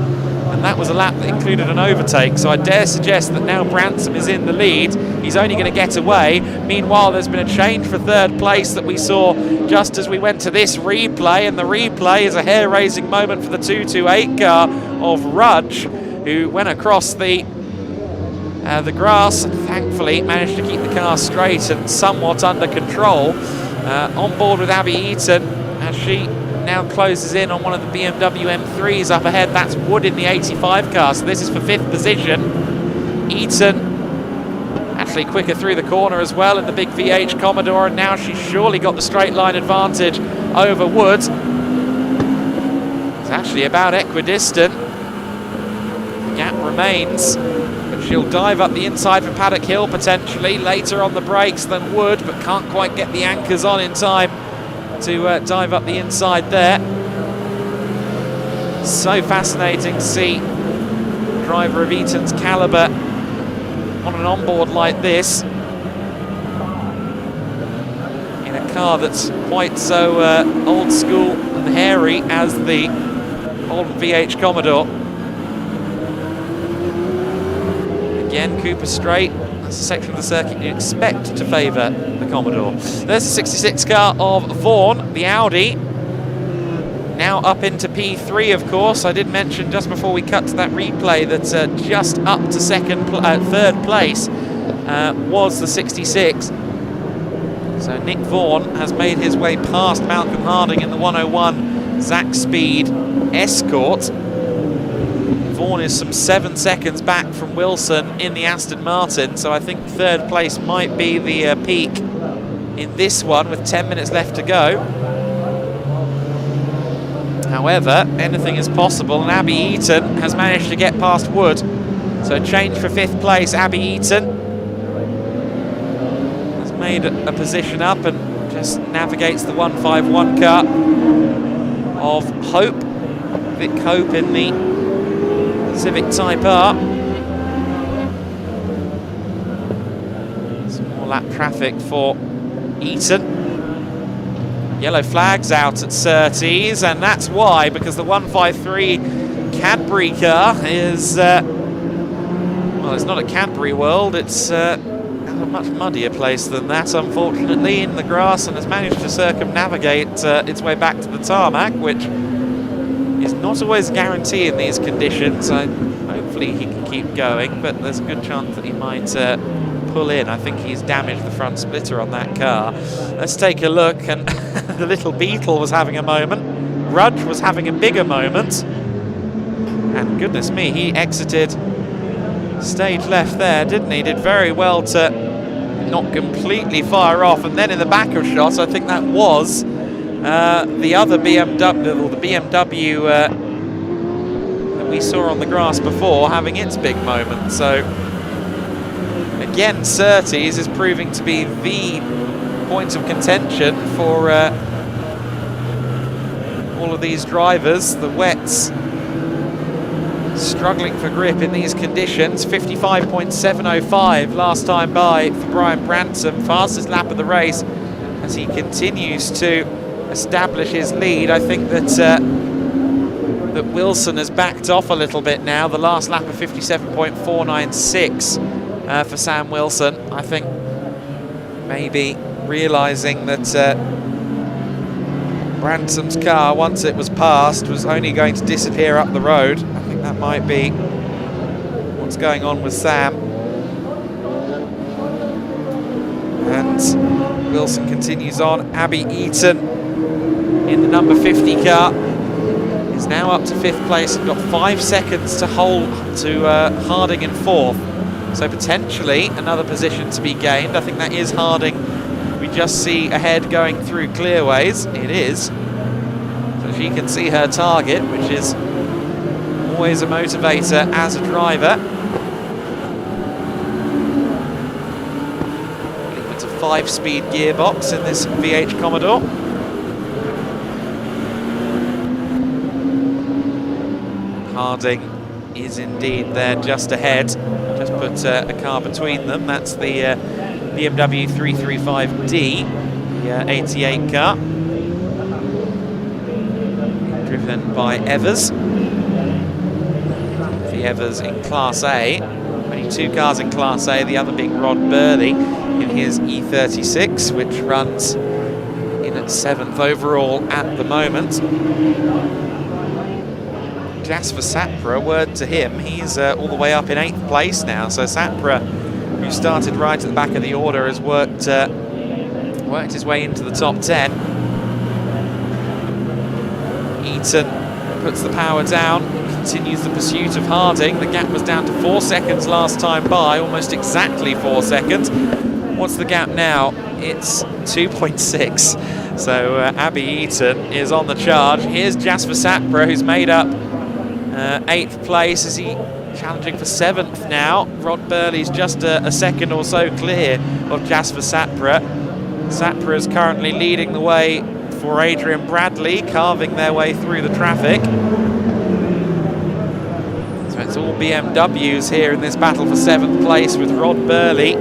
S9: and that was a lap that included an overtake, so I dare suggest that now Branson is in the lead. He's only going to get away. Meanwhile, there's been a change for third place that we saw just as we went to this replay, and the replay is a hair-raising moment for the 228 car of Rudge, who went across the grass and thankfully managed to keep the car straight and somewhat under control. On board with Abby Eaton as she now closes in on one of the BMW M3s up ahead. That's Wood in the 85 car, so this is for 5th position. Eaton actually quicker through the corner as well in the big VH Commodore, and now she's surely got the straight line advantage over Wood. It's actually about equidistant. The gap remains, but she'll dive up the inside for Paddock Hill potentially, later on the brakes than Wood, but can't quite get the anchors on in time to dive up the inside there. So fascinating to see a driver of Eaton's calibre on an onboard like this in a car that's quite so old school and hairy as the old VH Commodore. Again, Cooper Straight, that's a section of the circuit you expect to favour the Commodore. There's the 66 car of Vaughan, the Audi. Now up into P3, of course. I did mention just before we cut to that replay that just up to third place was the 66. So Nick Vaughan has made his way past Malcolm Harding in the 101 Zach Speed Escort. Vaughan is some 7 seconds back from Wilson in the Aston Martin, so I think third place might be the peak in this one with 10 minutes left to go. However, anything is possible, and Abby Eaton has managed to get past Wood. So change for 5th place. Abby Eaton has made a position up and just navigates the 151 car of Hope. Vic Hope in the Civic Type R. Some more lap traffic for Eaton. Yellow flags out at Surtees, and that's why, because the 153 Cadbury car is, well, it's not at Cadbury World, it's, a much muddier place than that, unfortunately, in the grass, and has managed to circumnavigate its way back to the tarmac, which is not always a guarantee in these conditions. Hopefully he can keep going, but there's a good chance that he might pull in. I think he's damaged the front splitter on that car. Let's take a look, and the little Beetle was having a moment. Rudge was having a bigger moment. And goodness me, he exited stage left there, didn't he? Did very well to not completely fire off. And then in the back of shots, I think that was the other BMW, or the BMW that we saw on the grass before, having its big moment. So again, Surtees is proving to be the point of contention for all of these drivers. The wets struggling for grip in these conditions. 55.705 last time by for Brian Branson, fastest lap of the race, as he continues to establish his lead. I think that that Wilson has backed off a little bit now. The last lap of 57.496 for Sam Wilson. I think maybe realising that Branson's car, once it was passed, was only going to disappear up the road. I think that might be what's going on with Sam. And Wilson continues on. Abby Eaton in the number 50 car is now up to 5th place and got 5 seconds to hold to Harding in 4th. So potentially another position to be gained. I think that is Harding we just see ahead going through clearways. It is. So she can see her target, which is always a motivator as a driver. It's a 5-speed gearbox in this V8 Commodore. Harding is indeed there just ahead. Just put a car between them. That's the BMW 335D, the 88 car, driven by Evers. The Evers in Class A. Only 2 cars in Class A, the other being Rod Burley in his E36, which runs in at 7th overall at the moment. Jasper Sapra, word to him, he's all the way up in 8th place now. So Sapra, who started right at the back of the order, has worked his way into the top 10. Eaton puts the power down, continues the pursuit of Harding. The gap was down to 4 seconds last time by, almost exactly 4 seconds. What's the gap now? It's 2.6. So Abby Eaton is on the charge. Here's Jasper Sapra, who's made up 8th place. Is he challenging for 7th now? Rod Burley's just a second or so clear of Jasper Sapra. Sapra is currently leading the way for Adrian Bradley, carving their way through the traffic. So it's all BMWs here in this battle for 7th place, with Rod Burley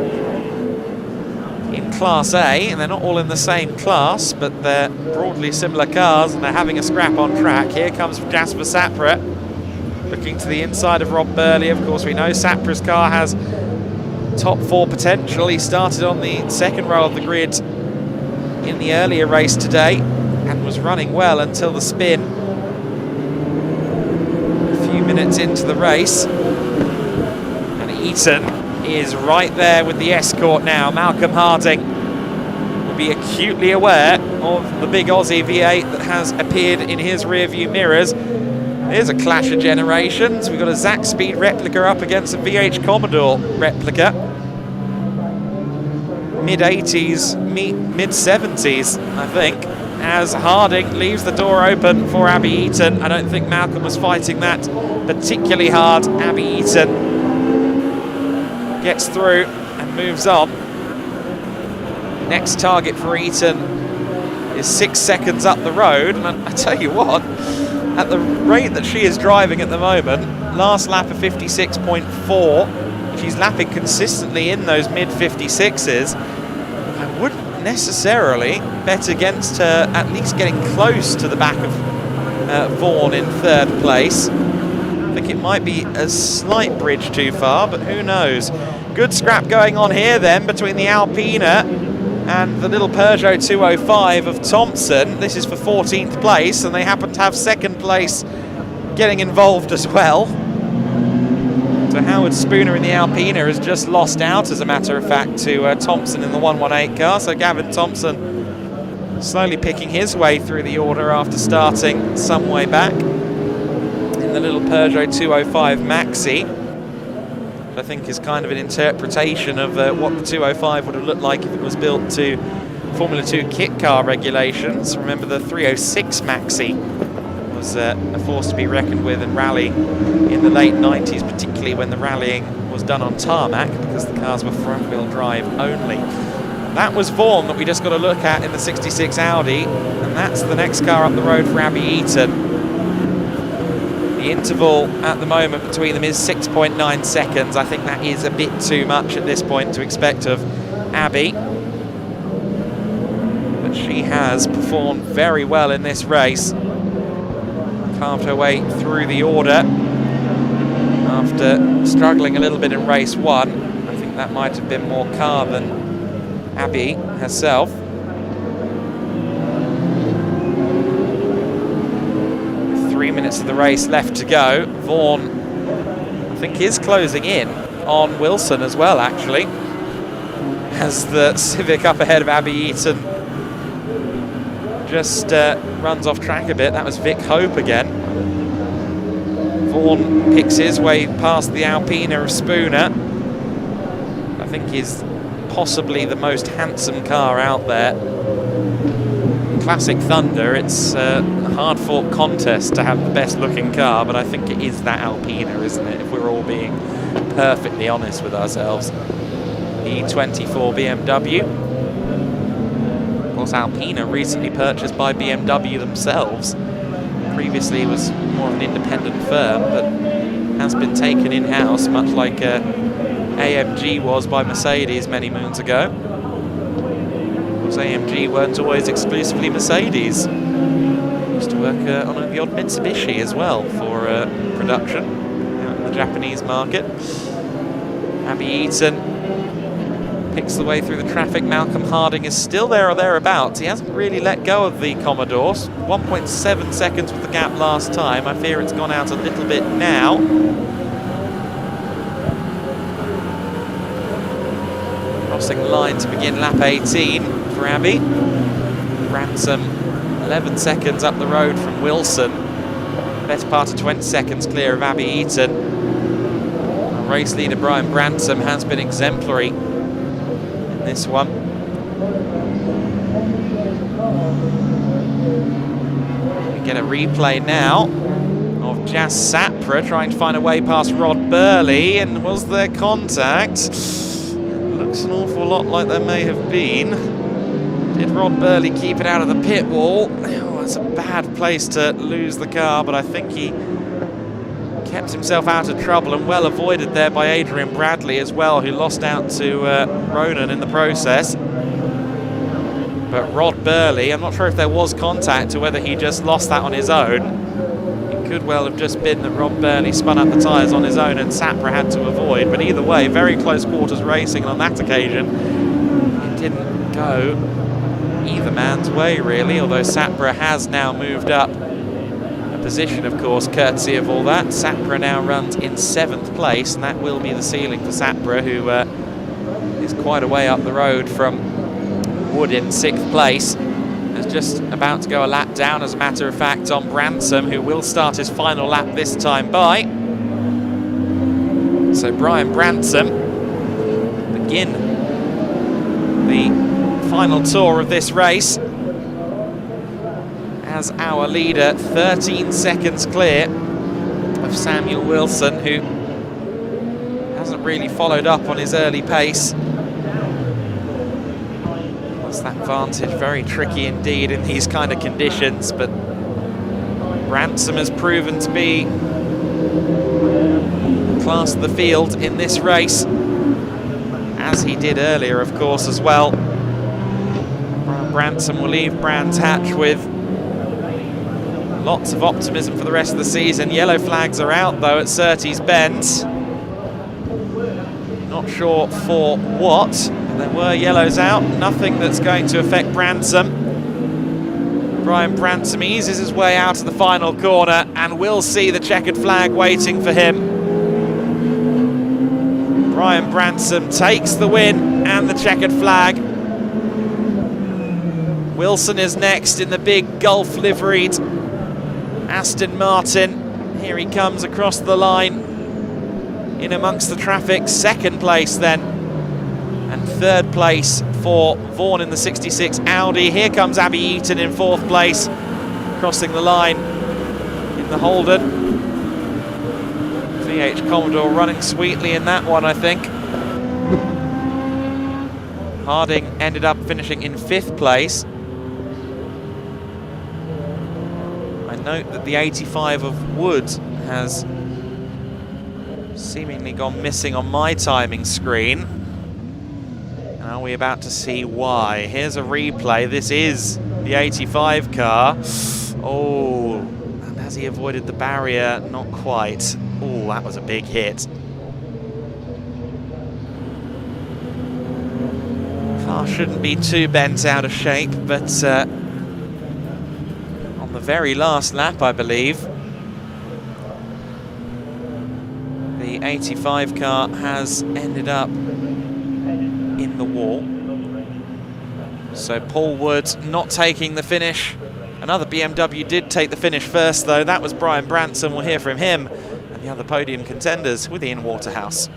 S9: in Class A, and they're not all in the same class, but they're broadly similar cars, and they're having a scrap on track. Here comes Jasper Sapra, looking to the inside of Rob Burley. Of course, we know Sapra's car has top 4 potential. He started on the 2nd row of the grid in the earlier race today and was running well until the spin a few minutes into the race. And Eaton is right there with the escort now. Malcolm Harding will be acutely aware of the big Aussie V8 that has appeared in his rearview mirrors. Here's a clash of generations. We've got a Zack Speed replica up against a VH Commodore replica. Mid-80s, mid-70s, I think, as Harding leaves the door open for Abby Eaton. I don't think Malcolm was fighting that particularly hard. Abby Eaton gets through and moves on. Next target for Eaton is 6 seconds up the road, and I tell you what, at the rate that she is driving at the moment, last lap of 56.4, she's lapping consistently in those mid-56s. I wouldn't necessarily bet against her at least getting close to the back of Vaughan in 3rd place. I think it might be a slight bridge too far, but who knows. Good scrap going on here then between the Alpina and the little Peugeot 205 of Thompson. This is for 14th place, and they happen to have 2nd place getting involved as well. So Howard Spooner in the Alpina has just lost out, as a matter of fact, to Thompson in the 118 car. So Gavin Thompson slowly picking his way through the order after starting some way back in the little Peugeot 205 Maxi. I think is kind of an interpretation of what the 205 would have looked like if it was built to Formula 2 kit car regulations. Remember, the 306 Maxi was a force to be reckoned with in rally in the late 90s, particularly when the rallying was done on tarmac, because the cars were front-wheel drive only. That was Vaughan that we just got a look at in the 66 Audi, and that's the next car up the road for Abby Eaton. The interval at the moment between them is 6.9 seconds. I think that is a bit too much at this point to expect of Abby. But she has performed very well in this race. Carved her way through the order after struggling a little bit in race 1. I think that might have been more car than Abby herself. 3 minutes of the race left to go. Vaughan, I think, is closing in on Wilson as well, actually, as the Civic up ahead of Abby Eaton just runs off track a bit. That was Vic Hope again. Vaughan picks his way past the Alpina of Spooner. I think is possibly the most handsome car out there. Classic Thunder, it's a hard-fought contest to have the best-looking car, but I think it is that Alpina, isn't it, if we're all being perfectly honest with ourselves. The 24 BMW. Of course, Alpina recently purchased by BMW themselves. Previously was more of an independent firm, but has been taken in-house, much like AMG was by Mercedes many moons ago. AMG weren't always exclusively Mercedes. Used to work on the odd Mitsubishi as well for production out in the Japanese market. Abby Eaton picks the way through the traffic. Malcolm Harding is still there or thereabouts. He hasn't really let go of the Commodore. 1.7 seconds with the gap last time. I fear it's gone out a little bit now. Crossing the line to begin lap 18. For Abby. Ransom 11 seconds up the road from Wilson. Better part of 20 seconds clear of Abby Eaton. Race leader Brian Bransom has been exemplary in this one. We get a replay now of Jas Sapra trying to find a way past Rod Burley, and was there contact? Looks an awful lot like there may have been. Did Rod Burley keep it out of the pit wall? Oh, it's a bad place to lose the car, but I think he kept himself out of trouble and well avoided there by Adrian Bradley as well, who lost out to Ronan in the process. But Rod Burley, I'm not sure if there was contact or whether he just lost that on his own. It could well have just been that Rod Burley spun up the tyres on his own and Sapra had to avoid, but either way, very close quarters racing, and on that occasion it didn't go either man's way really, although Sapra has now moved up a position, of course, courtesy of all that. Sapra now runs in 7th place, and that will be the ceiling for Sapra, who is quite a way up the road from Wood in 6th place. Is just about to go a lap down, as a matter of fact, on Bransom, who will start his final lap this time by. So Brian Bransom begin the final tour of this race as our leader, 13 seconds clear of Samuel Wilson, who hasn't really followed up on his early pace. That's that advantage, very tricky indeed in these kind of conditions, but Bransom has proven to be class of the field in this race, as he did earlier, of course, as well. Branson will leave Brands Hatch with Lots of optimism for the rest of the season. Yellow flags are out though at Surtees Bend. Not sure for what. There were yellows out. Nothing that's going to affect Bransom. Brian Bransom eases his way out of the final corner and we'll see the checkered flag waiting for him. Brian Bransom takes the win and the checkered flag. Wilson is next in the big Gulf liveried Aston Martin. Here he comes across the line in amongst the traffic. Second place then, and third place for Vaughan in the 66 Audi. Here comes Abby Eaton in fourth place, crossing the line in the Holden. VH Commodore running sweetly in that one, I think. Harding ended up finishing in fifth place. I note that the 85 of Wood has seemingly gone missing on my timing screen. And are we about to see why? Here's a replay. This is the 85 car. Oh, and has he avoided the barrier? Not quite. Oh, that was a big hit. Car shouldn't be too bent out of shape, but on the very last lap, I believe, the 85 car has ended up in the wall. So Paul Wood not taking the finish. Another BMW did take the finish first though. That was Brian Branson. We'll hear from him and the other podium contenders with Ian Waterhouse.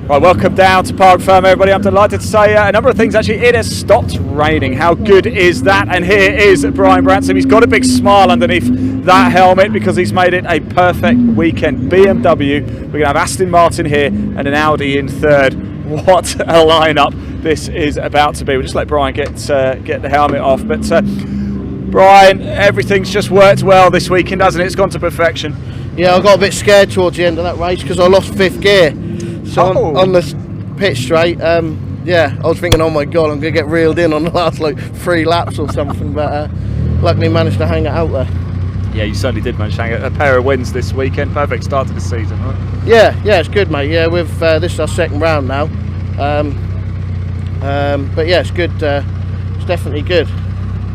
S1: Right, welcome down to Park Firm, everybody. I'm delighted to say a number of things. Actually, it has stopped raining. How good is that? And here is Brian Branson. He's got a big smile underneath that helmet because he's made it a perfect weekend. BMW, we're going to have Aston Martin here and an Audi in third. What a lineup this is about to be. We'll just let Brian get the helmet off. But Brian, everything's just worked well this weekend, hasn't it? It's gone to perfection.
S4: Yeah, I got a bit scared towards the end of that race because I lost fifth gear. So on the pit straight, yeah, I was thinking, oh my god, I'm going to get reeled in on the last like 3 laps or something, but luckily managed to hang it out there.
S1: Yeah, you certainly did manage to hang it. A pair of wins this weekend, perfect start to the season, right?
S4: Yeah, it's good, mate. Yeah, with this is our second round now, but yeah, it's good. It's definitely good.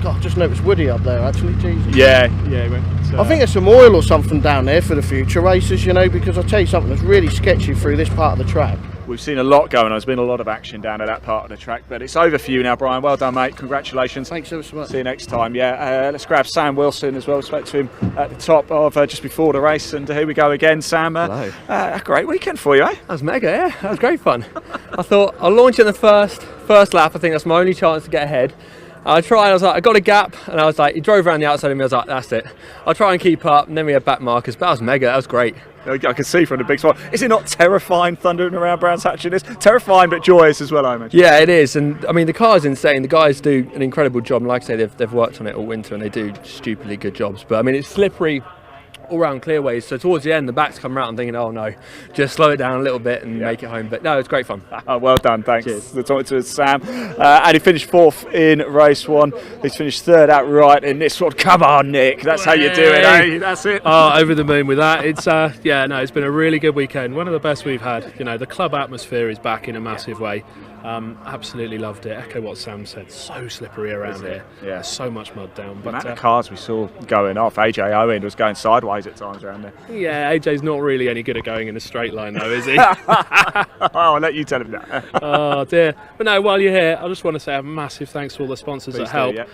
S4: God, I just noticed Woody up there actually. Jesus.
S1: Yeah, he went.
S4: I think there's some oil or something down there for the future races, you know, because I'll tell you something that's really sketchy through this part of the track.
S1: We've seen a lot going on. There's been a lot of action down at that part of the track, but it's over for you now, Brian. Well done, mate. Congratulations.
S4: Thanks so much.
S1: See you next time. Yeah, let's grab Sam Wilson as well. We spoke to him at the top of just before the race, and here we go again, Sam.
S10: Hello.
S1: A great weekend for you, eh?
S10: That was mega, yeah. That was great fun. I thought I'll launch in the first lap. I think that's my only chance to get ahead. I tried, I was like, I got a gap, and I was like, he drove around the outside of me, I was like, that's it. I'll try and keep up, and then we had back markers, but that was mega, that was great.
S1: I can see from the big spot. Is it not terrifying thundering around Brands Hatch in this? Terrifying but joyous as well, I imagine.
S10: Yeah, it is, and I mean, the car's insane. The guys do an incredible job, and like I say, they've worked on it all winter, and they do stupidly good jobs. But I mean, it's slippery all round clearways, so towards the end the backs come around, I'm thinking, oh no, just slow it down a little bit and make it home. But no, it's great fun.
S1: Well done, thanks.
S10: Cheers.
S1: The talk to Sam. And he finished fourth in race one. He's finished third outright in this one. Come on, Nick, that's how you do it, eh? That's it.
S20: Oh, over the moon with that. It's yeah, no, it's been a really good weekend, one of the best we've had. You know, the club atmosphere is back in a massive way. Absolutely loved it. Echo what Sam said, so slippery around here.
S1: Yeah,
S20: there's so much mud down.
S1: The
S20: But
S1: amount of cars we saw going off. AJ Owen was going sideways at times around there.
S20: yeah, AJ's not really any good at going in a straight line though, is he?
S1: I'll let you tell him that.
S20: Oh dear. But no, while you're here, I just want to say a massive thanks to all the sponsors
S1: Please
S20: that help.
S1: do, yeah.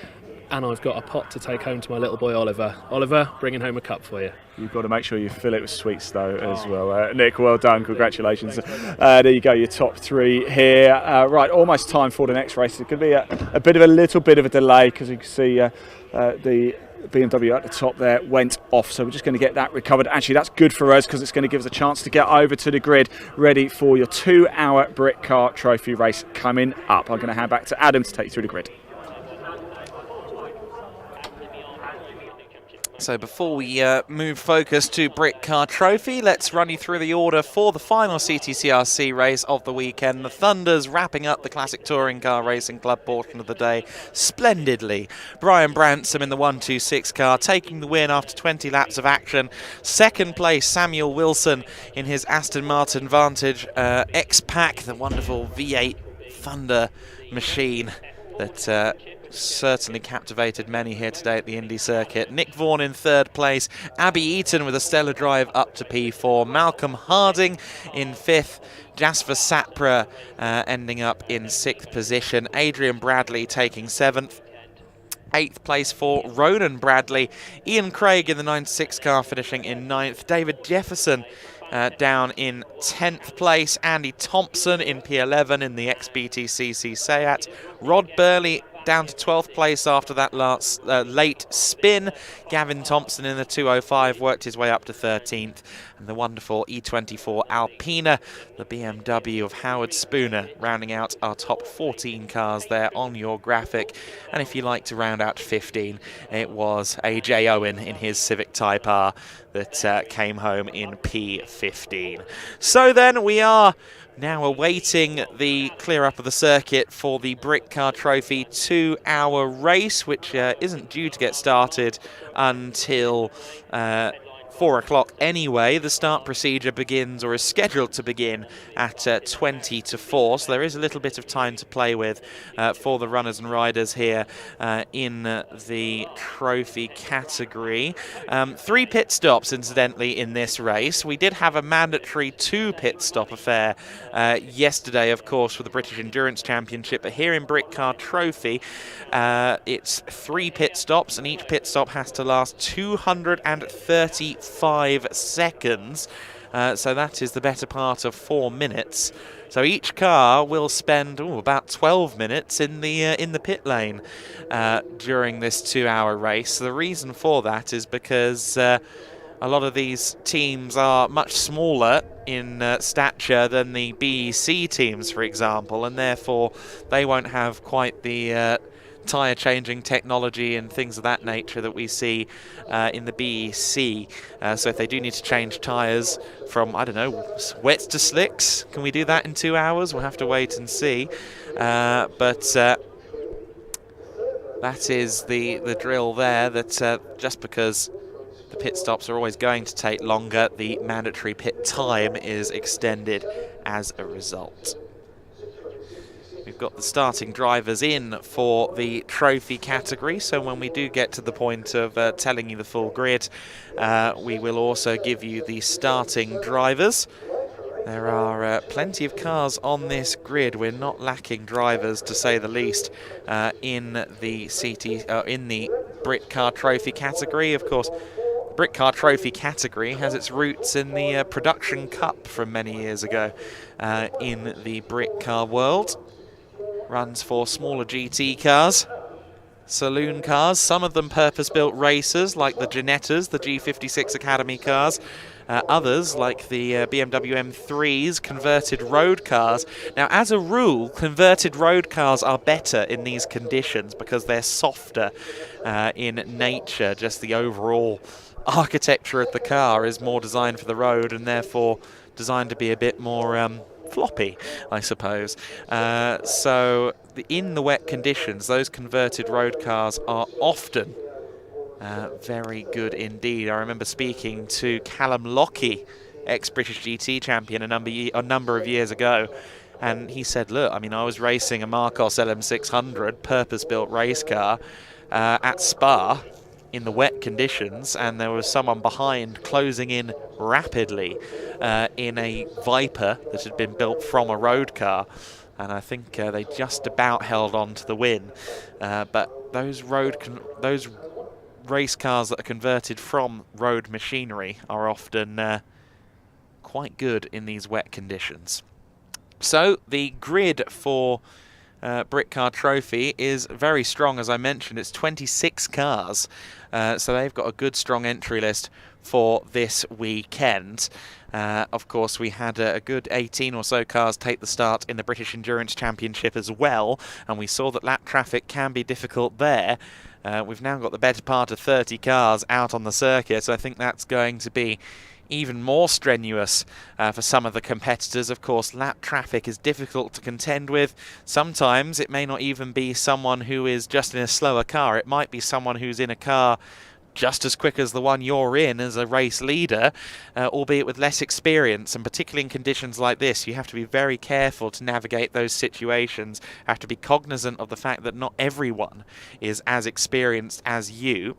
S20: And I've got a pot to take home to my little boy Oliver. Oliver, bringing home a cup for you.
S1: You've got to make sure you fill it with sweets though as well. Nick, well done, congratulations. There you go, your top three here. Right, almost time for the next race. It could be a little bit of a delay because you can see the BMW at the top there went off, so we're just going to get that recovered. Actually, that's good for us because it's going to give us a chance to get over to the grid ready for your 2-hour Britcar Trophy race coming up. I'm going to hand back to Adam to take you through the grid.
S9: So before we move focus to Britcar Trophy, let's run you through the order for the final CTCRC race of the weekend. The Thunders wrapping up the Classic Touring Car Racing Club portion of the day splendidly. Brian Bransom in the 126 car, taking the win after 20 laps of action. Second place, Samuel Wilson in his Aston Martin Vantage X-Pack, the wonderful V8 Thunder machine that certainly captivated many here today at the Indy circuit. Nick Vaughan in third place, Abby Eaton with a stellar drive up to P4, Malcolm Harding in fifth, Jasper Sapra ending up in sixth position, Adrian Bradley taking seventh. Eighth place for Ronan Bradley, Ian Craig in the 96 car finishing in ninth, David Jefferson down in 10th place, Andy Thompson in P11 in the XBTCC Seat, Rod Burley down to 12th place after that last late spin. Gavin Thompson in the 205 worked his way up to 13th. And the wonderful E24 Alpina, the BMW of Howard Spooner, rounding out our top 14 cars there on your graphic. And if you like to round out 15, it was AJ Owen in his Civic Type R that came home in P15. So then we are now awaiting the clear up of the circuit for the Britcar Trophy 2-hour race, which isn't due to get started until 4 o'clock anyway. The start procedure begins, or is scheduled to begin, at 20 to 4, so there is a little bit of time to play with for the runners and riders here in the trophy category. 3 pit stops, incidentally, in this race. We did have a mandatory 2 pit stop affair yesterday, of course, for the British Endurance Championship, but here in Britcar Trophy, it's 3 pit stops, and each pit stop has to last 235 seconds, so that is the better part of 4 minutes. So each car will spend about 12 minutes in the pit lane during this 2-hour race. The reason for that is because a lot of these teams are much smaller in stature than the BEC teams, for example, and therefore they won't have quite the tyre changing technology and things of that nature that we see in the BEC. So if they do need to change tyres from, I don't know, wets to slicks, can we do that in 2 hours? We'll have to wait and see. But that is the drill there, that just because the pit stops are always going to take longer, the mandatory pit time is extended as a result. We've got the starting drivers in for the trophy category, so when we do get to the point of telling you the full grid, we will also give you the starting drivers. There are plenty of cars on this grid. We're not lacking drivers, to say the least, in the Britcar Trophy category. Of course, the Britcar Trophy category has its roots in the Production Cup from many years ago in the Britcar world. Runs for smaller GT cars, saloon cars, some of them purpose-built racers like the Ginettas, the G56 Academy cars, others like the BMW M3s, converted road cars. Now, as a rule, converted road cars are better in these conditions because they're softer in nature. Just the overall architecture of the car is more designed for the road and therefore designed to be a bit more floppy, I suppose. So in the wet conditions, those converted road cars are often very good indeed. I remember speaking to Callum Lockie, ex-British GT champion, a number of years ago, and he said, look, I mean, I was racing a Marcos LM600 purpose-built race car at Spa in the wet conditions, and there was someone behind closing in rapidly in a Viper that had been built from a road car, and I think they just about held on to the win. But those race cars that are converted from road machinery are often quite good in these wet conditions. So the grid for Britcar Trophy is very strong. As I mentioned, it's 26 cars, so they've got a good strong entry list for this weekend. Of course, we had a good 18 or so cars take the start in the British Endurance Championship as well, and we saw that lap traffic can be difficult there. We've now got the better part of 30 cars out on the circuit, so I think that's going to be even more strenuous for some of the competitors. Of course, lap traffic is difficult to contend with. Sometimes it may not even be someone who is just in a slower car. It might be someone who's in a car just as quick as the one you're in as a race leader, albeit with less experience. And particularly in conditions like this, you have to be very careful to navigate those situations. You have to be cognizant of the fact that not everyone is as experienced as you.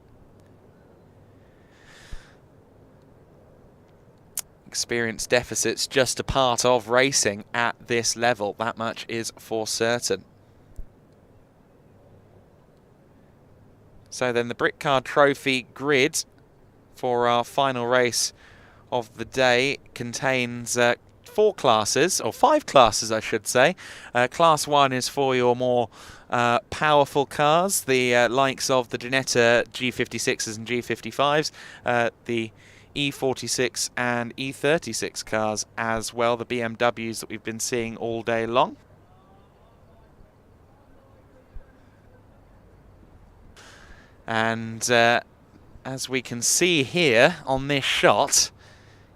S9: Experience deficits just a part of racing at this level. That much is for certain. So then the Britcar Trophy grid for our final race of the day contains 4 classes, or 5 classes I should say. Class 1 is for your more powerful cars, the likes of the Ginetta G56s and G55s, the E46 and E36 cars as well, the BMWs that we've been seeing all day long. And as we can see here on this shot,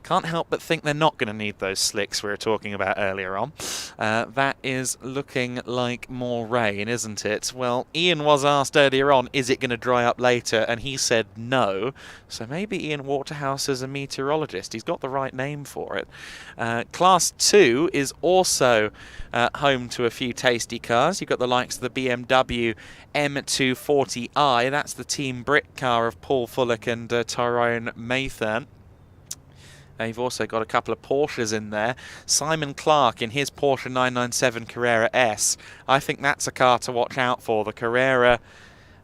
S9: can't help but think they're not going to need those slicks we were talking about earlier on. That is looking like more rain, isn't it? Well, Ian was asked earlier on, is it going to dry up later? And he said no. So maybe Ian Waterhouse is a meteorologist. He's got the right name for it. Class 2 is also home to a few tasty cars. You've got the likes of the BMW M240i. That's the Team Brit car of Paul Fullock and Tyrone Maythern. You've also got a couple of Porsches in there. Simon Clark in his Porsche 997 Carrera S. I think that's a car to watch out for. The Carrera,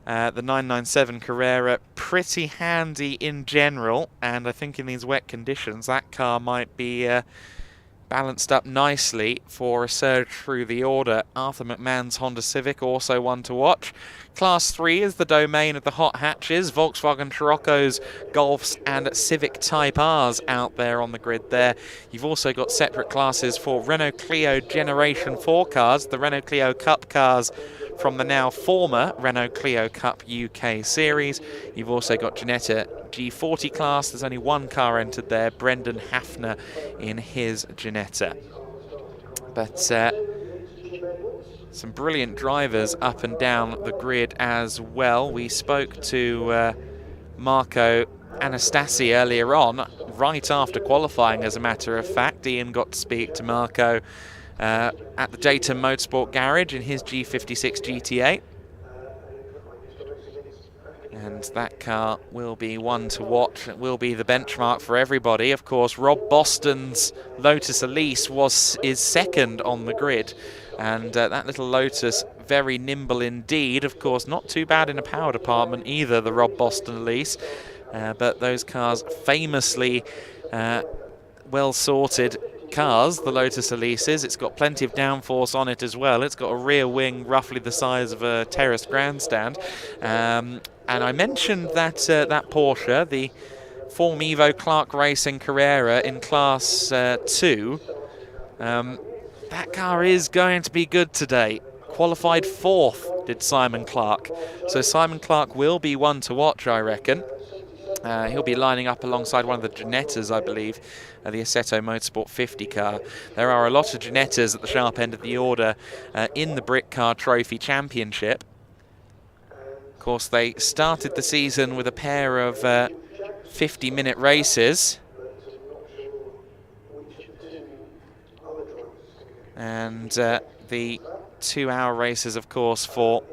S9: the 997 Carrera, pretty handy in general. And I think in these wet conditions, that car might be balanced up nicely for a surge through the order. Arthur McMahon's Honda Civic, also one to watch. Class 3 is the domain of the hot hatches, Volkswagen Scirocco's, Golfs and Civic Type R's out there on the grid there. You've also got separate classes for Renault Clio Generation 4 cars, the Renault Clio Cup cars from the now former Renault Clio Cup UK Series. You've also got Ginetta G40 class. There's only one car entered there, Brendan Hafner in his Ginetta. But some brilliant drivers up and down the grid as well. We spoke to Marco Anastasi earlier on, right after qualifying as a matter of fact. Ian got to speak to Marco at the Dayton Motorsport Garage in his G56 GT8. And that car will be one to watch. It will be the benchmark for everybody. Of course, Rob Boston's Lotus Elise is second on the grid. And that little Lotus, very nimble indeed. Of course, not too bad in a power department either, the Rob Boston Elise. But those cars famously well-sorted cars, the Lotus Elises. It's got plenty of downforce on it as well. It's got a rear wing roughly the size of a terraced grandstand. And I mentioned that that Porsche, the Form Evo Clark Racing Carrera in Class 2, that car is going to be good today. Qualified 4th, did Simon Clark. So Simon Clark will be one to watch, I reckon. He'll be lining up alongside one of the Ginettas, I believe, the Assetto Motorsport 50 car. There are a lot of Ginettas at the sharp end of the order in the Britcar Trophy Championship. Of course, they started the season with a pair of 50-minute races. And the 2-hour races, of course, for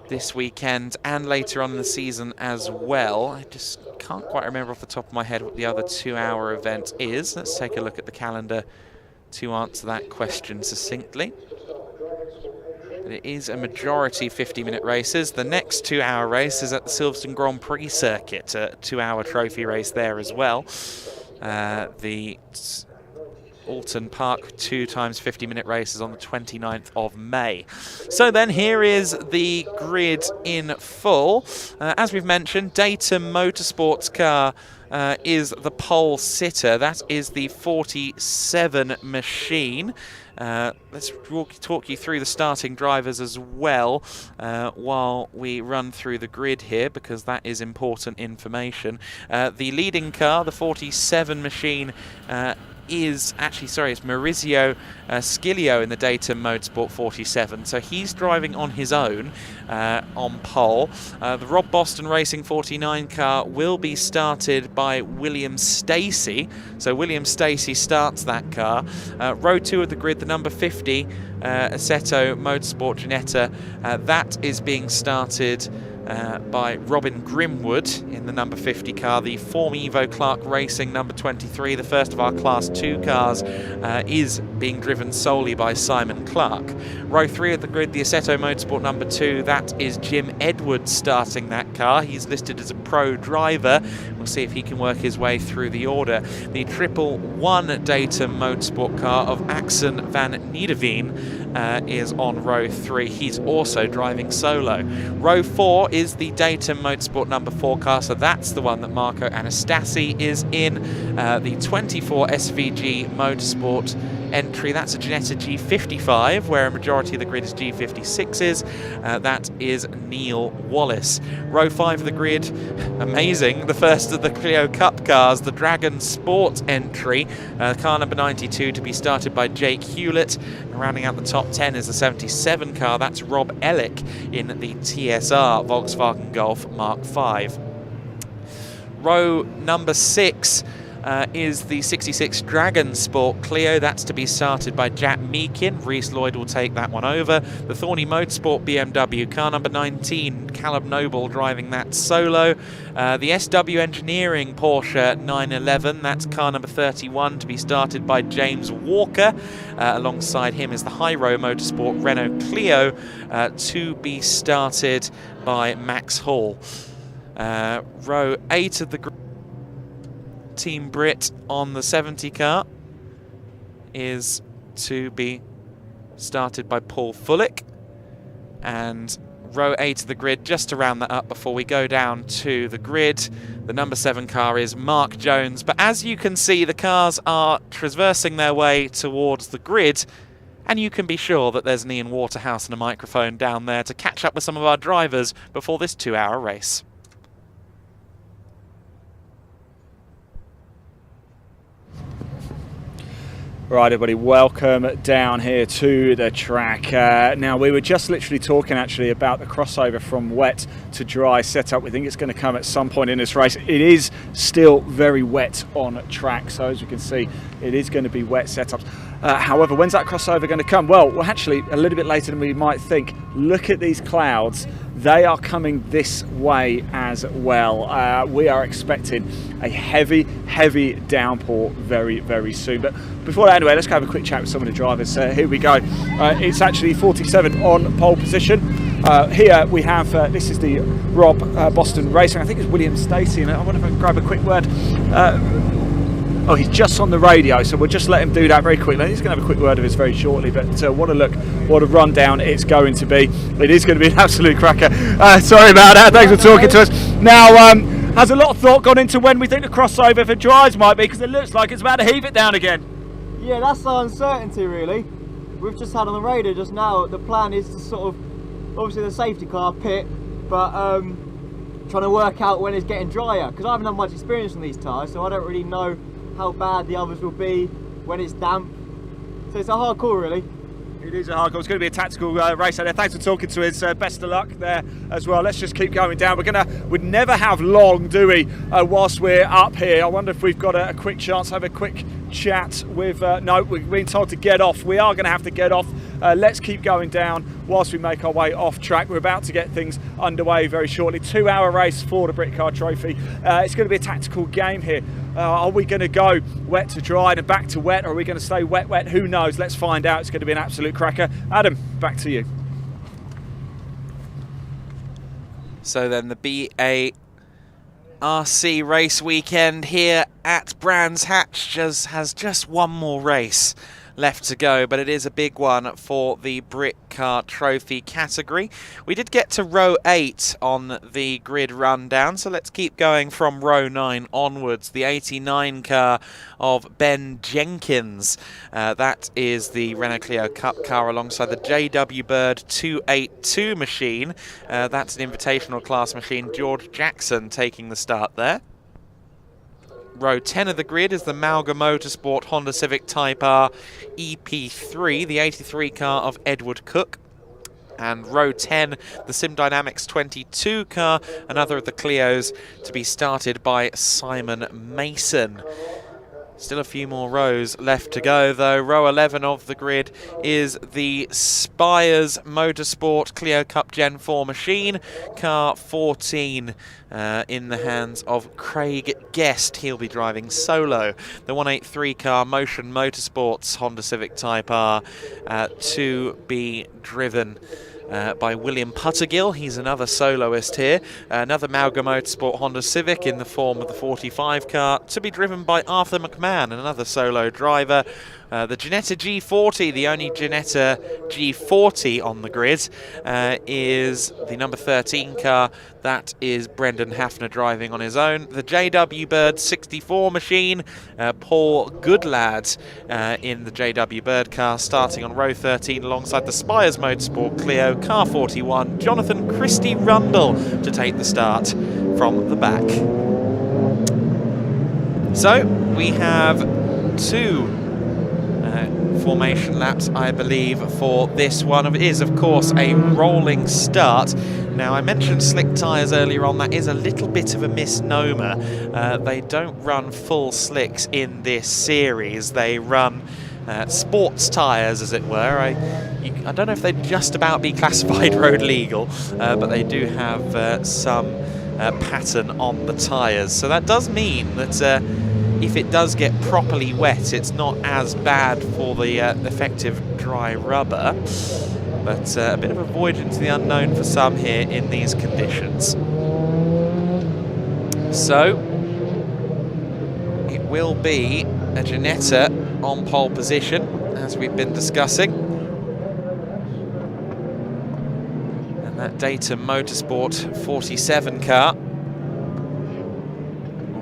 S9: this weekend and later on in the season as well. I just can't quite remember off the top of my head what the other 2-hour event is. Let's take a look at the calendar to answer that question succinctly. But it is a majority 50-minute races. The next 2-hour race is at the Silverstone Grand Prix circuit, a 2-hour trophy race there as well. The Alton Park, 2 times 50-minute races on the 29th of May. So then here is the grid in full. As we've mentioned, Datum Motorsports car is the pole sitter. That is the 47 machine. Let's talk you through the starting drivers as well while we run through the grid here, because that is important information. The leading car, the 47 machine, is actually, sorry, it's Maurizio Scilio in the Datum Motorsport 47. So he's driving on his own on pole. The Rob Boston Racing 49 car will be started by William Stacey. So William Stacey starts that car. Row 2 of the grid, the number 50, Assetto Motorsport Ginetta, that is being started by Robin Grimwood in the number 50 car. The Form Evo Clark Racing number 23, the first of our Class 2 cars, is being driven solely by Simon Clark. Row 3 of the grid, the Assetto Motorsport number 2, that is Jim Edwards starting that car. He's listed as a pro driver. We'll see if he can work his way through the order. The 111 Datum Motorsport car of Axel van Niederveen is on row 3. He's also driving solo. Row 4 is the Datum Motorsport number 4 car, so that's the one that Marco Anastasi is in. The 24 SVG Motorsport entry, that's a Ginetta G55, where a majority of the grid is G56s. That is Neil Wallace. Row 5 of the grid, amazing, the first of the Clio Cup cars, the Dragon Sport entry, car number 92 to be started by Jake Hewlett. Rounding out the top 10 is the 77 car, that's Rob Ellick in the TSR Volkswagen Golf Mark V. Row number 6 is the 66 Dragon Sport Clio. That's to be started by Jack Meakin. Reese Lloyd will take that one over. The Thorny Motorsport BMW, car number 19, Caleb Noble driving that solo. The SW Engineering Porsche 911, that's car number 31 to be started by James Walker. Alongside him is the Hyro Motorsport Renault Clio to be started by Max Hall. Row 8 of the Team Brit on the 70 car is to be started by Paul Fullick. And row 8 of the grid, just to round that up before we go down to the grid, the number 7 car is Mark Jones. But as you can see, the cars are traversing their way towards the grid, and you can be sure that there's an Ian Waterhouse and a microphone down there to catch up with some of our drivers before this 2-hour race.
S1: Right, everybody, welcome down here to the track. Now, we were just literally talking actually about the crossover from wet to dry setup. We think it's going to come at some point in this race. It is still very wet on track, so as you can see, it is going to be wet setups. However, when's that crossover going to come? Well, actually, a little bit later than we might think. Look at these clouds. They are coming this way as well. We are expecting a heavy, heavy downpour very, very soon. But before that, anyway, let's go have a quick chat with some of the drivers. Here we go. It's actually 47 on pole position. Here we have, this is the Rob Boston Racing. I think it's William Stacey. And I wonder if I can grab a quick word. Oh, he's just on the radio, so we'll just let him do that very quickly. He's going to have a quick word of his very shortly, but what a look, what a rundown it's going to be. It is going to be an absolute cracker. Sorry about that, thanks for talking to us. Now, has a lot of thought gone into when we think the crossover for drives might be, because it looks like it's about to heave it down again?
S6: Yeah, that's the uncertainty really. We've just had on the radio just now, the plan is to sort of, obviously the safety car pit, but trying to work out when it's getting drier, because I haven't had much experience on these tyres, so I don't really know how bad the others will be when it's damp. So it's a hard call really.
S1: It is a hard call. It's going to be a tactical race out there. Thanks for talking to us. Best of luck there as well. Let's just keep going down. We'd never have long, do we, whilst we're up here. I wonder if we've got a quick chance to have a quick chat with... no, we've been told to get off. We are going to have to get off. Let's keep going down whilst we make our way off track. We're about to get things underway very shortly. 2-hour race for the Britcar Trophy. It's going to be a tactical game here. Are we going to go wet to dry and back to wet, or are we going to stay wet, wet? Who knows? Let's find out. It's going to be an absolute cracker. Adam, back to you.
S9: So then the BA RC race weekend here at Brands Hatch has just one more race left to go, but it is a big one for the Britcar Trophy category. We did get to row 8 on the grid rundown, so let's keep going from row 9 onwards. The 89 car of Ben Jenkins. That is the Renault Clio Cup car alongside the JW Bird 282 machine. That's an invitational class machine. George Jackson taking the start there. Row 10 of the grid is the Mauga Motorsport Honda Civic Type R EP3, the 83 car of Edward Cook. And row 10, the Sim Dynamics 22 car, another of the Clios to be started by Simon Mason. Still a few more rows left to go, though. Row 11 of the grid is the Spires Motorsport Clio Cup Gen 4 machine. Car 14 in the hands of Craig Guest. He'll be driving solo. The 183 car Motion Motorsports Honda Civic Type R to be driven by William Puttergill. He's another soloist here. Another Mauga Motorsport Honda Civic in the form of the 45 car to be driven by Arthur McMahon, another solo driver. The Ginetta G40, the only Ginetta G40 on the grid, is the number 13 car. That is Brendan Hafner driving on his own. The JW Bird 64 machine, Paul Goodlad in the JW Bird car, starting on row 13 alongside the Spires Motorsport Clio, car 41, Jonathan Christie Rundle to take the start from the back. So we have 2 formation laps, I believe, for this one. It is, of course, a rolling start. Now, I mentioned slick tyres earlier on. That is a little bit of a misnomer. They don't run full slicks in this series. They run sports tyres, as it were. I don't know if they'd just about be classified road legal, but they do have some pattern on the tyres. So that does mean that if it does get properly wet, it's not as bad for the effective dry rubber, but a bit of a voyage into the unknown for some here in these conditions. So it will be a Ginetta on pole position, as we've been discussing. And that Data Motorsport 47 car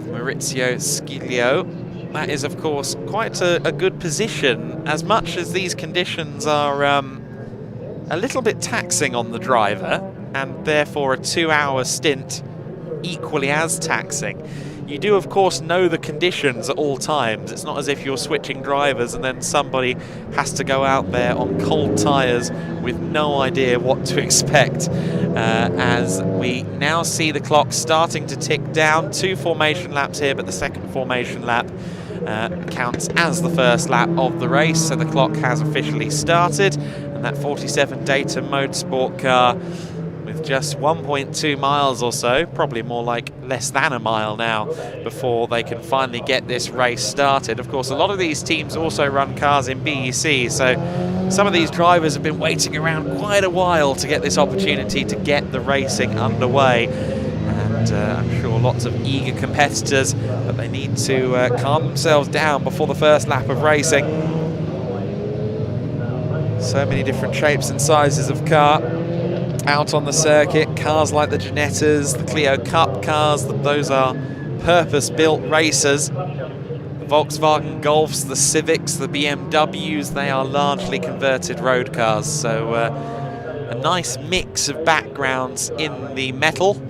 S9: Maurizio Sciglio. That is, of course, quite a good position, as much as these conditions are a little bit taxing on the driver, and therefore a 2-hour stint equally as taxing. You do, of course, know the conditions at all times. It's not as if you're switching drivers and then somebody has to go out there on cold tyres with no idea what to expect. As we now see the clock starting to tick down. 2 formation laps here, but the second formation lap counts as the first lap of the race, so the clock has officially started. And that 47 Data Motorsport car, with just 1.2 miles or so, probably more like less than a mile now, before they can finally get this race started. Of course, a lot of these teams also run cars in BEC, so some of these drivers have been waiting around quite a while to get this opportunity to get the racing underway. And I'm sure lots of eager competitors, but they need to calm themselves down before the first lap of racing. So many different shapes and sizes of car out on the circuit. Cars like the Ginettas, the Clio Cup cars, those are purpose-built racers. The Volkswagen Golfs, the Civics, the BMWs, they are largely converted road cars. So a nice mix of backgrounds in the metal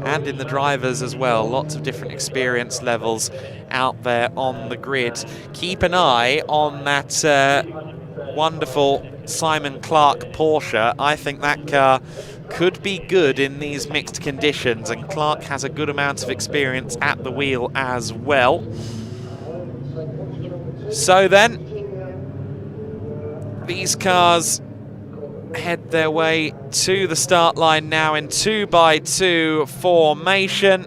S9: and in the drivers as well. Lots of different experience levels out there on the grid. Keep an eye on that wonderful Simon Clark Porsche. I think that car could be good in these mixed conditions, and Clark has a good amount of experience at the wheel as well. So then, these cars head their way to the start line now in 2x2 formation.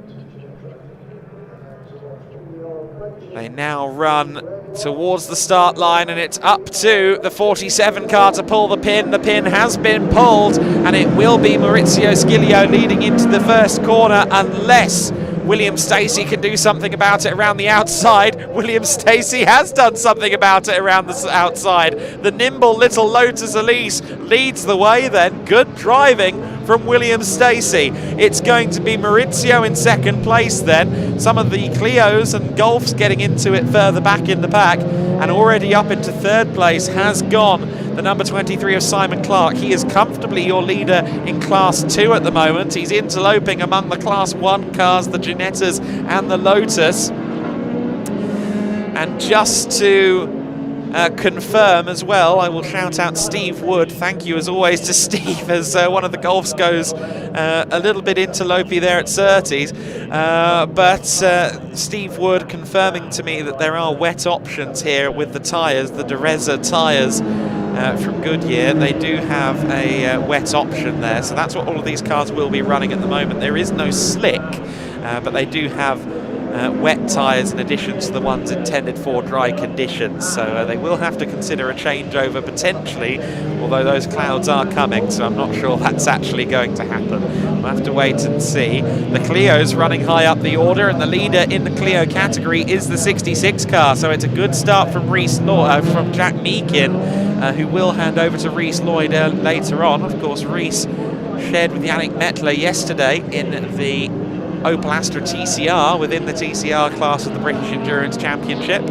S9: They now run towards the start line, and it's up to the 47 car to pull the pin. The pin has been pulled, and it will be Maurizio Sciglio leading into the first corner, unless William Stacey can do something about it around the outside. William Stacey has done something about it around the outside. The nimble little Lotus Elise leads the way then. Good driving from William Stacey. It's going to be Maurizio in second place then. Some of the Clios and Golfs getting into it further back in the pack, and already up into third place has gone the number 23 of Simon Clark. He is comfortably your leader in Class 2 at the moment. He's interloping among the Class 1 cars, the Ginettas and the Lotus. And just to confirm as well, I will shout out Steve Wood. Thank you as always to Steve, as one of the Golfs goes a little bit interlopey there at Surtees. But Steve Wood confirming to me that there are wet options here with the tyres, the Dereza tyres from Goodyear. They do have a wet option there, so that's what all of these cars will be running at the moment. There is no slick, but they do have wet tyres in addition to the ones intended for dry conditions, so they will have to consider a changeover potentially, although those clouds are coming, so I'm not sure that's actually going to happen. We'll have to wait and see. The Clio's running high up the order, and the leader in the Clio category is the 66 car, so it's a good start from from Jack Meakin, who will hand over to Reese Lloyd later on. Of course, Reese shared with Yannick Mettler yesterday in the Opel Astra TCR within the TCR class of the British Endurance Championship.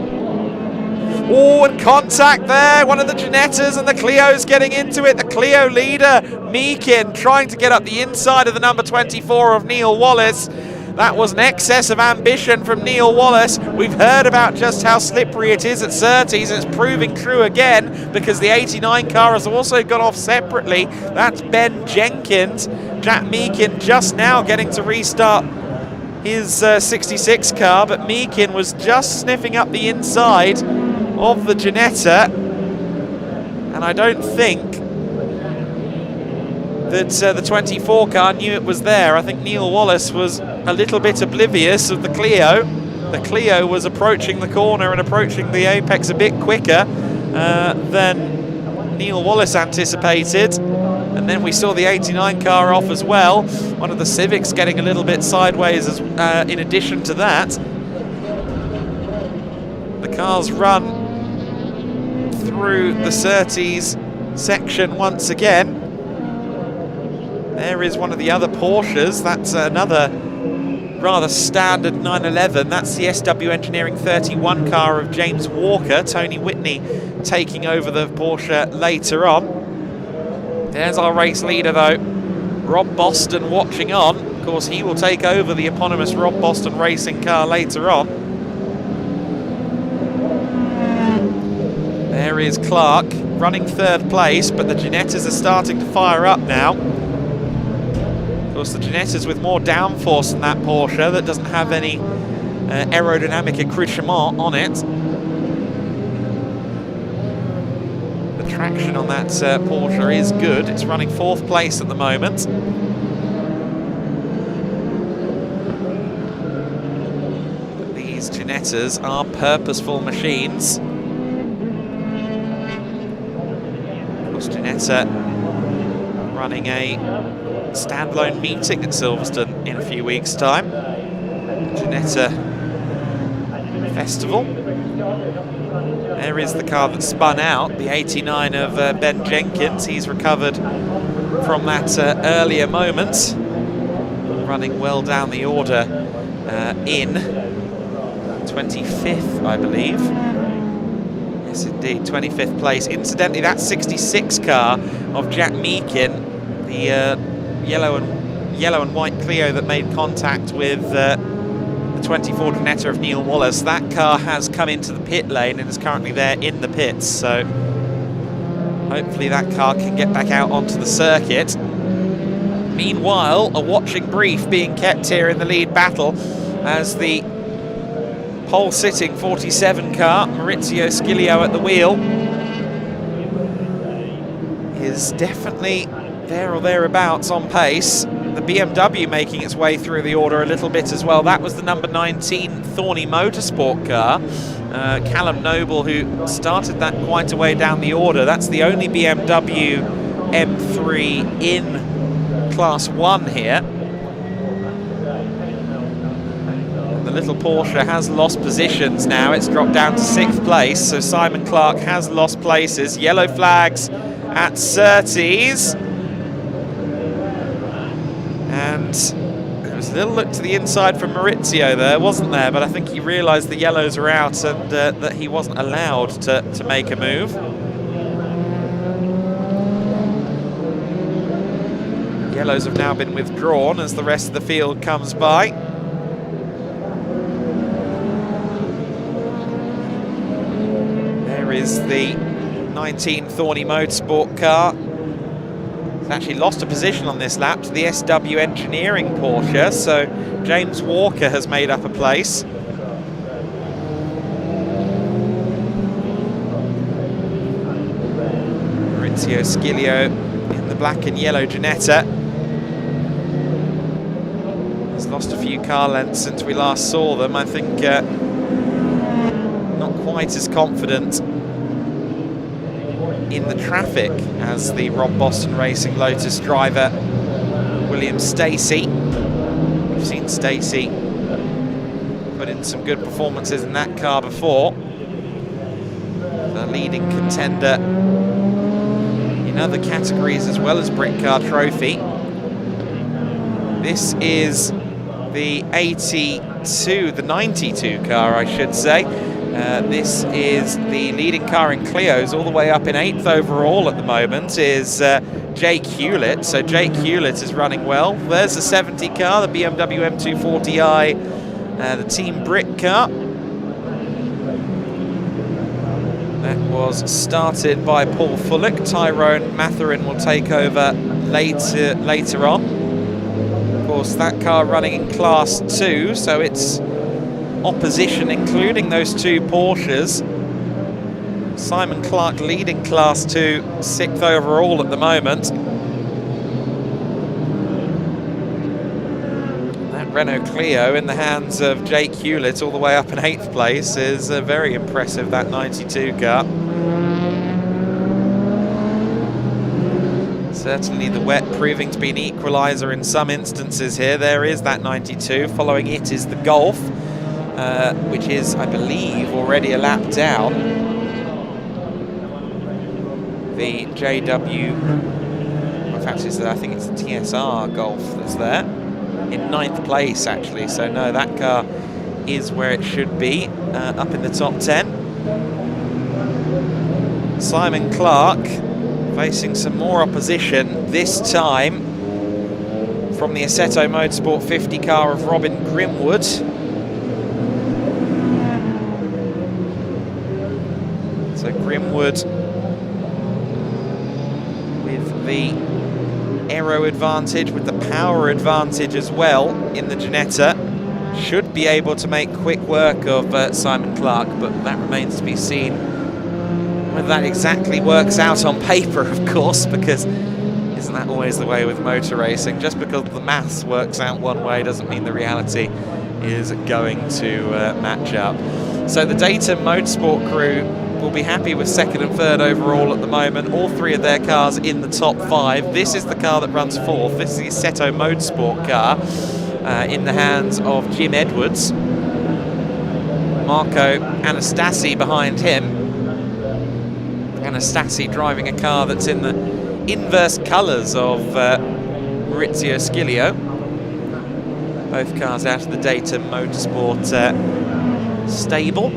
S9: Oh, and contact there. One of the Ginettas and the Clio's getting into it. The Clio leader, Meakin, trying to get up the inside of the number 24 of Neil Wallace. That was an excess of ambition from Neil Wallace. We've heard about just how slippery it is at Surtees, and it's proving true again because the 89 car has also gone off separately. That's Ben Jenkins. Jack Meakin just now getting to restart his 66 car, but Meakin was just sniffing up the inside of the Ginetta, and I don't think that the 24 car knew it was there. I think Neil Wallace was a little bit oblivious of the Clio. The Clio was approaching the corner and approaching the apex a bit quicker than Neil Wallace anticipated. And then we saw the 89 car off as well. One of the Civics getting a little bit sideways as, in addition to that. The cars run through the Surtees section once again. There is one of the other Porsches. That's another rather standard 911. That's the SW Engineering 31 car of James Walker. Tony Whitney taking over the Porsche later on. There's our race leader though, Rob Boston watching on. Of course, he will take over the eponymous Rob Boston racing car later on. There is Clark running third place, but the Ginettas are starting to fire up now. Of course, the Ginettas with more downforce than that Porsche that doesn't have any aerodynamic accoutrement on it. The traction on that Porsche is good. It's running fourth place at the moment. But these Ginettas are purposeful machines. Of course, Ginetta running a standalone meeting at Silverstone in a few weeks' time. Ginetta Festival. There is the car that spun out, the 89 of Ben Jenkins. He's recovered from that earlier moment. Running well down the order in 25th, I believe. Yes, indeed, 25th place. Incidentally, that 66 car of Jack Meakin, the yellow and white Clio that made contact with the 24 Ginetta of Neil Wallace, that car has come into the pit lane and is currently there in the pits, so hopefully that car can get back out onto the circuit. Meanwhile, a watching brief being kept here in the lead battle as the pole-sitting 47 car, Maurizio Scilio at the wheel, is definitely there or thereabouts on pace. The BMW making its way through the order a little bit as well. That was the number 19 Thorny Motorsport car. Callum Noble, who started that quite a way down the order. That's the only BMW M3 in Class 1 here. The little Porsche has lost positions now. It's dropped down to 6th place, so Simon Clark has lost places. Yellow flags at Surtees. And there was a little look to the inside from Maurizio there, wasn't there? But I think he realised the yellows were out and that he wasn't allowed to make a move. Yellows have now been withdrawn as the rest of the field comes by. There is the 19 Thorny Motorsport car. It's actually lost a position on this lap to the SW Engineering Porsche, so James Walker has made up a place. Maurizio Sciglio in the black and yellow Ginetta. He's lost a few car lengths since we last saw them. I think not quite as confident in the traffic as the Rob Boston Racing Lotus driver William Stacey. We've seen Stacey put in some good performances in that car before. The leading contender in other categories as well as Britcar Trophy. This is the 92 car, I should say. This is the leading car in Clio's, all the way up in 8th overall at the moment is Jake Hewlett. So Jake Hewlett is running well. There's the 70 car, the BMW M240i, the Team Britcar. That was started by Paul Fullock. Tyrone Matherin will take over later on. Of course, that car running in Class 2, so it's opposition, including those two Porsches. Simon Clark leading Class 2, 6th overall at the moment. That Renault Clio in the hands of Jake Hewlett all the way up in 8th place is very impressive, that 92 car. Certainly the wet proving to be an equaliser in some instances here. There is that 92, following it is the Golf, which is, I believe, already a lap down. The JW, in fact, I think it's the TSR Golf that's there, in 9th place actually, so no, that car is where it should be, up in the top 10. Simon Clark facing some more opposition, this time from the Assetto Motorsport 50 car of Robin Grimwood. So Grimwood with the aero advantage, with the power advantage as well in the Ginetta, should be able to make quick work of Simon Clark, but that remains to be seen whether that exactly works out on paper, of course, because isn't that always the way with motor racing? Just because the maths works out one way doesn't mean the reality is going to match up. So the Dayton Motorsport crew will be happy with 2nd and 3rd overall at the moment. All 3 of their cars in the top 5. This is the car that runs 4th. This is the Assetto Motorsport car in the hands of Jim Edwards. Marco Anastasi behind him. Anastasi driving a car that's in the inverse colours of Maurizio Sciglio. Both cars out of the Dayton Motorsport stable.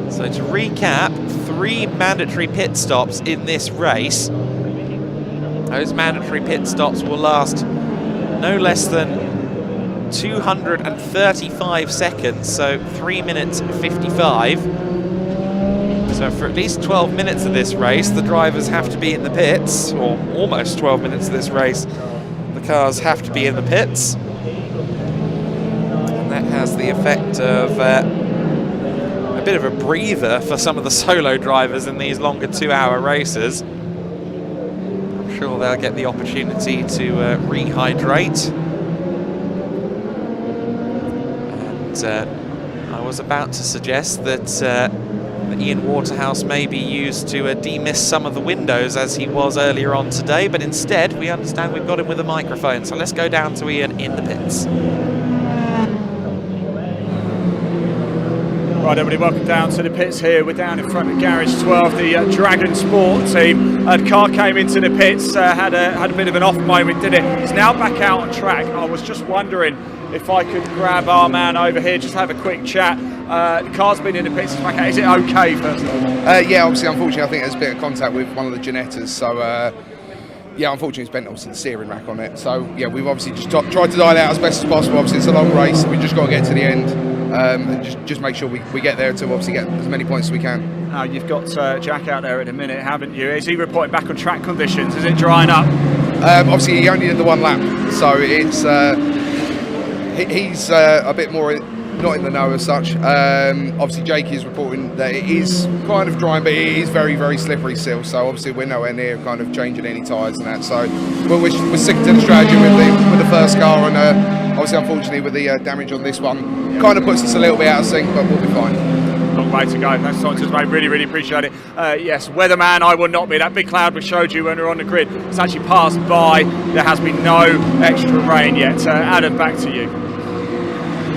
S9: So to recap, 3 mandatory pit stops in this race. Those mandatory pit stops will last no less than 235 seconds, so 3 minutes 55. So for at least 12 minutes of this race, the drivers have to be in the pits, or almost 12 minutes of this race, the cars have to be in the pits. And that has the effect of a bit of a breather for some of the solo drivers in these longer 2-hour races. I'm sure they'll get the opportunity to rehydrate. And I was about to suggest that that Ian Waterhouse maybe used to demist some of the windows as he was earlier on today, but instead we understand we've got him with a microphone. So let's go down to Ian in the pits.
S1: Right, everybody, welcome down to the pits here. We're down in front of Garage 12, the Dragon Sport team. The car came into the pits, had a bit of an off moment, did it? It's now back out on track. I was just wondering if I could grab our man over here, just have a quick chat. The car's been in the pits, it's back out. Is it okay, first of all?
S7: Yeah, obviously, unfortunately, I think there's a bit of contact with one of the Ginettas, so yeah, unfortunately, it's bent obviously the steering rack on it. So yeah, we've obviously just tried to dial it out as best as possible. Obviously, it's a long race, we just got to get to the end and just make sure we get there to obviously get as many points as we can.
S1: Now, you've got Jack out there at a minute, haven't you? Is he reporting back on track conditions? Is it drying up?
S7: Obviously, he only did the one lap, so it's he's a bit more not in the know as such. Obviously, Jake is reporting that it is kind of drying, but it is very, very slippery still. So obviously, we're nowhere near kind of changing any tyres and that. So we're sticking to the strategy with the first car, and obviously, unfortunately, with the damage on this one, kind of puts us a little bit out of sync, but we'll be fine.
S1: Long way to go. Thanks so much, mate. Really, really appreciate it. Yes, weatherman, I will not be. That big cloud we showed you when we were on the grid, it's actually passed by. There has been no extra rain yet. Adam, back to you.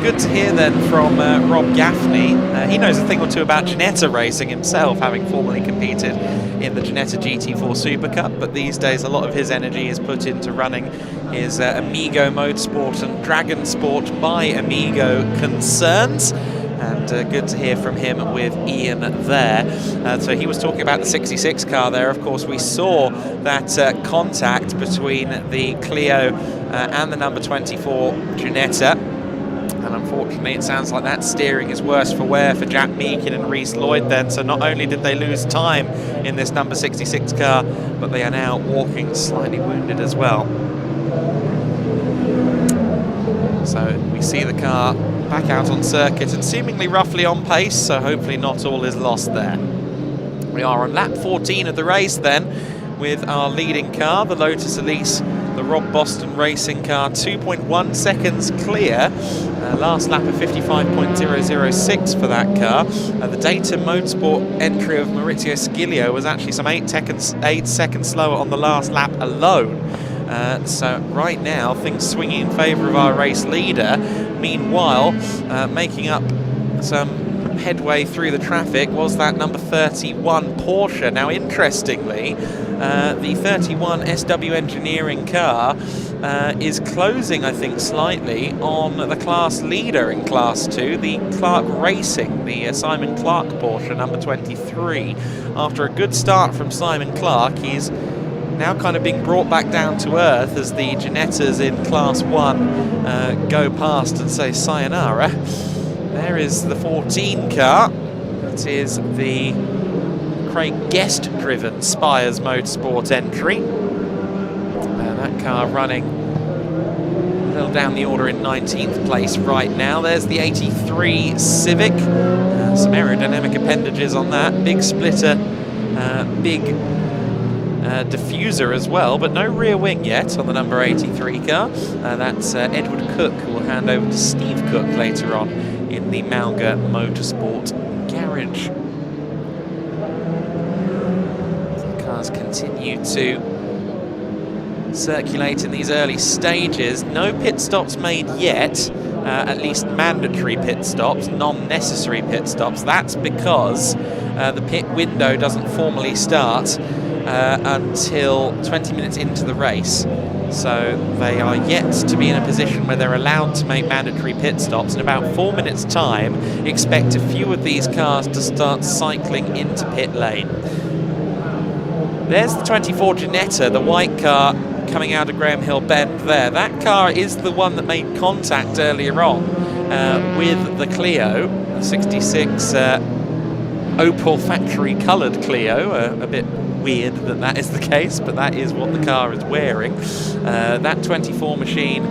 S9: Good to hear then from Rob Gaffney. He knows a thing or two about Ginetta racing himself, having formerly competed in the Ginetta GT4 Super Cup, but these days a lot of his energy is put into running his Amigo Motorsport and Dragon Sport by Amigo concerns. And good to hear from him with Ian there. So he was talking about the 66 car there. Of course, we saw that contact between the Clio and the number 24 Ginetta. And unfortunately, it sounds like that steering is worse for wear for Jack Meakin and Reese Lloyd then. So not only did they lose time in this number 66 car, but they are now walking slightly wounded as well. So we see the car back out on circuit and seemingly roughly on pace, so hopefully not all is lost there. We are on lap 14 of the race then, with our leading car, the Lotus Elise, the Rob Boston Racing car, 2.1 seconds clear. Last lap of 55.006 for that car. The Data Motorsport entry of Maurizio Sciglio was actually some 8 seconds slower on the last lap alone. So right now, things swinging in favour of our race leader. Meanwhile, making up some headway through the traffic was that number 31 Porsche. Now, interestingly, the 31 SW Engineering car is closing, I think, slightly on the class leader in Class 2, the Clark Racing, the Simon Clark Porsche, number 23. After a good start from Simon Clark, he's now kind of being brought back down to earth as the Ginettas in Class 1 go past and say sayonara. There is the 14 car. It is the Craig Guest-driven Spires Motorsport entry. That car running a little down the order in 19th place right now. There's the 83 Civic. Some aerodynamic appendages on that. Big splitter, big diffuser as well, but no rear wing yet on the number 83 car. That's Edward Cook, who will hand over to Steve Cook later on in the Malga Motorsport garage. The cars continue to circulate in these early stages. No pit stops made yet, at least mandatory pit stops, non-necessary pit stops. That's because the pit window doesn't formally start until 20 minutes into the race. So they are yet to be in a position where they're allowed to make mandatory pit stops. In about 4 minutes' time, expect a few of these cars to start cycling into pit lane. There's the 24 Ginetta, the white car coming out of Graham Hill Bend there. That car is the one that made contact earlier on with the Clio, the 66 Opel factory coloured Clio. A bit weird that is the case, but that is what the car is wearing. That 24 machine,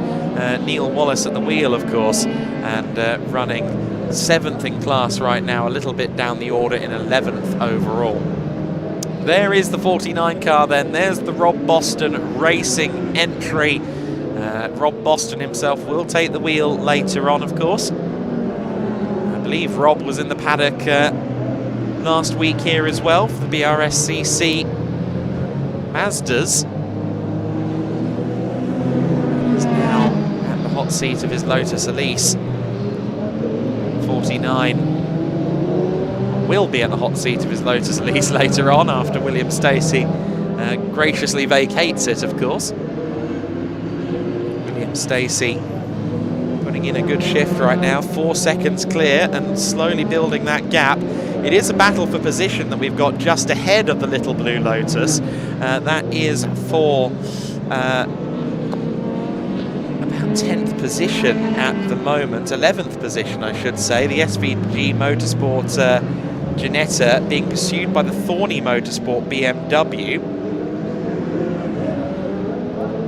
S9: Neil Wallace at the wheel, of course, and running 7th in class right now, a little bit down the order in 11th overall. There is the 49 car then. There's the Rob Boston Racing entry. Rob Boston himself will take the wheel later on, of course. I believe Rob was in the paddock last week here as well for the BRSCC Mazdas. He's now at the hot seat of his Lotus Elise. 49 will be at the hot seat of his Lotus Elise later on after William Stacey graciously vacates it, of course. William Stacey putting in a good shift right now, 4 seconds clear and slowly building that gap. It is a battle for position that we've got just ahead of the little blue Lotus. That is for about 10th position at the moment, 11th position I should say. The SVG Motorsport Ginetta being pursued by the Thorny Motorsport BMW.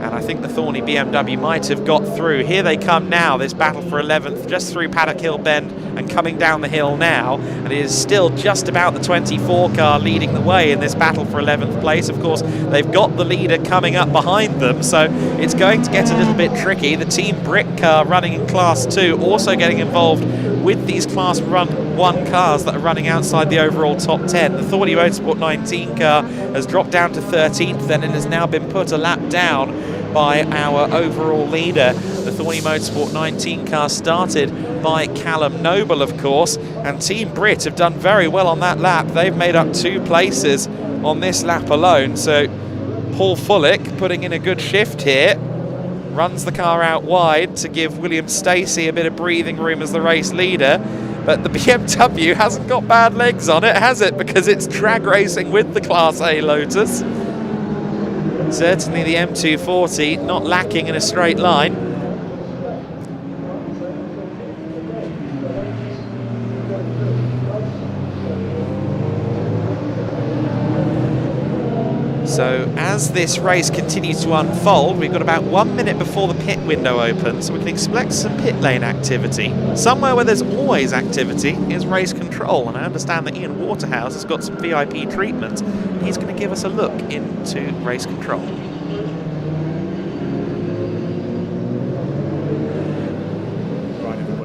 S9: And I think the Thorny BMW might have got through. Here they come now, this battle for 11th, just through Paddock Hill Bend and coming down the hill now. And it is still just about the 24 car leading the way in this battle for 11th place. Of course, they've got the leader coming up behind them, so it's going to get a little bit tricky. The Team Britcar running in Class 2 also getting involved with these Class 1 cars that are running outside the overall top 10. The Thorny Motorsport 19 car has dropped down to 13th, then it has now been put a lap down by our overall leader. The Thorny Motorsport 19 car started by Callum Noble, of course, and Team Brit have done very well on that lap. They've made up 2 places on this lap alone, so Paul Fullick putting in a good shift here. Runs the car out wide to give William Stacey a bit of breathing room as the race leader. But the BMW hasn't got bad legs on it, has it? Because it's drag racing with the Class A Lotus. Certainly the M240 not lacking in a straight line. So as this race continues to unfold, we've got about 1 minute before the pit window opens, so we can expect some pit lane activity. Somewhere where there's always activity is race control, and I understand that Ian Waterhouse has got some VIP treatment. He's going to give us a look into race control.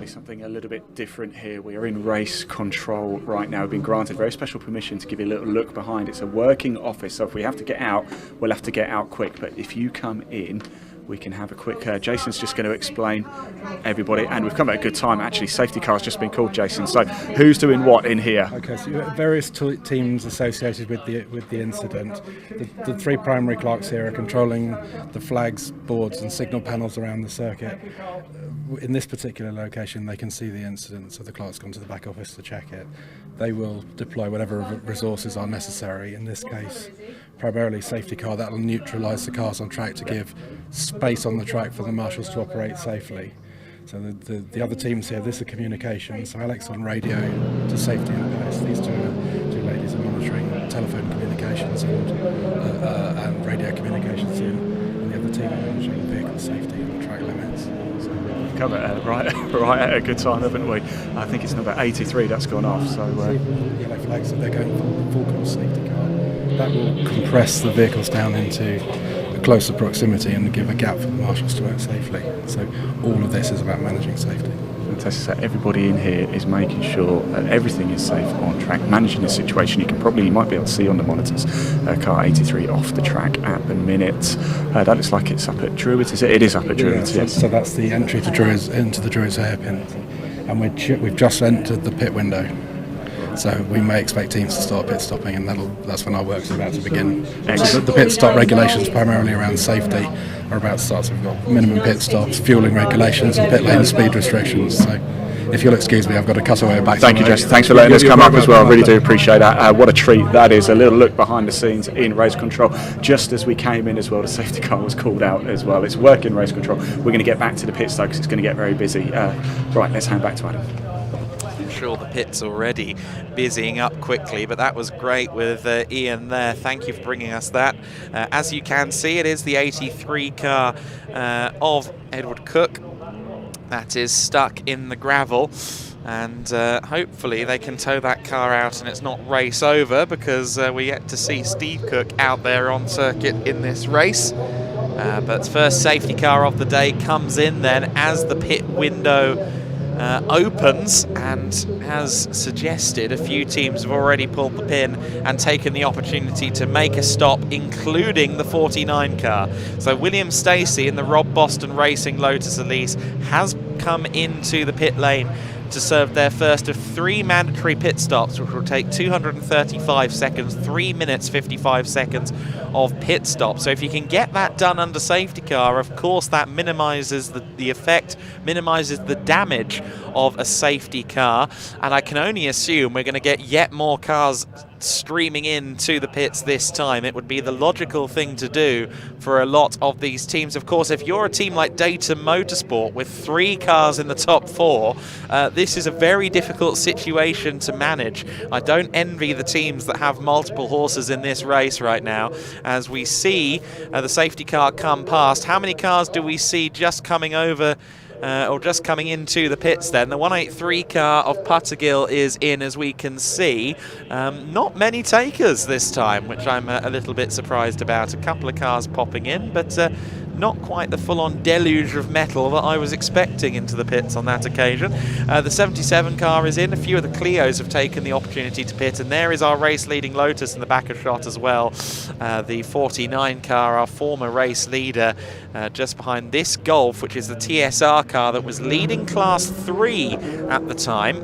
S11: Something a little bit different here. We are in race control right now. We've been granted very special permission to give you a little look behind. It's a working office, so if we have to get out, we'll have to get out quick. But if you come in, we can have a quick... Jason's just going to explain everybody, and we've come at a good time actually. Safety car's just been called, Jason. So who's doing what in here?
S12: Okay, so you've got various teams associated with the incident. The 3 primary clerks here are controlling the flags, boards and signal panels around the circuit. In this particular location they can see the incident, so the clerk's gone to the back office to check it. They will deploy whatever resources are necessary, in this case primarily safety car, that will neutralise the cars on track to give space on the track for the marshals to operate safely. So the other teams here, this is communication, so Alex on radio to safety in place. These two ladies are monitoring telephone communications and radio communications in, and the other team are monitoring vehicle safety and track limits.
S11: Come at right at a good time, haven't we? I think it's number 83 that's gone off. So
S12: yellow flags that they're going for full course safety car. That will compress the vehicles down into a closer proximity and give a gap for the marshals to work safely. So all of this is about managing safety.
S11: Fantastic. So everybody in here is making sure that everything is safe on track, managing the situation. You might be able to see on the monitors car 83 off the track at the minute. That looks like it's up at Druids, is it? It is up at Druids, yes.
S12: So that's the entry to Druids, into the Druids hairpin, and we've just entered the pit window. So we may expect teams to start pit stopping, and that's when our work is about to begin. So the pit stop regulations, primarily around safety, are about to start. So we've got minimum pit stops, fueling regulations, and pit lane speed restrictions. So if you'll excuse me, I've got a cutaway back.
S11: Thank you, Jesse. Thanks for letting us come up as well. I really do appreciate that. What a treat that is. A little look behind the scenes in race control. Just as we came in as well, the safety car was called out as well. It's working race control. We're going to get back to the pit stop because it's going to get very busy. Right, let's hand back to Adam.
S9: Sure, the pit's already busying up quickly, but that was great with Ian there. Thank you for bringing us that. As you can see, it is the 83 car of Edward Cook that is stuck in the gravel, and hopefully they can tow that car out and it's not race over, because we yet to see Steve Cook out there on circuit in this race. But first safety car of the day comes in then as the pit window opens, and as suggested, a few teams have already pulled the pin and taken the opportunity to make a stop, including the 49 car. So William Stacey in the Rob Boston Racing Lotus Elise has come into the pit lane to serve their first of 3 mandatory pit stops, which will take 235 seconds, 3 minutes 55 seconds of pit stop. So if you can get that done under safety car, of course that minimises the effect, minimises the damage of a safety car, and I can only assume we're going to get yet more cars streaming into the pits this time. It would be the logical thing to do for a lot of these teams. Of course, if you're a team like Data Motorsport with 3 cars in the top 4, this is a very difficult situation to manage. I don't envy the teams that have multiple horses in this race right now. As we see the safety car come past, how many cars do we see just coming over or just coming into the pits then? The 183 car of Puttergill is in, as we can see. Not many takers this time, which I'm a little bit surprised about. A couple of cars popping in, but not quite the full-on deluge of metal that I was expecting into the pits on that occasion. The 77 car is in. A few of the Clios have taken the opportunity to pit, and there is our race-leading Lotus in the back of shot as well. The 49 car, our former race leader, just behind this Golf, which is the TSR car that was leading Class 3 at the time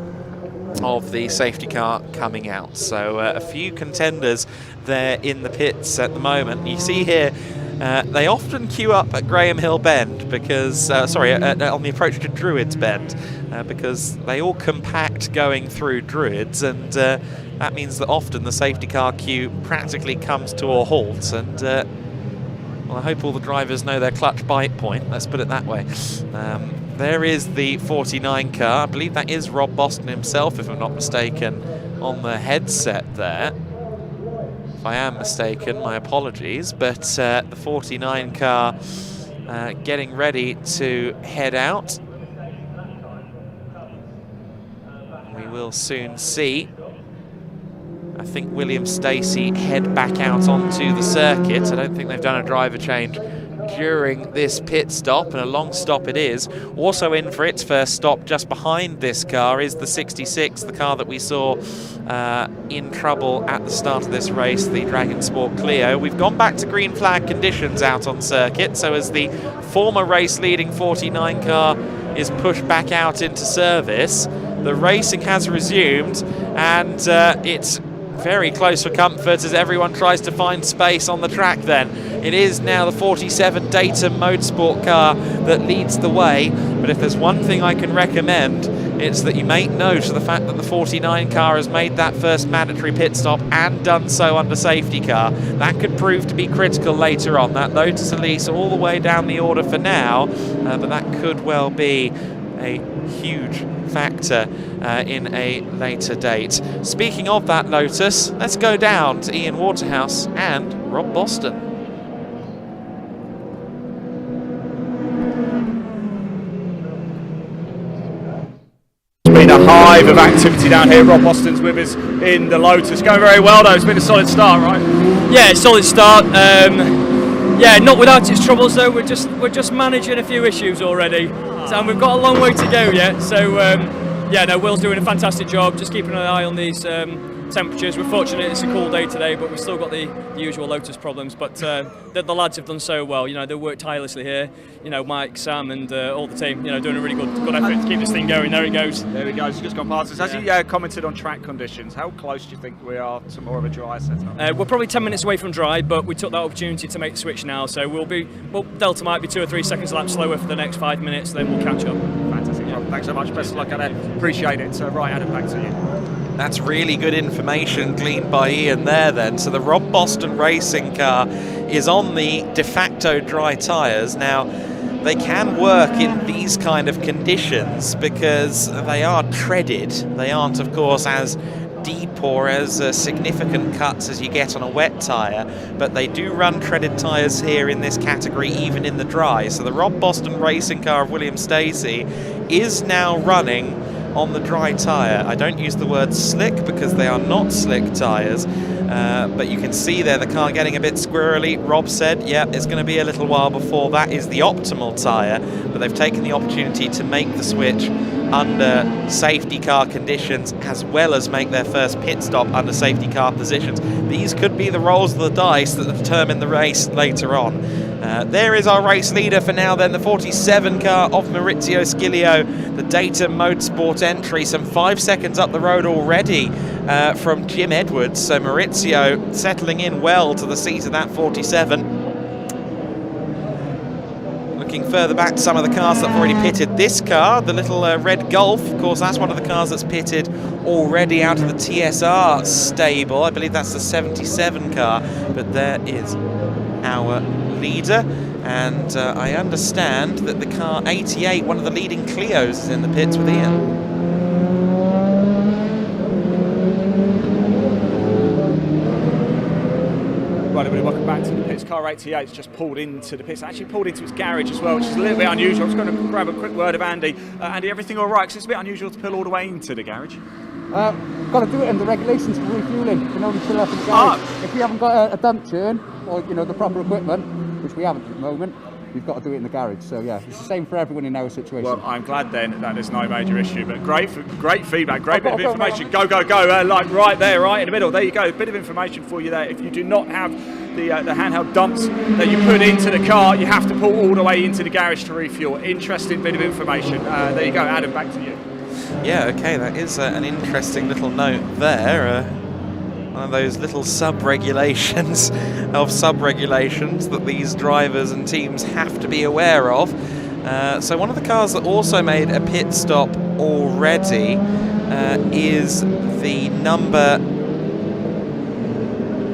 S9: of the safety car coming out. So a few contenders there in the pits at the moment. You see here, they often queue up at Graham Hill Bend because, on the approach to Druids Bend, because they all compact going through Druids, and that means that often the safety car queue practically comes to a halt. And well, I hope all the drivers know their clutch bite point, let's put it that way. There is the 49 car. I believe that is Rob Boston himself, if I'm not mistaken, on the headset there. If I am mistaken, my apologies, but the 49 car getting ready to head out. We will soon see. I think William Stacey head back out onto the circuit. I don't think they've done a driver change during this pit stop, and a long stop it is. Also in for its first stop just behind this car is the 66, the car that we saw in trouble at the start of this race, the Dragon Sport Clio. We've gone back to green flag conditions out on circuit, so as the former race leading 49 car is pushed back out into service, the racing has resumed, and it's very close for comfort as everyone tries to find space on the track then. It is now the 47 Data Motorsport car that leads the way, but if there's one thing I can recommend, it's that you make note of the fact that the 49 car has made that first mandatory pit stop and done so under safety car. That could prove to be critical later on. That Lotus Elise all the way down the order for now, but that could well be a huge factor in a later date. Speaking of that Lotus, let's go down to Ian Waterhouse and Rob Boston.
S1: It's been a hive of activity down here. Rob Boston's with us in the Lotus. Going very well though, it's been a solid start, right?
S13: Yeah, solid start. Yeah, not without its troubles though. We're just managing a few issues already, and we've got a long way to go yet. So yeah, no, Will's doing a fantastic job, just keeping an eye on these temperatures. We're fortunate it's a cool day today, but we've still got the usual Lotus problems. But the lads have done so well. You know, they work tirelessly here. You know, Mike, Sam, and all the team. You know, doing a really good effort to keep this thing going. There it goes.
S1: There we go. It's just gone past us. As you commented on track conditions, how close do you think we are to more of a dry setup?
S13: We're probably 10 minutes away from dry, but we took that opportunity to make the switch now. So Delta might be 2 or 3 seconds a lap slower for the next 5 minutes. Then we'll catch up.
S1: Fantastic. Yeah. Thanks so much. Best of luck out there. Appreciate it. Right, Adam, back to you.
S9: That's really good information gleaned by Ian there then. So the Rob Boston racing car is on the de facto dry tyres. Now, they can work in these kind of conditions because they are treaded. They aren't, of course, as deep or as significant cuts as you get on a wet tyre, but they do run treaded tyres here in this category, even in the dry. So the Rob Boston racing car of William Stacey is now running on the dry tyre. I don't use the word slick because they are not slick tyres, but you can see there the car getting a bit squirrely. Rob said, yeah, it's going to be a little while before that is the optimal tyre, but they've taken the opportunity to make the switch under safety car conditions, as well as make their first pit stop under safety car positions. These could be the rolls of the dice that determine the race later on. There is our race leader for now then, the 47 car of Maurizio Scilio, the Data Motorsport entry, some 5 seconds up the road already from Jim Edwards. So Maurizio settling in well to the seat of that 47. Looking further back to some of the cars that have already pitted. This car, the little red Golf, of course, that's one of the cars that's pitted already out of the TSR stable. I believe that's the 77 car, but there is our leader, and I understand that the car 88, one of the leading Clios, is in the pits with Ian.
S1: Right, everybody, welcome back to the pits. Car 88's just pulled into the pits, actually pulled into its garage as well, which is a little bit unusual. I'm just going to grab a quick word of Andy. Andy, everything all right? Because it's a bit unusual to pull all the way into the garage.
S15: Got to do it in the regulations for refuelling. You can only fill up in the garage. If you haven't got a dump churn or the proper equipment, which we haven't at the moment, you've got to do it in the garage. So yeah, it's the same for everyone in our situation.
S1: Well, I'm glad then that there's no major issue, but great feedback, great bit of information. Go, like right there, right in the middle. There you go, a bit of information for you there. If you do not have the handheld dumps that you put into the car, you have to pull all the way into the garage to refuel. Interesting bit of information. There you go, Adam, back to you.
S9: Yeah, okay, that is an interesting little note there. One of those little sub-regulations of sub-regulations that these drivers and teams have to be aware of. So one of the cars that also made a pit stop already is the number...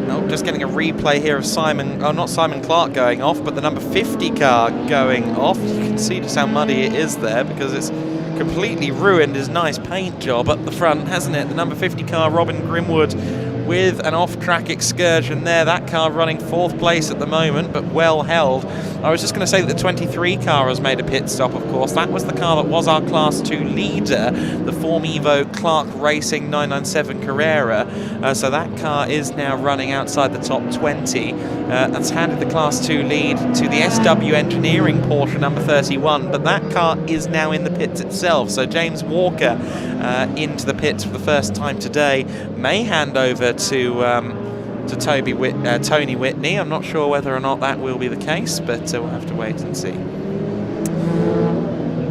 S9: Oh, just getting a replay here of not Simon Clark going off, but the number 50 car going off. You can see just how muddy it is there, because it's completely ruined his nice paint job up the front, hasn't it? The number 50 car, Robin Grimwood, with an off-track excursion there. That car running 4th place at the moment, but well held. I was just going to say that the 23 car has made a pit stop, of course. That was the car that was our Class 2 leader, the Form Evo Clark Racing 997 Carrera. So that car is now running outside the top 20. That's handed the Class 2 lead to the SW Engineering Porsche number 31, but that car is now in the pits itself. So James Walker into the pits for the first time today, may hand over to Tony Whitney. I'm not sure whether or not that will be the case, but we'll have to wait and see.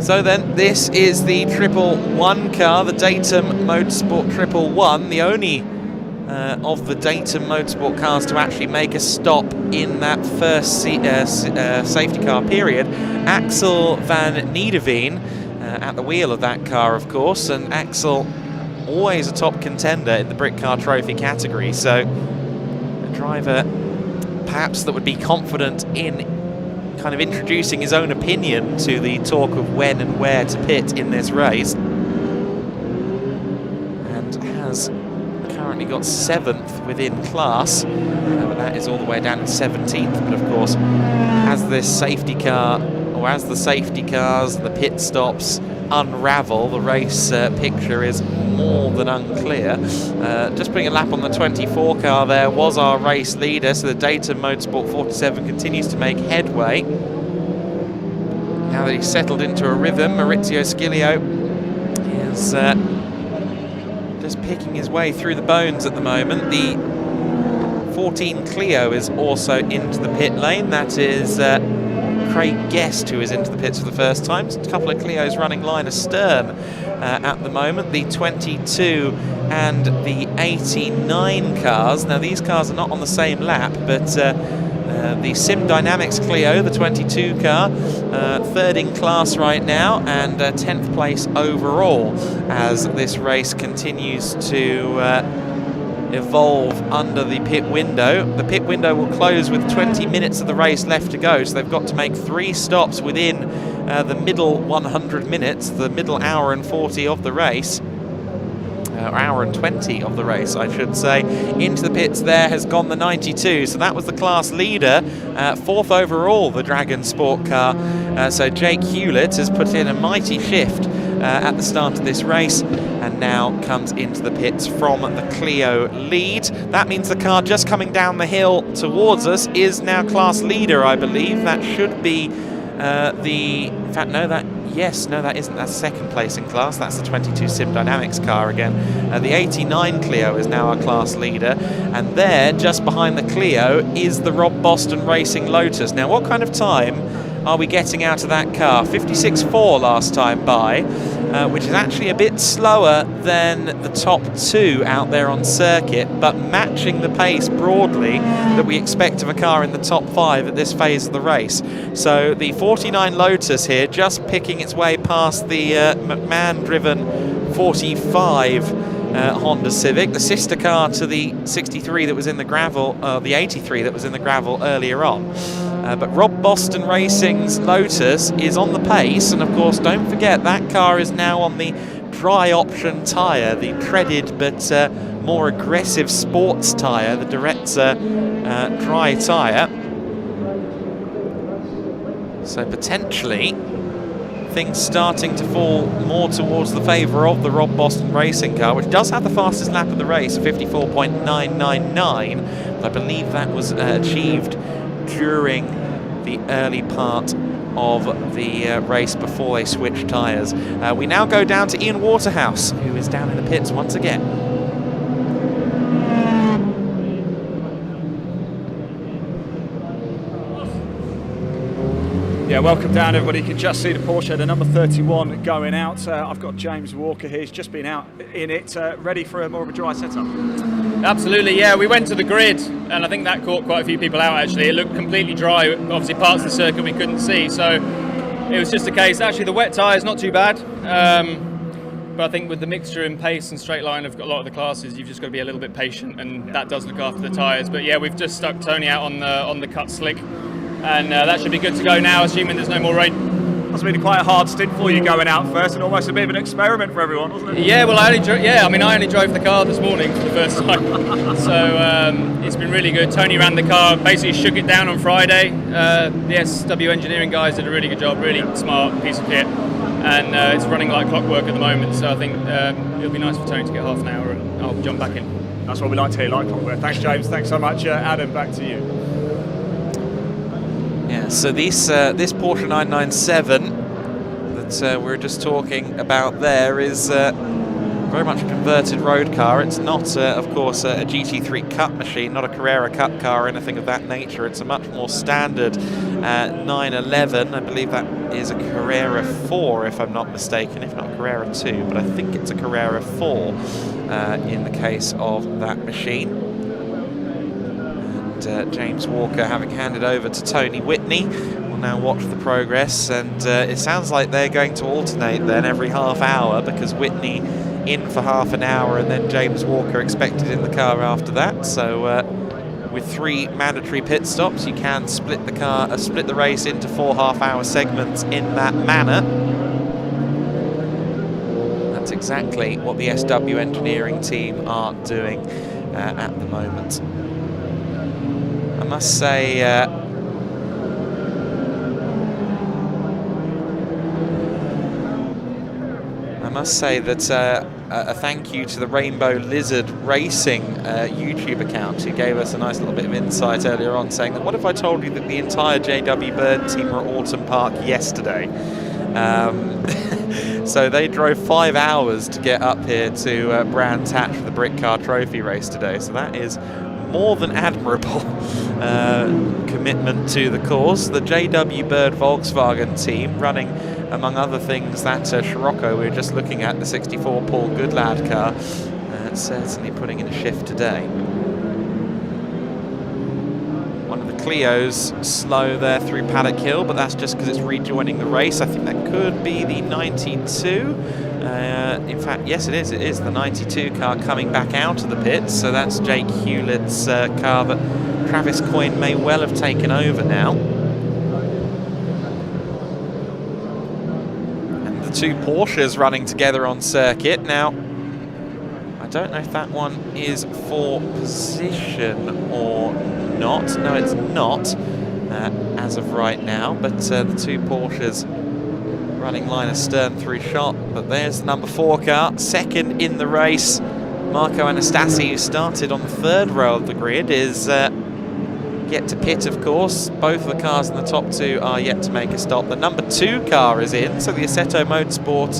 S9: So then, this is the 111 car, the Datum Motorsport 111, the only of the Datum Motorsport cars to actually make a stop in that first safety car period. Axel van Niederveen at the wheel of that car, of course, and Axel always a top contender in the Britcar Trophy category, so a driver perhaps that would be confident in kind of introducing his own opinion to the talk of when and where to pit in this race, and has currently got 7th within class, but that is all the way down to 17th. But of course, as this safety car, or as the safety cars, the pit stops unravel, the race picture is more than unclear. Just putting a lap on the 24 car there was our race leader, so the Datum Motorsport 47 continues to make headway. Now that he's settled into a rhythm, Maurizio Scilio is just picking his way through the bones at the moment. The 14 Clio is also into the pit lane. That is Craig Guest, who is into the pits for the first time. A couple of Clios running line astern at the moment. The 22 and the 89 cars. Now these cars are not on the same lap, but the Sim Dynamics Clio, the 22 car, 3rd in class right now, and 10th place overall as this race continues to evolve under the pit window. The pit window will close with 20 minutes of the race left to go, so they've got to make 3 stops within the middle 100 minutes, the middle hour and 40 of the race. Hour and 20 of the race, I should say. Into the pits there has gone the 92, so that was the class leader, 4th overall, the Dragon Sport car. So Jake Hewlett has put in a mighty shift at the start of this race, and now comes into the pits from the Clio lead. That means the car just coming down the hill towards us is now class leader, I believe. That should be in fact, no, that isn't. That's second place in class. That's the 22 Sim Dynamics car again. The 89 Clio is now our class leader, and there, just behind the Clio, is the Rob Boston Racing Lotus. Now, what kind of time are we getting out of that car? 56.4 last time by, which is actually a bit slower than the top two out there on circuit, but matching the pace broadly that we expect of a car in the top 5 at this phase of the race. So the 49 Lotus here just picking its way past the McMahon-driven 45 Honda Civic, the sister car to the 63 that was in the gravel, the 83 that was in the gravel earlier on. But Rob Boston Racing's Lotus is on the pace, and of course don't forget that car is now on the dry option tyre, the treaded but more aggressive sports tyre, the Director dry tyre. So potentially things starting to fall more towards the favour of the Rob Boston Racing car, which does have the fastest lap of the race, 54.999, but I believe that was achieved during the early part of the race before they switched tyres. We now go down to Ian Waterhouse, who is down in the pits once again.
S1: Yeah, welcome down everybody. You can just see the Porsche, the number 31 going out. I've got James Walker here. He's just been out in it, ready for more of a dry setup.
S13: Absolutely, yeah. We went to the grid, and I think that caught quite a few people out actually. It looked completely dry. Obviously parts of the circuit we couldn't see, so it was just a case. Actually the wet tyre is not too bad, but I think with the mixture in pace and straight line of a lot of the classes, you've just got to be a little bit patient, and that does look after the tyres. But yeah, we've just stuck Tony out on the cut slick, and that should be good to go now, assuming there's no more rain.
S1: Must have been quite a hard stint for you going out first, and almost a bit of an experiment for everyone, wasn't it?
S13: Yeah, well, I only drove the car this morning for the first time, so it's been really good. Tony ran the car, basically shook it down on Friday. The SW engineering guys did a really good job, really smart piece of kit, and it's running like clockwork at the moment. So I think it'll be nice for Tony to get half an hour, and I'll jump back in.
S1: That's what we like to hear, like clockwork. Thanks, James. Thanks so much, Adam. Back to you.
S9: Yeah, so this Porsche 997 that we're just talking about there is very much a converted road car. It's not, of course, a GT3 Cup machine, not a Carrera Cup car or anything of that nature. It's a much more standard 911. I believe that is a Carrera 4, if I'm not mistaken, if not Carrera 2, but I think it's a Carrera 4 in the case of that machine. James Walker, having handed over to Tony Whitney, will now watch the progress, and it sounds like they're going to alternate then every half hour, because Whitney in for half an hour and then James Walker expected in the car after that. So with 3 mandatory pit stops, you can split the race into 4 half-hour segments in that manner. That's exactly what the SW engineering team are doing at the moment. I must say, that a thank you to the Rainbow Lizard Racing YouTube account, who gave us a nice little bit of insight earlier on, saying that what if I told you that the entire JW Bird team were at Alton Park yesterday? So they drove 5 hours to get up here to Brands Hatch for the Britcar Trophy race today. So that is more than admirable commitment to the cause. The JW Bird Volkswagen team running, among other things, that Scirocco we were just looking at, the 64 Paul Goodlad car, certainly putting in a shift today. One of the Clios slow there through Paddock Hill, but that's just because it's rejoining the race. I think that could be the 92. In fact, yes, it is the 92 car coming back out of the pits, so that's Jake Hewlett's car that Travis Coyne may well have taken over now. And the 2 Porsches running together on circuit. Now, I don't know if that one is for position or not. No, it's not as of right now, but the 2 Porsches running line astern through shot, but there's the number 4 car, second in the race. Marco Anastasi, who started on the 3rd row of the grid, is yet to pit, of course. Both of the cars in the top 2 are yet to make a stop. The number 2 car is in, so the Assetto Motorsport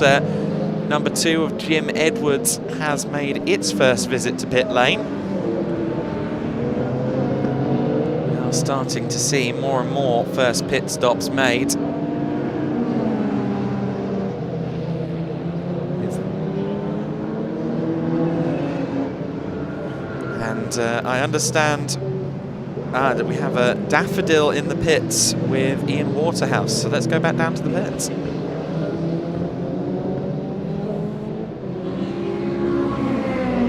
S9: number 2 of Jim Edwards has made its first visit to pit lane. Now starting to see more and more first pit stops made. And I understand that we have a Daffodil in the pits with Ian Waterhouse. So let's go back down to the pits.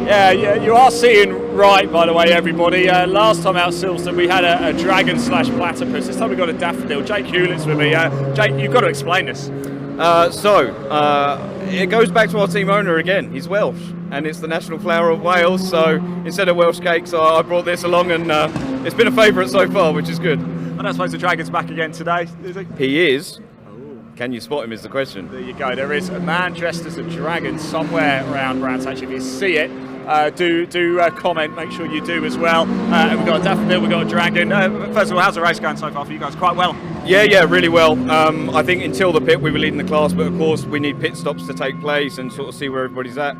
S1: Yeah, you are seeing right, by the way, everybody. Last time out Silverstone, we had a Dragon / Platypus. This time we got a Daffodil. Jake Hewlett's with me. Jake, you've got to explain this.
S16: It goes back to our team owner again. He's Welsh, and it's the national flower of Wales. So instead of Welsh cakes, I brought this along, and it's been a favourite so far, which is good.
S1: I don't suppose the Dragon's back again today, is he?
S16: He is. Can you spot him is the question.
S1: There you go. There is a man dressed as a dragon somewhere around Brands Hatch. If you see it, do comment. Make sure you do as well. And we've got a Daffodil, we've got a dragon. First of all, how's the race going so far for you guys? Quite well?
S16: Yeah, really well. I think until the pit we were leading the class, but of course we need pit stops to take place and sort of see where everybody's at.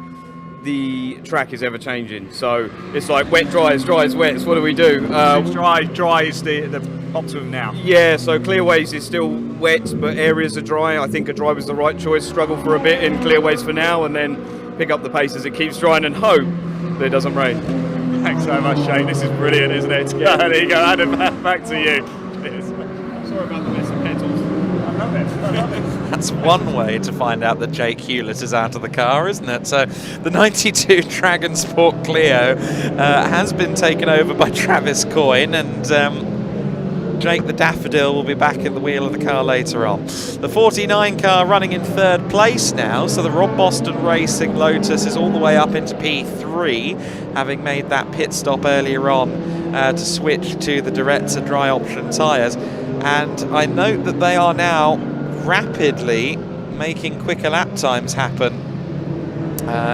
S16: The track is ever changing, so it's like wet, dry is wet. So what do we do?
S1: Dry is the optimum now.
S16: Yeah, so clearways is still wet, but areas are dry. I think a dry was the right choice. Struggle for a bit in clearways for now, and then pick up the pace as it keeps drying and hope that it doesn't rain.
S1: Thanks so much, Shane. This is brilliant, isn't it? Yeah. There you go, Adam. Back to you.
S16: Sorry about the mess of petals.
S1: I love it.
S9: That's one way to find out that Jake Hewlett is out of the car, isn't it? So the 92 Dragon Sport Clio has been taken over by Travis Coyne, and Jake the Daffodil will be back at the wheel of the car later on. The 49 car running in 3rd place now, so the Rob Boston Racing Lotus is all the way up into P3, having made that pit stop earlier on to switch to the Direzza dry option tyres. And I note that they are now rapidly making quicker lap times happen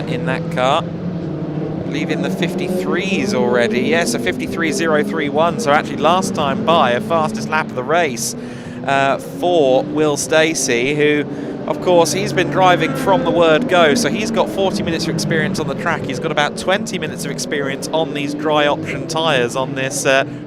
S9: in that car. I believe in the 53s already. Yes, a 53.031. So actually last time by a fastest lap of the race for Will Stacey, who of course he's been driving from the word go, so he's got 40 minutes of experience on the track. He's got about 20 minutes of experience on these dry option tyres on this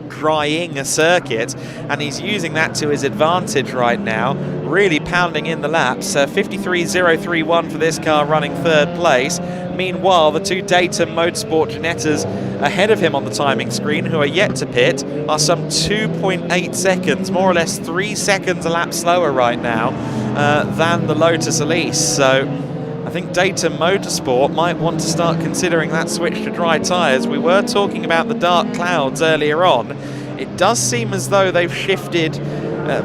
S9: drying circuit, and he's using that to his advantage right now, really pounding in the laps. 53.031 for this car running 3rd place. Meanwhile, the 2 Datum Motorsport Ginettas ahead of him on the timing screen, who are yet to pit, are some 2.8 seconds, more or less 3 seconds a lap slower right now than the Lotus Elise. So I think Datum Motorsport might want to start considering that switch to dry tyres. We were talking about the dark clouds earlier on. It does seem as though they've shifted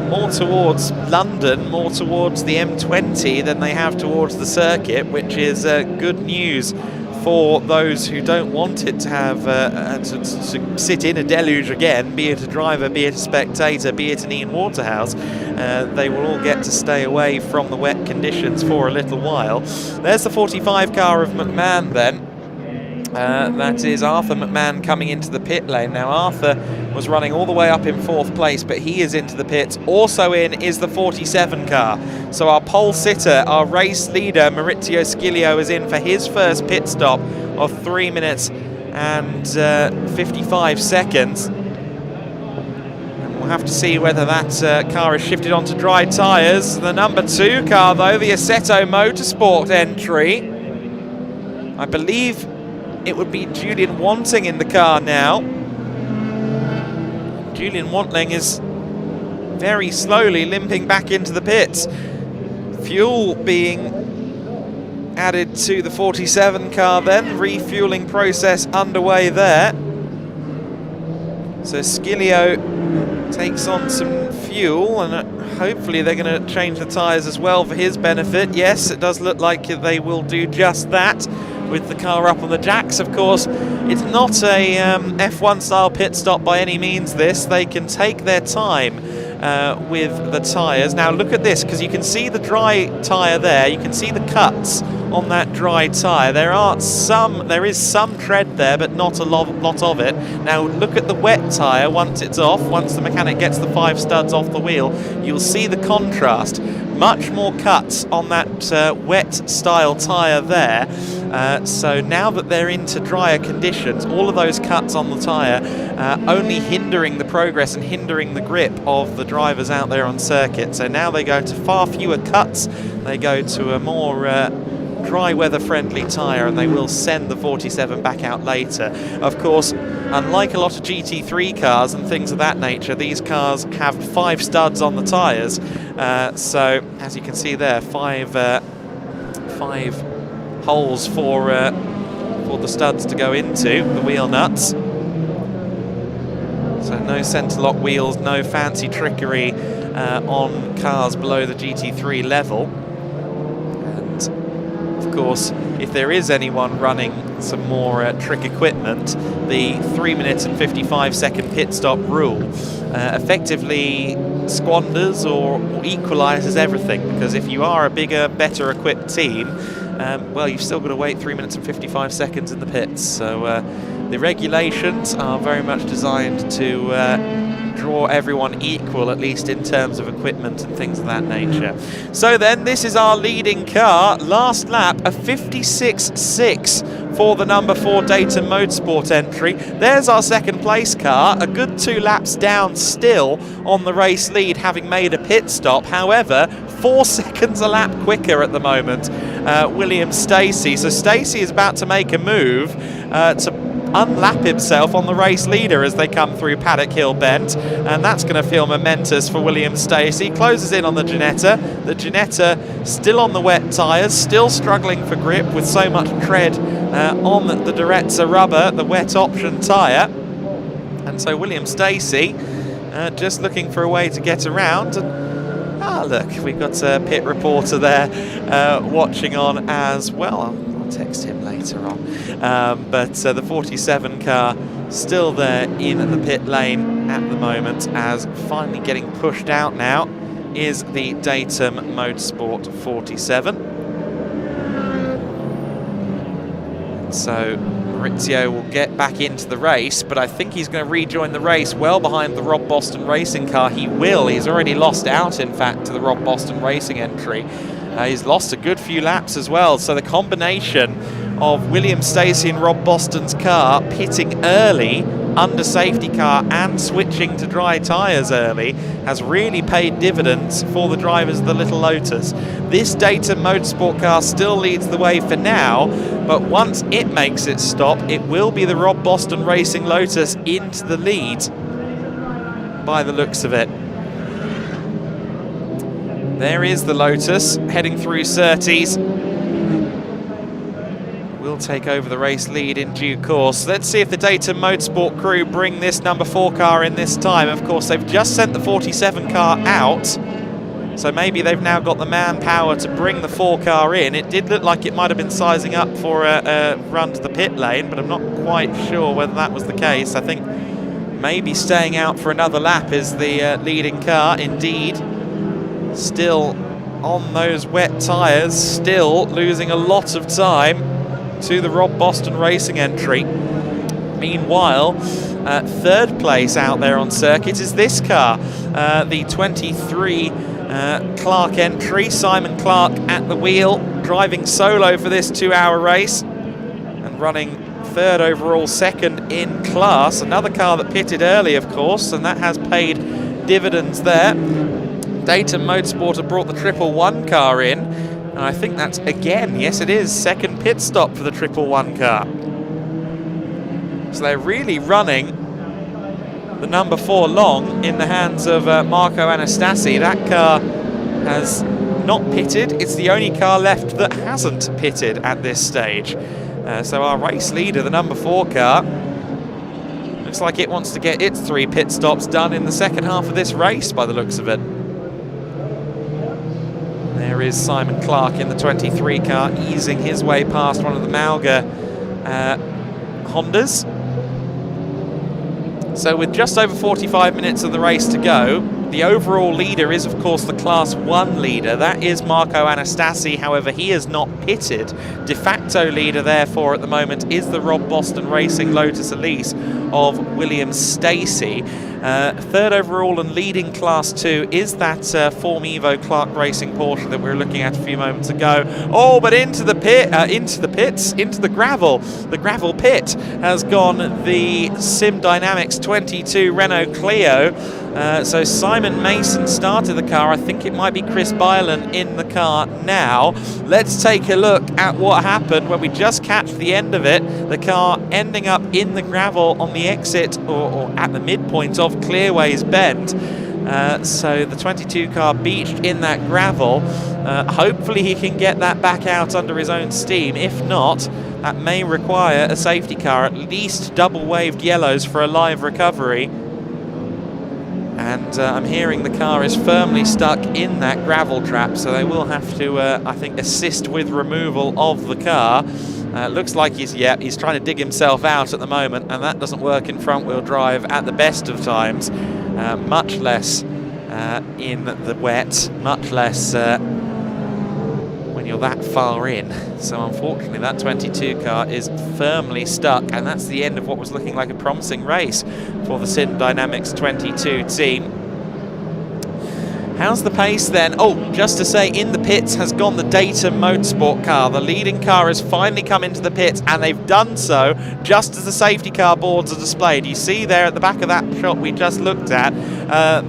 S9: more towards London, more towards the M20 than they have towards the circuit, which is good news for those who don't want it to have to sit in a deluge again, be it a driver, be it a spectator, be it an Ian Waterhouse. They will all get to stay away from the wet conditions for a little while. There's the 45 car of McMahon then. That is Arthur McMahon coming into the pit lane. Now Arthur was running all the way up in 4th place, but he is into the pits. Also in is the 47 car. So our pole sitter, our race leader, Maurizio Sciglio, is in for his first pit stop of 3 minutes and 55 seconds. And we'll have to see whether that car is shifted onto dry tyres. The number 2 car though, the Assetto Motorsport entry. I believe it would be Julian Wanting in the car now. Julian Wantling is very slowly limping back into the pits. Fuel being added to the 47 car then. Refueling process underway there. So Sciglio takes on some fuel, and hopefully they're going to change the tyres as well for his benefit. Yes, it does look like they will do just that with the car up on the jacks. Of course, it's not a F1 style pit stop by any means this. They can take their time with the tyres. Now look at this, because you can see the dry tyre there, you can see the cuts on that dry tyre. There is some tread there, but not a lot of it. Now look at the wet tyre once it's off, once the mechanic gets the 5 studs off the wheel, you'll see the contrast. Much more cuts on that wet style tyre there. So now that they're into drier conditions, all of those cuts on the tyre only hindering the progress and hindering the grip of the drivers out there on circuit. So now they go to far fewer cuts, they go to a more dry weather friendly tyre, and they will send the 47 back out later. Of course, unlike a lot of GT3 cars and things of that nature, these cars have 5 studs on the tyres. So as you can see there, 5 holes for the studs to go into the wheel nuts. So no centre lock wheels, no fancy trickery on cars below the GT3 level. Of course, if there is anyone running some more trick equipment, the 3 minutes and 55-second pit stop rule effectively squanders or equalises everything, because if you are a bigger, better equipped team, well, you've still got to wait 3 minutes and 55 seconds in the pits. So the regulations are very much designed to draw everyone equal, at least in terms of equipment and things of that nature. So then, this is our leading car. Last lap, a 56.6 for the number 4 Dayton Motorsport entry. There's our second place car, a good 2 laps down still on the race lead, having made a pit stop. However, 4 seconds a lap quicker at the moment, William Stacey. So Stacey is about to make a move to unlap himself on the race leader as they come through Paddock Hill Bend, and that's going to feel momentous for William Stacey. Closes in on the Ginetta. The Ginetta still on the wet tyres, still struggling for grip with so much tread on the Durezza rubber, the wet option tyre. And so William Stacey just looking for a way to get around. And look, we've got a pit reporter there watching on as well. I'll text him later on. But the 47 car still there in the pit lane at the moment, as finally getting pushed out now is the Dayton Motorsport 47. So Maurizio will get back into the race, but I think he's going to rejoin the race well behind the Rob Boston Racing car. He will. He's already lost out, in fact, to the Rob Boston Racing entry. He's lost a good few laps as well. So the combination of William Stacey and Rob Boston's car pitting early under safety car and switching to dry tyres early has really paid dividends for the drivers of the Little Lotus. This Dayton Motorsport car still leads the way for now, but once it makes its stop, it will be the Rob Boston Racing Lotus into the lead by the looks of it. There is the Lotus heading through Surtees. Will take over the race lead in due course. Let's see if the Dayton Motorsport crew bring this number 4 car in this time. Of course, they've just sent the 47 car out, so maybe they've now got the manpower to bring the 4 car in. It did look like it might have been sizing up for a run to the pit lane, but I'm not quite sure whether that was the case. I think maybe staying out for another lap is the leading car. Indeed, still on those wet tyres, still losing a lot of time to the Rob Boston Racing entry. Meanwhile, third place out there on circuit is this car, the 23 Clark entry. Simon Clark at the wheel, driving solo for this 2-hour race and running third overall, second in class. Another car that pitted early, of course, and that has paid dividends there. Dayton Motorsport have brought the 111 car in, and I think that's, again, yes it is, second pit stop for the 111 car. So they're really running the number 4 long in the hands of Marco Anastasi. That car has not pitted. It's the only car left that hasn't pitted at this stage. So our race leader, the number 4 car, looks like it wants to get its 3 pit stops done in the second half of this race by the looks of it. There is Simon Clark in the 23 car, easing his way past one of the Mauger Hondas. So with just over 45 minutes of the race to go, The overall leader is, of course, the Class 1 leader. That is Marco Anastasi. However, he is not pitted. De facto leader, therefore, at the moment is the Rob Boston Racing Lotus Elise of William Stacey. Third overall and leading Class 2 is that Form Evo Clark Racing Porsche that we were looking at a few moments ago. Oh, but into the gravel. The gravel pit has gone the Sim Dynamics 22 Renault Clio. So Simon Mason started the car. I think it might be Chris Bylan in the car now. Let's take a look at what happened when we just catch the end of it. The car ending up in the gravel on the exit or at the midpoint of Clearways Bend. So the 22 car beached in that gravel. Hopefully he can get that back out under his own steam. If not, that may require a safety car, at least double waved yellows for a live recovery. And I'm hearing the car is firmly stuck in that gravel trap, so they will have to, I think, assist with removal of the car. Looks like he's trying to dig himself out at the moment, and that doesn't work in front-wheel drive at the best of times, much less in the wet, much less when you're that far in. So unfortunately that 22 car is firmly stuck, and that's the end of what was looking like a promising race for the Sim Dynamics 22 team. How's the pace then? Oh, just to say, in the pits has gone the Data Motorsport car. The leading car has finally come into the pits, and they've done so just as the safety car boards are displayed. You see there at the back of that shot we just looked at,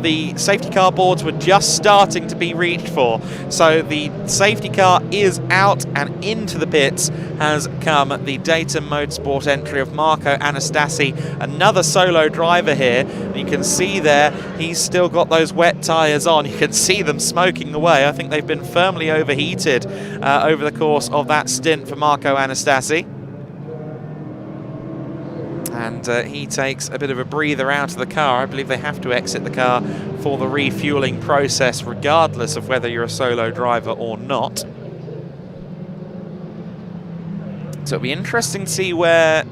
S9: the safety car boards were just starting to be reached for. So the safety car is out, and into the pits has come the Data Motorsport entry of Marco Anastasi, another solo driver here. You can see there he's still got those wet tyres on. You can see them smoking away. I think they've been firmly overheated over the course of that stint for Marco Anastasi. And he takes a bit of a breather out of the car. I believe they have to exit the car for the refueling process, regardless of whether you're a solo driver or not. So it'll be interesting to see where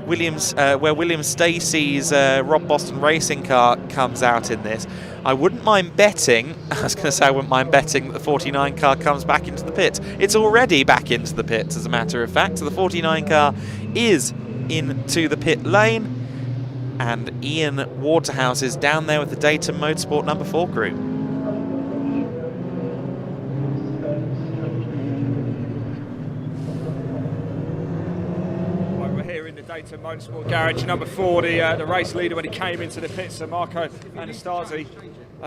S9: William Stacey's Rob Boston Racing car comes out in this. I wouldn't mind betting, I was going to say I wouldn't mind betting that the 49 car comes back into the pits. It's already back into the pits, as a matter of fact. So the 49 car is into the pit lane, and Ian Waterhouse is down there with the Data Motorsport number 4 crew.
S17: Data Motorsport garage number 4, the race leader when he came into the pits, so Marco Anastasi.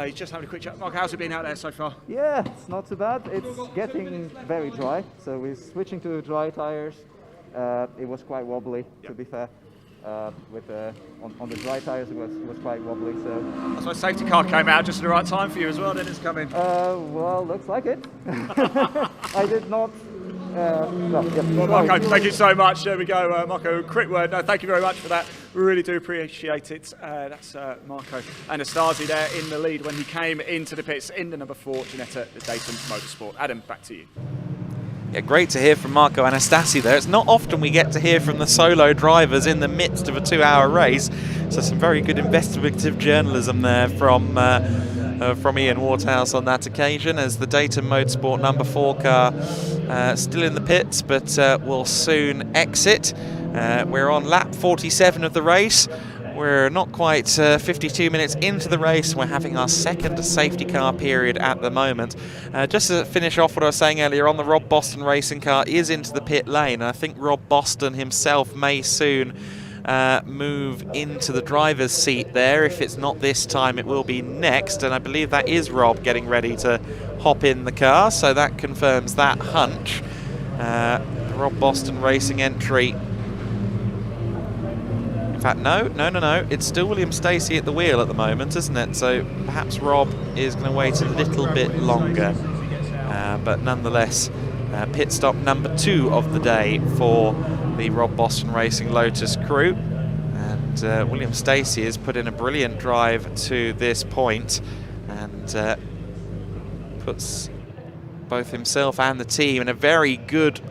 S17: He's just having a quick chat. Marco, how's it been out there so far?
S22: Yeah, it's not too bad. It's getting very dry, so we're switching to dry tires. It was quite wobbly, to be fair. On the dry tires it was quite wobbly, so...
S17: So safety car came out just at the right time for you as well, didn't it, come in?
S22: Well, looks like it. I did not...
S17: Marco, thank you so much. There we go, Marco. Quick word. No, thank you very much for that. We really do appreciate it. That's Marco Anastasi there in the lead when he came into the pits in the number 4 Ginetta, the Data Motorsport. Adam, back to you.
S9: Yeah, great to hear from Marco Anastasi there. It's not often we get to hear from the solo drivers in the midst of a 2-hour race. So some very good investigative journalism there from Ian Waterhouse on that occasion, as the Data Motorsport number 4 car still in the pits, but will soon exit. We're on lap 47 of the race. We're not quite 52 minutes into the race. We're having our second safety car period at the moment. Just to finish off what I was saying earlier on, the Rob Boston Racing car is into the pit lane. I think Rob Boston himself may soon move into the driver's seat there. If it's not this time, it will be next, and I believe that is Rob getting ready to hop in the car, so that confirms that hunch. Rob Boston Racing entry. In fact, no, it's still William Stacey at the wheel at the moment, isn't it? So perhaps Rob is going to wait a little bit longer, but nonetheless, pit stop number 2 of the day for the Rob Boston Racing Lotus crew, and William Stacey has put in a brilliant drive to this point and puts both himself and the team in a very good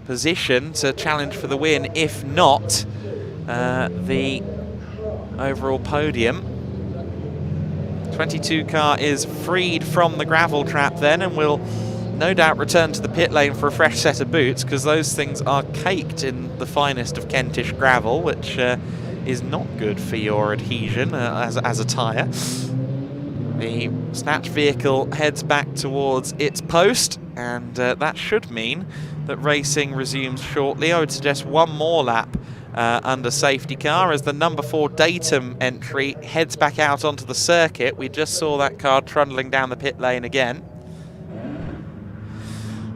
S9: position to challenge for the win, if not the overall podium. 22 car is freed from the gravel trap then, and will no doubt return to the pit lane for a fresh set of boots, because those things are caked in the finest of Kentish gravel, which is not good for your adhesion as a tyre. The snatch vehicle heads back towards its post, and that should mean that racing resumes shortly. I would suggest one more lap under safety car as the number 4 Datum entry heads back out onto the circuit. We just saw that car trundling down the pit lane again.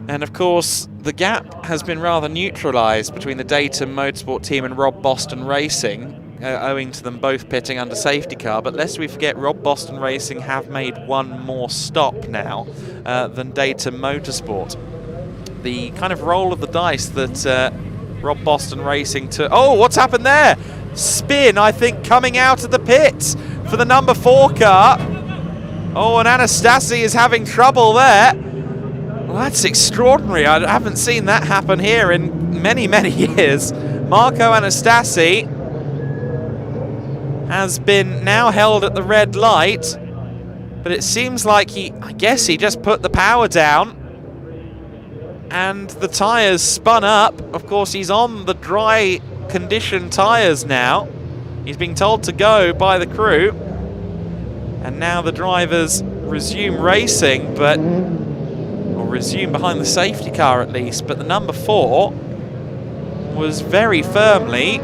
S9: And of course, the gap has been rather neutralised between the Datum Motorsport team and Rob Boston Racing, owing to them both pitting under safety car. But lest we forget, Rob Boston Racing have made one more stop now than Datum Motorsport. The kind of roll of the dice that Rob Boston Racing took... Oh, what's happened there? Spin, I think, coming out of the pits for the number 4 car. Oh, and Anastasi is having trouble there. Well, that's extraordinary. I haven't seen that happen here in many, many years. Marco Anastasi has been now held at the red light, but it seems like I guess he just put the power down and the tyres spun up. Of course, he's on the dry condition tyres now. He's being told to go by the crew, and now the drivers resume racing, or resume behind the safety car at least, but the number 4 was very firmly,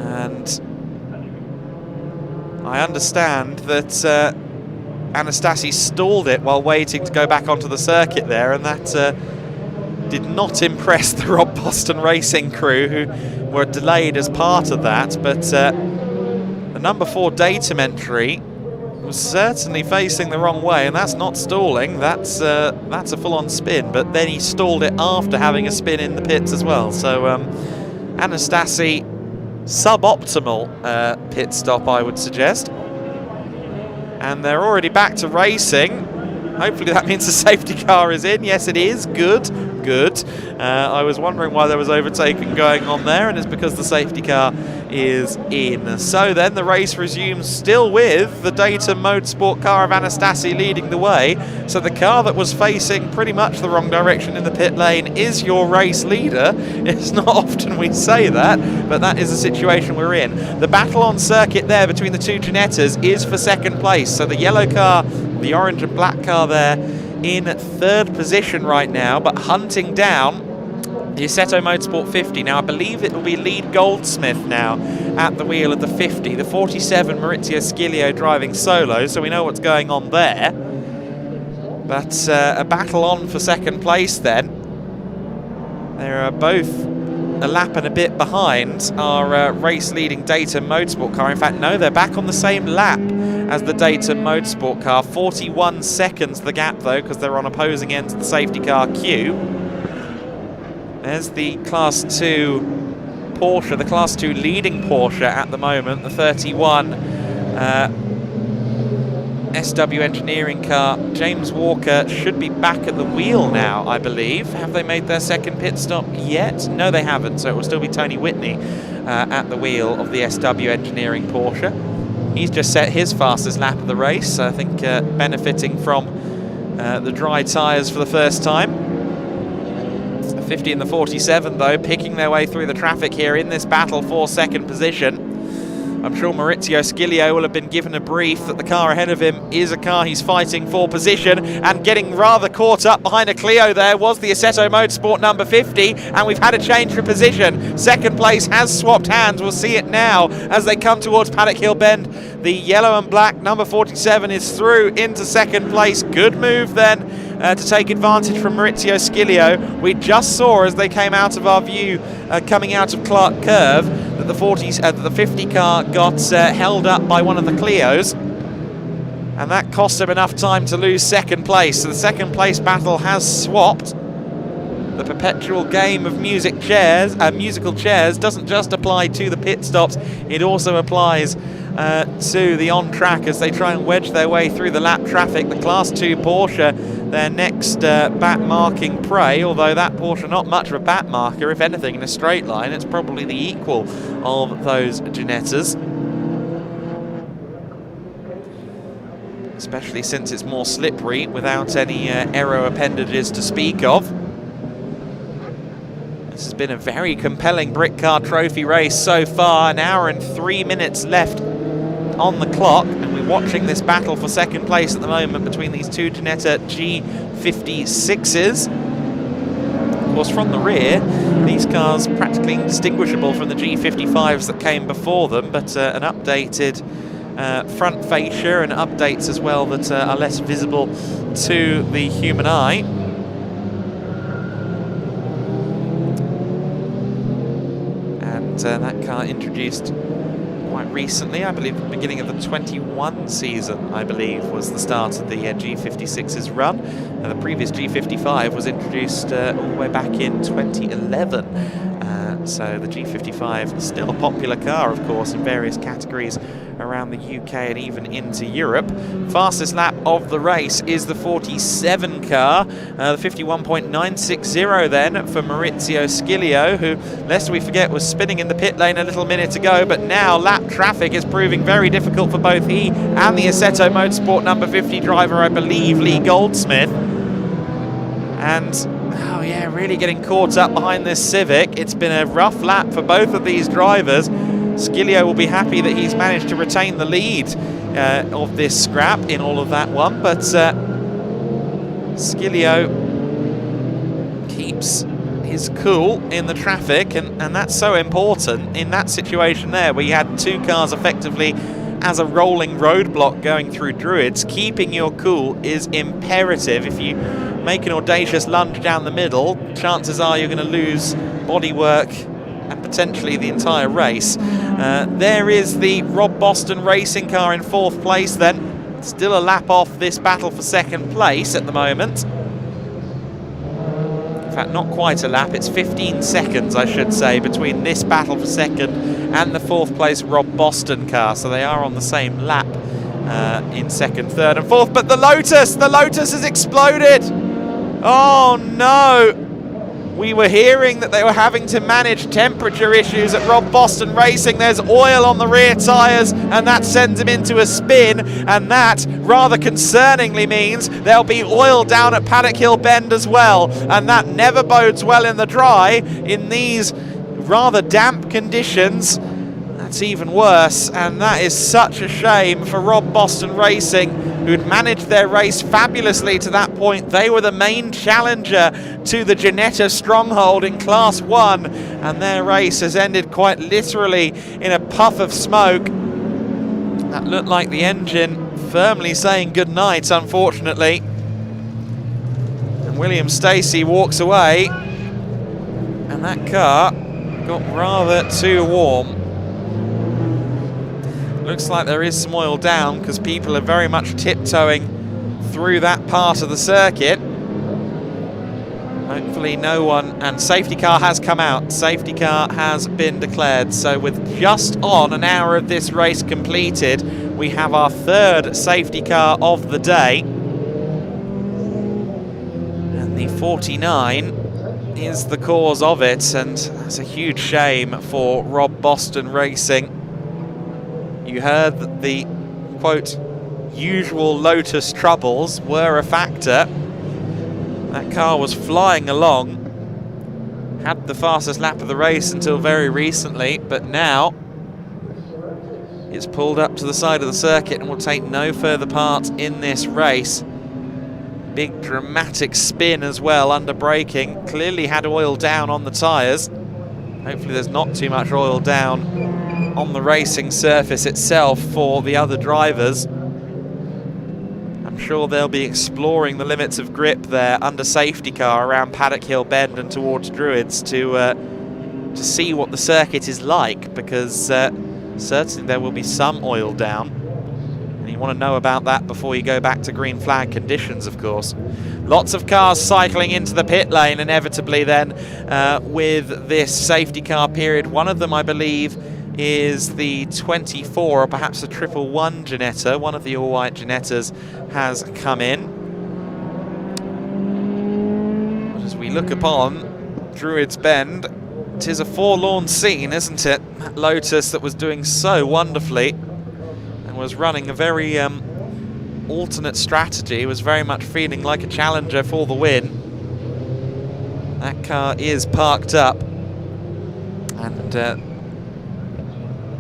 S9: and I understand that Anastasi stalled it while waiting to go back onto the circuit there, and that did not impress the Rob Boston Racing crew, who were delayed as part of that. But the number 4 Datum entry was certainly facing the wrong way, and that's not stalling, that's a full-on spin, but then he stalled it after having a spin in the pits as well. So Anastasi, suboptimal pit stop, I would suggest. And they're already back to racing. Hopefully that means the safety car is in. Yes, it is. Good. I was wondering why there was overtaking going on there, and it's because the safety car is in. So then the race resumes, still with the Datum Motorsport car of Anastasi leading the way. So the car that was facing pretty much the wrong direction in the pit lane is your race leader. It's not often we say that, but that is the situation we're in. The battle on circuit there between the two Ginettas is for second place. So the yellow car, the orange and black car there, in third position right now, but hunting down the Assetto Motorsport 50. Now I believe it will be Lead Goldsmith now at the wheel of the 50. The 47 Maurizio Sciglio driving solo, so we know what's going on there. But a battle on for second place then. They're both a lap and a bit behind our race-leading Datum Motorsport car. In fact, no, they're back on the same lap as the Datum Motorsport car. 41 seconds the gap, though, because they're on opposing ends of the safety car queue. There's the Class 2 Porsche, the Class 2 leading Porsche at the moment, the 31 SW Engineering car. James Walker should be back at the wheel now, I believe. Have they made their second pit stop yet? No, they haven't, so it will still be Tony Whitney at the wheel of the SW Engineering Porsche. He's just set his fastest lap of the race, I think benefiting from the dry tyres for the first time. The 50 and the 47, though, picking their way through the traffic here in this battle for second position. I'm sure Maurizio Sciglio will have been given a brief that the car ahead of him is a car he's fighting for position, and getting rather caught up behind a Clio there was the Assetto Motorsport number 50, and we've had a change for position. Second place has swapped hands. We'll see it now as they come towards Paddock Hill Bend. The yellow and black number 47 is through into second place. Good move then to take advantage from Maurizio Sciglio. We just saw as they came out of our view coming out of Clark Curve that the 50 car got held up by one of the Clios, and that cost him enough time to lose second place. So the second place battle has swapped. The perpetual game of musical chairs doesn't just apply to the pit stops, it also applies to the on-track as they try and wedge their way through the lap traffic. The Class 2 Porsche, their next bat-marking prey, although that Porsche not much of a bat-marker. If anything, in a straight line, it's probably the equal of those Ginettas. especially since it's more slippery without any aero appendages to speak of. This has been a very compelling Britcar Trophy race so far. An hour and 3 minutes left on the clock, and we're watching this battle for second place at the moment between these two Ginetta G56s. Of course, from the rear, these cars practically indistinguishable from the G55s that came before them, but an updated front fascia and updates as well that are less visible to the human eye. And that car introduced quite recently, I believe the beginning of the 21 season, I believe, was the start of the G56's run. And the previous G55 was introduced all the way back in 2011. So the G55 is still a popular car, of course, in various categories around the UK and even into Europe. Fastest lap of the race is the 47 car, the 51.960 then for Maurizio Sciglio, who, lest we forget, was spinning in the pit lane a little minute ago, but now lap traffic is proving very difficult for both he and the Assetto Motorsport number 50 driver, I believe, Lee Goldsmith. And oh yeah, really getting caught up behind this Civic. It's been a rough lap for both of these drivers. Sciglio will be happy that he's managed to retain the lead of this scrap in all of that one, but Sciglio keeps his cool in the traffic, and that's so important in that situation there where you had two cars effectively as a rolling roadblock going through Druids. Keeping your cool is imperative. If you make an audacious lunge down the middle, chances are you're going to lose bodywork and potentially the entire race. There is the Rob Boston racing car in fourth place then. Still a lap off this battle for second place at the moment. In fact, not quite a lap, it's 15 seconds, I should say, between this battle for second and the fourth place Rob Boston car. So they are on the same lap in second, third and fourth. But the Lotus has exploded! Oh no! We were hearing that they were having to manage temperature issues at Rob Boston Racing. There's oil on the rear tyres, and that sends him into a spin, and that rather concerningly means there'll be oil down at Paddock Hill Bend as well, and that never bodes well in the dry in these rather damp conditions. That's even worse, and that is such a shame for Rob Boston Racing, who'd managed their race fabulously to that point. They were the main challenger to the Ginetta stronghold in Class 1, and their race has ended quite literally in a puff of smoke. That looked like the engine firmly saying goodnight, unfortunately. And William Stacey walks away, and that car got rather too warm. Looks like there is some oil down because people are very much tiptoeing through that part of the circuit. Hopefully no one, and safety car has come out. Safety car has been declared. So with just on an hour of this race completed, we have our third safety car of the day. And the 49 is the cause of it, and that's a huge shame for Rob Boston Racing. You heard that the, quote, usual Lotus troubles were a factor. That car was flying along, had the fastest lap of the race until very recently, but now it's pulled up to the side of the circuit and will take no further part in this race. Big dramatic spin as well under braking. Clearly had oil down on the tyres. Hopefully there's not too much oil down on the racing surface itself for the other drivers. I'm sure they'll be exploring the limits of grip there under safety car around Paddock Hill Bend and towards Druids to see what the circuit is like, because certainly there will be some oil down, and you want to know about that before you go back to green flag conditions, of course. Lots of cars cycling into the pit lane inevitably then with this safety car period. One of them, I believe, is the 24 or perhaps a 111 Ginetta. One of the all-white Ginettas has come in. But as we look upon Druids Bend, 'tis a forlorn scene, isn't it? That Lotus that was doing so wonderfully and was running a very alternate strategy, was very much feeling like a challenger for the win. That car is parked up, and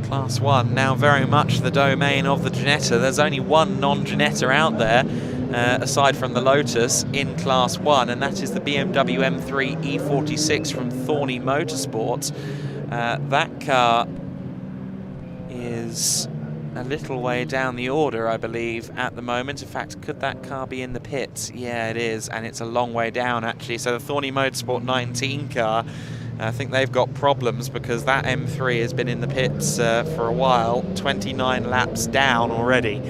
S9: Class 1 now very much the domain of the Ginetta. There's only one non-Ginetta out there, aside from the Lotus, in Class 1, and that is the BMW M3 E46 from Thorney Motorsports. That car is a little way down the order, I believe, at the moment. In fact, could that car be in the pits? Yeah, it is, and it's a long way down, actually. So the Thorney Motorsport 19 car, I think they've got problems because that M3 has been in the pits for a while, 29 laps down already.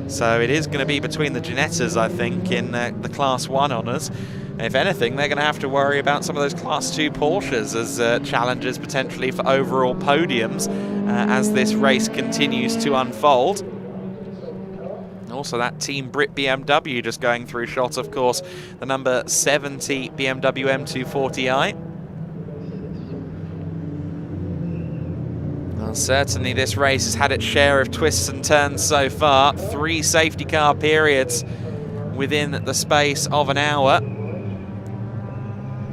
S9: So it is going to be between the Ginettas, I think, in the Class 1 honours. If anything, they're going to have to worry about some of those Class 2 Porsches as challenges potentially for overall podiums as this race continues to unfold. Also that Team Brit BMW just going through shot, of course, the number 70 BMW M240i. Well, certainly this race has had its share of twists and turns so far. 3 safety car periods within the space of an hour.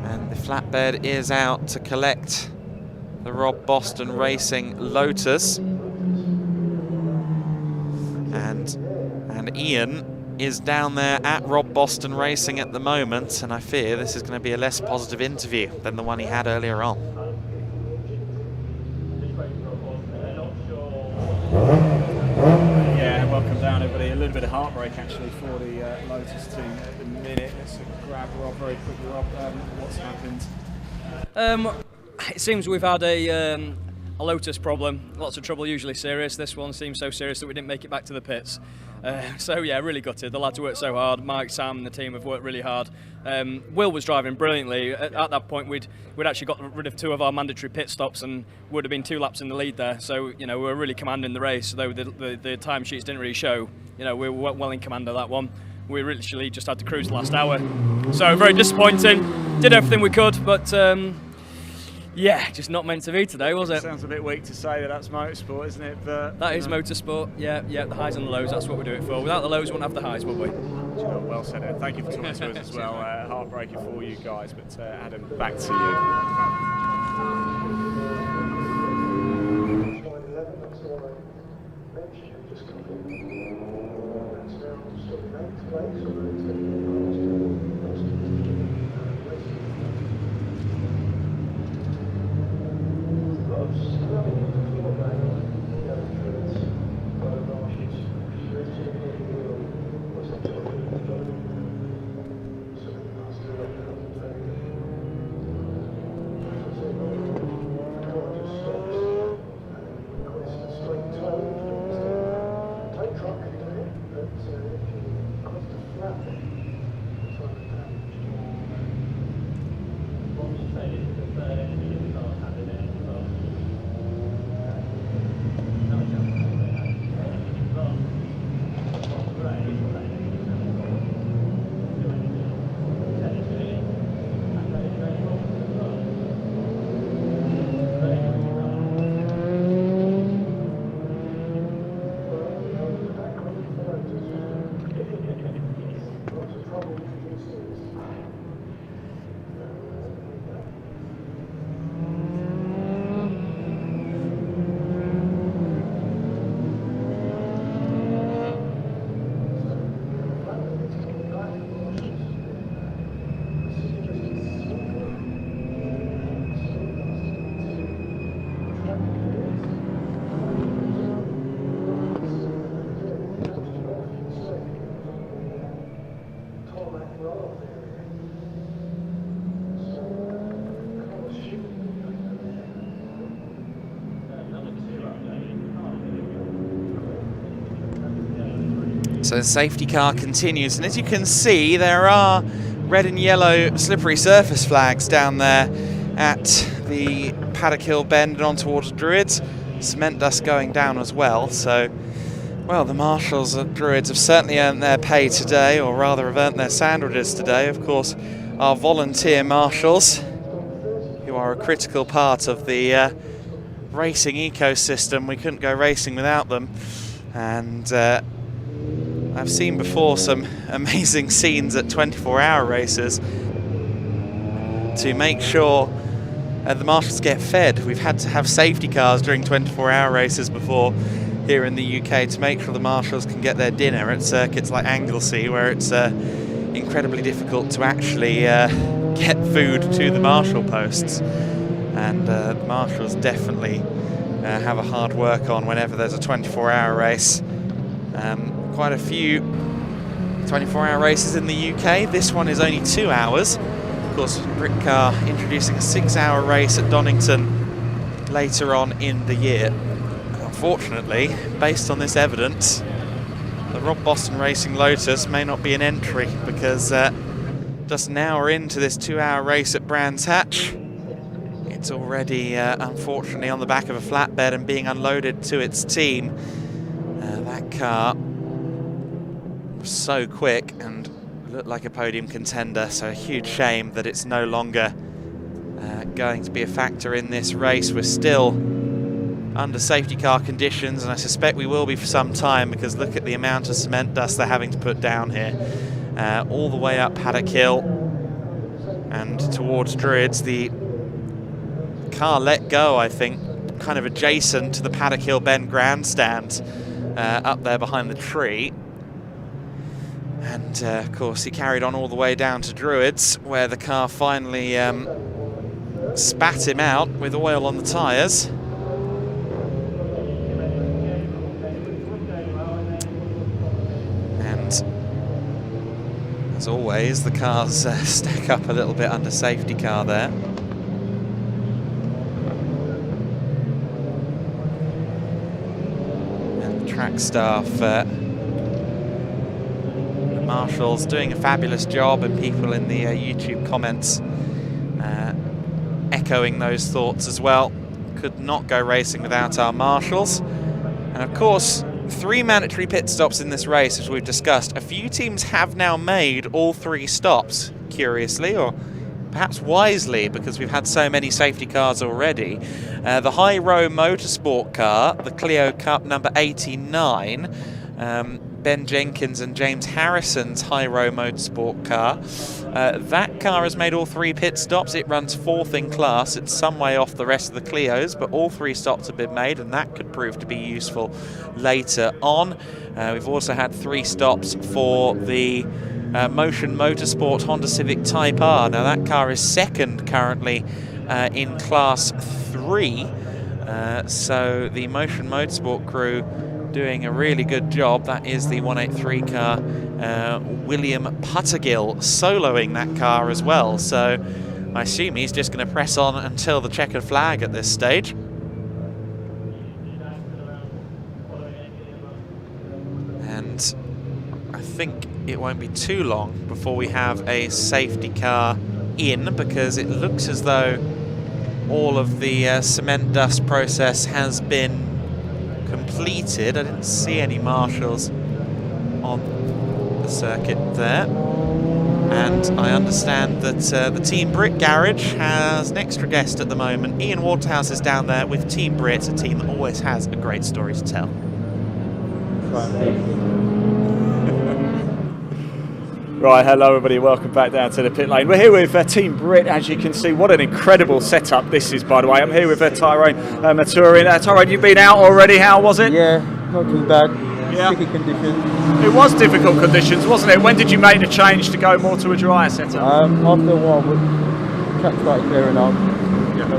S9: And the flatbed is out to collect the Rob Boston Racing Lotus. And Ian is down there at Rob Boston Racing at the moment, and I fear this is going to be a less positive interview than the one he had earlier on.
S17: Yeah, welcome down everybody. A little bit of heartbreak actually for the Lotus team at the minute. Let's grab Rob very quickly. Rob, what's happened?
S13: It seems we've had a Lotus problem. Lots of trouble, usually serious. This one seems so serious that we didn't make it back to the pits. So yeah, really gutted. The lads worked so hard. Mike, Sam and the team have worked really hard. Will was driving brilliantly. At that point we'd actually got rid of 2 of our mandatory pit stops and would have been 2 laps in the lead there. So, you know, we were really commanding the race, though the timesheets didn't really show. You know, we were well in command of that one. We literally just had to cruise the last hour. So very disappointing. Did everything we could, but yeah, just not meant to be today, was it?
S17: Sounds a bit weak to say that that's motorsport, isn't it? But
S13: that is motorsport. Yeah, the highs and the lows. That's what we do it for. Without the lows, we wouldn't have the highs, would we?
S17: Well said, Ed. Thank you for talking to us as well. Heartbreaking for you guys, but Adam, back to
S9: So the safety car continues, and as you can see, there are red and yellow slippery surface flags down there at the Paddock Hill bend and on towards Druids. Cement dust going down as well, so, well, the marshals at Druids have certainly earned their pay today, or rather have earned their sandwiches today. Of course, our volunteer marshals, who are a critical part of the racing ecosystem. We couldn't go racing without them. And I've seen before some amazing scenes at 24-hour races to make sure the marshals get fed. We've had to have safety cars during 24-hour races before here in the UK to make sure the marshals can get their dinner at circuits like Anglesey, where it's incredibly difficult to actually get food to the marshal posts. And the marshals definitely have a hard work on whenever there's a 24-hour race. Quite a few 24-hour races in the UK. This one is only 2 hours. Of course, Britcar introducing a 6-hour race at Donington later on in the year. Unfortunately, based on this evidence, the Rob Boston Racing Lotus may not be an entry, because just an hour into this 2-hour race at Brands Hatch, it's already unfortunately on the back of a flatbed and being unloaded to its team. That car was so quick and looked like a podium contender, so a huge shame that it's no longer going to be a factor in this race. We're still under safety car conditions, and I suspect we will be for some time, because look at the amount of cement dust they're having to put down here. All the way up Paddock Hill and towards Druids. The car let go, I think, kind of adjacent to the Paddock Hill Bend grandstand, up there behind the tree. And of course he carried on all the way down to Druids, where the car finally spat him out with oil on the tyres. And as always, the cars stack up a little bit under safety car there. And the track staff, the marshals, doing a fabulous job, and people in the YouTube comments echoing those thoughts as well. Could not go racing without our marshals. And of course, 3 mandatory pit stops in this race, as we've discussed. A few teams have now made all 3 stops, curiously, or perhaps wisely, because we've had so many safety cars already. The High Row Motorsport car, the Clio Cup number 89, Ben Jenkins and James Harrison's High Row Motorsport car. That car has made all 3 pit stops. It runs 4th in class. It's some way off the rest of the Clios, but all 3 stops have been made, and that could prove to be useful later on. We've also had 3 stops for the Motion Motorsport Honda Civic Type R. Now that car is 2nd currently in class 3. So the Motion Motorsport crew doing a really good job. That is the 183 car, William Puttergill soloing that car as well. So I assume he's just going to press on until the checkered flag at this stage. And I think it won't be too long before we have a safety car in, because it looks as though all of the cement dust process has been completed. I didn't see any marshals on the circuit there. And I understand that the Team Brit garage has an extra guest at the moment. Ian Waterhouse is down there with Team Brit, a team that always has a great story to tell.
S1: Right, hello everybody, welcome back down to the pit lane. We're here with Team Brit, as you can see. What an incredible setup this is, by the way. I'm here with Tyrone Maturin. Tyrone, you've been out already, how was it?
S3: Yeah, not too bad.
S1: Yeah.
S3: Sticky conditions.
S1: It was difficult conditions, wasn't it? When did you make the change to go more to a drier setup?
S3: After a while, the track started clearing up.
S1: Yeah.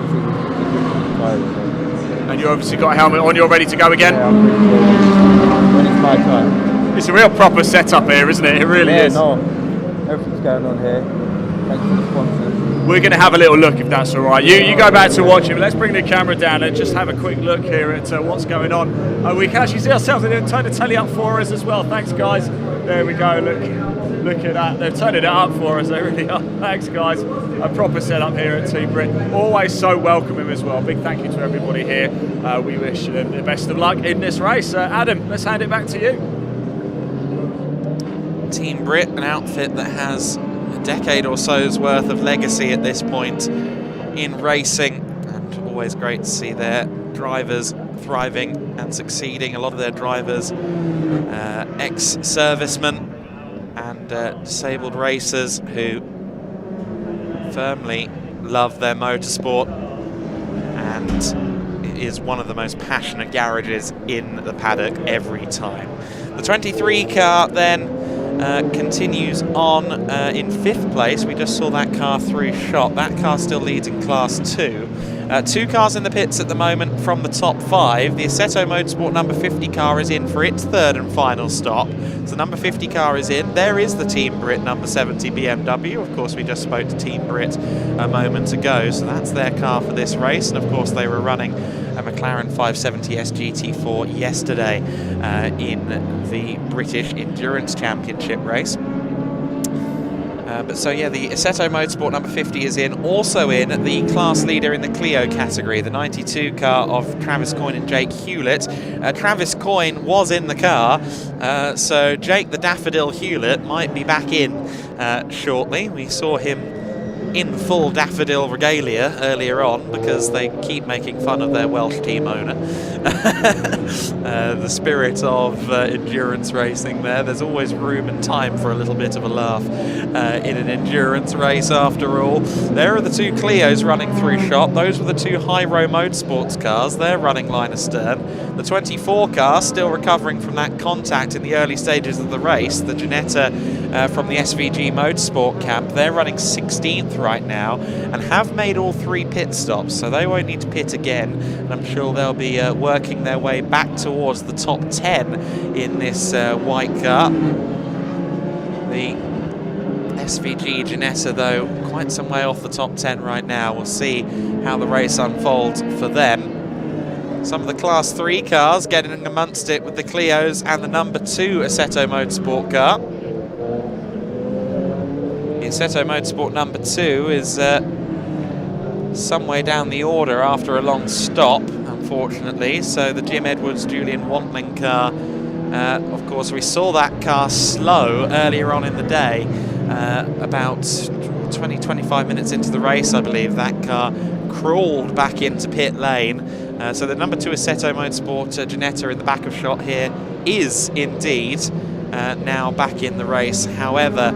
S1: And you obviously got a helmet on, you're ready to go again?
S3: Yeah, I'm pretty sure. When it's my time.
S1: It's a real proper setup here, isn't it? It really is.
S3: No, everything's going on here. Thanks for the sponsors.
S1: We're going to have a little look, if that's all right. You go back to watching, but let's bring the camera down and just have a quick look here at what's going on. We can actually see ourselves, and they've turned the telly up for us as well. Thanks, guys. There we go. Look at that. They've turned it up for us. They really are. Thanks, guys. A proper setup here at Team Brit. Always so welcoming as well. Big thank you to everybody here. We wish them the best of luck in this race. Adam, let's hand it back to you.
S9: Team Brit, an outfit that has a decade or so's worth of legacy at this point in racing, and always great to see their drivers thriving and succeeding. A lot of their drivers, ex-servicemen and disabled racers who firmly love their motorsport, and it is one of the most passionate garages in the paddock every time. The 23 car then continues on in 5th place. We just saw that car through shot. That car still leads in Class 2. 2 cars in the pits at the moment from the top 5. The Assetto Motorsport number 50 car is in for its 3rd and final stop. So number 50 car is in. There is the Team Brit number 70 BMW. Of course, we just spoke to Team Brit a moment ago. So that's their car for this race. And of course, they were running a McLaren 570S GT4 yesterday in the British Endurance Championship race. But so yeah, the Assetto Motorsport number 50 is in. Also in the class leader in the Clio category, the 92 car of Travis Coyne and Jake Hewlett. Travis Coyne was in the car, so Jake the Daffodil Hewlett might be back in shortly. We saw him in full daffodil regalia earlier on because they keep making fun of their Welsh team owner. The spirit of endurance racing there. There's always room and time for a little bit of a laugh in an endurance race after all. There are the 2 Clios running through shot. Those were the 2 Hyro Motorsports cars. They're running line astern. The 24 car still recovering from that contact in the early stages of the race. The Ginetta from the SVG Motorsport camp. They're running 16th right now and have made all 3 pit stops, so they won't need to pit again, and I'm sure they'll be working their way back towards the top 10 in this white car. The SVG Ginetta, though, quite some way off the top 10 right now. We'll see how the race unfolds for them. Some of the Class 3 cars getting amongst it with the Clios and the number 2 Assetto Motorsport car. The Assetto Motorsport number 2 is some way down the order after a long stop, unfortunately. So the Jim Edwards, Julian Wantling car, of course, we saw that car slow earlier on in the day, about 20-25 minutes into the race, I believe. That car crawled back into pit lane. So the number 2 Assetto Motorsport Ginetta in the back of shot here is indeed now back in the race. However,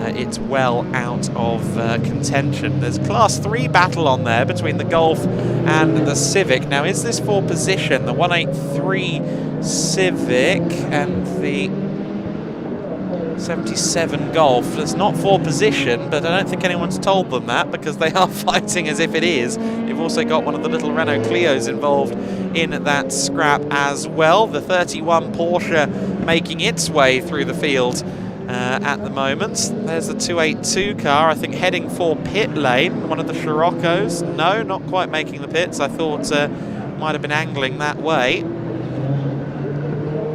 S9: it's well out of contention. There's Class 3 battle on there between the Golf and the Civic. Now, is this for position? The 183 Civic and the 77 Golf. It's not for position, but I don't think anyone's told them that because they are fighting as if it is. You've also got one of the little Renault Clios involved in that scrap as well. The 31 Porsche making its way through the field at the moment. There's the 282 car, I think heading for pit lane. One of the Scirocco's. No, not quite making the pits. I thought might have been angling that way.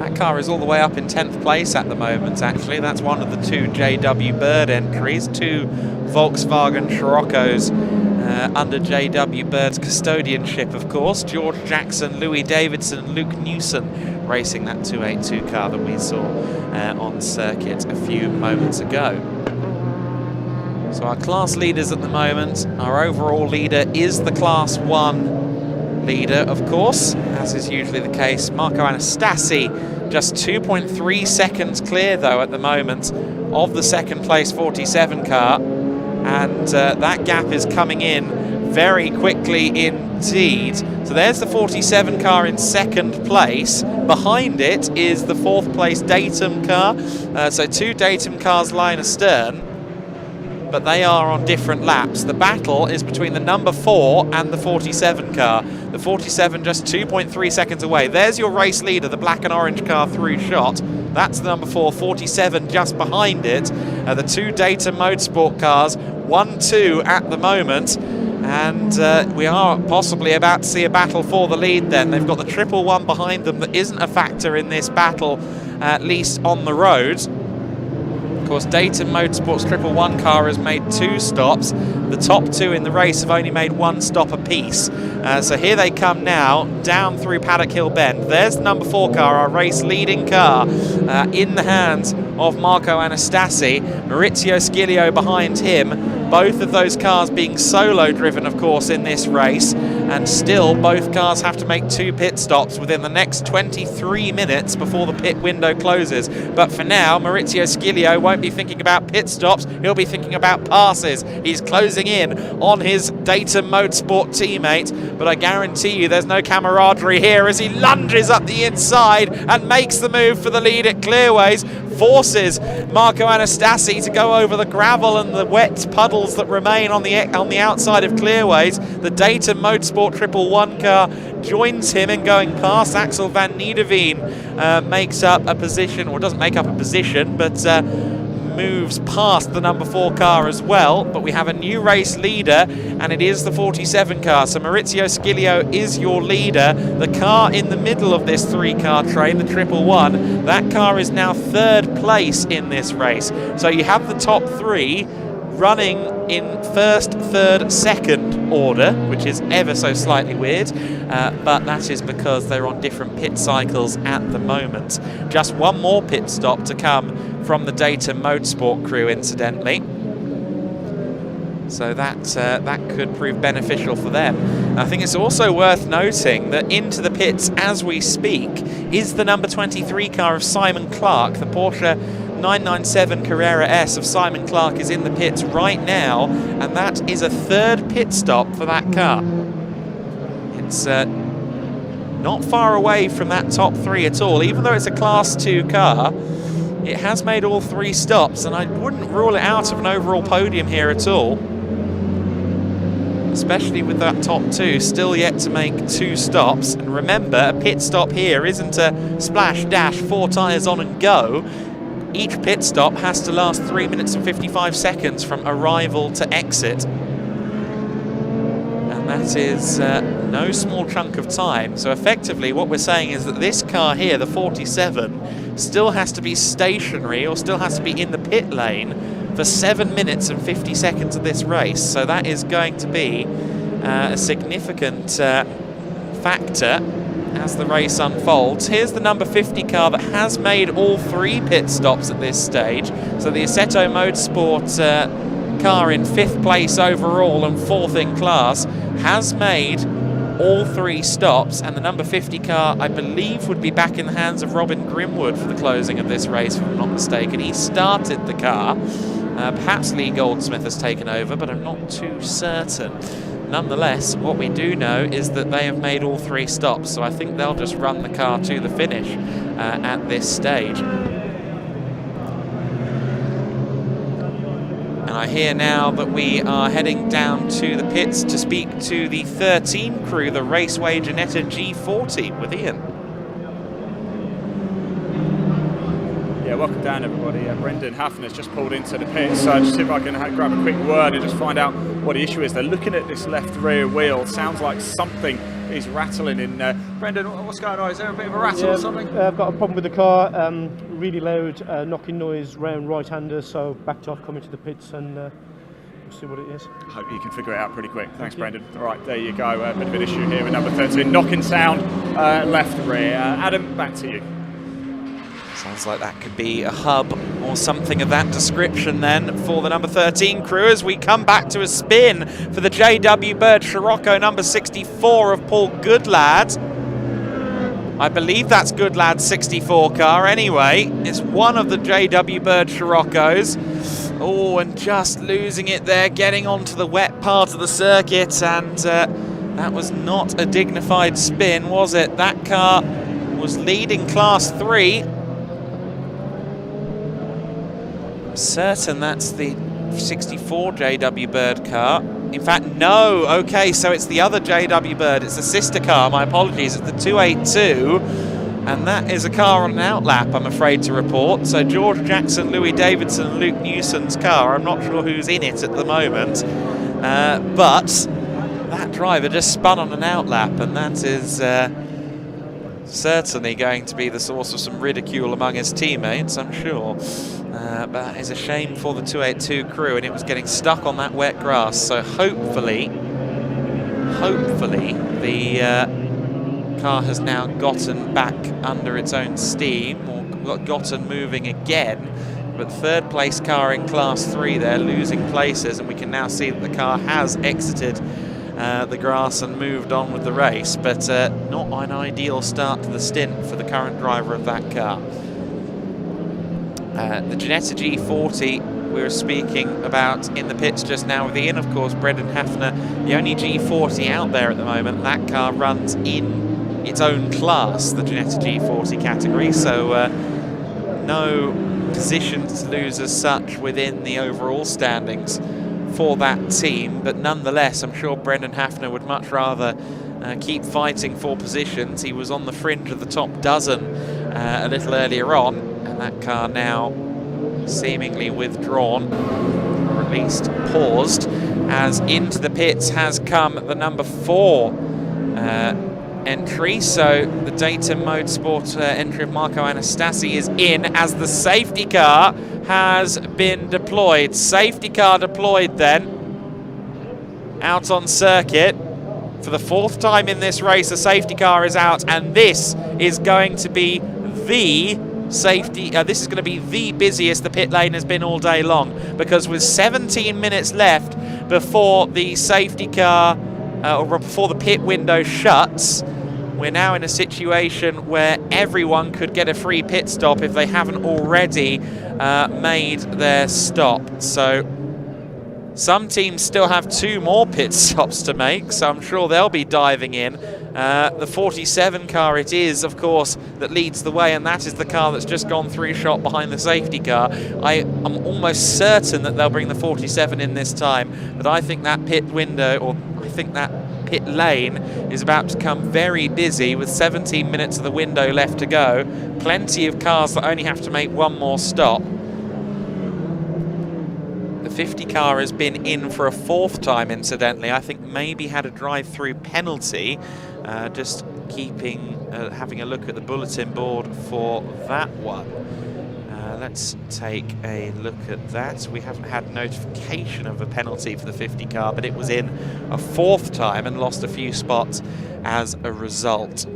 S9: That car is all the way up in 10th place at the moment, actually. That's one of the 2 JW Bird entries. 2 Volkswagen Scirocco's under JW Bird's custodianship, of course. George Jackson, Louis Davidson and Luke Newson racing that 282 car that we saw on circuit a few moments ago. So our class leaders at the moment, our overall leader is the Class 1 leader, of course, as is usually the case. Marco Anastasi, just 2.3 seconds clear, though, at the moment of the second place 47 car. And that gap is coming in very quickly indeed. So there's the 47 car in second place. Behind it is the 4th place Datum car. So 2 Datum cars line astern, but they are on different laps. The battle is between the number 4 and the 47 car. The 47 just 2.3 seconds away. There's your race leader, the black and orange car through shot. That's the number 4, 47 just behind it. The 2 Datum Motorsport cars, 1-2 at the moment. And we are possibly about to see a battle for the lead then. They've got the 111 behind them that isn't a factor in this battle, at least on the road. Of course, Datum Motorsport's 111 car has made 2 stops. The top 2 in the race have only made 1 stop apiece. So here they come now, down through Paddock Hill Bend. There's the number 4 car, our race leading car, in the hands of Marco Anastasi. Maurizio Sciglio behind him. Both of those cars being solo driven, of course, in this race. and still both cars have to make 2 pit stops within the next 23 minutes before the pit window closes. But for now, Maurizio Sciglio won't be thinking about pit stops, he'll be thinking about passes. He's closing in on his Data Motorsport teammate, but I guarantee you there's no camaraderie here as he lunges up the inside and makes the move for the lead at Clearways, forces Marco Anastasi to go over the gravel and the wet puddles that remain on the outside of Clearways. The Data Motorsport 111 car joins him in going past. Axel van Niederveen makes up a position, or doesn't make up a position, but moves past the number 4 car as well. But we have a new race leader, and it is the 47 car. So Maurizio Sciglio is your leader. The car in the middle of this 3-car train, the 111, that car is now 3rd place in this race. So you have the top 3 running in 1st, 3rd, 2nd order, which is ever so slightly weird, but that is because they're on different pit cycles at the moment. Just one more pit stop to come from the Data Motorsport crew, incidentally. So that could prove beneficial for them. I think it's also worth noting that into the pits as we speak is the number 23 car of Simon Clark. The Porsche 997 Carrera S of Simon Clark is in the pits right now, and that is a 3rd pit stop for that car. It's not far away from that top 3 at all. Even though it's a Class 2 car, it has made all 3 stops, and I wouldn't rule it out of an overall podium here at all. Especially with that top 2 still yet to make 2 stops. And remember, a pit stop here isn't a splash dash, 4 tyres on and go. Each pit stop has to last 3 minutes and 55 seconds from arrival to exit. And that is no small chunk of time. So effectively what we're saying is that this car here, the 47, still has to be stationary, or still has to be in the pit lane for 7 minutes and 50 seconds of this race. So that is going to be a significant factor as the race unfolds. Here's the number 50 car that has made all 3 pit stops at this stage. So the Assetto Motorsport car in 5th place overall and 4th in class has made all 3 stops, and the number 50 car, I believe, would be back in the hands of Robin Grimwood for the closing of this race, if I'm not mistaken. He started the car. Perhaps Lee Goldsmith has taken over, but I'm not too certain. Nonetheless, what we do know is that they have made all 3 stops, so I think they'll just run the car to the finish at this stage. And I hear now that we are heading down to the pits to speak to the 13 crew, the Raceway Ginetta G40, with Ian.
S17: Yeah, welcome down everybody. Brendan Haffner has just pulled into the pits, so just see if I can grab a quick word and just find out what the issue is. They're looking at this left rear wheel. Sounds like something is rattling in there. Brendan, what's going on? Is there a bit of a rattle or something?
S5: I've got a problem with the car. Really loud knocking noise round right-hander, so backed off, coming to the pits, and we'll see what it is.
S17: Hope you can figure it out pretty quick. Thanks, Brendan. All right, there you go. A bit of an issue here with number 13. Knocking sound left rear. Adam, back to you.
S9: Sounds like that could be a hub or something of that description then for the number 13 crew as we come back to a spin for the JW Bird Scirocco number 64 of Paul Goodlad. I believe that's Goodlad's 64 car anyway. It's one of the JW Bird Sciroccos. Oh, and just losing it there, getting onto the wet part of the circuit, and that was not a dignified spin, was it? That car was leading Class 3. I'm certain that's the 64 JW Bird car. In fact, no. Okay, so it's the other JW Bird. It's the sister car. My apologies. It's the 282. And that is a car on an outlap, I'm afraid to report. So George Jackson, Louis Davidson, and Luke Newson's car. I'm not sure who's in it at the moment. But that driver just spun on an outlap, and that is certainly going to be the source of some ridicule among his teammates, I'm sure. But that is a shame for the 282 crew, and it was getting stuck on that wet grass. So hopefully the car has now gotten back under its own steam, or gotten moving again. But third place car in Class 3 there, losing places, and we can now see that the car has exited the grass and moved on with the race, but not an ideal start to the stint for the current driver of that car. The Ginetta G40 we were speaking about in the pits just now with Ian, of course, Brendan Hafner, the only G40 out there at the moment. That car runs in its own class, the Ginetta G40 category, so no position to lose as such within the overall standings for that team, but nonetheless I'm sure Brendan Hafner would much rather keep fighting for positions. He was on the fringe of the top dozen a little earlier on, and that car now seemingly withdrawn, or at least paused, as into the pits has come the number 4 entry. So the Dayton Motorsport entry of Marco Anastasi is in as the safety car has been deployed. Safety car deployed then out on circuit. For the 4th time in this race, the safety car is out, and this is going to be the safety. This is going to be the busiest the pit lane has been all day long, because with 17 minutes left before the safety car or before the pit window shuts, we're now in a situation where everyone could get a free pit stop if they haven't already made their stop. So some teams still have 2 more pit stops to make, so I'm sure they'll be diving in. The 47 car it is, of course, that leads the way, and that is the car that's just gone 3 shot behind the safety car. I am almost certain that they'll bring the 47 in this time, but I think that pit window, or I think that pit lane is about to become very busy with 17 minutes of the window left to go. Plenty of cars that only have to make 1 more stop. The 50 car has been in for a 4th time, incidentally. I think maybe had a drive-through penalty. Just having a look at the bulletin board for that one. Let's take a look at that. We haven't had notification of a penalty for the 50 car, but it was in a 4th time and lost a few spots as a result.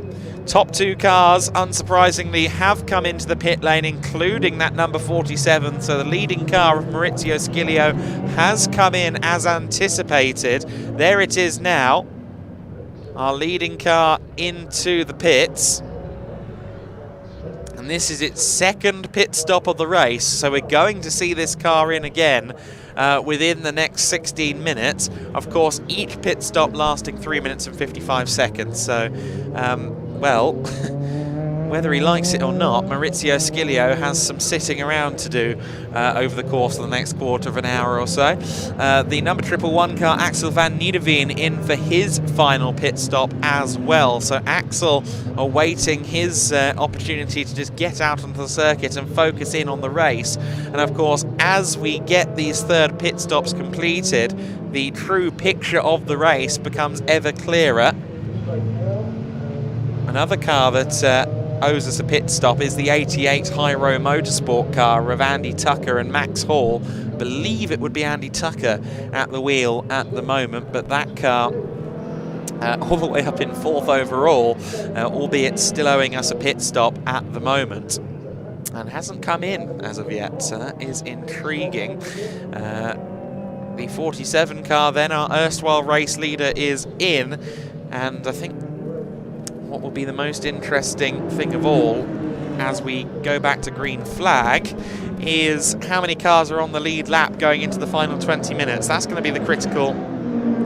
S9: Top 2 cars, unsurprisingly, have come into the pit lane, including that number 47. So the leading car of Maurizio Sciglio has come in as anticipated. There it is now, our leading car into the pits. And this is its 2nd pit stop of the race, so we're going to see this car in again within the next 16 minutes. Of course, each pit stop lasting 3 minutes and 55 seconds. So, well, whether he likes it or not, Maurizio Sciglio has some sitting around to do over the course of the next quarter of an hour or so. The number 111 car, Axel van Niederveen, in for his final pit stop as well. So Axel awaiting his opportunity to just get out onto the circuit and focus in on the race. And of course, as we get these 3rd pit stops completed, the true picture of the race becomes ever clearer. Another car that owes us a pit stop is the 88 Hyro Motorsport car of Andy Tucker and Max Hall. Believe it would be Andy Tucker at the wheel at the moment, but that car all the way up in 4th overall, albeit still owing us a pit stop at the moment, and hasn't come in as of yet, so that is intriguing. The 47 car then, our erstwhile race leader, is in, and I think what will be the most interesting thing of all as we go back to green flag is how many cars are on the lead lap going into the final 20 minutes. That's going to be the critical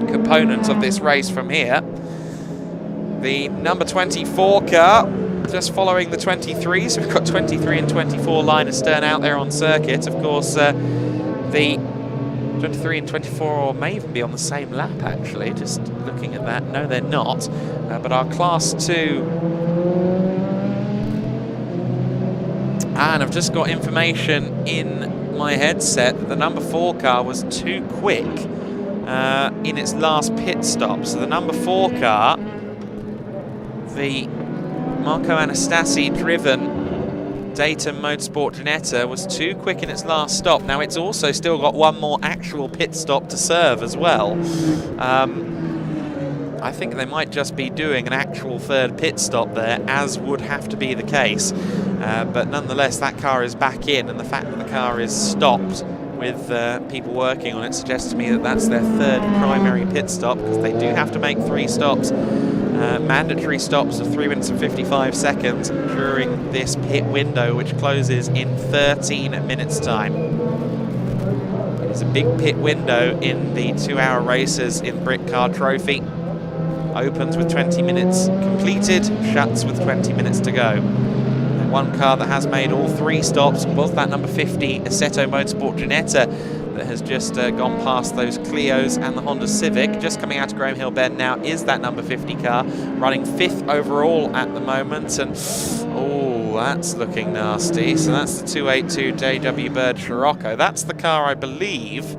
S9: component of this race from here. The number 24 car just following the 23, so we've got 23 and 24 line astern out there on circuit. Of course, the 23 and 24 may even be on the same lap, actually, just looking at that. No, they're not. But our Class 2... And I've just got information in my headset that the number 4 car was too quick in its last pit stop. So the number 4 car, the Marco Anastasi driven Dayton Motorsport Ginetta, was too quick in its last stop. Now it's also still got 1 more actual pit stop to serve as well. I think they might just be doing an actual 3rd pit stop there, as would have to be the case. But nonetheless, that car is back in, and the fact that the car is stopped with people working on it suggests to me that that's their third primary pit stop, because they do have to make 3 stops, mandatory stops of 3 minutes and 55 seconds during this pit window, which closes in 13 minutes time. It's a big pit window in the 2-hour races in Britcar Trophy. Opens with 20 minutes completed, shuts with 20 minutes to go. And one car that has made all 3 stops was that number 50 Assetto Motorsport Ginetta that has just gone past those Clios and the Honda Civic. Just coming out of Graham Hill Bend now is that number 50 car, running 5th overall at the moment, and oh, that's looking nasty. So that's the 282 JW Bird Scirocco. That's the car, I believe,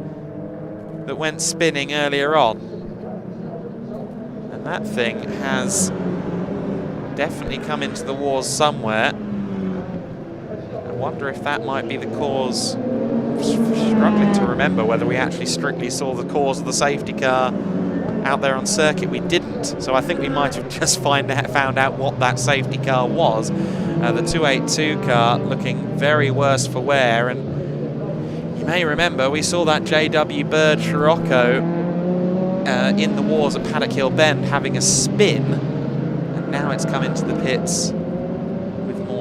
S9: that went spinning earlier on. And that thing has definitely come into the wars somewhere. I wonder if that might be the cause. Struggling to remember whether we actually strictly saw the cause of the safety car out there on circuit. We didn't, so I think we might have just found out what that safety car was. The 282 car looking very worse for wear, and you may remember we saw that JW Bird Scirocco in the wars at Paddock Hill Bend having a spin, and now it's come into the pits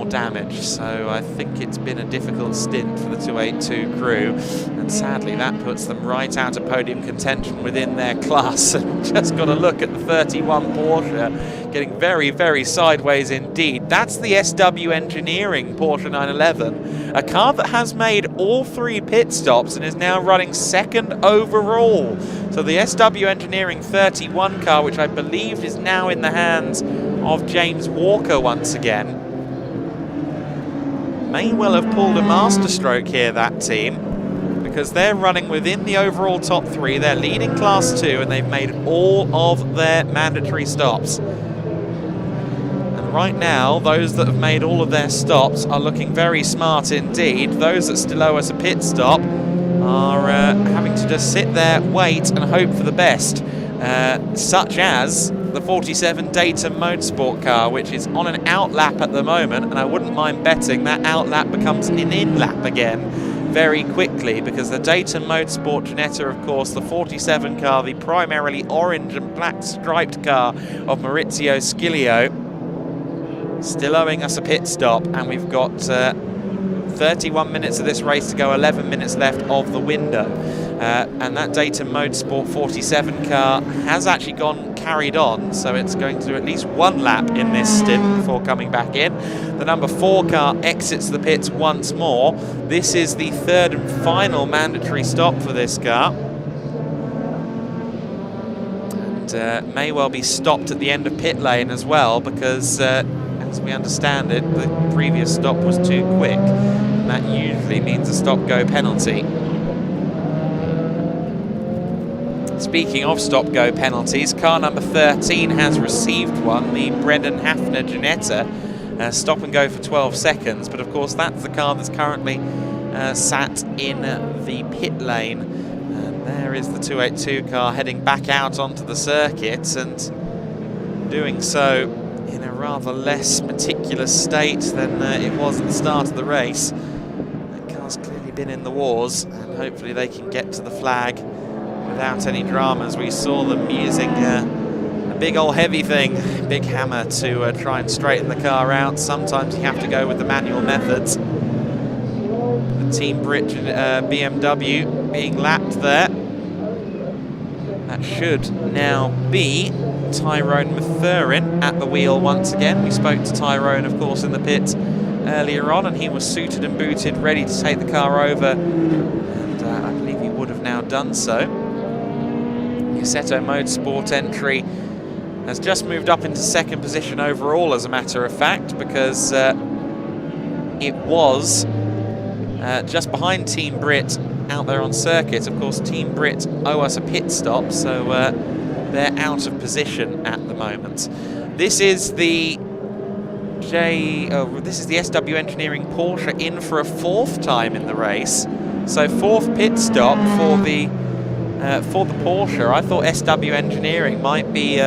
S9: damage, so I think it's been a difficult stint for the 282 crew, and sadly that puts them right out of podium contention within their class. And just got a look at the 31 Porsche getting very, very sideways indeed. That's the SW Engineering Porsche 911, a car that has made all 3 pit stops and is now running 2nd overall. So the SW Engineering 31 car, which I believe is now in the hands of James Walker once again, may well have pulled a masterstroke here, that team, because they're running within the overall top 3. They're leading Class 2, and they've made all of their mandatory stops. And right now, those that have made all of their stops are looking very smart indeed. Those that still owe us a pit stop are having to just sit there, wait, and hope for the best, such as the 47 Dayton Motorsport car, which is on an outlap at the moment, and I wouldn't mind betting that outlap becomes an in-lap again very quickly, because the Dayton Motorsport Ginetta, of course, the 47 car, the primarily orange and black striped car of Maurizio Scilio, still owing us a pit stop, and we've got 31 minutes of this race to go, 11 minutes left of the window. And that Dayton Motorsport 47 car has actually carried on, so it's going to do at least 1 lap in this stint before coming back in. The number 4 car exits the pits once more. This is the 3rd and final mandatory stop for this car, and may well be stopped at the end of pit lane as well, because as we understand it, the previous stop was too quick, and that usually means a stop-go penalty. Speaking of stop-go penalties, car number 13 has received one, the Brendan Hafner Ginetta, stop and go for 12 seconds, but of course that's the car that's currently sat in the pit lane. And there is the 282 car heading back out onto the circuit, and doing so in a rather less meticulous state than it was at the start of the race. That car's clearly been in the wars, and hopefully they can get to the flag without any dramas. We saw them using a big old heavy thing, big hammer, to try and straighten the car out. Sometimes you have to go with the manual methods. The Team Brit BMW being lapped there. That should now be Tyrone Mathurin at the wheel once again. We spoke to Tyrone, of course, in the pits earlier on, and he was suited and booted, ready to take the car over, and I believe he would have now done so. The Assetto Motorsport entry has just moved up into 2nd position overall, as a matter of fact, because it was just behind Team Brit out there on circuit. Of course, Team Brit owe us a pit stop, so they're out of position at the moment. This is the SW Engineering Porsche in for a 4th time in the race. So 4th pit stop for the Porsche. I thought SW Engineering might be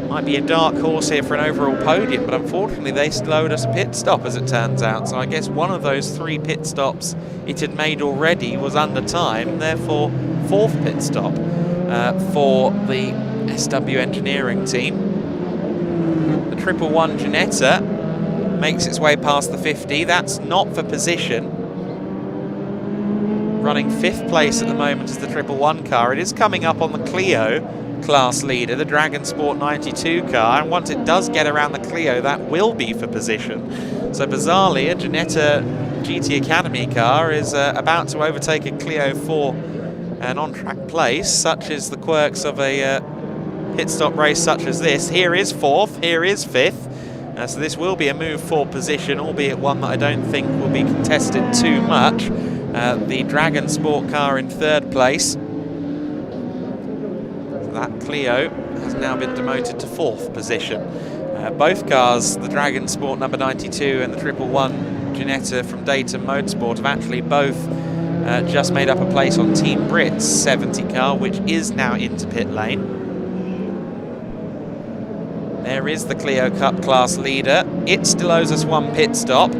S9: Might be a dark horse here for an overall podium, but unfortunately they slowed us a pit stop, as it turns out. So I guess one of those 3 pit stops it had made already was under time, therefore 4th pit stop for the SW Engineering team. The 111 Ginetta makes its way past the 50. That's not for position. Running 5th place at the moment is the 111 car. It is coming up on the Clio class leader, the Dragon Sport 92 car, and once it does get around the Clio, that will be for position. So bizarrely, a Ginetta GT Academy car is about to overtake a Clio for an on-track place. Such is the quirks of a pit stop race such as this. Here is 4th, here is 5th. So this will be a move for position, albeit one that I don't think will be contested too much. The Dragon Sport car in 3rd place. That Clio has now been demoted to 4th position. Both cars, the Dragon Sport number 92 and the 111 Ginetta from Dayton Motorsport, have actually both just made up a place on Team Brit's 70 car, which is now into pit lane. There is the Clio Cup class leader. It still owes us 1 pit stop.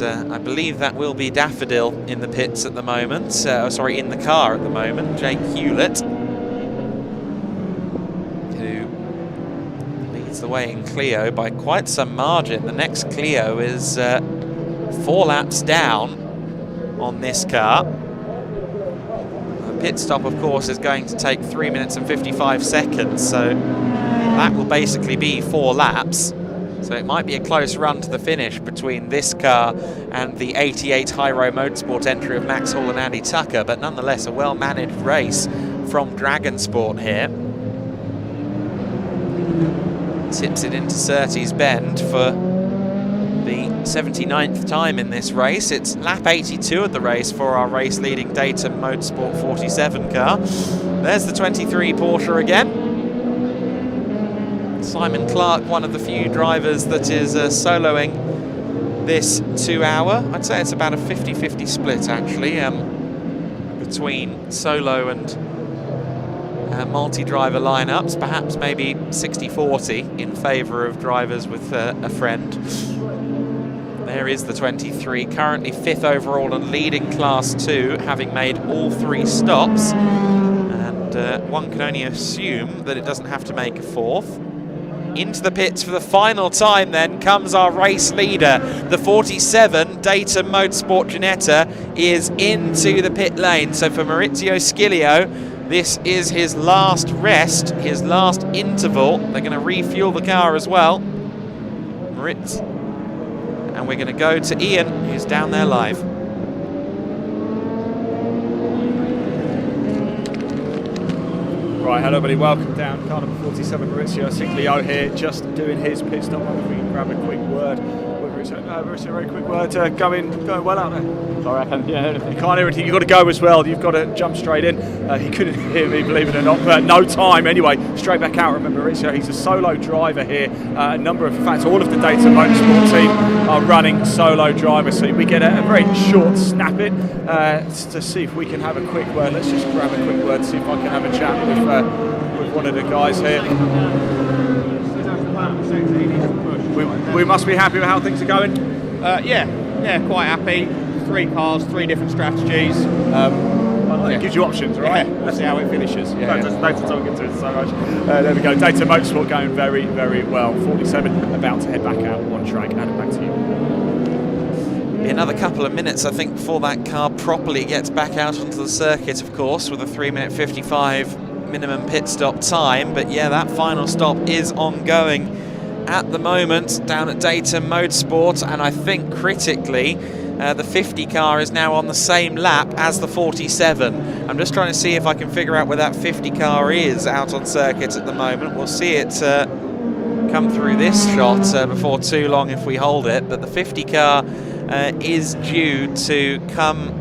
S9: I believe that will be Daffodil in the pits at the moment. Sorry, in the car at the moment. Jake Hewlett, who leads the way in Clio by quite some margin. The next Clio is 4 laps down on this car. The pit stop, of course, is going to take 3 minutes and 55 seconds, so that will basically be 4 laps. So it might be a close run to the finish between this car and the 88 Hyro Motorsport entry of Max Hall and Andy Tucker, but nonetheless a well-managed race from Dragon Sport here. Tips it into Surtees Bend for the 79th time in this race. It's lap 82 of the race for our race-leading Dayton Motorsport 47 car. There's the 23 Porsche again. Simon Clark, one of the few drivers that is soloing this 2 hour. I'd say it's about a 50-50 split actually, between solo and multi-driver lineups, perhaps maybe 60-40 in favour of drivers with a friend. There is the 23, currently 5th overall and leading Class 2, having made all 3 stops. And one can only assume that it doesn't have to make a 4th. Into the pits for the final time then comes our race leader. The 47 Dayton Motorsport Ginetta is into the pit lane. So for Maurizio Scilio, this is his last rest, his last interval. They're going to refuel the car as well. Maurizio. And we're going to go to Ian, who's down there live.
S17: Right, hello everybody, welcome down. Car number 47, Maurizio Scilio here, just doing his pit stop. If we can grab a quick word with Maurizio, very quick word. Going well out there. Sorry, I can't hear anything. You can't hear anything, you've got to go as well. You've got to jump straight in. He couldn't hear me, believe it or not, but no time anyway. Straight back out. Remember, Maurizio, he's a solo driver here. A number of, in fact, all of the Dayton Motorsport team are running solo drivers. So we get a very short snap in to see if we can have a quick word. Let's just grab a quick word, see if I can have a chat with one of the guys here. We must be happy with how things are going.
S14: Yeah, quite happy. 3 cars, 3 different strategies.
S17: It gives you options, right?
S14: Yeah, let's see how it finishes.
S17: Thanks for talking to us so much. There we go. Dayton Motorsport going very, very well. 47 about to head back out on track. Adam, back to you.
S9: Be another couple of minutes, I think, before that car properly gets back out onto the circuit, of course, with a 3-minute 55 minimum pit stop time. But yeah, that final stop is ongoing at the moment down at Dayton Motorsport, and I think critically the 50 car is now on the same lap as the 47. I'm just trying to see if I can figure out where that 50 car is out on circuit at the moment. We'll see it come through this shot before too long if we hold it, but the 50 car is due to come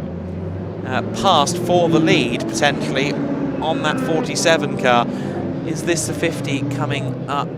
S9: past for the lead potentially on that 47 car. Is this the 50 coming up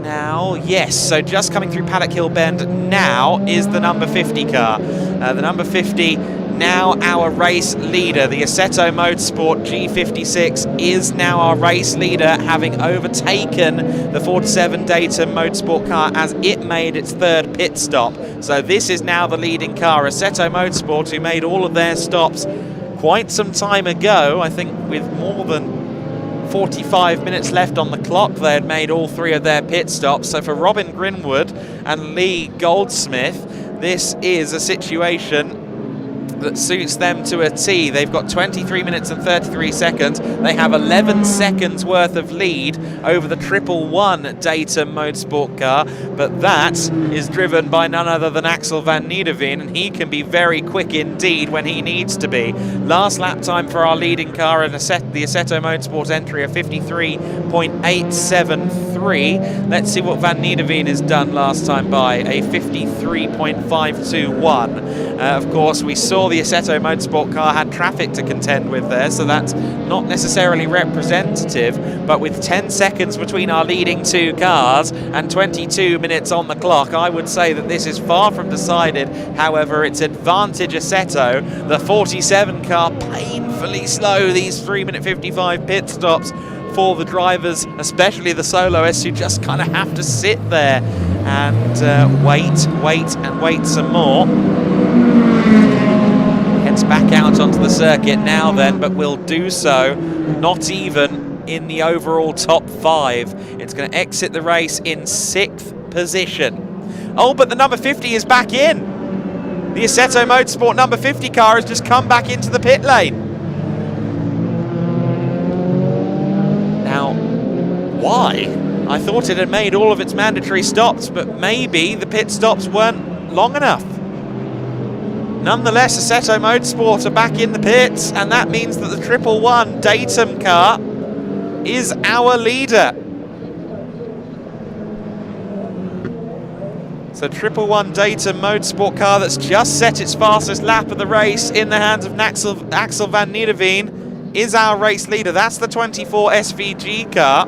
S9: now? Yes, so just coming through Paddock Hill Bend now is the number 50 car. The number 50 now our race leader. The Assetto Motorsport G56 is now our race leader, having overtaken the 47 Datum Motorsport car as it made its third pit stop. So this is now the leading car. Assetto Motorsport, who made all of their stops quite some time ago, I think with more than 45 minutes left on the clock, they had made all 3 of their pit stops. So for Robin Grinwood and Lee Goldsmith, this is a situation that suits them to a T. They've got 23 minutes and 33 seconds. They have 11 seconds worth of lead over the 111 Datum Motorsport car, but that is driven by none other than Axel van Niederveen, and he can be very quick indeed when he needs to be. Last lap time for our leading car in the Assetto Motorsport entry of 53.873. Let's see what van Niederveen has done last time by, a 53.521. Of course, we saw the Assetto Motorsport car had traffic to contend with there, so that's not necessarily representative, but with 10 seconds between our leading 2 cars and 22 minutes on the clock, I would say that this is far from decided. However, it's advantage Assetto. The 47 car painfully slow, these 3-minute 55 pit stops for the drivers, especially the soloists, who just kind of have to sit there and wait some more. Heads back out onto the circuit now then, but will do so not even in the overall top 5. It's going to exit the race in 6th position. Oh, but the number 50 is back in. The Assetto Motorsport number 50 car has just come back into the pit lane. Now, why? I thought it had made all of its mandatory stops, but maybe the pit stops weren't long enough. Nonetheless, Assetto Motorsport are back in the pits, and that means that the 111 Datum car is our leader. So 111 Datum Motorsport car that's just set its fastest lap of the race in the hands of Axel van Niederveen is our race leader. That's the 24 SVG car,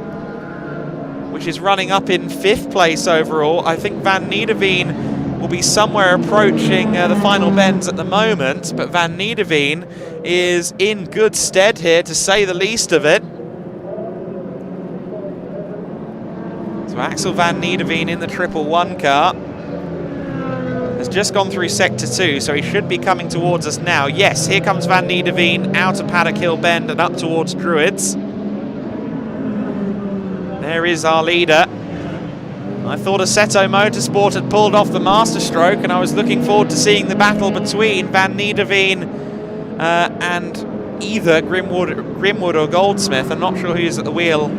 S9: which is running up in 5th place overall. I think van Niederveen will be somewhere approaching the final bends at the moment, but van Niederveen is in good stead here, to say the least of it. So Axel van Niederveen in the 111 car has just gone through sector 2, so he should be coming towards us now. Yes, here comes van Niederveen out of Paddock Hill Bend and up towards Druids. There is our leader. I thought Assetto Motorsport had pulled off the masterstroke, and I was looking forward to seeing the battle between van Niederveen and either Grimwood or Goldsmith. I'm not sure who's at the wheel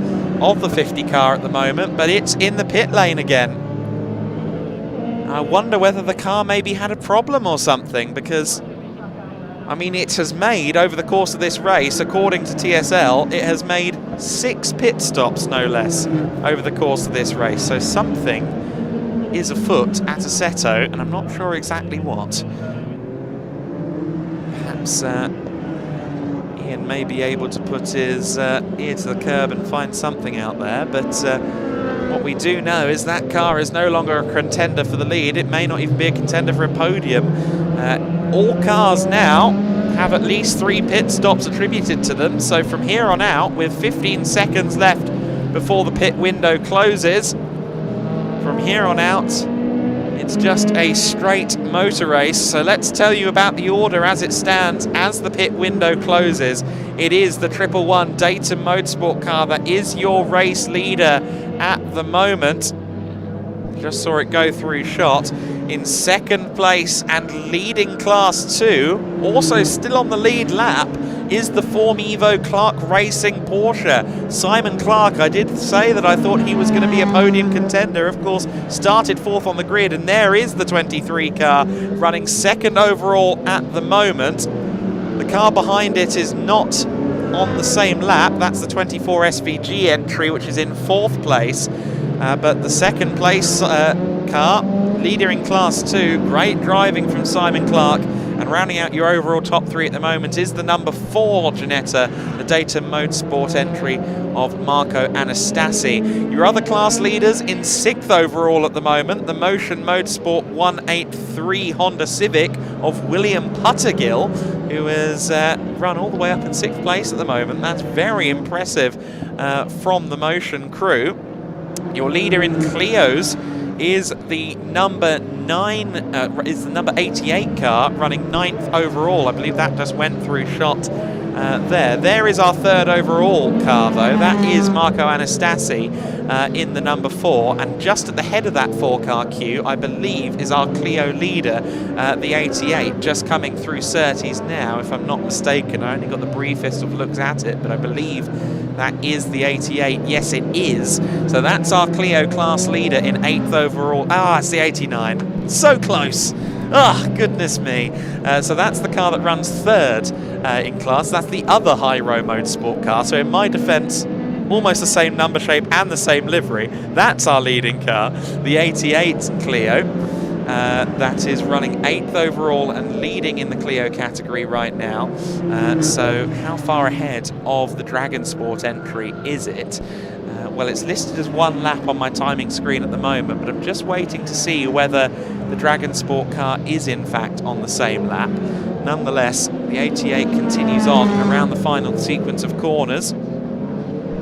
S9: of the 50 car at the moment, but it's in the pit lane again. I wonder whether the car maybe had a problem or something, because I mean, it has made, over the course of this race, according to TSL, it has made 6 pit stops, no less, over the course of this race. So something is afoot at Assetto, and I'm not sure exactly what. Perhaps Ian may be able to put his ear to the curb and find something out there, but what we do know is that car is no longer a contender for the lead. It may not even be a contender for a podium. All cars now have at least 3 pit stops attributed to them, so from here on out, with 15 seconds left before the pit window closes, from here on out, it's just a straight motor race. So let's tell you about the order as it stands as the pit window closes. It is the 111 Datum Motorsport car that is your race leader at the moment. Just saw it go through shot. In 2nd place and leading Class 2, also still on the lead lap, is the Form Evo Clark Racing Porsche. Simon Clark, I did say that I thought he was going to be a podium contender. Of course, started 4th on the grid, and there is the 23 car running 2nd overall at the moment. The car behind it is not on the same lap. That's the 24 SVG entry, which is in 4th place. But the 2nd place car, leader in Class 2, great driving from Simon Clark, And rounding out your overall top 3 at the moment is the number 4 Ginetta, the Dayton Motorsport entry of Marco Anastasi. Your other class leaders in 6th overall at the moment, the Motion Motorsport 183 Honda Civic of William Puttergill, who has run all the way up in 6th place at the moment. That's very impressive from the Motion crew. Your leader in Clio's is the number 88 car, running 9th overall. I believe that just went through shot there. There is our 3rd overall car, though. That is Marco Anastasi in the number 4, and just at the head of that 4-car queue, I believe, is our Clio leader, the 88, just coming through Surtees now, if I'm not mistaken. I only got the briefest of looks at it, but I believe that is the 88. Yes, it is. So that's our Clio class leader in 8th overall. Ah, it's the 89. So close. Ah, goodness me. So that's the car that runs 3rd in class. That's the other Hyro Motorsport car. So in my defence, almost the same number shape and the same livery. That's our leading car, the 88 Clio. That is running 8th overall and leading in the Clio category right now. So how far ahead of the Dragon Sport entry is it? Well, it's listed as 1 lap on my timing screen at the moment, but I'm just waiting to see whether the Dragon Sport car is in fact on the same lap. Nonetheless, the 88 continues on around the final sequence of corners.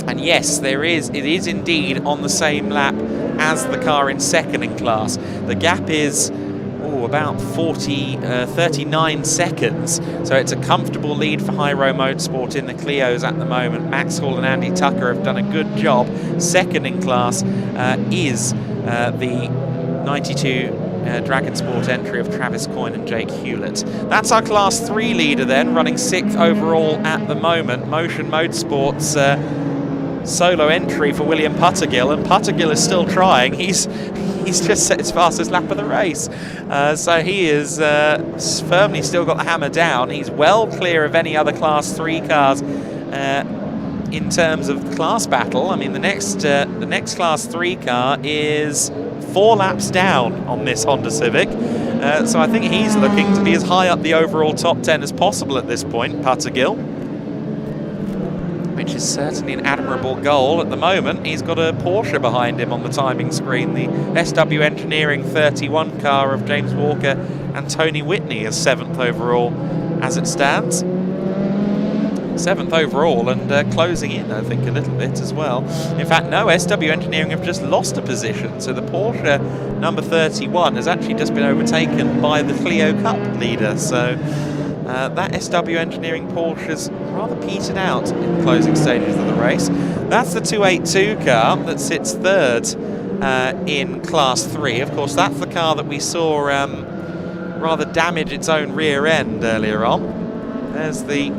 S9: And yes, it is indeed on the same lap as the car in 2nd in class. The gap is about 39 seconds. So it's a comfortable lead for Hyro Motorsport in the Clios at the moment. Max Hall and Andy Tucker have done a good job. 2nd in class is the 92 Dragon Sport entry of Travis Coyne and Jake Hewlett. That's our Class 3 leader then, running 6th overall at the moment. Motion Motorsport's solo entry for William Puttergill, and Puttergill is still trying. He's just set his fastest lap of the race. So he is firmly still got the hammer down. He's well clear of any other Class 3 cars in terms of the class battle. I mean, the next Class 3 car is 4 laps down on this Honda Civic. So I think he's looking to be as high up the overall top 10 as possible at this point, Puttergill, which is certainly an admirable goal. At the moment, he's got a Porsche behind him on the timing screen, the SW Engineering 31 car of James Walker and Tony Whitney as 7th overall as it stands. 7th overall and closing in, I think, a little bit as well. In fact, no, SW Engineering have just lost a position, so the Porsche number 31 has actually just been overtaken by the Clio Cup leader, so that SW Engineering Porsche's rather petered out in the closing stages of the race. That's the 282 car that sits 3rd in Class 3. Of course, that's the car that we saw rather damage its own rear end earlier on. There's the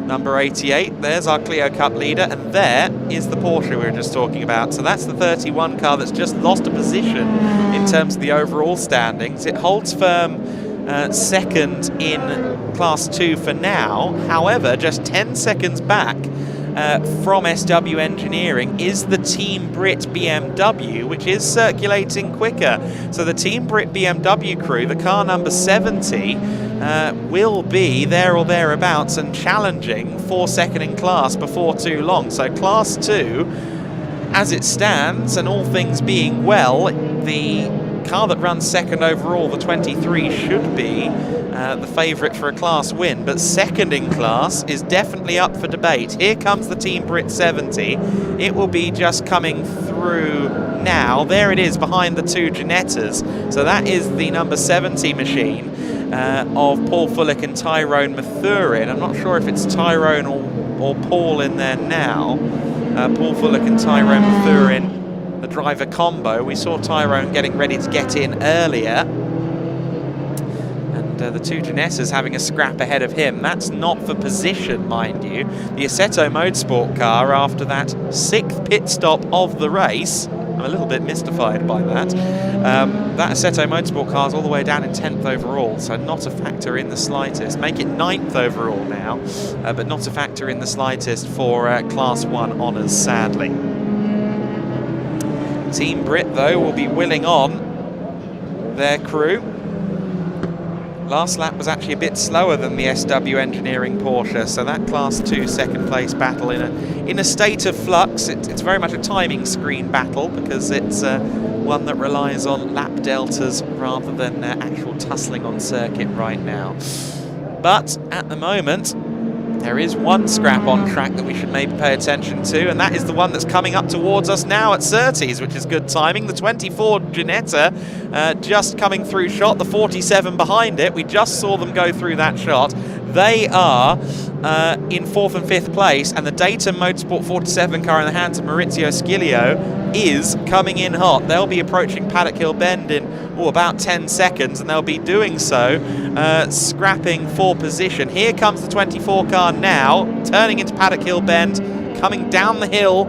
S9: number 88. There's our Clio Cup leader, and there is the Porsche we were just talking about. So that's the 31 car that's just lost a position in terms of the overall standings. It holds firm 2nd in Class 2 for now. However, just 10 seconds back from SW Engineering is the Team Brit BMW, which is circulating quicker. So the Team Brit BMW crew, the car number 70, will be there or thereabouts and challenging for 2nd in class before too long. So Class 2, as it stands, and all things being well, the car that runs 2nd overall, the 23, should be the favourite for a class win, but 2nd in class is definitely up for debate. Here comes the Team Brit 70. It will be just coming through now. There it is behind the 2 Ginettas. So that is the number 70 machine of Paul Fullick and Tyrone Mathurin. I'm not sure if it's Tyrone or Paul in there now. Paul Fullick and Tyrone Mathurin, the driver combo. We saw Tyrone getting ready to get in earlier, and the 2 Ginettas having a scrap ahead of him. That's not for position, mind you. The Assetto Motorsport car, after that 6th pit stop of the race, I'm a little bit mystified by that. That Assetto Motorsport car is all the way down in 10th overall, so not a factor in the slightest. Make it 9th overall now, but not a factor in the slightest for Class 1 honours, sadly. Team Brit, though, will be willing on their crew. last lap was actually a bit slower than the SW Engineering Porsche, so that Class 2 second place battle in a state of flux. It's very much a timing screen battle because it's one that relies on lap deltas rather than actual tussling on circuit right now. But at the moment, there is one scrap on track that we should maybe pay attention to, and that is the one that's coming up towards us now at Surtees, which is good timing. The 24 Ginetta just coming through shot, the 47 behind it. We just saw them go through that shot. They are in 4th and 5th place, and the Dayton Motorsport 47 car in the hands of Maurizio Sciglio is coming in hot. They'll be approaching Paddock Hill Bend in about 10 seconds, and they'll be doing so, scrapping for position. Here comes the 24 car now, turning into Paddock Hill Bend, coming down the hill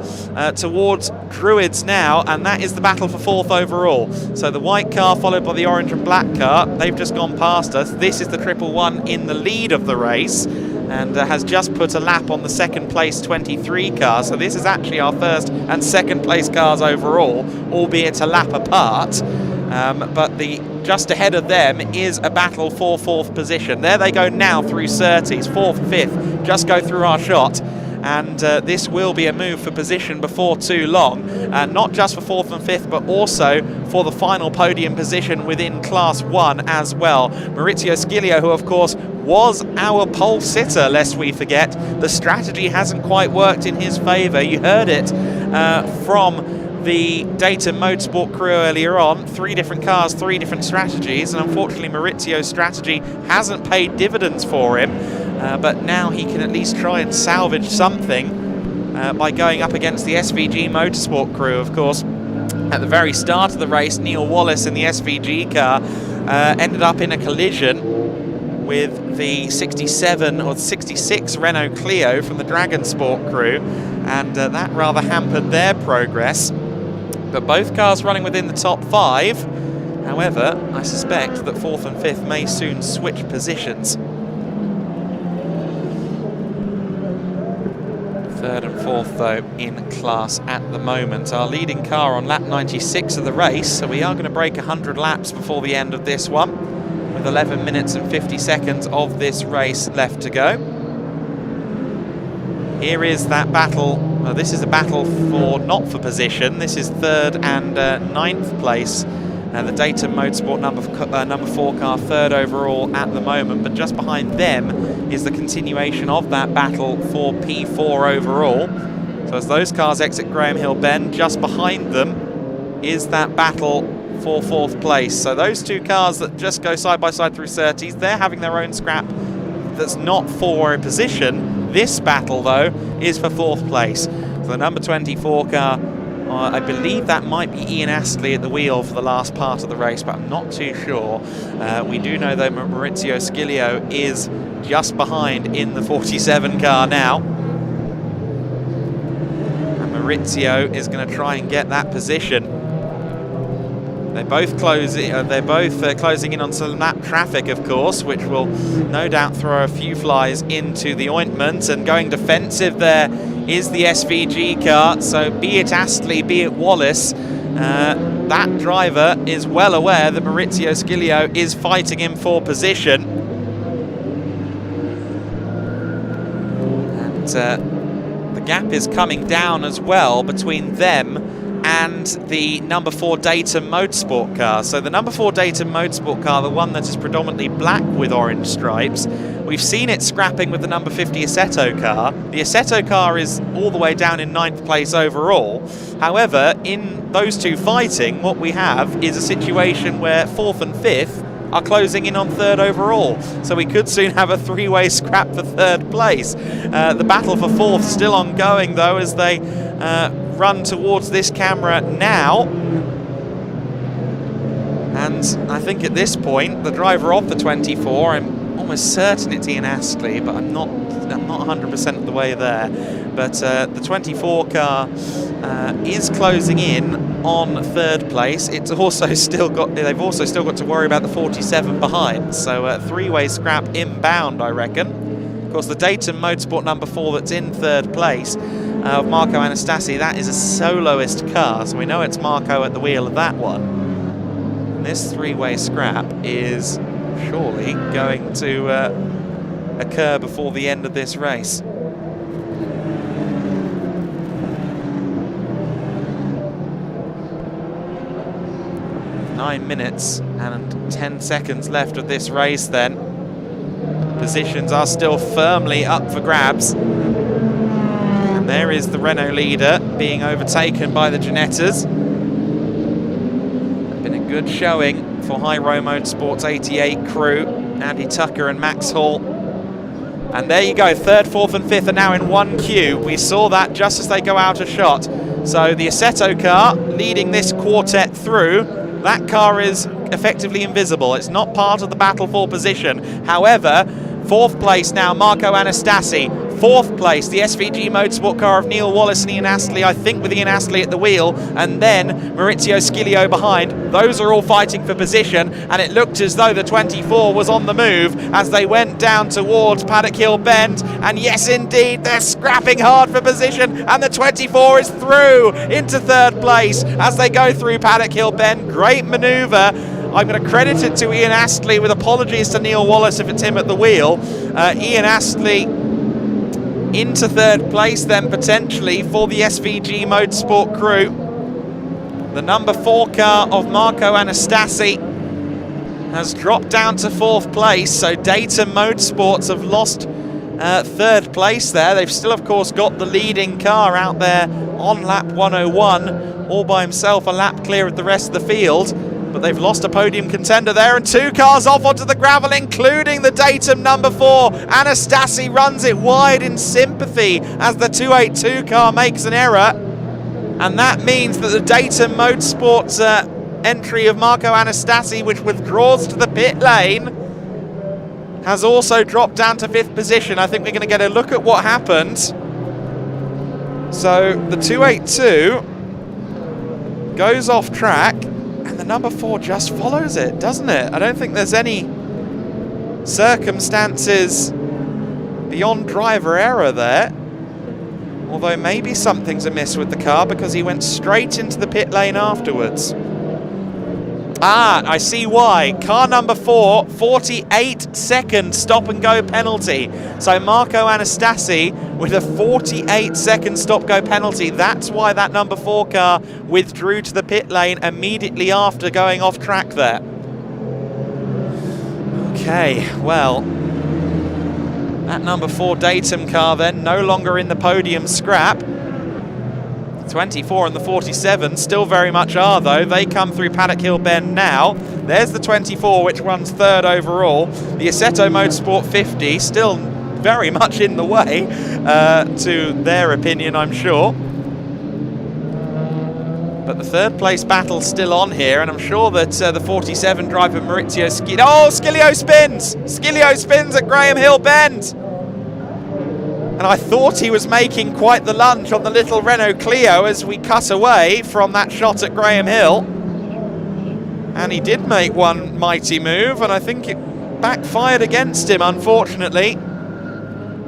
S9: towards Druids now, and that is the battle for 4th overall. So the white car followed by the orange and black car, they've just gone past us. This is the 111 in the lead of the race, and has just put a lap on the 2nd place 23 car. So this is actually our 1st and 2nd place cars overall, albeit a lap apart. But just ahead of them is a battle for 4th position. There they go now through Surtees, 4th, 5th, just go through our shot. And this will be a move for position before too long, not just for 4th and 5th, but also for the final podium position within Class 1 as well. Maurizio Sciglio, who of course was our pole sitter, lest we forget. The strategy hasn't quite worked in his favour. You heard it from the Dayton Motorsport crew earlier on. 3 different cars, 3 different strategies, and unfortunately Maurizio's strategy hasn't paid dividends for him. But now he can at least try and salvage something by going up against the SVG Motorsport crew. Of course, at the very start of the race, Neil Wallace in the SVG car ended up in a collision with the 67 or 66 Renault Clio from the Dragon Sport crew, and that rather hampered their progress. But both cars running within the top 5. However, I suspect that 4th and 5th may soon switch positions. 3rd and 4th, though, in class at the moment. Our leading car on lap 96 of the race, so we are going to break 100 laps before the end of this one, with 11 minutes and 50 seconds of this race left to go. Here is that battle. Well, this is a battle for not for position. This is 3rd and 9th place. The Dayton Motorsport number 4 car 3rd overall at the moment, but just behind them is the continuation of that battle for P4 overall. So as those cars exit Graham Hill Bend, just behind them is that battle for 4th place. So those 2 cars that just go side by side through Surtees, they're having their own scrap that's not for a position. This battle, though, is for 4th place. So the number 24 car, I believe that might be Ian Astley at the wheel for the last part of the race, but I'm not too sure. We do know, though, Maurizio Sciglio is just behind in the 47 car now. And Maurizio is going to try and get that position. They're both closing in on some lap traffic, of course, which will no doubt throw a few flies into the ointment. And going defensive there is the SVG car. So be it Astley, be it Wallace, that driver is well aware that Maurizio Sciglio is fighting him for position. And the gap is coming down as well between them and the number 4 Dayton Motorsport car. So the number 4 Dayton Motorsport car, the one that is predominantly black with orange stripes, we've seen it scrapping with the number 50 Assetto car. The Assetto car is all the way down in 9th place overall. However, in those 2 fighting, what we have is a situation where 4th and 5th are closing in on 3rd overall. So we could soon have a 3-way scrap for 3rd place. The battle for 4th still ongoing, though, as they run towards this camera now. And I think at this point, the driver of the 24, I'm almost certain it's Ian Astley, but I'm not 100% of the way there. But the 24 car is closing in on 3rd place. It's also they've also still got to worry about the 47 behind. So a 3-way scrap inbound, I reckon. Of course, the Dayton Motorsport number 4 that's in 3rd place of Marco Anastasi, that is a soloist car, so we know it's Marco at the wheel of that one. And this 3-way scrap is surely going to occur before the end of this race. Nine minutes and 10 seconds left of this race then. Positions are still firmly up for grabs. And there is the Renault leader being overtaken by the Ginettas. Been a good showing for High Row Motorsports 88 crew, Andy Tucker and Max Hall. And there you go, third, fourth and fifth are now in one queue. We saw that just as they go out of shot. So the Assetto car leading this quartet through. That car is effectively invisible. It's not part of the battle for position. However, fourth place now, Marco Anastasi. Fourth place, the SVG Motorsport car of Neil Wallace and Ian Astley, I think with Ian Astley at the wheel, and then Maurizio Scilio behind. Those are all fighting for position, and it looked as though the 24 was on the move as they went down towards Paddock Hill Bend, and yes indeed, they're scrapping hard for position, and the 24 is through into third place as they go through Paddock Hill Bend. Great manoeuvre. I'm going to credit it to Ian Astley, with apologies to Neil Wallace if it's him at the wheel. Ian Astley into third place then potentially for the SVG Motorsport crew. The number 4 car of Marco Anastasi has dropped down to fourth place, so Dayton Motorsports have lost third place there. They've still of course got the leading car out there on lap 101, all by himself, a lap clear of the rest of the field. But they've lost a podium contender there, and 2 cars off onto the gravel, including the Datum number 4. Anastasi runs it wide in sympathy as the 282 car makes an error. And that means that the Datum Motorsports entry of Marco Anastasi, which withdraws to the pit lane, has also dropped down to 5th position. I think we're going to get a look at what happened. So the 282 goes off track, and the number 4 just follows it, doesn't it? I don't think there's any circumstances beyond driver error there. Although maybe something's amiss with the car, because he went straight into the pit lane afterwards. Ah, I see why. Car number 4, 48-second stop-and-go penalty. So Marco Anastasi with a 48-second stop-go penalty. That's why that number 4 car withdrew to the pit lane immediately after going off track there. Okay, well, that number 4 Datum car then no longer in the podium scrap. 24 and the 47 still very much are, though. They come through Paddock Hill Bend now. There's the 24, which runs third overall. The Assetto Motorsport 50 still very much in the way, to their opinion, I'm sure. But the third place battle's still on here, and I'm sure that the 47 driver Maurizio Scilio... Oh, Scilio spins! Scilio spins at Graham Hill Bend! And I thought he was making quite the lunge on the little Renault Clio as we cut away from that shot at Graham Hill. And he did make one mighty move, and I think it backfired against him, unfortunately.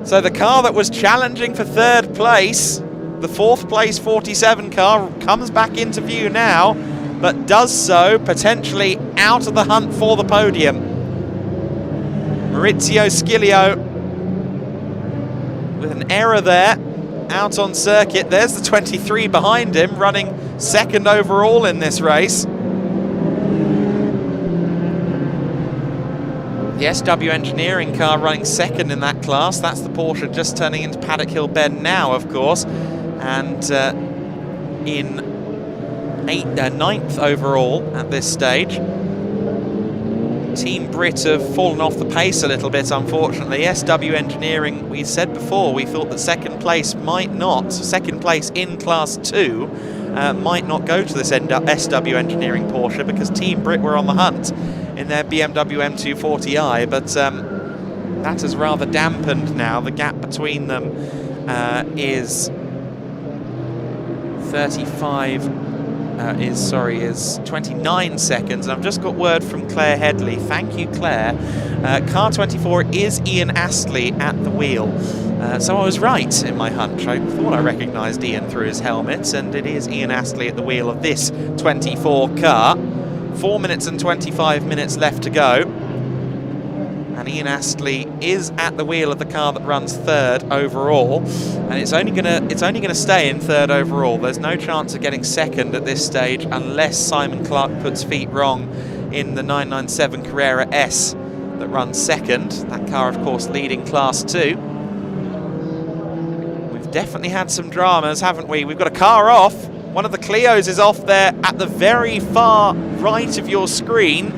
S9: So the car that was challenging for third place, the fourth place 47 car, comes back into view now, but does so potentially out of the hunt for the podium. Maurizio Scilio with an error there, out on circuit. There's the 23 behind him, running second overall in this race. The SW Engineering car running second in that class. That's the Porsche just turning into Paddock Hill Bend now, of course. And in 9th overall at this stage. Team Brit have fallen off the pace a little bit, unfortunately. SW Engineering, we said before, we thought that second place in Class 2 might not go to this SW Engineering Porsche, because Team Brit were on the hunt in their BMW M240i, but that has rather dampened now. The gap between them is 29 seconds. And I've just got word from Claire Headley. Thank you, Claire. Car 24 is Ian Astley at the wheel. So I was right in my hunch. I thought I recognised Ian through his helmet, and it is Ian Astley at the wheel of this 24 car. 4 minutes and 25 minutes left to go. And Ian Astley is at the wheel of the car that runs third overall, and it's only gonna stay in third overall. There's no chance of getting second at this stage unless Simon Clark puts feet wrong in the 997 Carrera S that runs second. That car, of course, leading Class 2. We've definitely had some dramas, haven't we? We've got a car off. One of the Clios is off there at the very far right of your screen.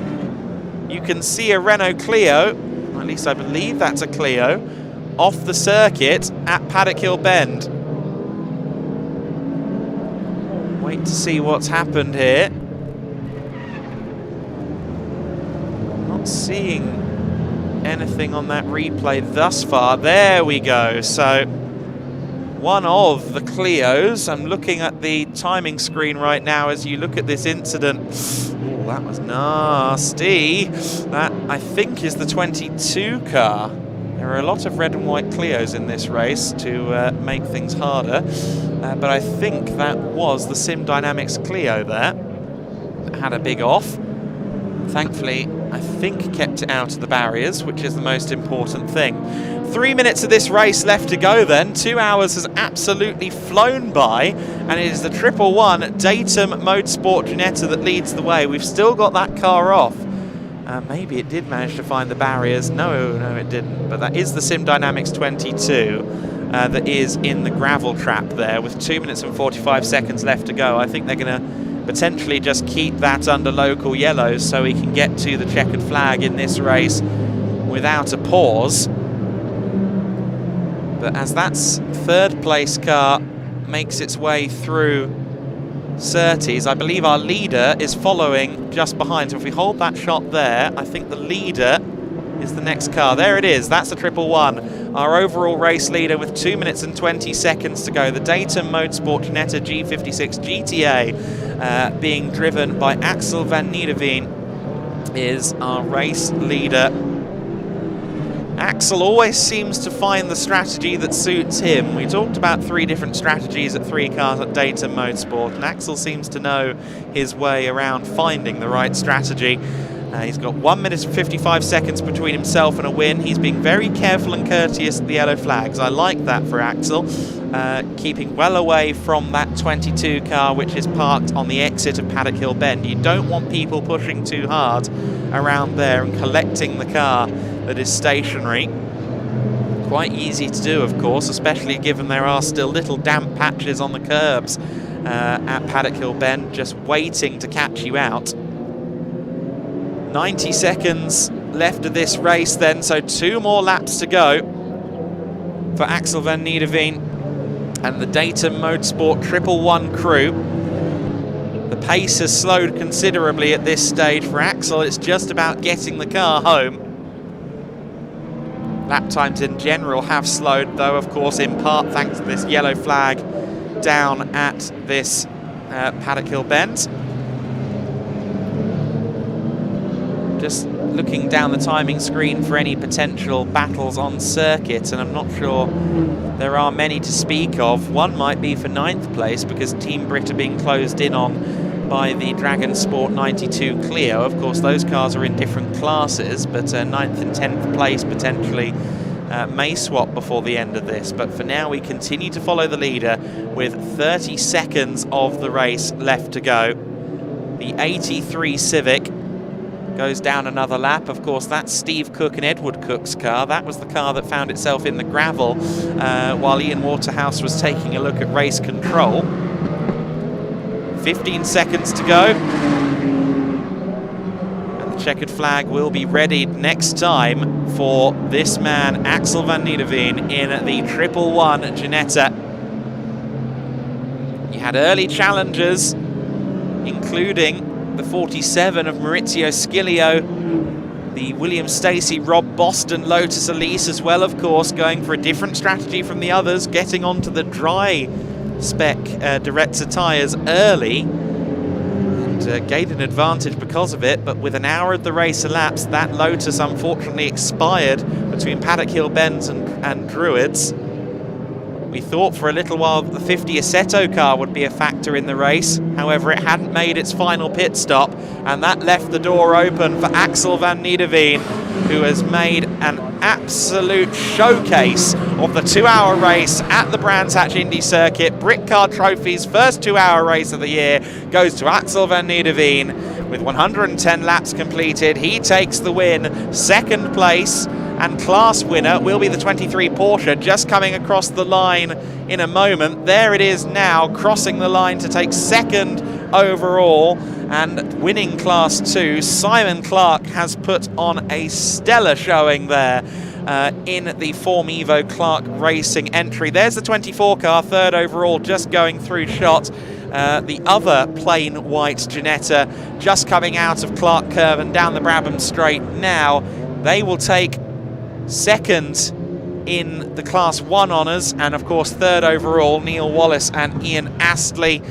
S9: You can see a Renault Clio, or at least I believe that's a Clio, off the circuit at Paddock Hill Bend. Wait to see what's happened here. Not seeing anything on that replay thus far. There we go. So one of the Clios, I'm looking at the timing screen right now as you look at this incident. Oh, that was nasty. That, I think, is the 22 car. There are a lot of red and white Clios in this race to make things harder, but I think that was the Sim Dynamics Clio there. It had a big off. Thankfully, I think kept it out of the barriers, which is the most important thing. 3 minutes of this race left to go then. 2 hours has absolutely flown by, and it is the 111 Datum Motorsport Ginetta that leads the way. We've still got that car off. Maybe it did manage to find the barriers. No, it didn't. But that is the Sim Dynamics 22 that is in the gravel trap there with 2 minutes and 45 seconds left to go. I think they're going to potentially just keep that under local yellows so he can get to the checkered flag in this race without a pause. But as that's third place car makes its way through Surtees, I believe our leader is following just behind. So if we hold that shot there, I think the leader is the next car. There it is. That's the 111. Our overall race leader with 2 minutes and 20 seconds to go. The Datum Motorsport Ginetta G56 GTA being driven by Axel van Niederveen is our race leader. Axel always seems to find the strategy that suits him. We talked about 3 different strategies at 3 cars at Datum Motorsport, and Axel seems to know his way around finding the right strategy. He's got 1 minute and 55 seconds between himself and a win. He's being very careful and courteous at the yellow flags. I like that for Axel. Keeping well away from that 22 car which is parked on the exit of Paddock Hill Bend. You don't want people pushing too hard around there and collecting the car that is stationary. Quite easy to do, of course, especially given there are still little damp patches on the curbs at Paddock Hill Bend just waiting to catch you out. 90 seconds left of this race then, so 2 more laps to go for Axel van Niederveen and the Datum Motorsport 111 crew. The pace has slowed considerably at this stage for Axel. It's just about getting the car home. Lap times in general have slowed, though, of course, in part thanks to this yellow flag down at this Paddock Hill Bend. Just looking down the timing screen for any potential battles on circuit, and I'm not sure there are many to speak of. One might be for 9th place because Team Brit are being closed in on by the Dragon Sport 92 Clio. Of course, those cars are in different classes, but 9th and 10th place potentially may swap before the end of this. But for now, we continue to follow the leader with 30 seconds of the race left to go. The 83 Civic goes down another lap. Of course, that's Steve Cook and Edward Cook's car. That was the car that found itself in the gravel while Ian Waterhouse was taking a look at race control. 15 seconds to go. And the checkered flag will be readied next time for this man, Axel van Niederveen, in the 111 Ginetta. You had early challengers, including the 47 of Maurizio Scilio, the William Stacey Rob Boston Lotus Elise as well, of course, going for a different strategy from the others, getting onto the dry spec Direzza tyres early and gained an advantage because of it. But with an hour of the race elapsed, that Lotus unfortunately expired between Paddock Hill Bends and Druids. We thought for a little while that the 50 Assetto car would be a factor in the race. However, it hadn't made its final pit stop, and that left the door open for Axel van Niederveen, who has made an absolute showcase of the 2-hour race at the Brands Hatch Indy circuit. Britcar Trophy's first 2-hour race of the year goes to Axel van Niederveen. With 110 laps completed, he takes the win, second place, and class winner will be the 23 Porsche, just coming across the line in a moment. There it is now, crossing the line to take second overall and winning Class 2. Simon Clark has put on a stellar showing there in the Form Evo Clark Racing entry. There's the 24 car, third overall, just going through shot. The other plain white Ginetta just coming out of Clark Curve and down the Brabham Straight now. They will take second in the Class 1 honours, and of course third overall, Neil Wallace and Ian Astley.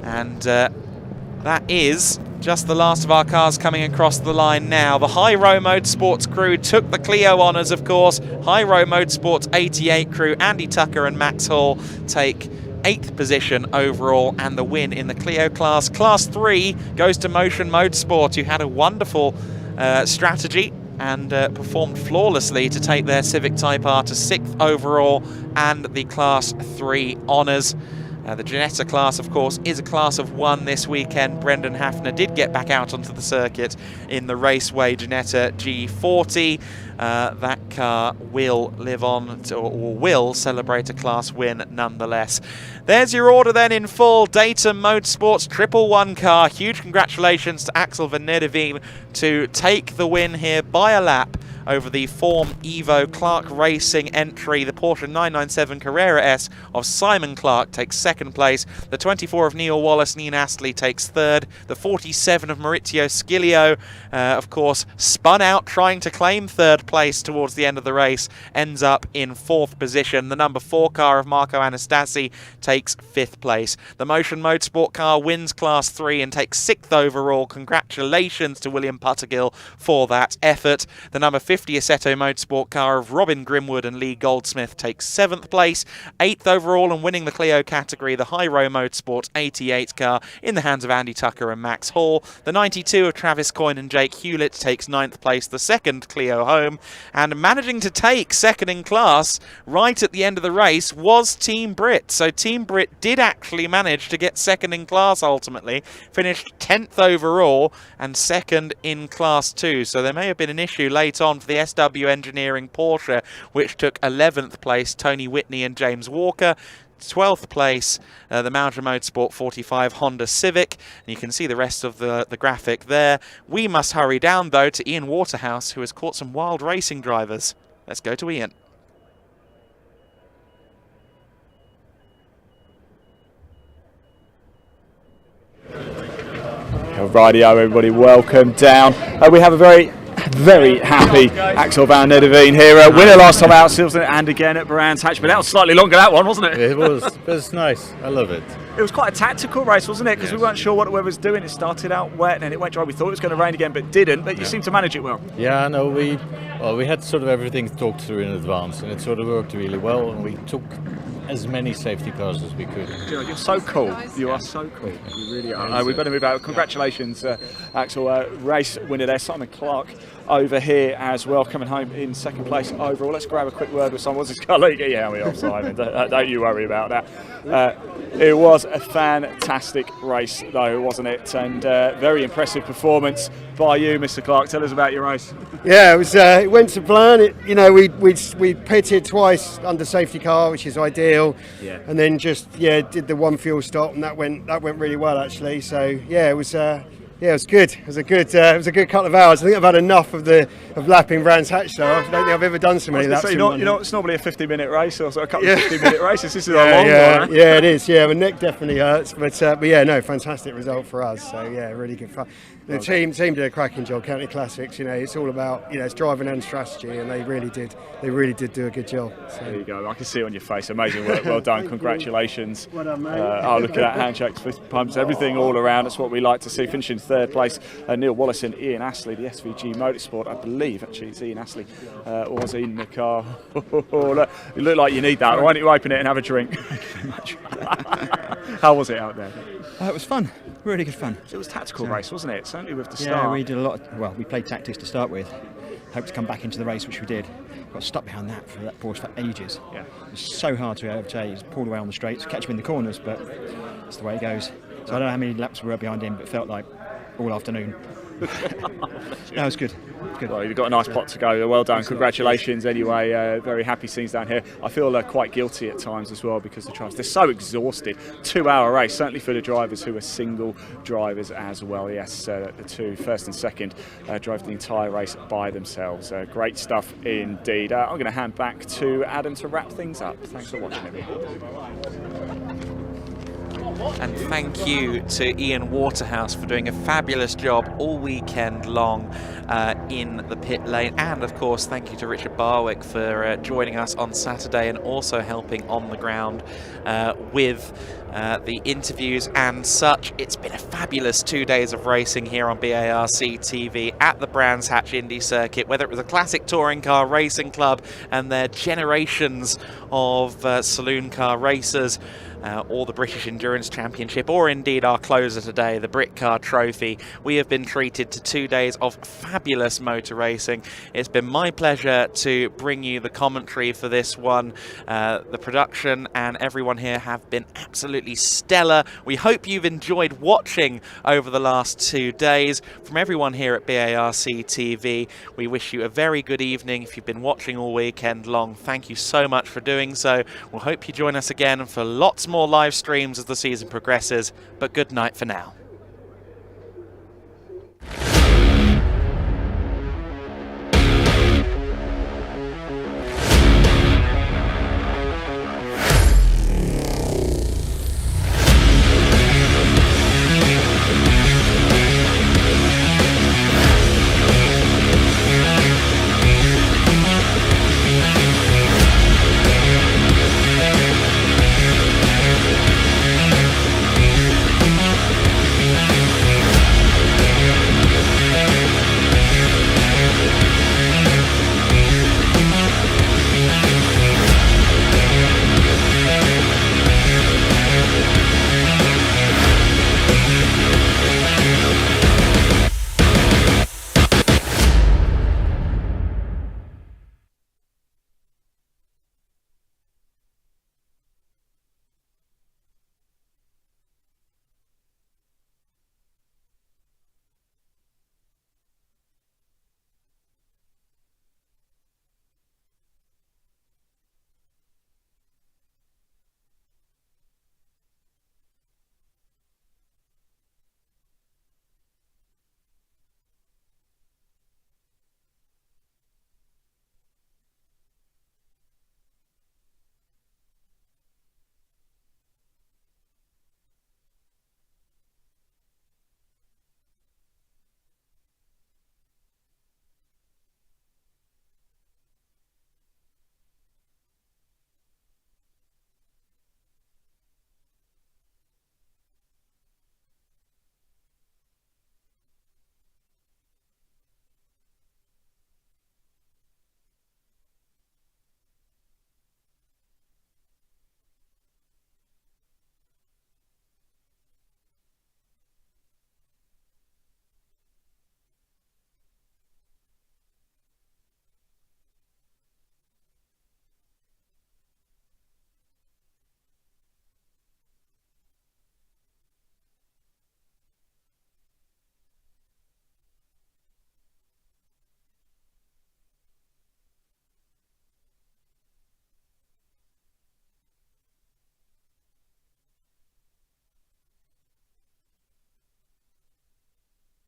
S9: And that is just the last of our cars coming across the line now. The Hyro Motorsports crew took the Clio honours, of course. Hyro Motorsports 88 crew, Andy Tucker and Max Hall, take 8th position overall and the win in the Clio class. Class 3 goes to Motion Motorsport, who had a wonderful strategy and performed flawlessly to take their Civic Type R to 6th overall and the Class 3 honours. The Ginetta class, of course, is a class of 1 this weekend. Brendan Hafner did get back out onto the circuit in the Raceway Ginetta G40. That car will live on to, or will celebrate a class win nonetheless. There's your order then in full. Datum Motorsports 111 car. Huge congratulations to Axel van Niederveen to take the win here by a lap over the Form Evo Clark Racing entry. The Porsche 997 Carrera S of Simon Clark takes second place. The 24 of Neil Wallace, Ian Astley takes third. The 47 of Maurizio Scilio, of course, spun out trying to claim third place towards the end of the race, ends up in 4th position. The number 4 car of Marco Anastasi takes 5th place. The Motion Motorsport car wins Class 3 and takes 6th overall. Congratulations to William Puttergill for that effort. The number 50 Assetto Motorsport car of Robin Grimwood and Lee Goldsmith takes 7th place. 8th overall and winning the Clio category, the Hyro Motorsport 88 car in the hands of Andy Tucker and Max Hall. The 92 of Travis Coyne and Jake Hewlett takes 9th place, the second Clio home. And managing to take second in class right at the end of the race was Team Brit. So Team Brit did actually manage to get second in class ultimately, finished 10th overall and second in Class 2. So there may have been an issue late on for the SW Engineering Porsche, which took 11th place, Tony Whitney and James Walker. 12th place, the Mauser Motorsport 45 Honda Civic. And you can see the rest of the graphic there. We must hurry down, though, to Ian Waterhouse, who has caught some wild racing drivers. Let's go to Ian.
S17: Radio, everybody, welcome down. We have a very happy Axel van Niederveen here. Winner last time out, and again at Brands Hatch, but that was slightly longer, that one, wasn't it?
S18: It was nice. I love it.
S17: It was quite a tactical race, wasn't it? Because we weren't sure what the weather was doing. It started out wet and then it went dry. We thought it was going to rain again, but didn't. But you seemed to manage it well.
S18: Yeah, no, we had sort of everything talked through in advance, and it sort of worked really well. And we took as many safety cars as we could.
S17: You're so cool. You are so cool. You really are. We've got to move out. Congratulations, Axel. Race winner there, Simon Clark, over here as well, coming home in second place overall. Let's grab a quick word with someone. What's his colleague? Yeah, we are, Simon. Don't you worry about that. It was a fantastic race, though, wasn't it? And very impressive performance by you, Mr. Clark. Tell us about your race.
S21: Yeah, it went to plan. We pitted twice under safety car, which is ideal. Yeah. And then just did the one fuel stop, and that went really well actually. So it was good. It was a good couple of hours. I think I've had enough of lapping Brands Hatch though. I don't think I've ever done so many laps.
S17: It's normally a 50-minute race or a couple of 50-minute races. This is a long one.
S21: Yeah, it is. Yeah, my neck definitely hurts, but fantastic result for us. So really good fun. The team did a cracking job. County Classics, it's all about it's driving and strategy, and they really did do a good job. So.
S17: There you go. I can see it on your face. Amazing work. Well done. Congratulations. Well done, mate. Look at that, handshakes, fist pumps, everything all around. That's what we like to see. Finishing third place. Neil Wallace and Ian Astley, the SVG Motorsport, I believe actually it's Ian Astley, was in the car. Look, you look like you need that. Why don't you open it and have a drink? How was it out there?
S2: It was fun, really good fun.
S17: It was a tactical race, wasn't it? Certainly with the start.
S2: Yeah, we did a lot. Well, we played tactics to start with. Hoped to come back into the race, which we did. Got stuck behind that Porsche for ages.
S17: Yeah.
S2: It was so hard to overtake. He's pulled away on the straights, catch him in the corners, but that's the way it goes. So I don't know how many laps we were behind him, but it felt like all afternoon. That was good.
S17: Well, you've got a nice pot to go. Well done. Congratulations anyway. Very happy scenes down here. I feel quite guilty at times as well because the drivers, they're so exhausted. 2-hour race, certainly for the drivers who are single drivers as well. Yes, the two, first and second, drove the entire race by themselves. Great stuff indeed. I'm going to hand back to Adam to wrap things up. Thanks for watching, everyone.
S9: And thank you to Ian Waterhouse for doing a fabulous job all weekend long in the pit lane. And of course, thank you to Richard Barwick for joining us on Saturday and also helping on the ground with the interviews and such. It's been a fabulous 2 days of racing here on BARC TV at the Brands Hatch Indy circuit, whether it was a classic touring car racing club and their generations of saloon car racers, or the British Endurance Championship, or indeed our closer today, the Britcar Trophy. We have been treated to 2 days of fabulous motor racing. It's been my pleasure to bring you the commentary for this one. The production and everyone here have been absolutely stellar. We hope you've enjoyed watching over the last 2 days. From everyone here at BARC TV, we wish you a very good evening. If you've been watching all weekend long, thank you so much for doing so. We'll hope you join us again for lots more live streams as the season progresses, but good night for now.